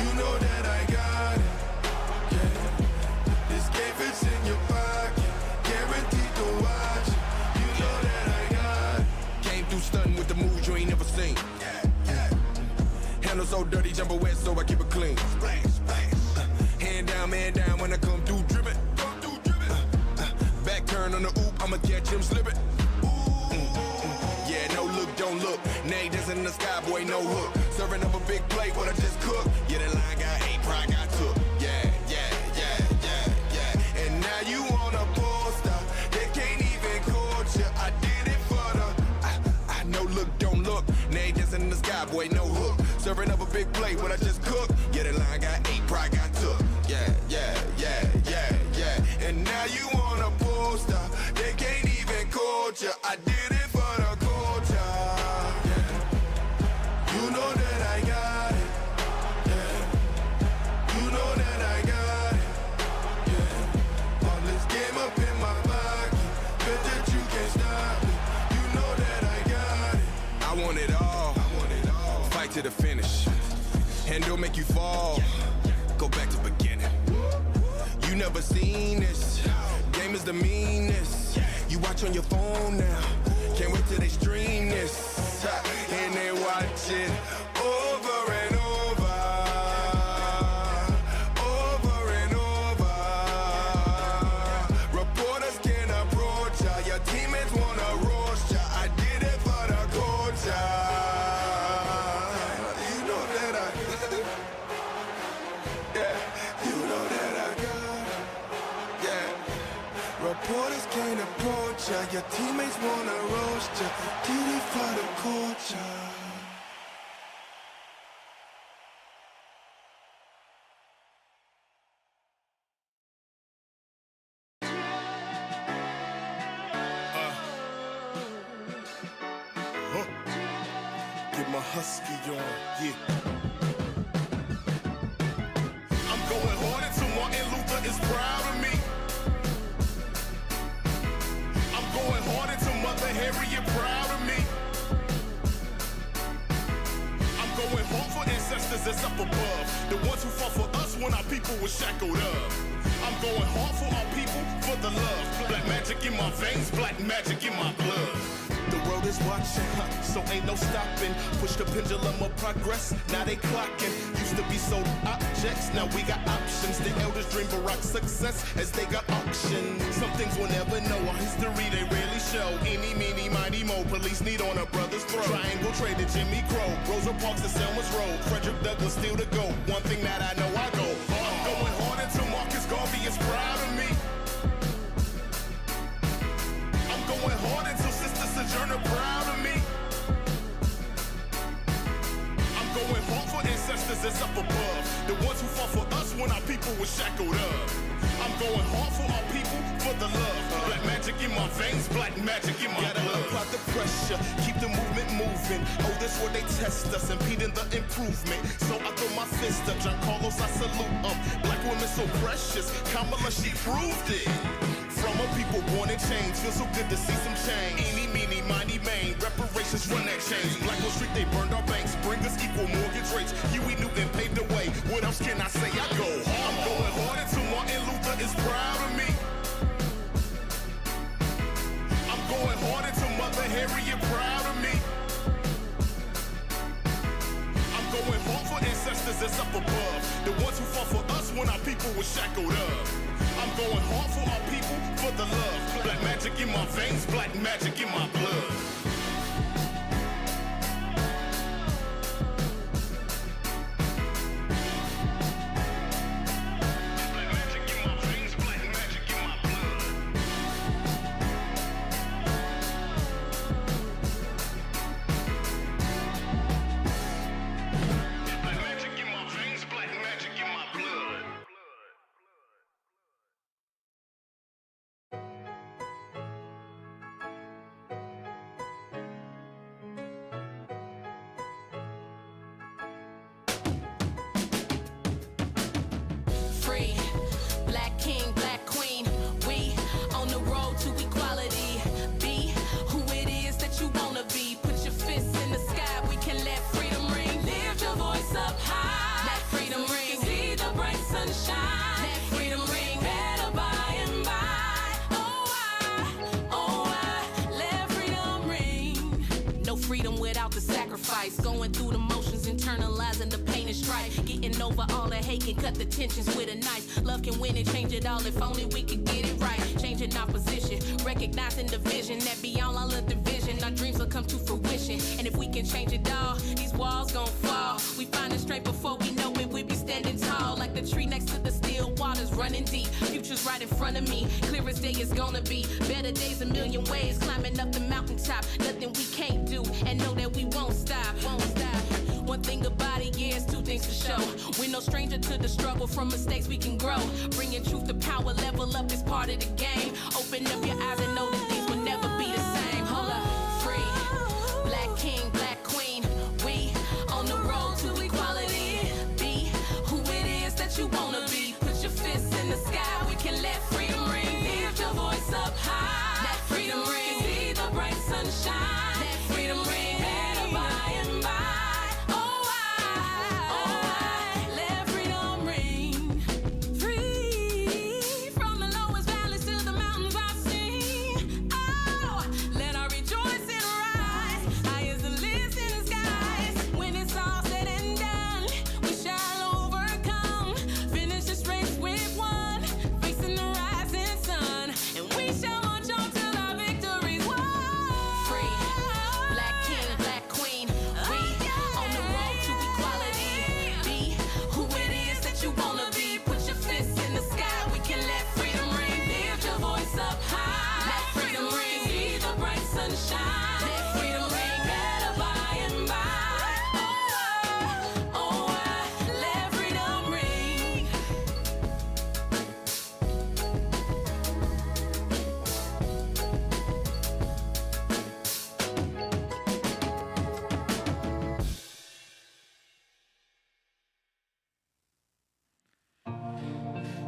You know that I got it, yeah. This game fits in your pocket, guaranteed to watch it. You know that I got it. Came through stunting with the moves you ain't never seen. Handle so dirty, jumper wet, so I keep it clean. Hand down, man down when I come through dripping. Back turn on the oop, I'ma catch him slipping. Yeah, no look, don't look. Nay, dancing in the sky, boy, no hook. Serving up a big plate, what I just cooked. Yeah, that line got 8, pride got took. Yeah, yeah, yeah, yeah, yeah. And now you on a poster. They can't even coach you. I did it for the. I no look, don't look. Nay, dancing in the sky, boy, no hook. Serving up a big plate, what I just cooked. Yeah, that line got 8, pride got took. Yeah, yeah, yeah, yeah, yeah. And now you on a poster. They can't even coach you. I did it for the culture. Yeah. You know that I got it. Yeah. You know that I got it. Yeah. All this game up in my pocket. Bet that you can't stop me. You know that I got it. I want it all. Fight to the finish. Handle make you fall. Go back to beginning. You never seen this. Game is the meanest. You watch on your phone now. Can't wait till they stream this. And they watch it over and over. Over and over. Reporters can't approach ya. Your teammates wanna roast ya. I did it Supporters can't approach ya. Your teammates wanna roast ya. Get it for the culture. Get my husky on, yeah. I'm going hard until Martin Luther is proud of me. I'm going hard until Mother Harriet proud of me. I'm going hard for ancestors that's up above, the ones who fought for us when our people were shackled up. I'm going hard for our people, for the love. Black magic in my veins, black magic in my blood. The world is watching, so ain't no stopping. Push the pendulum of progress, now they clocking. Used to be sold objects, now we got options. The elders dream Barack success as they got auctioned. Some things we'll never know, our history they rarely show. Eeny, meeny, mighty, mo, police need on a brother's throat. Triangle traded Jimmy Crow, Rosa Parks and Selma's Road. Frederick Douglass still to go, one thing that I know I go. I'm going hard until Marcus Garvey is proud of me. I'm going hard until Sister Sojourner proud of me. I'm going hard for ancestors that's up above, the ones who fought for us when our people were shackled up. I'm going hard for our people, for the love. Black magic in my veins, black magic in my blood. Gotta apply the pressure, keep the movement moving. Oh, this where they test us, impeding the improvement. So I throw my fist up, John Carlos, I salute Black women so precious, Kamala, she proved it. From a people born in chains, feels so good to see some change. Eeny, meeny, miny, main, reparations run that change. Black Wall Street, they burned our banks, bring us equal mortgage rates. Huey Newton paved the way, what else can I say? I go hard. I'm going hard until Martin Luther is proud of me. I'm going hard until Mother Harriet proud of me. I'm going hard for ancestors that's up above, the ones who fought for us when our people were shackled up. I'm going hard for our people, for the love. Black magic in my veins, black magic in my blood. Going through the motions, internalizing the pain and strife. Getting over all the hate can cut the tensions with a knife. Love can win and change it all if only we could get it right. Changing our position, recognizing the vision that beyond all of division, our dreams will come to fruition. And if we can change it all, these walls gon' fall. We find it straight before we know it, we be standing tall. Like the tree next to the still waters running deep. Future's right in front of me, clear as day is gonna be. Better days a million ways, climbing up the mountaintop. Nothing we can't do, and know that we won't stop, won't stop. One thing about it, yeah, it's two things for sure. We're no stranger to the struggle, from mistakes we can grow. Bringing truth to power, level up is part of the game. Open up your eyes and know that things will never be the same. Hold up, free, black king, black queen. We on the road to equality. Be who it is that you wanna be. Put your fists in the sky, we can let freedom ring. Lift your voice up high, let freedom ring. See the bright sunshine, let freedom ring. Better by and by. Let freedom ring. Free from the lowest valleys to the mountains I see.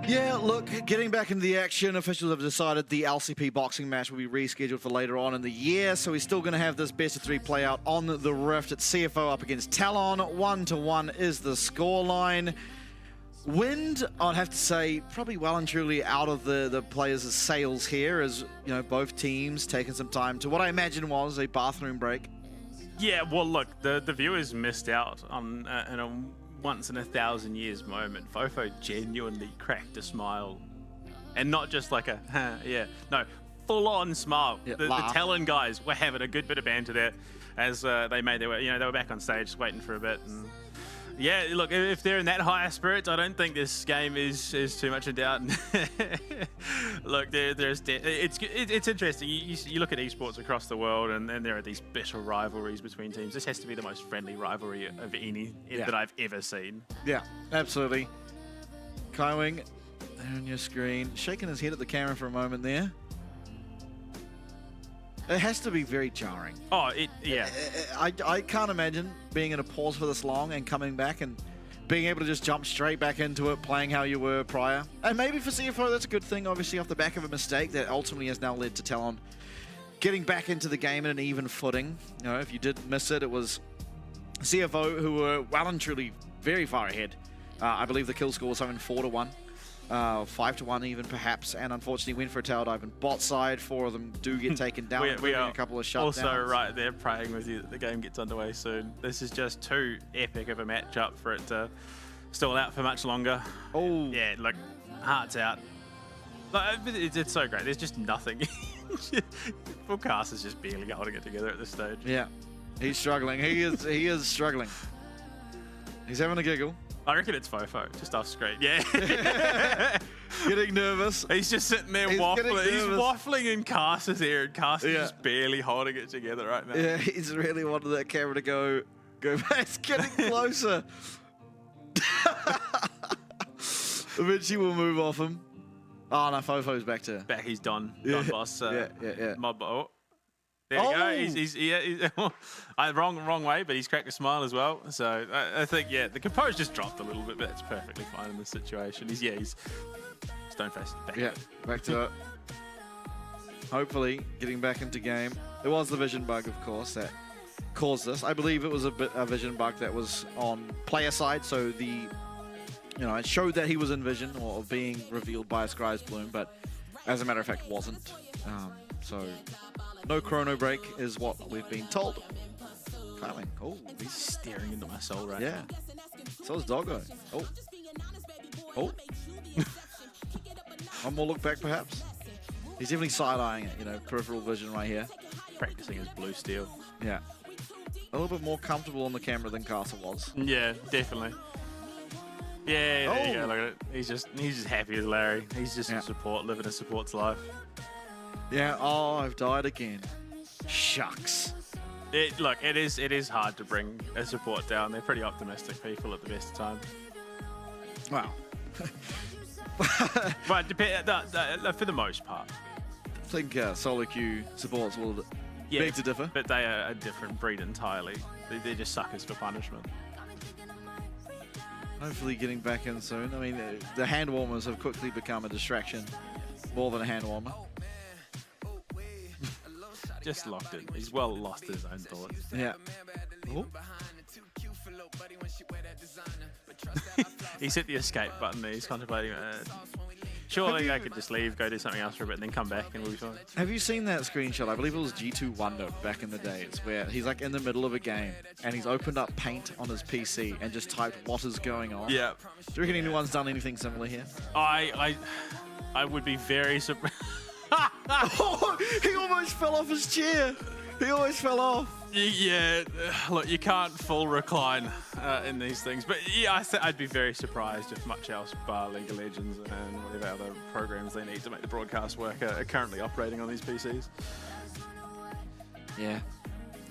Yeah, look, getting back into the action, officials have decided the LCP boxing match will be rescheduled for later on in the year, so we're still going to have this best of 3 play out on the Rift. It's CFO up against Talon. 1-1 is the scoreline. Wind, I'd have to say, probably well and truly out of the players' sails here, as you know, both teams taking some time to what I imagine was a bathroom break. Yeah, well, look, the viewers missed out on in a once in a thousand years moment. Fofo genuinely cracked a smile, and not just like a yeah, no, full-on smile. Yeah, the Talon guys were having a good bit of banter there as they made their way. You know, they were back on stage just waiting for a bit. And yeah, look, if they're in that higher spirits, I don't think this game is too much in doubt. Look, it's interesting. You look at esports across the world, and there are these bitter rivalries between teams. This has to be the most friendly rivalry of any that I've ever seen. Yeah, absolutely. Kaiwing, there on your screen, shaking his head at the camera for a moment there. It has to be very jarring. Oh, yeah. I can't imagine being in a pause for this long and coming back and being able to just jump straight back into it, playing how you were prior. And maybe for CFO, that's a good thing, obviously, off the back of a mistake that ultimately has now led to Talon getting back into the game at an even footing. You know, if you did miss it, it was CFO who were well and truly very far ahead. I believe the kill score was something 4-1. 5-1 even perhaps, and unfortunately win for a tail dive and bot side. 4 of them do get taken down. we are a couple of shutdowns. Also right there praying with you that the game gets underway soon. This is just too epic of a matchup for it to stall out for much longer. Oh yeah, look, hearts out. Like, it's so great. There's just nothing. Forecast is just barely holding it together at this stage. Yeah, he's struggling. He is struggling. He's having a giggle. I reckon it's Fofo, just off screen. Yeah. Getting nervous. He's just sitting there waffling. He's waffling in Caster's ear, and Caster's just barely holding it together right now. Yeah, he's really wanted that camera to go back. It's getting closer. Eventually we'll move off him. Oh, no, Fofo's back. He's done. Yeah. Done, boss. Yeah. Mob. Oh. There you go. He's wrong way, but he's cracked a smile as well. So I think, yeah, the compose just dropped a little bit, but that's perfectly fine in this situation. He's stone faced back. Yeah, back to it. Hopefully getting back into game. It was the vision bug, of course, that caused this. I believe it was a vision bug that was on player side, so it showed that he was in vision or being revealed by a Scry's Bloom, but as a matter of fact wasn't. So no chrono break is what we've been told. Kyling. Oh, he's staring into my soul right now. So is Doggo. Oh. One more look back, perhaps. He's definitely side-eyeing it, peripheral vision right here. Practicing his blue steel. Yeah. A little bit more comfortable on the camera than Castle was. Yeah, definitely. Yeah, there you go, look at it. He's just happy as Larry. He's just in support, living a support's life. Yeah, oh, I've died again. Shucks. Look, it is hard to bring a support down. They're pretty optimistic people at the best of times. Wow. But for the most part. I think solo queue supports will beg to differ. But they are a different breed entirely. They're just suckers for punishment. Hopefully getting back in soon. I mean, the hand warmers have quickly become a distraction. More than a hand warmer. Just locked in. He's well lost his own thoughts. Yeah. Oh. He's hit the escape button there. He's contemplating. Surely I could just leave, go do something else for a bit, and then come back and we'll be fine. Have you seen that screenshot? I believe it was G2 Wonder back in the days, where he's like in the middle of a game and he's opened up Paint on his PC and just typed what is going on. Yeah. Do you reckon anyone's done anything similar here? I would be very surprised. Oh, he almost fell off his chair. He almost fell off. Yeah, look, you can't full recline in these things. But yeah, I'd be very surprised if much else bar League of Legends and whatever other programs they need to make the broadcast work are currently operating on these PCs. Yeah.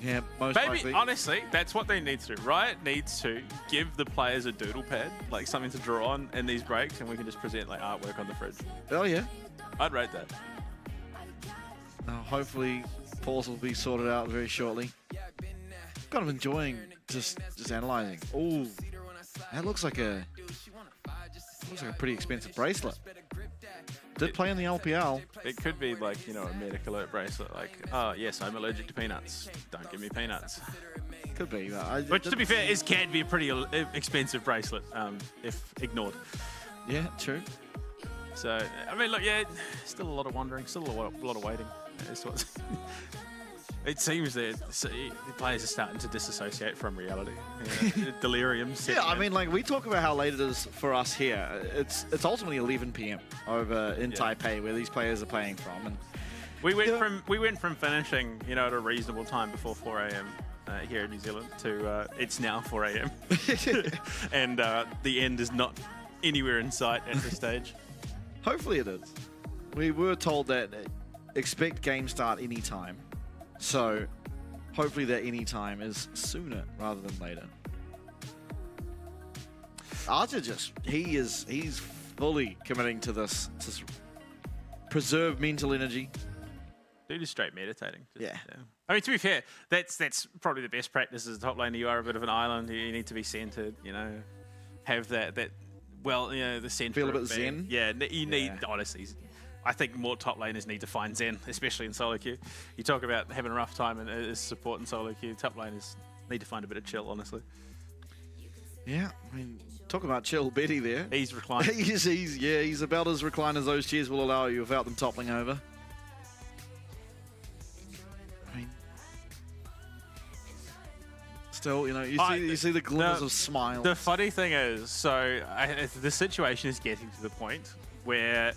Yeah, most Maybe, likely. honestly, that's what they need to do. Riot needs to give the players a doodle pad, like something to draw on in these breaks, and we can just present like artwork on the fridge. Oh, yeah. I'd rate that. Hopefully, pause will be sorted out very shortly. Kind of enjoying just analyzing. Oh, that looks like a Looks like a pretty expensive bracelet. Did play in the LPL. It could be like, you know, a medical alert bracelet, like, oh yes, I'm allergic to peanuts. Don't give me peanuts. Could be. Which, to be fair, can be a pretty expensive bracelet if ignored. Yeah, true. So, I mean, look, yeah, still a lot of wandering, still a lot of waiting. It seems that the players are starting to disassociate from reality. Delirium. Yeah, I mean, like, we talk about how late it is for us here. It's ultimately 11 p.m. over in Taipei, where these players are playing from. And we went from finishing, you know, at a reasonable time before 4 a.m. Here in New Zealand to it's now 4 a.m. and the end is not anywhere in sight at this stage. Hopefully it is. We were told that expect game start anytime. So hopefully that anytime is sooner rather than later. Archer he's fully committing to this to preserve mental energy. Dude is straight meditating. Yeah. I mean, to be fair, that's probably the best practice as a top laner. You are a bit of an island. You need to be centered, you know, have that well, you know, the center. Feel a bit zen. Yeah, you need, honestly, I think more top laners need to find zen, especially in solo queue. You talk about having a rough time as support in solo queue. Top laners need to find a bit of chill, honestly. Yeah, I mean, talk about chill, Betty there. He's reclining. he's about as reclined as those chairs will allow you without them toppling over. I mean, still, you know, you see the glimmers of smiles. The funny thing is, so the situation is getting to the point where,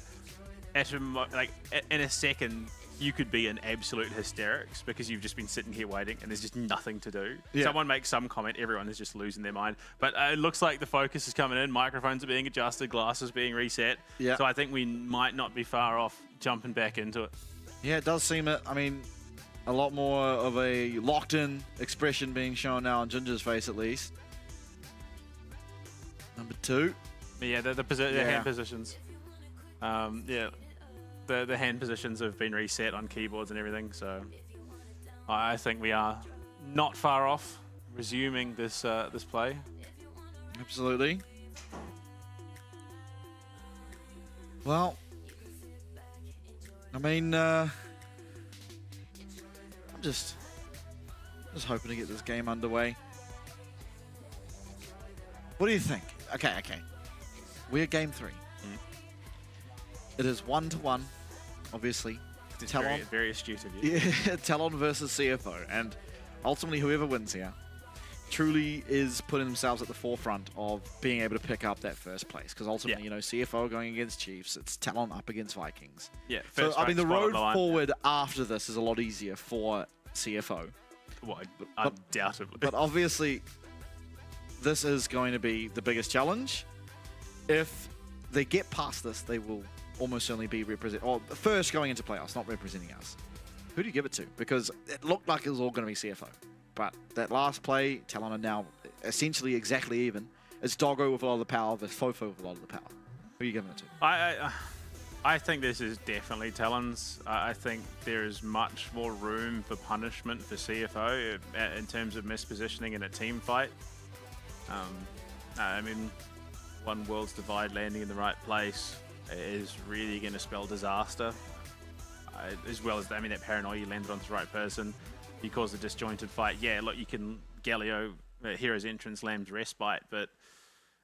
in a second, you could be in absolute hysterics because you've just been sitting here waiting and there's just nothing to do. Yeah. Someone makes some comment, everyone is just losing their mind. But it looks like the focus is coming in, microphones are being adjusted, glasses being reset. Yeah. So I think we might not be far off jumping back into it. Yeah, it does seem it. I mean, a lot more of a locked-in expression being shown now on Ginger's face, at least. Number 2. But yeah, the hand positions. The hand positions have been reset on keyboards and everything, so I think we are not far off resuming this this play. Absolutely. Well, I mean, I'm just hoping to get this game underway. What do you think? Okay. We're game 3. It is 1-1, obviously. It's very astute of you. Yeah, Talon versus CFO, and ultimately whoever wins here truly is putting themselves at the forefront of being able to pick up that first place. Because ultimately, you know, CFO going against Chiefs, it's Talon up against Vikings. Yeah. So I mean, the road forward after this is a lot easier for CFO. Well, undoubtedly. But obviously, this is going to be the biggest challenge. If they get past this, they will almost certainly be first going into playoffs, not representing us. Who do you give it to? Because it looked like it was all going to be CFO. But that last play, Talon are now essentially exactly even. It's Doggo with a lot of the power, the Fofo with a lot of the power. Who are you giving it to? I think this is definitely Talon's. I think there is much more room for punishment for CFO in terms of mispositioning in a team fight. I mean, one Worlds Divide landing in the right place is really going to spell disaster. As well as, I mean, that paranoia, you landed on the right person, you caused a disjointed fight. Yeah, look, you can Galio, Hero's Entrance, Lamb's Respite, but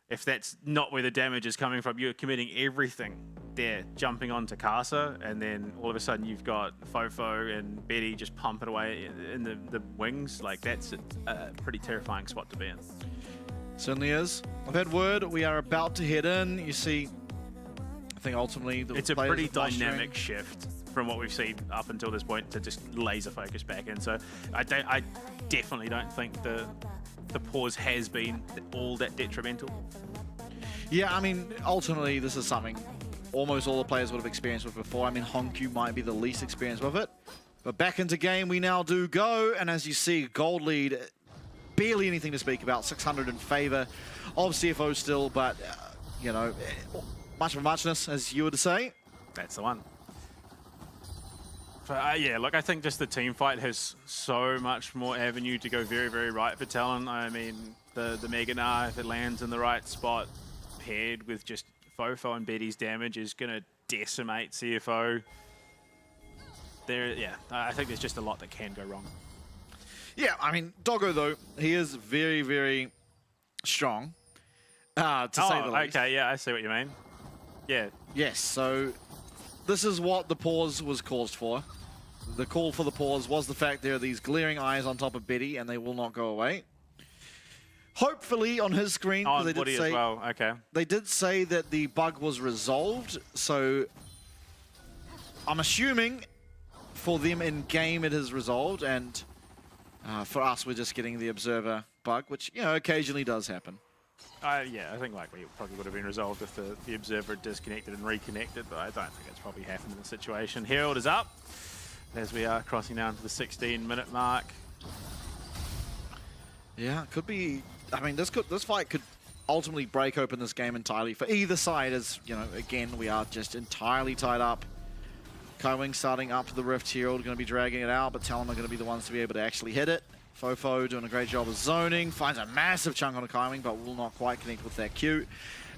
if that's not where the damage is coming from, you're committing everything there, jumping onto Casa, and then all of a sudden you've got Fofo and Betty just pumping away in the wings. Like, that's a pretty terrifying spot to be in. Certainly is. I've had word we are about to head in. You see, I think ultimately it's a pretty dynamic shift from what we've seen up until this point to just laser focus back in. So I definitely don't think the pause has been all that detrimental. Yeah, I mean, ultimately this is something almost all the players would have experienced with before. I mean, Honku might be the least experienced with it. But back into game we now do go, and as you see, gold lead, barely anything to speak about. 600 in favor of CFO still, but, you know, much of a muchness, as you would say. That's the one. But, yeah, look, I think just the team fight has so much more avenue to go very, very right for Talon. I mean, the Mega Gnar, if it lands in the right spot, paired with just Fofo and Betty's damage is going to decimate CFO. Yeah, I think there's just a lot that can go wrong. Yeah, I mean, Doggo, though, he is very, very strong, to say the least. Okay, yeah, I see what you mean. Yeah. Yes, so this is what the pause was caused for. The call for the pause was the fact there are these glaring eyes on top of Betty, and they will not go away. Hopefully, on his screen, Oh, they Woody did say, as well. Okay. they did say that the bug was resolved, so I'm assuming for them in-game it is resolved, and for us, we're just getting the observer bug, which, you know, occasionally does happen. Yeah, I think like we probably would have been resolved if the observer disconnected and reconnected, but I don't think it's probably happened in the situation. Herald is up as we are crossing down to the 16-minute mark. Yeah, it could be. I mean, this fight could ultimately break open this game entirely for either side. As you know, again, we are just entirely tied up. Kaiwing starting up the Rift Herald, going to be dragging it out, but TLN are going to be the ones to be able to actually hit it. Fofo doing a great job of zoning, finds a massive chunk on a Kaiwing, but will not quite connect with that Q.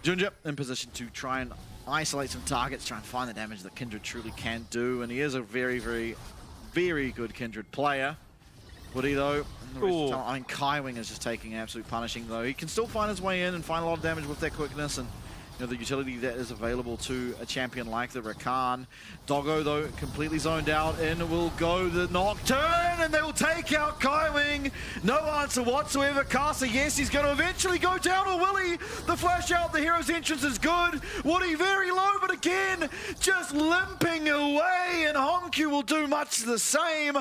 Junja in position to try and isolate some targets, try and find the damage that Kindred truly can do, and he is a very, very, very good Kindred player. Woody, though, I mean, Kaiwing is just taking absolute punishing, though. He can still find his way in and find a lot of damage with that quickness and, you know, the utility that is available to a champion like the Rakan. Doggo, though, completely zoned out, and will go the Nocturne, and they will take out Kaiwing. No answer whatsoever. Casa, yes, he's going to eventually go down, or will he? The flash out, the hero's entrance is good. Woody very low, but again, just limping away, and Honkyu will do much the same.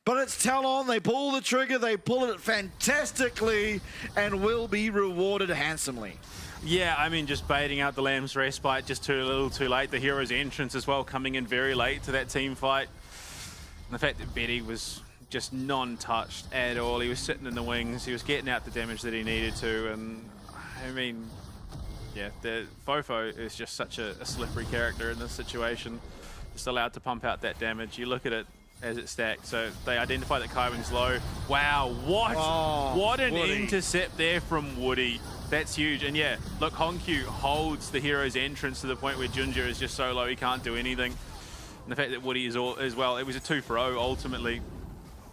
But it's TLN, they pull the trigger, they pull it fantastically, and will be rewarded handsomely. Yeah, I mean, just baiting out the Lamb's respite just too little too late. The hero's entrance as well, coming in very late to that team fight. And the fact that Betty was just non-touched at all. He was sitting in the wings, he was getting out the damage that he needed to, and I mean, yeah, the Fofo is just such a slippery character in this situation. Just allowed to pump out that damage. You look at it as it stacks. So they identify that Kaiwing's low. Wow, what? Oh, what an Woody. intercept there from Woody. That's huge. And yeah, look, Honkyu holds the hero's entrance to the point where Junja is just so low he can't do anything. And the fact that Woody is all as well, it was a 2-for-0 ultimately.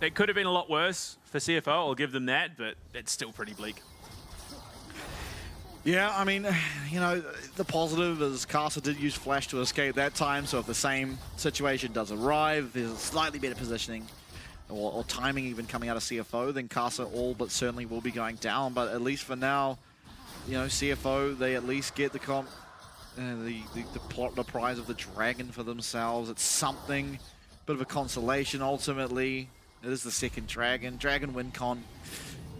It could have been a lot worse for CFO, I'll give them that, but it's still pretty bleak. Yeah, I mean, you know, the positive is Casa did use Flash to escape that time, so if the same situation does arrive, there's slightly better positioning or timing even coming out of CFO, then Casa all but certainly will be going down. But at least for now, you know, CFO, they at least get the prize of the dragon for themselves. It's something, bit of a consolation ultimately. It is the second dragon. Dragon WinCon.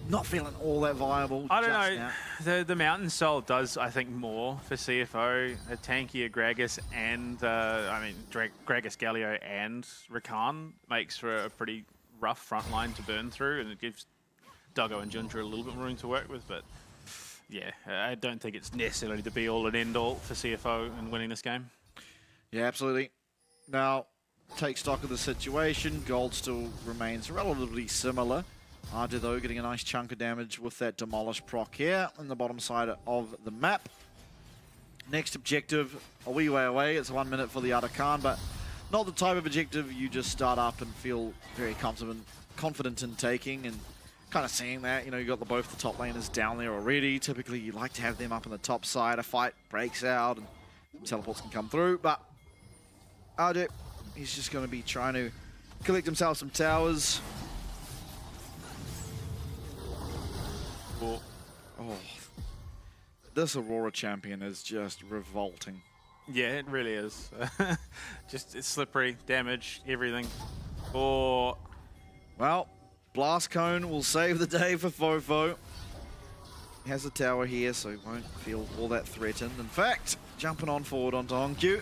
Not feeling all that viable. I don't know. The Mountain Soul does, I think, more for CFO. A tankier Gragas and, I mean, Gragas, Galio and Rakan makes for a pretty rough front line to burn through, and it gives Doggo and Junja a little bit more room to work with. But yeah, I don't think it's necessarily the be-all and end-all for CFO in winning this game. Yeah, absolutely. Now, take stock of the situation. Gold still remains relatively similar. Arja, though, getting a nice chunk of damage with that Demolish proc here on the bottom side of the map. Next objective, a wee way away. It's 1 minute for the Arakan, but not the type of objective you just start up and feel very confident in taking, and kind of seeing that. You know, you got both the top laners down there already. Typically, you like to have them up on the top side. A fight breaks out and teleports can come through, but Arja, he's just going to be trying to collect himself some towers. Oh, this Aurora champion is just revolting. Yeah, it really is. Just it's slippery, damage, everything. Or well, Blast Cone will save the day for Fofo. He has a tower here, so he won't feel all that threatened. In fact, jumping on forward onto Honkyu.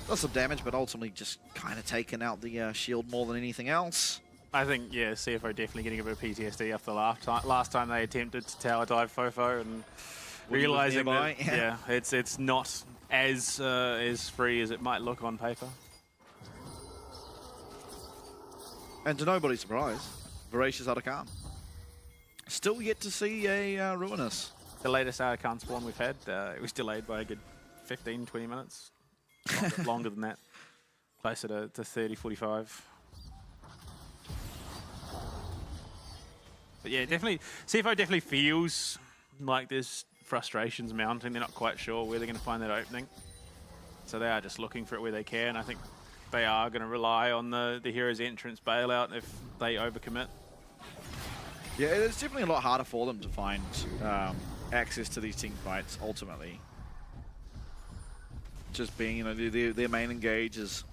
Does some damage, but ultimately just kind of taking out the shield more than anything else. I think, yeah, CFO definitely getting a bit of PTSD after the last time they attempted to tower dive Fofo and realizing that, yeah, it's not as free as it might look on paper. And to nobody's surprise, Voracious Arakan. Still yet to see a Ruinous. The latest Arakan spawn we've had, it was delayed by a good 15, 20 minutes. Longer than that. Closer to 30, 45. But yeah, definitely, CFO definitely feels like there's frustrations mounting. They're not quite sure where they're going to find that opening. So they are just looking for it where they can. I think they are going to rely on the hero's entrance bailout if they overcommit. Yeah, it's definitely a lot harder for them to find access to these team fights, ultimately. Just being, you know, their main engage is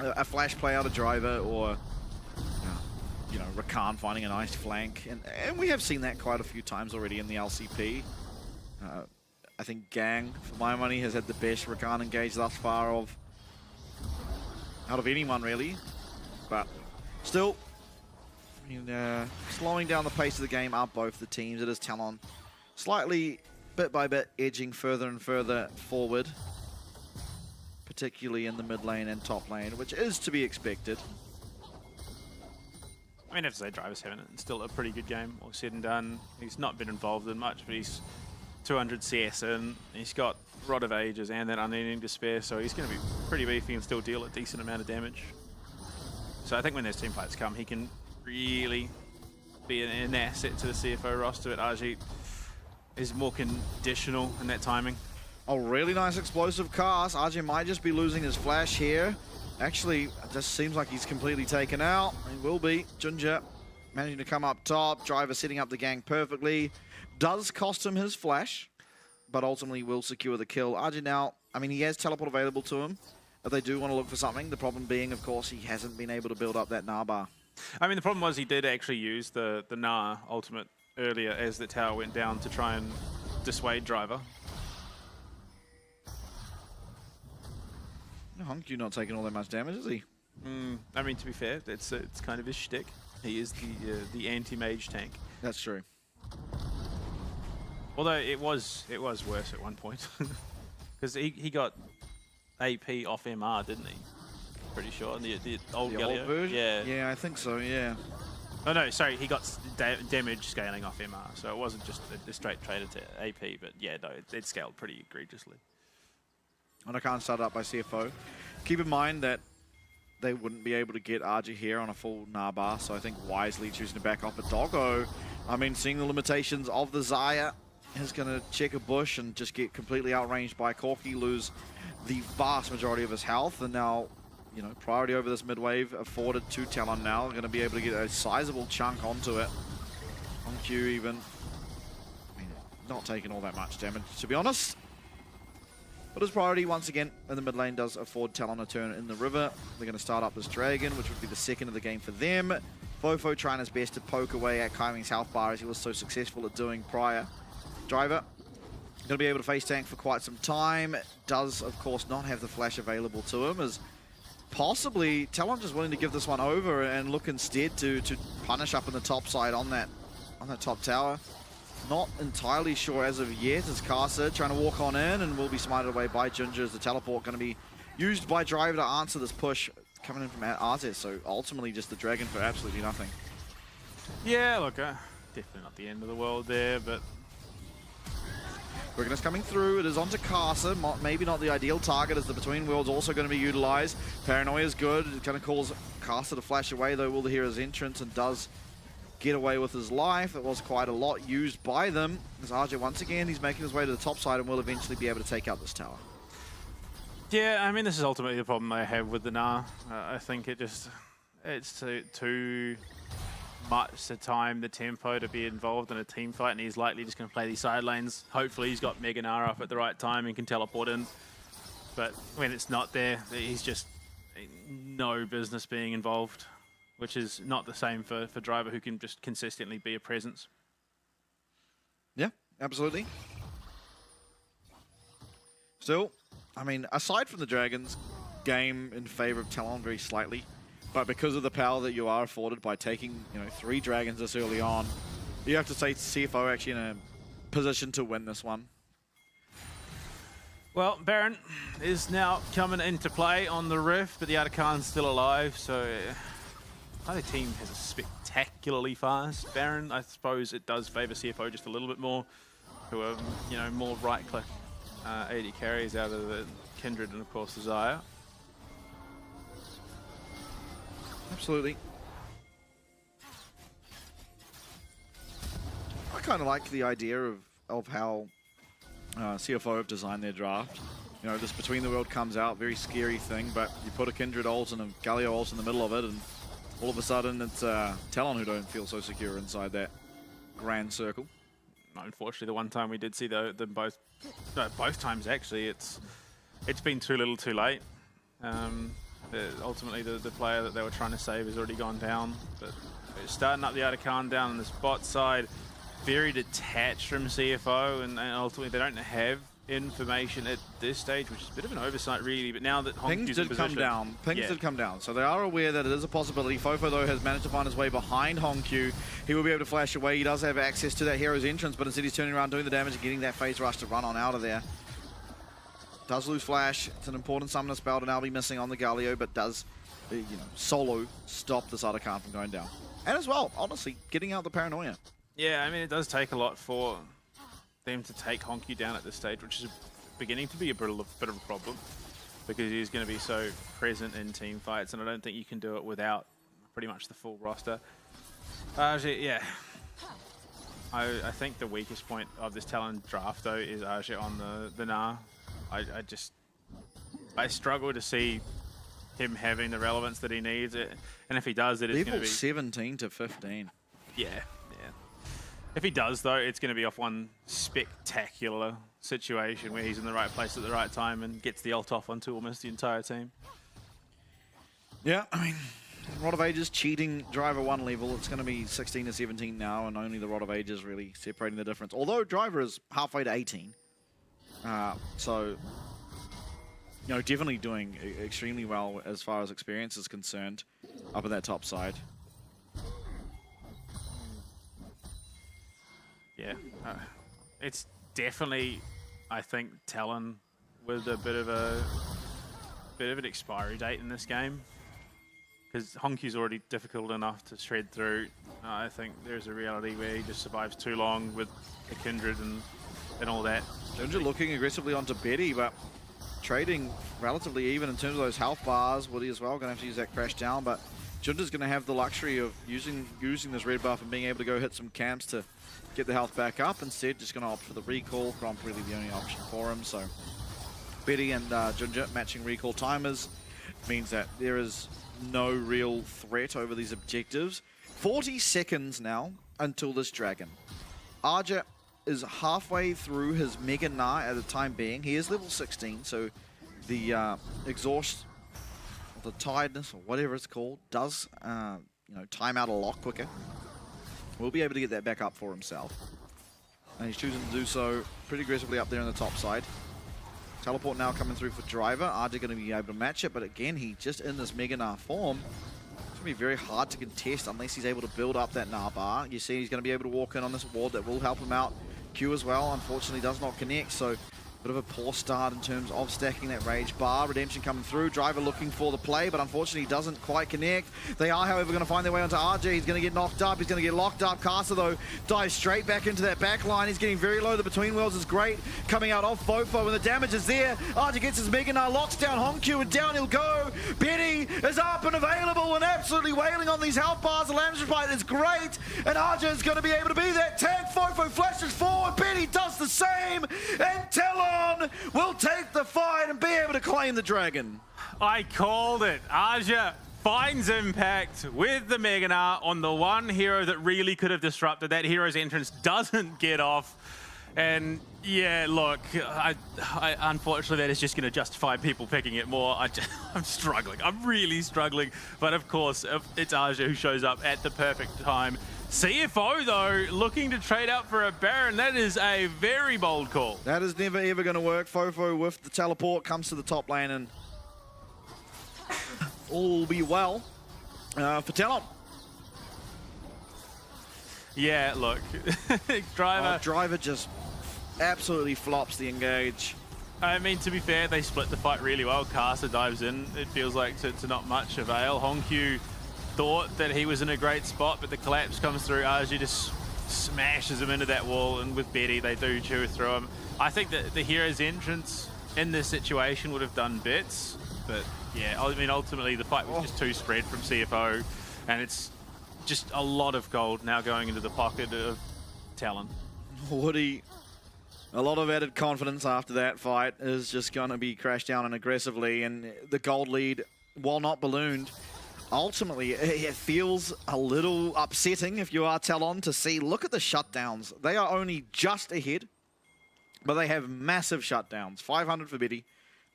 a flash play out of driver or, you know, Rakan finding a nice flank. And we have seen that quite a few times already in the LCP. I think Gang, for my money, has had the best Rakan engage thus far out of anyone, really. But still, I mean, slowing down the pace of the game are both the teams. It is Talon slightly, bit by bit, edging further and further forward, particularly in the mid lane and top lane, which is to be expected. I mean, I have to say, Driver's having still a pretty good game, all said and done. He's not been involved in much, but he's 200 CS in. He's got Rod of Ages and that Unending Despair, so he's going to be pretty beefy and still deal a decent amount of damage. So I think when those team fights come, he can really be an asset to the CFO roster. But RG is more conditional in that timing. A really nice explosive cast. RJ might just be losing his flash here. Actually, it just seems like he's completely taken out. He will be. Junja managing to come up top. Driver setting up the gang perfectly. Does cost him his flash, but ultimately will secure the kill. RJ now, I mean, he has teleport available to him if they do want to look for something. The problem being, of course, he hasn't been able to build up that Gnar bar. I mean, the problem was he did actually use the Gnar ultimate earlier as the tower went down to try and dissuade Driver. Hunk, you're not taking all that much damage, is he? I mean, to be fair, it's kind of his shtick. He is the anti-mage tank. That's true. Although it was worse at one point, because he got AP off MR, didn't he? Pretty sure the old Galio. Old version? Yeah. Yeah, I think so. Yeah. Oh no, sorry, he got damage scaling off MR, so it wasn't just a straight traded to AP, but yeah, no, it scaled pretty egregiously. And I can't start up by CFO. Keep in mind that they wouldn't be able to get RG here on a full Gnar bar, so I think wisely choosing to back off a Doggo. I mean, seeing the limitations of the Xayah, is going to check a bush and just get completely outranged by Corki, lose the vast majority of his health, and now, you know, priority over this mid wave afforded to Talon now. Going to be able to get a sizable chunk onto it. On Q even. I mean, not taking all that much damage, to be honest. But his priority, once again, in the mid lane does afford Talon a turn in the river. They're going to start up this Dragon, which would be the second of the game for them. Fofo trying his best to poke away at Kaiming's health bar as he was so successful at doing prior. Driver, going to be able to face tank for quite some time. Does, of course, not have the flash available to him, as possibly Talon just willing to give this one over and look instead to punish up in the top side on that top tower. Not entirely sure as of yet, as Kasa trying to walk on in and will be smited away by Ginger, as the teleport going to be used by Driver to answer this push coming in from Artes. So ultimately just the Dragon for absolutely nothing. Yeah, look, definitely not the end of the world there, but Quickness coming through. It is onto Kasa. Maybe not the ideal target, as the Between Worlds also going to be utilized. Paranoia is good. It kind of calls Kasa to flash away, though will the hero's entrance, and does get away with his life. It was quite a lot used by them. As RJ, once again, he's making his way to the top side and will eventually be able to take out this tower. yeah, I mean, this is ultimately the problem I have with the Gnar. I think it's too much to time the tempo to be involved in a team fight, and he's likely just going to play these side lanes. Hopefully he's got Mega Gnar up at the right time and can teleport in. But when it's not there, he's just no business being involved, which is not the same for Driver, who can just consistently be a presence. Yeah, absolutely. Still, I mean, aside from the Dragons, game in favor of Talon very slightly. But because of the power that you are afforded by taking, you know, 3 Dragons this early on, you have to say CFO actually in a position to win this one. Well, Baron is now coming into play on the Rift, but the Atakan's still alive, so neither team has a spectacularly fast Baron. I suppose it does favour CFO just a little bit more, who are, you know, more right-click 80 carries out of the Kindred and of course the Zaya. Absolutely. I kind of like the idea of how CFO have designed their draft. You know, this Between the World comes out, very scary thing, but you put a Kindred ult and a Galio ult in the middle of it, and all of a sudden it's Talon who don't feel so secure inside that grand circle. Unfortunately, the one time we did see them both, no, both times actually, it's been too little too late. Ultimately, the player that they were trying to save has already gone down, but they're starting up the Atakan down on the spot side, very detached from CFO, and ultimately they don't have information at this stage, which is a bit of an oversight really, but now that Pings did come down. Pings did come down, so they are aware that it is a possibility. Fofo, though, has managed to find his way behind Honkyu. He will be able to flash away. He does have access to that hero's entrance, but instead he's turning around, doing the damage, and getting that phase rush to run on out of there. Does lose flash. It's an important summoner spell to now be missing on the Galio, but does, you know, solo stop this Atakan from going down. And as well, honestly, getting out the paranoia. Yeah, I mean, it does take a lot for them to take Honkyu down at this stage, which is beginning to be a bit of a problem because he's going to be so present in team fights, and I don't think you can do it without pretty much the full roster. Yeah, I think the weakest point of this Talon draft, though, is Aja on the Nah. I struggle to see him having the relevance that he needs, and if he does, it is going to be 17 to 15. Yeah. If he does, though, it's going to be off one spectacular situation where he's in the right place at the right time and gets the ult off onto almost the entire team. Yeah, I mean, Rod of Ages cheating Driver 1 level. It's going to be 16 to 17 now, and only the Rod of Ages really separating the difference. Although Driver is halfway to 18. So, you know, definitely doing extremely well as far as experience is concerned up at that top side. Yeah, it's definitely, I think, Talon with a bit of an expiry date in this game, because Honkyu's already difficult enough to shred through. I think there's a reality where he just survives too long with the Kindred and all that. Ginger looking aggressively onto Betty, but trading relatively even in terms of those health bars. Woody as well, going to have to use that crash down, but Junder's going to have the luxury of using this red buff and being able to go hit some camps to get the health back up. Instead, just going to opt for the recall. Gromp really the only option for him. So Betty and Ginger matching recall timers means that there is no real threat over these objectives. 40 seconds now until this dragon. Arja is halfway through his Mega Nah at the time being. He is level 16, so the exhaust, or the tiredness, or whatever it's called, does you know, time out a lot quicker. We'll be able to get that back up for himself. And he's choosing to do so pretty aggressively up there on the top side. Teleport now coming through for Driver. Arja going to be able to match it, but again, he just in this Mega Nah form. It's going to be very hard to contest unless he's able to build up that Nah bar. You see he's going to be able to walk in on this ward that will help him out. Q as well, unfortunately, does not connect, so bit of a poor start in terms of stacking that rage bar. Redemption coming through. Driver looking for the play, but unfortunately he doesn't quite connect. They are, however, going to find their way onto RJ. He's going to get knocked up. He's going to get locked up. Caster, though, dives straight back into that back line. He's getting very low. The Between Worlds is great. Coming out of Fofo, and the damage is there. RJ gets his Mega Nah, locks down Honkyu, and down he'll go. Betty is up and available and absolutely wailing on these health bars. The Lamb's Bite is great, and RJ is going to be able to be that tank. Fofo flashes forward. Betty does the same, and Talon will take the fight and be able to claim the dragon. I called it. Aja finds impact with the Mega Nah on the one hero that really could have disrupted. That hero's entrance doesn't get off. And yeah, look, I unfortunately that is just going to justify people picking it more. I'm struggling. I'm really struggling. But of course, it's Aja who shows up at the perfect time. CFO, though, looking to trade out for a Baron. That is a very bold call. That is never, ever going to work. Fofo with the teleport comes to the top lane, and all will be well for Talon. Yeah, look. Driver. Driver just absolutely flops the engage. I mean, to be fair, they split the fight really well. Caster dives in. It feels like to not much avail. Honkyu thought that he was in a great spot, but the collapse comes through. Aja just smashes him into that wall, and with Betty, they do chew through him. I think that the hero's entrance in this situation would have done bits, but yeah, I mean, ultimately the fight was just too spread from CFO, and it's just a lot of gold now going into the pocket of Talon. Woody, a lot of added confidence after that fight is just going to be crashed down and aggressively, and the gold lead, while not ballooned, ultimately it feels a little upsetting if you are Talon to see. Look at the shutdowns. They are only just ahead, but they have massive shutdowns. 500 for Biddy,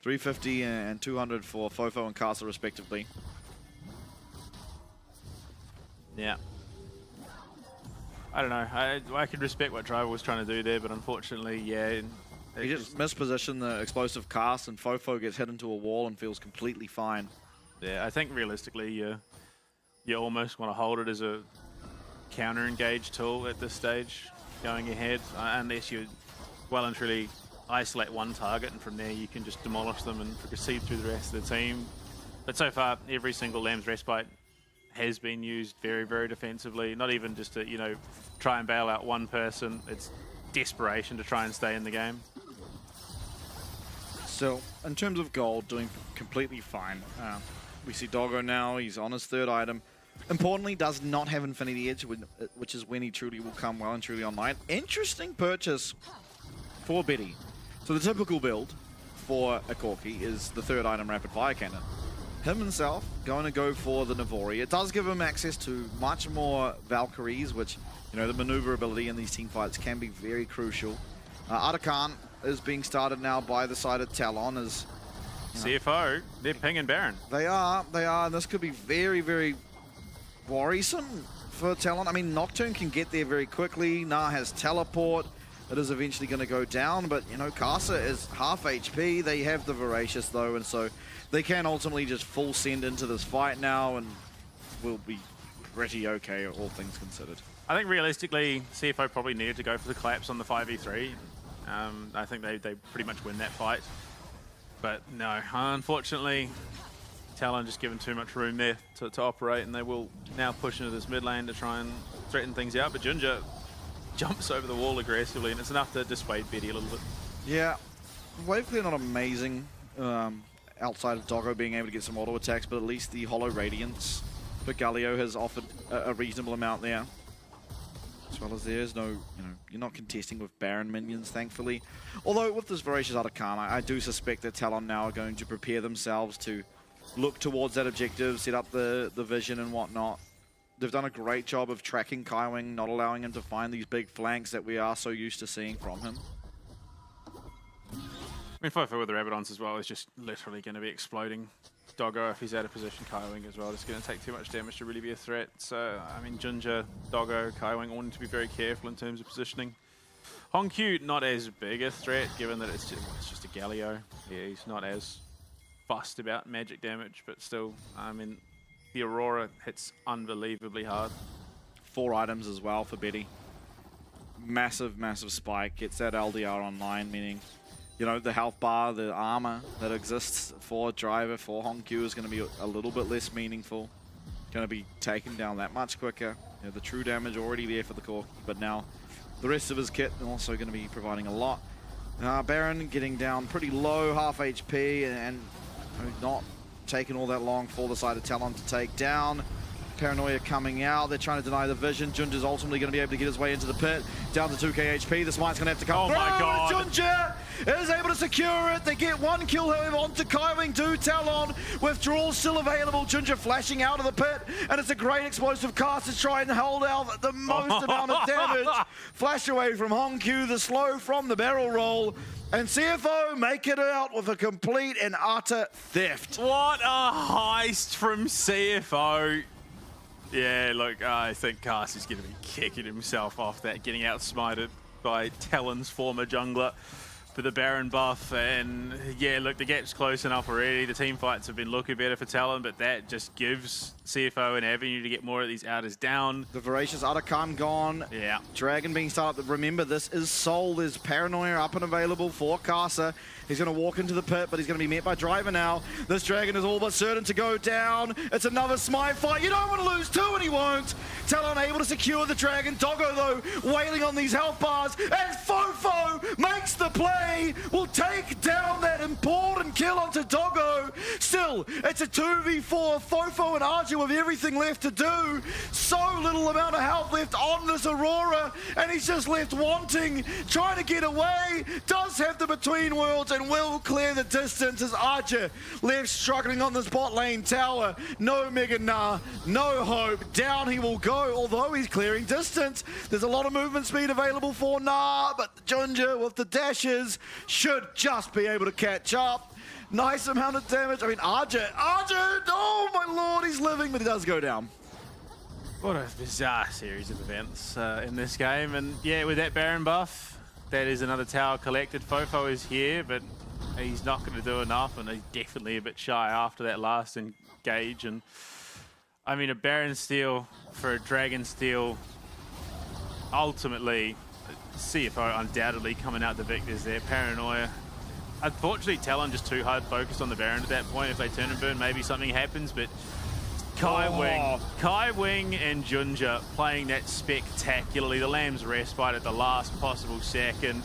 350 and 200 for Fofo and Casa respectively. Yeah. I don't know. I could respect what Driver was trying to do there, but unfortunately, yeah. He just mispositioned the explosive cast, and Fofo gets hit into a wall and feels completely fine. Yeah, I think realistically, you almost want to hold it as a counter-engage tool at this stage, going ahead, unless you well and truly isolate one target, and from there you can just demolish them and proceed through the rest of the team. But so far, every single Lamb's Respite has been used very, very defensively. Not even just to, you know, try and bail out one person. It's desperation to try and stay in the game. So, in terms of gold, doing completely fine. We see Doggo now, he's on his third item. Importantly, does not have Infinity Edge, which is when he truly will come well and truly online. Interesting purchase for Biddy. So the typical build for a Corki is the third item Rapid Fire Cannon. Him himself going to go for the Navori. It does give him access to much more Valkyries, which, you know, the maneuverability in these team fights can be very crucial. Arakan is being started now by the side of Talon as CFO, they're pinging Baron. They are, and this could be very, very worrisome for Talon. I mean, Nocturne can get there very quickly. Na has teleport. It is eventually going to go down, but, you know, Casa is half HP. They have the Voracious, though, and so they can ultimately just full send into this fight now, and will be pretty okay, all things considered. I think realistically, CFO probably needed to go for the collapse on the 5v3. I think they pretty much win that fight. But no, unfortunately, Talon just given too much room there to operate, and they will now push into this mid lane to try and threaten things out. But Ginger jumps over the wall aggressively, and it's enough to dissuade Betty a little bit. Yeah, wave clear not amazing outside of Doggo being able to get some auto attacks, but at least the Hollow Radiance for Galio has offered a reasonable amount there. As well as there's no, you know, you're not contesting with Baron minions, thankfully. Although with this Voracious Arakan, I do suspect that Talon now are going to prepare themselves to look towards that objective, set up the vision and whatnot. They've done a great job of tracking Kaiwing, not allowing him to find these big flanks that we are so used to seeing from him. I mean, Fofo with the Rabadons as well is just literally going to be exploding. Doggo, if he's out of position, Kaiwing as well, it's going to take too much damage to really be a threat. So, I mean, Ginger, Doggo, Kaiwing all need to be very careful in terms of positioning. Honkyu, not as big a threat, given that it's just a Galio. Yeah, he's not as fussed about magic damage, but still, I mean, the Aurora hits unbelievably hard. 4 items as well for Betty. Massive, massive spike. Gets that LDR online, meaning, you know, the health bar, the armor that exists for Driver, for Honkyu is going to be a little bit less meaningful. Going to be taken down that much quicker. You know, the true damage already there for the Corki, but now the rest of his kit also going to be providing a lot. Baron getting down pretty low, half HP, and not taking all that long for the side of Talon to take down. Paranoia coming out. They're trying to deny the vision. Junja's ultimately going to be able to get his way into the pit. Down to 2k HP. The smite's going to have to come. Oh my god. Junja is able to secure it. They get 1 kill, however, onto Kaiwing to Talon. Withdrawal still available. Junja flashing out of the pit. And it's a great explosive cast to try and hold out the most amount of damage. Flash away from Honkyu. The slow from the barrel roll. And CFO make it out with a complete and utter theft. What a heist from CFO. Yeah, look, I think Carsey's going to be kicking himself off that, getting outsmited by Talon's former jungler. for the Baron buff, and yeah, look, the gap's close enough already. The team fights have been looking better for Talon, but that just gives CFO an avenue to get more of these outers down. The Voracious Otterkhan gone. Yeah. Dragon being started up. Remember, this is Soul. There's Paranoia up and available for Casa. He's going to walk into the pit, but he's going to be met by Driver now. This Dragon is all but certain to go down. It's another Smite fight. You don't want to lose two, and he won't. Talon able to secure the Dragon. Doggo, though, wailing on these health bars. And Fofo makes the play. Will take down that important kill onto Doggo. Still, it's a 2v4. Fofo and Archer with everything left to do. So little amount of health left on this Aurora, and he's just left wanting, trying to get away. Does have the Between Worlds and will clear the distance as Archer left struggling on this bot lane tower. No Mega Nah, no hope. Down he will go, although he's clearing distance. There's a lot of movement speed available for Nah, but Junja with the dashes should just be able to catch up. Nice amount of damage. I mean, Archer, oh my lord, he's living, but he does go down. What a bizarre series of events in this game, and yeah, with that Baron buff, that is another tower collected. Fofo is here, but he's not going to do enough, and he's definitely a bit shy after that last engage. And I mean, a Baron steal for a Dragon steal, ultimately, CFO undoubtedly coming out the victors there. Paranoia. Unfortunately, Talon just too hard focused on the Baron at that point. If they turn and burn, maybe something happens, but Kai Wing and Junja playing that spectacularly. The Lamb's respite at the last possible second.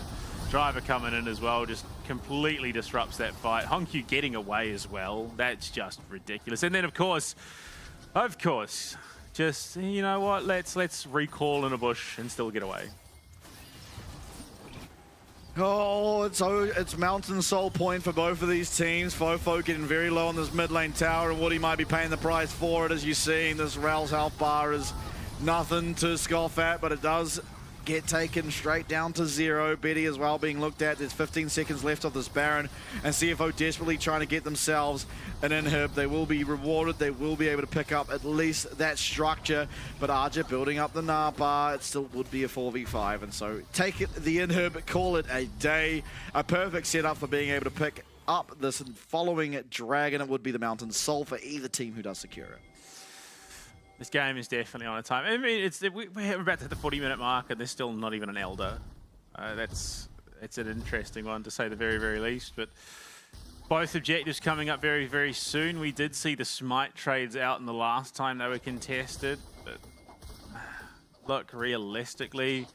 Driver coming in as well, just completely disrupts that fight. Honkyu getting away as well. That's just ridiculous. And then of course, just, you know what, let's recall in a bush and still get away. Oh, it's Mountain Soul point for both of these teams. Fofo getting very low on this mid lane tower, and Woody might be paying the price for it. As you see, this Ral's health bar is nothing to scoff at, but it does get taken straight down to 0. Betty as well being looked at. There's 15 seconds left of this Baron, and CFO desperately trying to get themselves an inhib. They will be rewarded. They will be able to pick up at least that structure, but Arja building up the Napa. It still would be a 4v5, and so take it, the inhib, call it a day. A perfect setup for being able to pick up this following Dragon. It would be the Mountain Soul for either team who does secure it. This game is definitely on a time. I mean, we're about to hit the 40-minute mark, and there's still not even an Elder. It's an interesting one, to say the very, very least. But both objectives coming up very, very soon. We did see the Smite trades out in the last time they were contested. But look, realistically,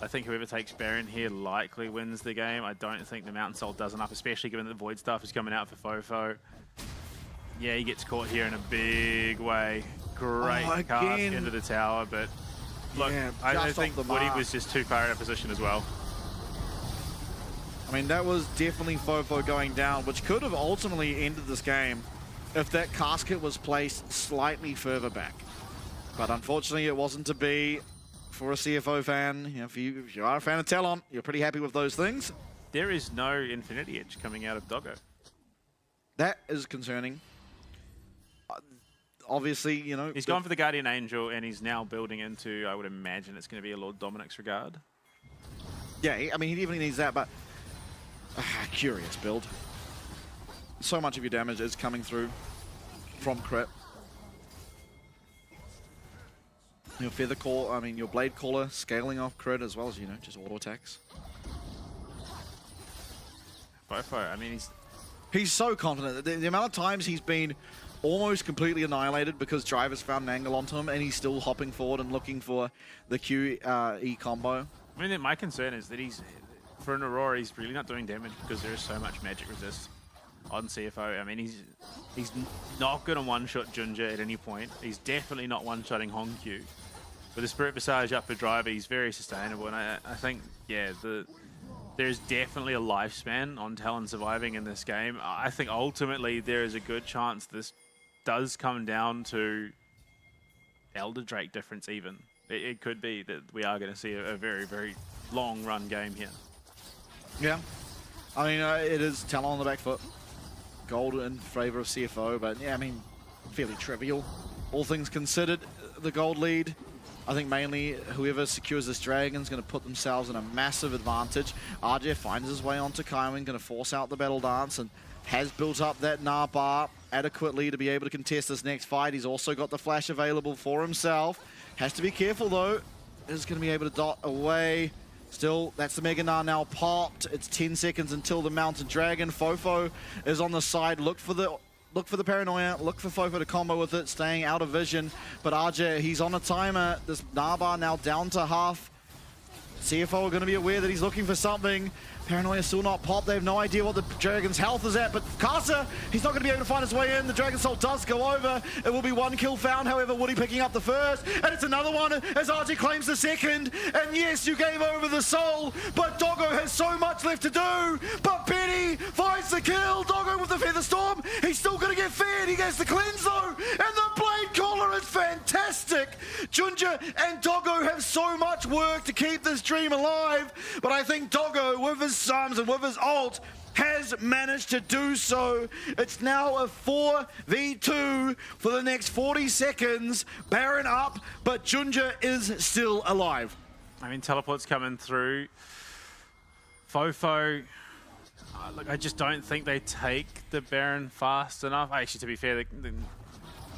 I think whoever takes Baron here likely wins the game. I don't think the Mountain Soul does enough, especially given that the Void Staff is coming out for Fofo. Yeah, he gets caught here in a big way. Great cast into the tower, but look, yeah, I think Woody was just too far out of position as well. I mean, that was definitely Fofo going down, which could have ultimately ended this game if that casket was placed slightly further back. But unfortunately, it wasn't to be for a CFO fan. You know, if you are a fan of Talon, you're pretty happy with those things. There is no Infinity Edge coming out of Doggo. That is concerning. Obviously, you know... He's gone for the Guardian Angel, and he's now building into, I would imagine, it's going to be a Lord Dominic's Regard. Yeah, I mean, he definitely needs that, but... curious build. So much of your damage is coming through from crit. Your Feather Call, I mean, your Blade Caller scaling off crit as well as, you know, just auto attacks. Fofo, I mean, he's so confident. The amount of times he's been almost completely annihilated because Driver's found an angle onto him, and he's still hopping forward and looking for the QE combo. I mean, my concern is that for an Aurora, he's really not doing damage because there is so much magic resist on CFO. I mean, he's not going to one-shot Junja at any point. He's definitely not one-shotting Honkyu. With the Spirit Visage up for Driver, he's very sustainable, and I think, yeah, there's definitely a lifespan on Talon surviving in this game. I think ultimately there is a good chance this does come down to Elder Drake difference even. It could be that we are going to see a very, very long run game here. Yeah. I mean, it is Talon on the back foot. Gold in favor of CFO, but yeah, I mean, fairly trivial. All things considered, the gold lead. I think mainly whoever secures this dragon is going to put themselves in a massive advantage. RJ finds his way onto Kaiwin, going to force out the battle dance, and has built up that Nah bar adequately to be able to contest this next fight. He's also got the flash available for himself. Has to be careful though. Is going to be able to dot away. Still, that's the Mega Nah now popped. It's 10 seconds until the Mountain Dragon. Fofo is on the side. Look for the paranoia. Look for Fofo to combo with it, staying out of vision. But RJ, he's on a timer. This Nah bar now down to half. CFO are going to be aware that he's looking for something. Paranoia still not popped. They have no idea what the Dragon's health is at, but Casa, he's not going to be able to find his way in. The Dragon Soul does go over. It will be one kill found, however, Woody picking up the first, and it's another one as RJ claims the second. And yes, you gave over the soul, but Doggo has so much left to do. But Betty finds the kill. Doggo with the Feather Storm. He's still going to get fed. He gets the cleanse though, and the Blade Caller is fantastic. Junja and Doggo have so much work to keep this dream alive, but I think Doggo, with his Psalms and with his ult, has managed to do so. It's now a 4v2 for the next 40 seconds. Baron up, but Junja is still alive. I mean, teleport's coming through. Fofo, look, I just don't think they take the Baron fast enough. Actually, to be fair, the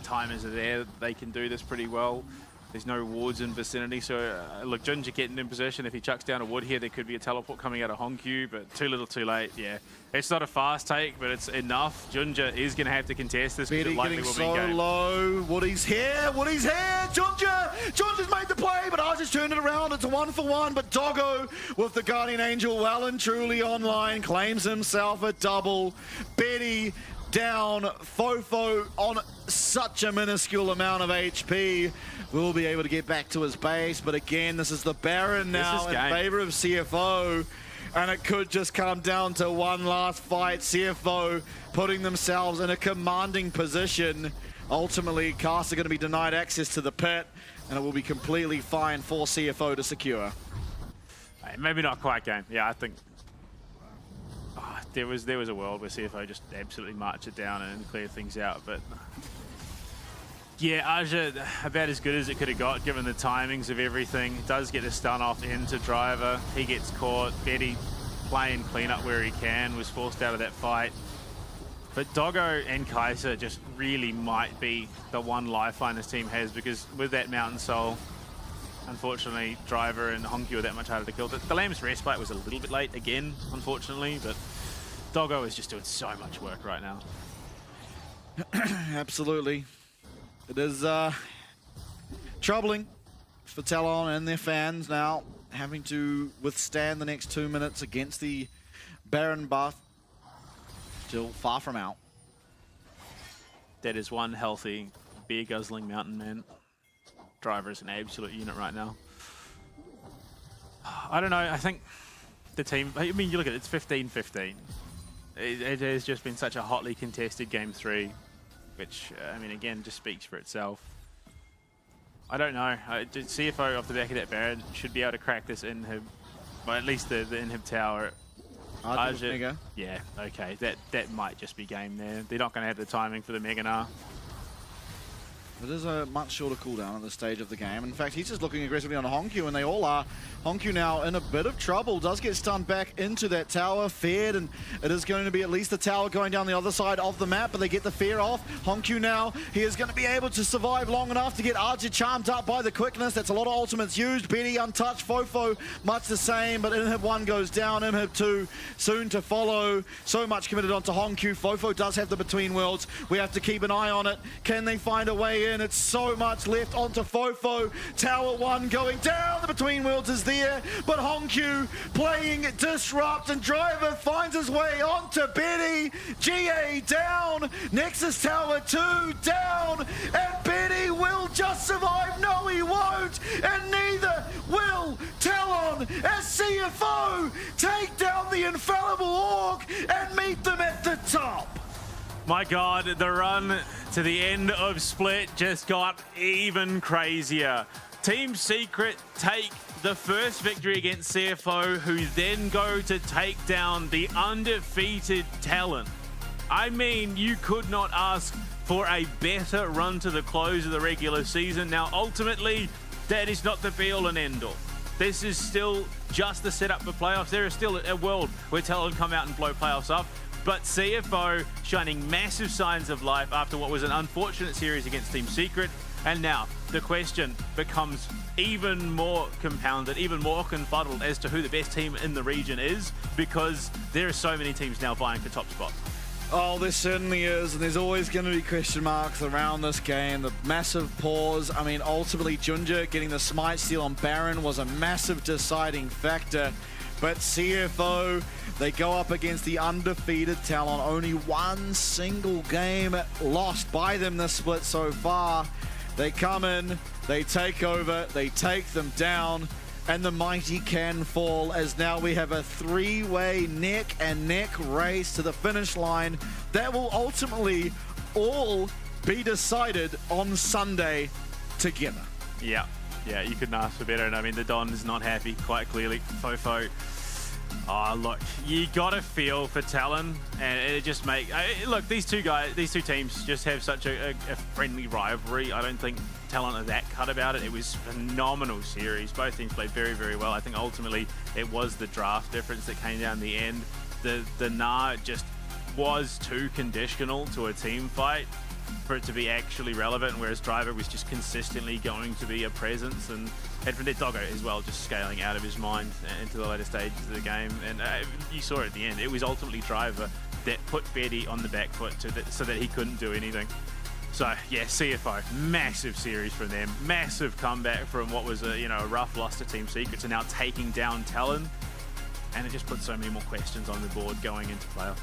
timers are there. They can do this pretty well. There's no wards in vicinity, so look, Junja getting in position. If he chucks down a wood here, there could be a teleport coming out of Honkyu, but too little too late, yeah. It's not a fast take, but it's enough. Junja is going to have to contest this because it likely will be game. Low. Woody's here. Woody's here. Junja's made the play, but Archer's turned it around. It's a 1-for-1, but Doggo with the Guardian Angel well and truly online claims himself a double. Betty down. Fofo on such a minuscule amount of HP will be able to get back to his base, but again, this is the Baron now in favor of CFO, and it could just come down to one last fight. CFO putting themselves in a commanding position. Ultimately, Cast are going to be denied access to the pit, and it will be completely fine for CFO to secure. Maybe not quite game. Yeah, I think there was a world where CFO just absolutely marched it down and cleared things out, but yeah, Aja about as good as it could have got given the timings of everything. Does get the stun off into Driver. He gets caught. Betty playing cleanup where he can, was forced out of that fight. But Doggo and Kaiser just really might be the one lifeline this team has, because with that Mountain Soul, unfortunately, Driver and Honkyu are that much harder to kill. The Lamb's Respite was a little bit late again, unfortunately, but Doggo is just doing so much work right now. Absolutely. It is troubling for Talon and their fans now, having to withstand the next 2 minutes against the Baron buff. Still far from out. That is one healthy, beer-guzzling mountain man. Driver is an absolute unit right now. I don't know, I think the team, I mean, you look at it, it's 15-15. It has just been such a hotly contested Game 3. Which, I mean, again, just speaks for itself. I don't know. CFO off the back of that Baron should be able to crack this inhib, well, at least the inhib tower. Mega. Yeah, okay. That might just be game there. They're not going to have the timing for the Mega Nah. It is a much shorter cooldown at this stage of the game. In fact, he's just looking aggressively on Honkyu, and they all are. Honkyu now in a bit of trouble, does get stunned back into that tower, fed, and it is going to be at least the tower going down the other side of the map, but they get the fear off. Honkyu now, he is going to be able to survive long enough to get Archer charmed up by the quickness. That's a lot of ultimates used. Betty untouched, Fofo much the same, but Inhib 1 goes down, Inhib 2 soon to follow. So much committed onto Honkyu. Fofo does have the Between Worlds. We have to keep an eye on it. Can they find a way in? It's so much left onto Fofo. Tower 1 going down. The Between Worlds is there, but Honkyu playing Disrupt, and Driver finds his way onto Betty. GA down. Nexus Tower 2 down, and Betty will just survive. No, he won't, and neither will Talon as CFO take down the infallible Orc and meet them at the top. My God, the run to the end of Split just got even crazier. Team Secret take the first victory against CFO, who then go to take down the undefeated Talon. I mean, you could not ask for a better run to the close of the regular season. Now, ultimately, that is not the be-all and end-all. This is still just the setup for playoffs. There is still a world where Talon come out and blow playoffs up, but CFO shining massive signs of life after what was an unfortunate series against Team Secret. And now the question becomes even more compounded, even more confuddled as to who the best team in the region is, because there are so many teams now vying for top spots. Oh, there certainly is, and there's always going to be question marks around this game. The massive pause. I mean, ultimately, Junja getting the smite steal on Baron was a massive deciding factor. But CFO, they go up against the undefeated Talon. Only one single game lost by them this split so far. They come in, they take over, they take them down, and the mighty can fall as now we have a three-way neck and neck race to the finish line that will ultimately all be decided on Sunday together. Yeah, you couldn't ask for better. And I mean, the Don is not happy, quite clearly. Fofo, oh, look, you got to feel for Talon, and it just look, these two teams just have such a friendly rivalry. I don't think Talon are that cut about it. It was a phenomenal series. Both teams played very, very well. I think ultimately it was the draft difference that came down the end. The Nah just was too conditional to a team fight for it to be actually relevant, whereas Driver was just consistently going to be a presence, and from there Doggo as well, just scaling out of his mind into the later stages of the game. And you saw it at the end. It was ultimately Driver that put Betty on the back foot so that he couldn't do anything. So yeah, CFO, massive series from them, massive comeback from what was a rough loss to Team Secret to now taking down Talon, and it just puts so many more questions on the board going into playoffs.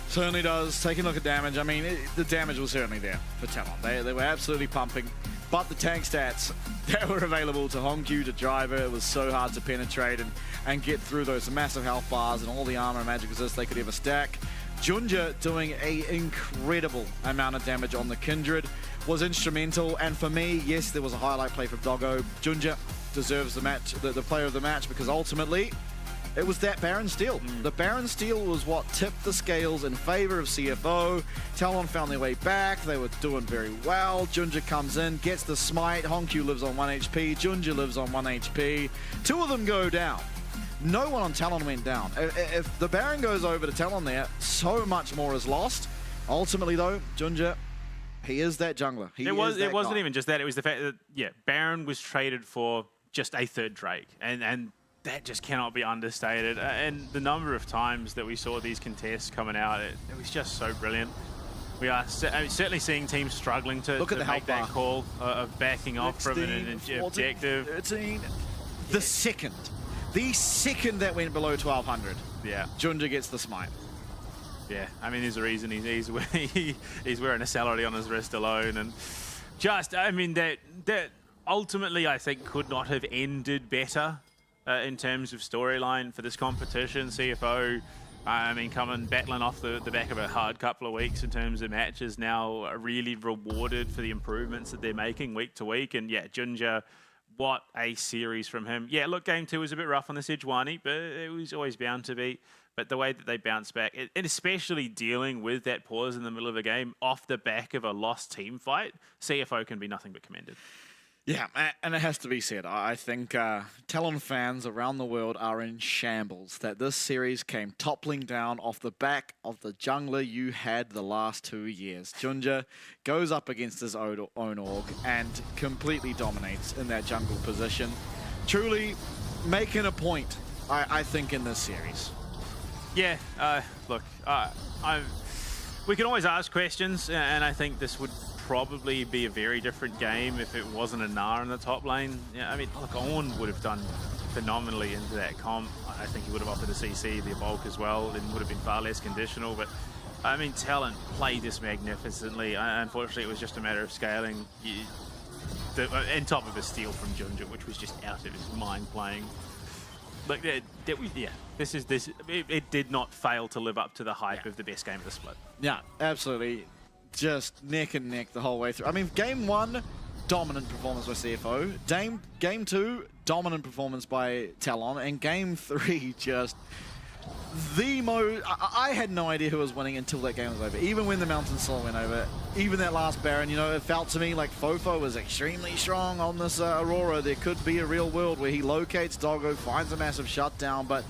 Certainly does. Taking a look at damage, I mean, the damage was certainly there for Talon. They were absolutely pumping, but the tank stats that were available to Hongq, to Driver, it was so hard to penetrate and get through those massive health bars and all the armor and magic resist they could ever stack. Junja doing an incredible amount of damage on the Kindred was instrumental, and for me, yes, there was a highlight play from Doggo. Junja deserves the match, the player of the match, because ultimately it was that Baron steal. The Baron steal was what tipped the scales in favor of CFO. Talon found their way back. They were doing very well. Junja comes in, gets the smite. Hongq lives on 1 HP. Junja lives on 1 HP. Two of them go down. No one on Talon went down. If the Baron goes over to Talon there, so much more is lost. Ultimately, though, Junja, he is that jungler. It wasn't even just that. It was the fact that, Baron was traded for just a third Drake. And that just cannot be understated. And the number of times that we saw these contests coming out, it was just so brilliant. We are certainly seeing teams struggling to make that call of backing off from an objective. 13. The second that went below 1200, Junja gets the smite. Yeah, I mean, there's a reason he's wearing a salary on his wrist alone, and just, I mean, that ultimately I think could not have ended better. In terms of storyline for this competition. CFO, I mean, battling off the back of a hard couple of weeks in terms of matches, now really rewarded for the improvements that they're making week to week. And yeah, Junja, what a series from him. Yeah, look, game 2 was a bit rough on the Sejuani, but it was always bound to be. But the way that they bounced back, and especially dealing with that pause in the middle of a game off the back of a lost team fight, CFO can be nothing but commended. Yeah, and it has to be said, I think Talon fans around the world are in shambles that this series came toppling down off the back of the jungler you had the last 2 years. Junja goes up against his own org and completely dominates in that jungle position. Truly making a point, I think, in this series. Yeah, look, we can always ask questions, and I think this would probably be a very different game if it wasn't a Gnar in the top lane. Yeah, I mean, look, Ornn would have done phenomenally into that comp. I think he would have offered a CC, the bulk as well, and would have been far less conditional. But I mean, Talent played this magnificently. Unfortunately, it was just a matter of scaling. On top of a steal from Junja, which was just out of his mind playing. Like, it did not fail to live up to the hype of the best game of the split. Yeah, absolutely. Just neck and neck the whole way through. I mean, game 1, dominant performance by CFO. Game 2, dominant performance by Talon. And game 3, just I had no idea who was winning until that game was over. Even when the Mountain Soul went over, even that last Baron, you know, it felt to me like Fofo was extremely strong on this Aurora. There could be a real world where he locates Doggo, finds a massive shutdown, but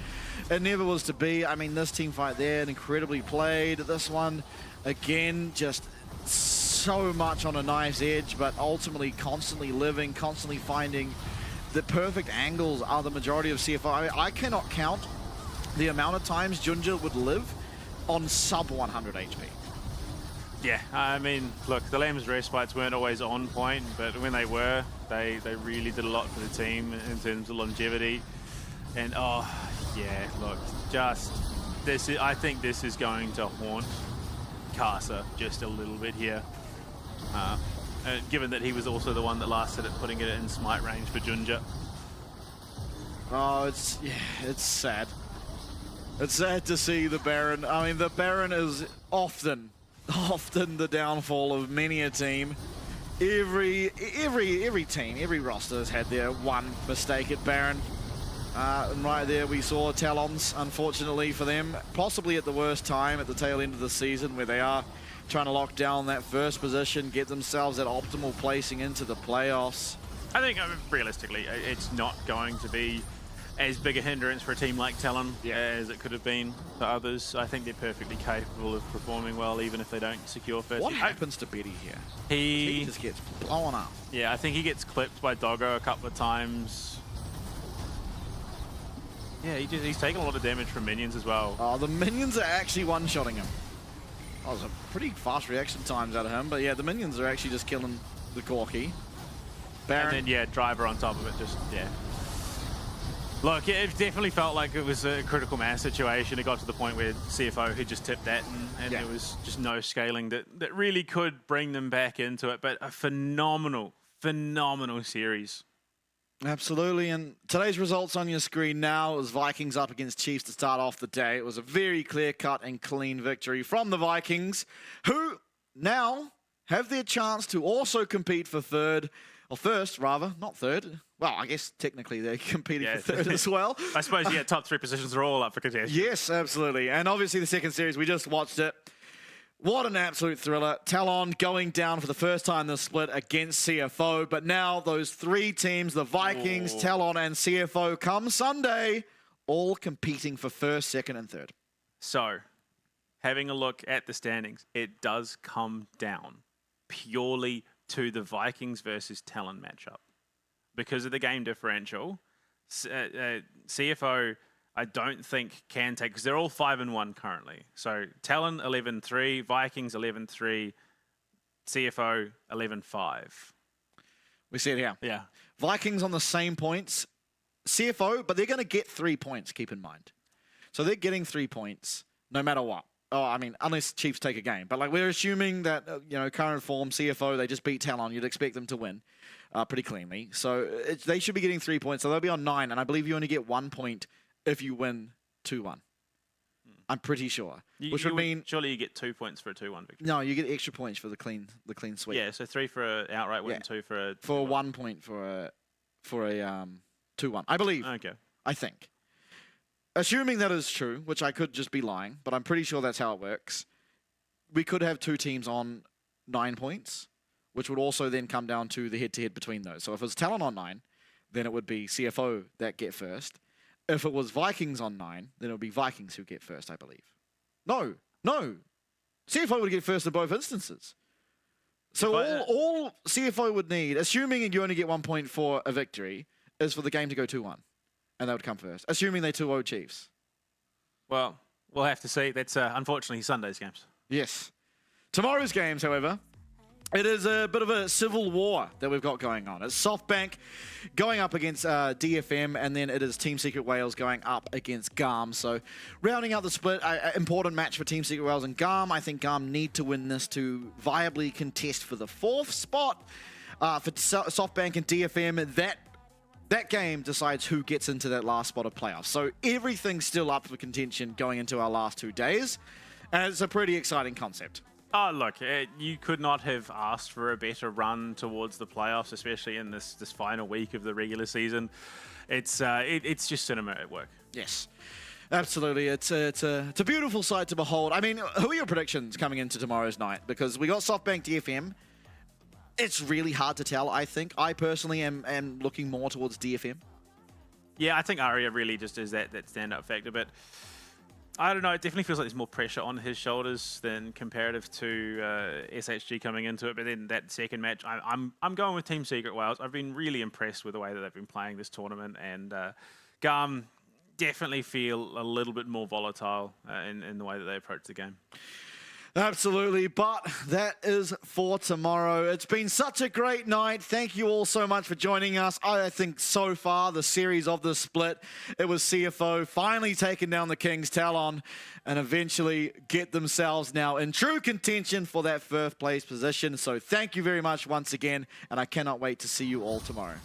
it never was to be. I mean, this team fight there, incredibly played. This one, again, just so much on a knife's edge, but ultimately constantly living, constantly finding the perfect angles are the majority of CFO. I mean, I cannot count the amount of times Junja would live on sub 100 HP. Yeah, I mean, look, the Lamb's respites weren't always on point, but when they were, they really did a lot for the team in terms of longevity. And oh, yeah, look, just this is, I think this is going to haunt Casa just a little bit here. Given that he was also the one that lasted at putting it in smite range for Junja. Oh, it's sad. It's sad to see the Baron. I mean, the Baron is often the downfall of many a team. Every team, every roster has had their one mistake at Baron. And right there we saw Talons, unfortunately for them, possibly at the worst time at the tail end of the season, where they are trying to lock down that first position, get themselves that optimal placing into the playoffs. I think realistically, it's not going to be as big a hindrance for a team like Talon as it could have been for others. I think they're perfectly capable of performing well, even if they don't secure first. What happens to Betty here? He just gets blown up. Yeah, I think he gets clipped by Doggo a couple of times. Yeah, he's taken a lot of damage from minions as well. Oh, the minions are actually one-shotting him. Oh, there's a pretty fast reaction times out of him, but yeah, the minions are actually just killing the Corki. Baron. And then, yeah, Driver on top of it, just, yeah. Look, it definitely felt like it was a critical mass situation. It got to the point where CFO had just tipped that, and there was just no scaling that really could bring them back into it. But a phenomenal series. Absolutely, and today's results on your screen now is Vikings up against Chiefs to start off the day. It was a very clear-cut and clean victory from the Vikings, who now have their chance to also compete for first, not third. Well, I guess technically they're competing for third as well. I suppose, yeah, top three positions are all up for contention. Yes, absolutely. And obviously the second series, we just watched it. What an absolute thriller. Talon going down for the first time this split against CFO. But now those three teams, the Vikings, Talon, and CFO, come Sunday, all competing for first, second, and third. So, having a look at the standings, it does come down purely to the Vikings versus Talon matchup. Because of the game differential, CFO, I don't think can take, because they're all 5-1 currently. So Talon 11-3, Vikings 11-3, CFO 11-5. We see it here. Yeah. Vikings on the same points. CFO, but they're going to get 3 points, keep in mind. So they're getting 3 points no matter what. Oh, I mean, unless Chiefs take a game. But like we're assuming that, current form, CFO, they just beat Talon. You'd expect them to win pretty cleanly. So they should be getting 3 points. So they'll be on 9. And I believe you only get 1 point if you win 2-1. I'm pretty sure. Which would mean... Surely you get 2 points for a 2-1 victory. No, you get extra points for the clean sweep. Yeah, so 3 for an outright win, 2 for a... For 1 point for a 2-1. I believe. Okay. I think. Assuming that is true, which I could just be lying, but I'm pretty sure that's how it works. We could have 2 teams on 9 points, which would also then come down to the head-to-head between those. So if it was Talon on 9, then it would be CFO that get first. If it was Vikings on 9, then it would be Vikings who get first, I believe. No. CFO would get first in both instances. So all CFO would need, assuming you only get 1 point for a victory, is for the game to go 2-1. And they would come first, assuming they 2-0 Chiefs. Well, we'll have to see. That's unfortunately Sunday's games. Yes. Tomorrow's games, however, it is a bit of a civil war that we've got going on. It's SoftBank going up against DFM, and then it is Team Secret Wales going up against GARM. So rounding out the split, important match for Team Secret Wales and GARM. I think GARM need to win this to viably contest for the 4th spot. For SoftBank and DFM, that game decides who gets into that last spot of playoffs. So everything's still up for contention going into our last 2 days. And it's a pretty exciting concept. Oh, look, you could not have asked for a better run towards the playoffs, especially in this final week of the regular season. It's just cinema at work. Yes. Absolutely, it's a beautiful sight to behold. I mean, who are your predictions coming into tomorrow's night? Because we got SoftBank DFM. It's really hard to tell, I think. I personally am looking more towards DFM. Yeah, I think Aria really just is that standout factor, but I don't know, it definitely feels like there's more pressure on his shoulders than comparative to SHG coming into it. But then that second match, I'm going with Team Secret Wales. I've been really impressed with the way that they've been playing this tournament, and Garm definitely feel a little bit more volatile in the way that they approach the game. Absolutely, but that is for tomorrow. It's been such a great night. Thank you all so much for joining us. I think so far the series of the split, it was CFO finally taking down the Kings Talon and eventually get themselves now in true contention for that first place position. So thank you very much once again, and I cannot wait to see you all tomorrow.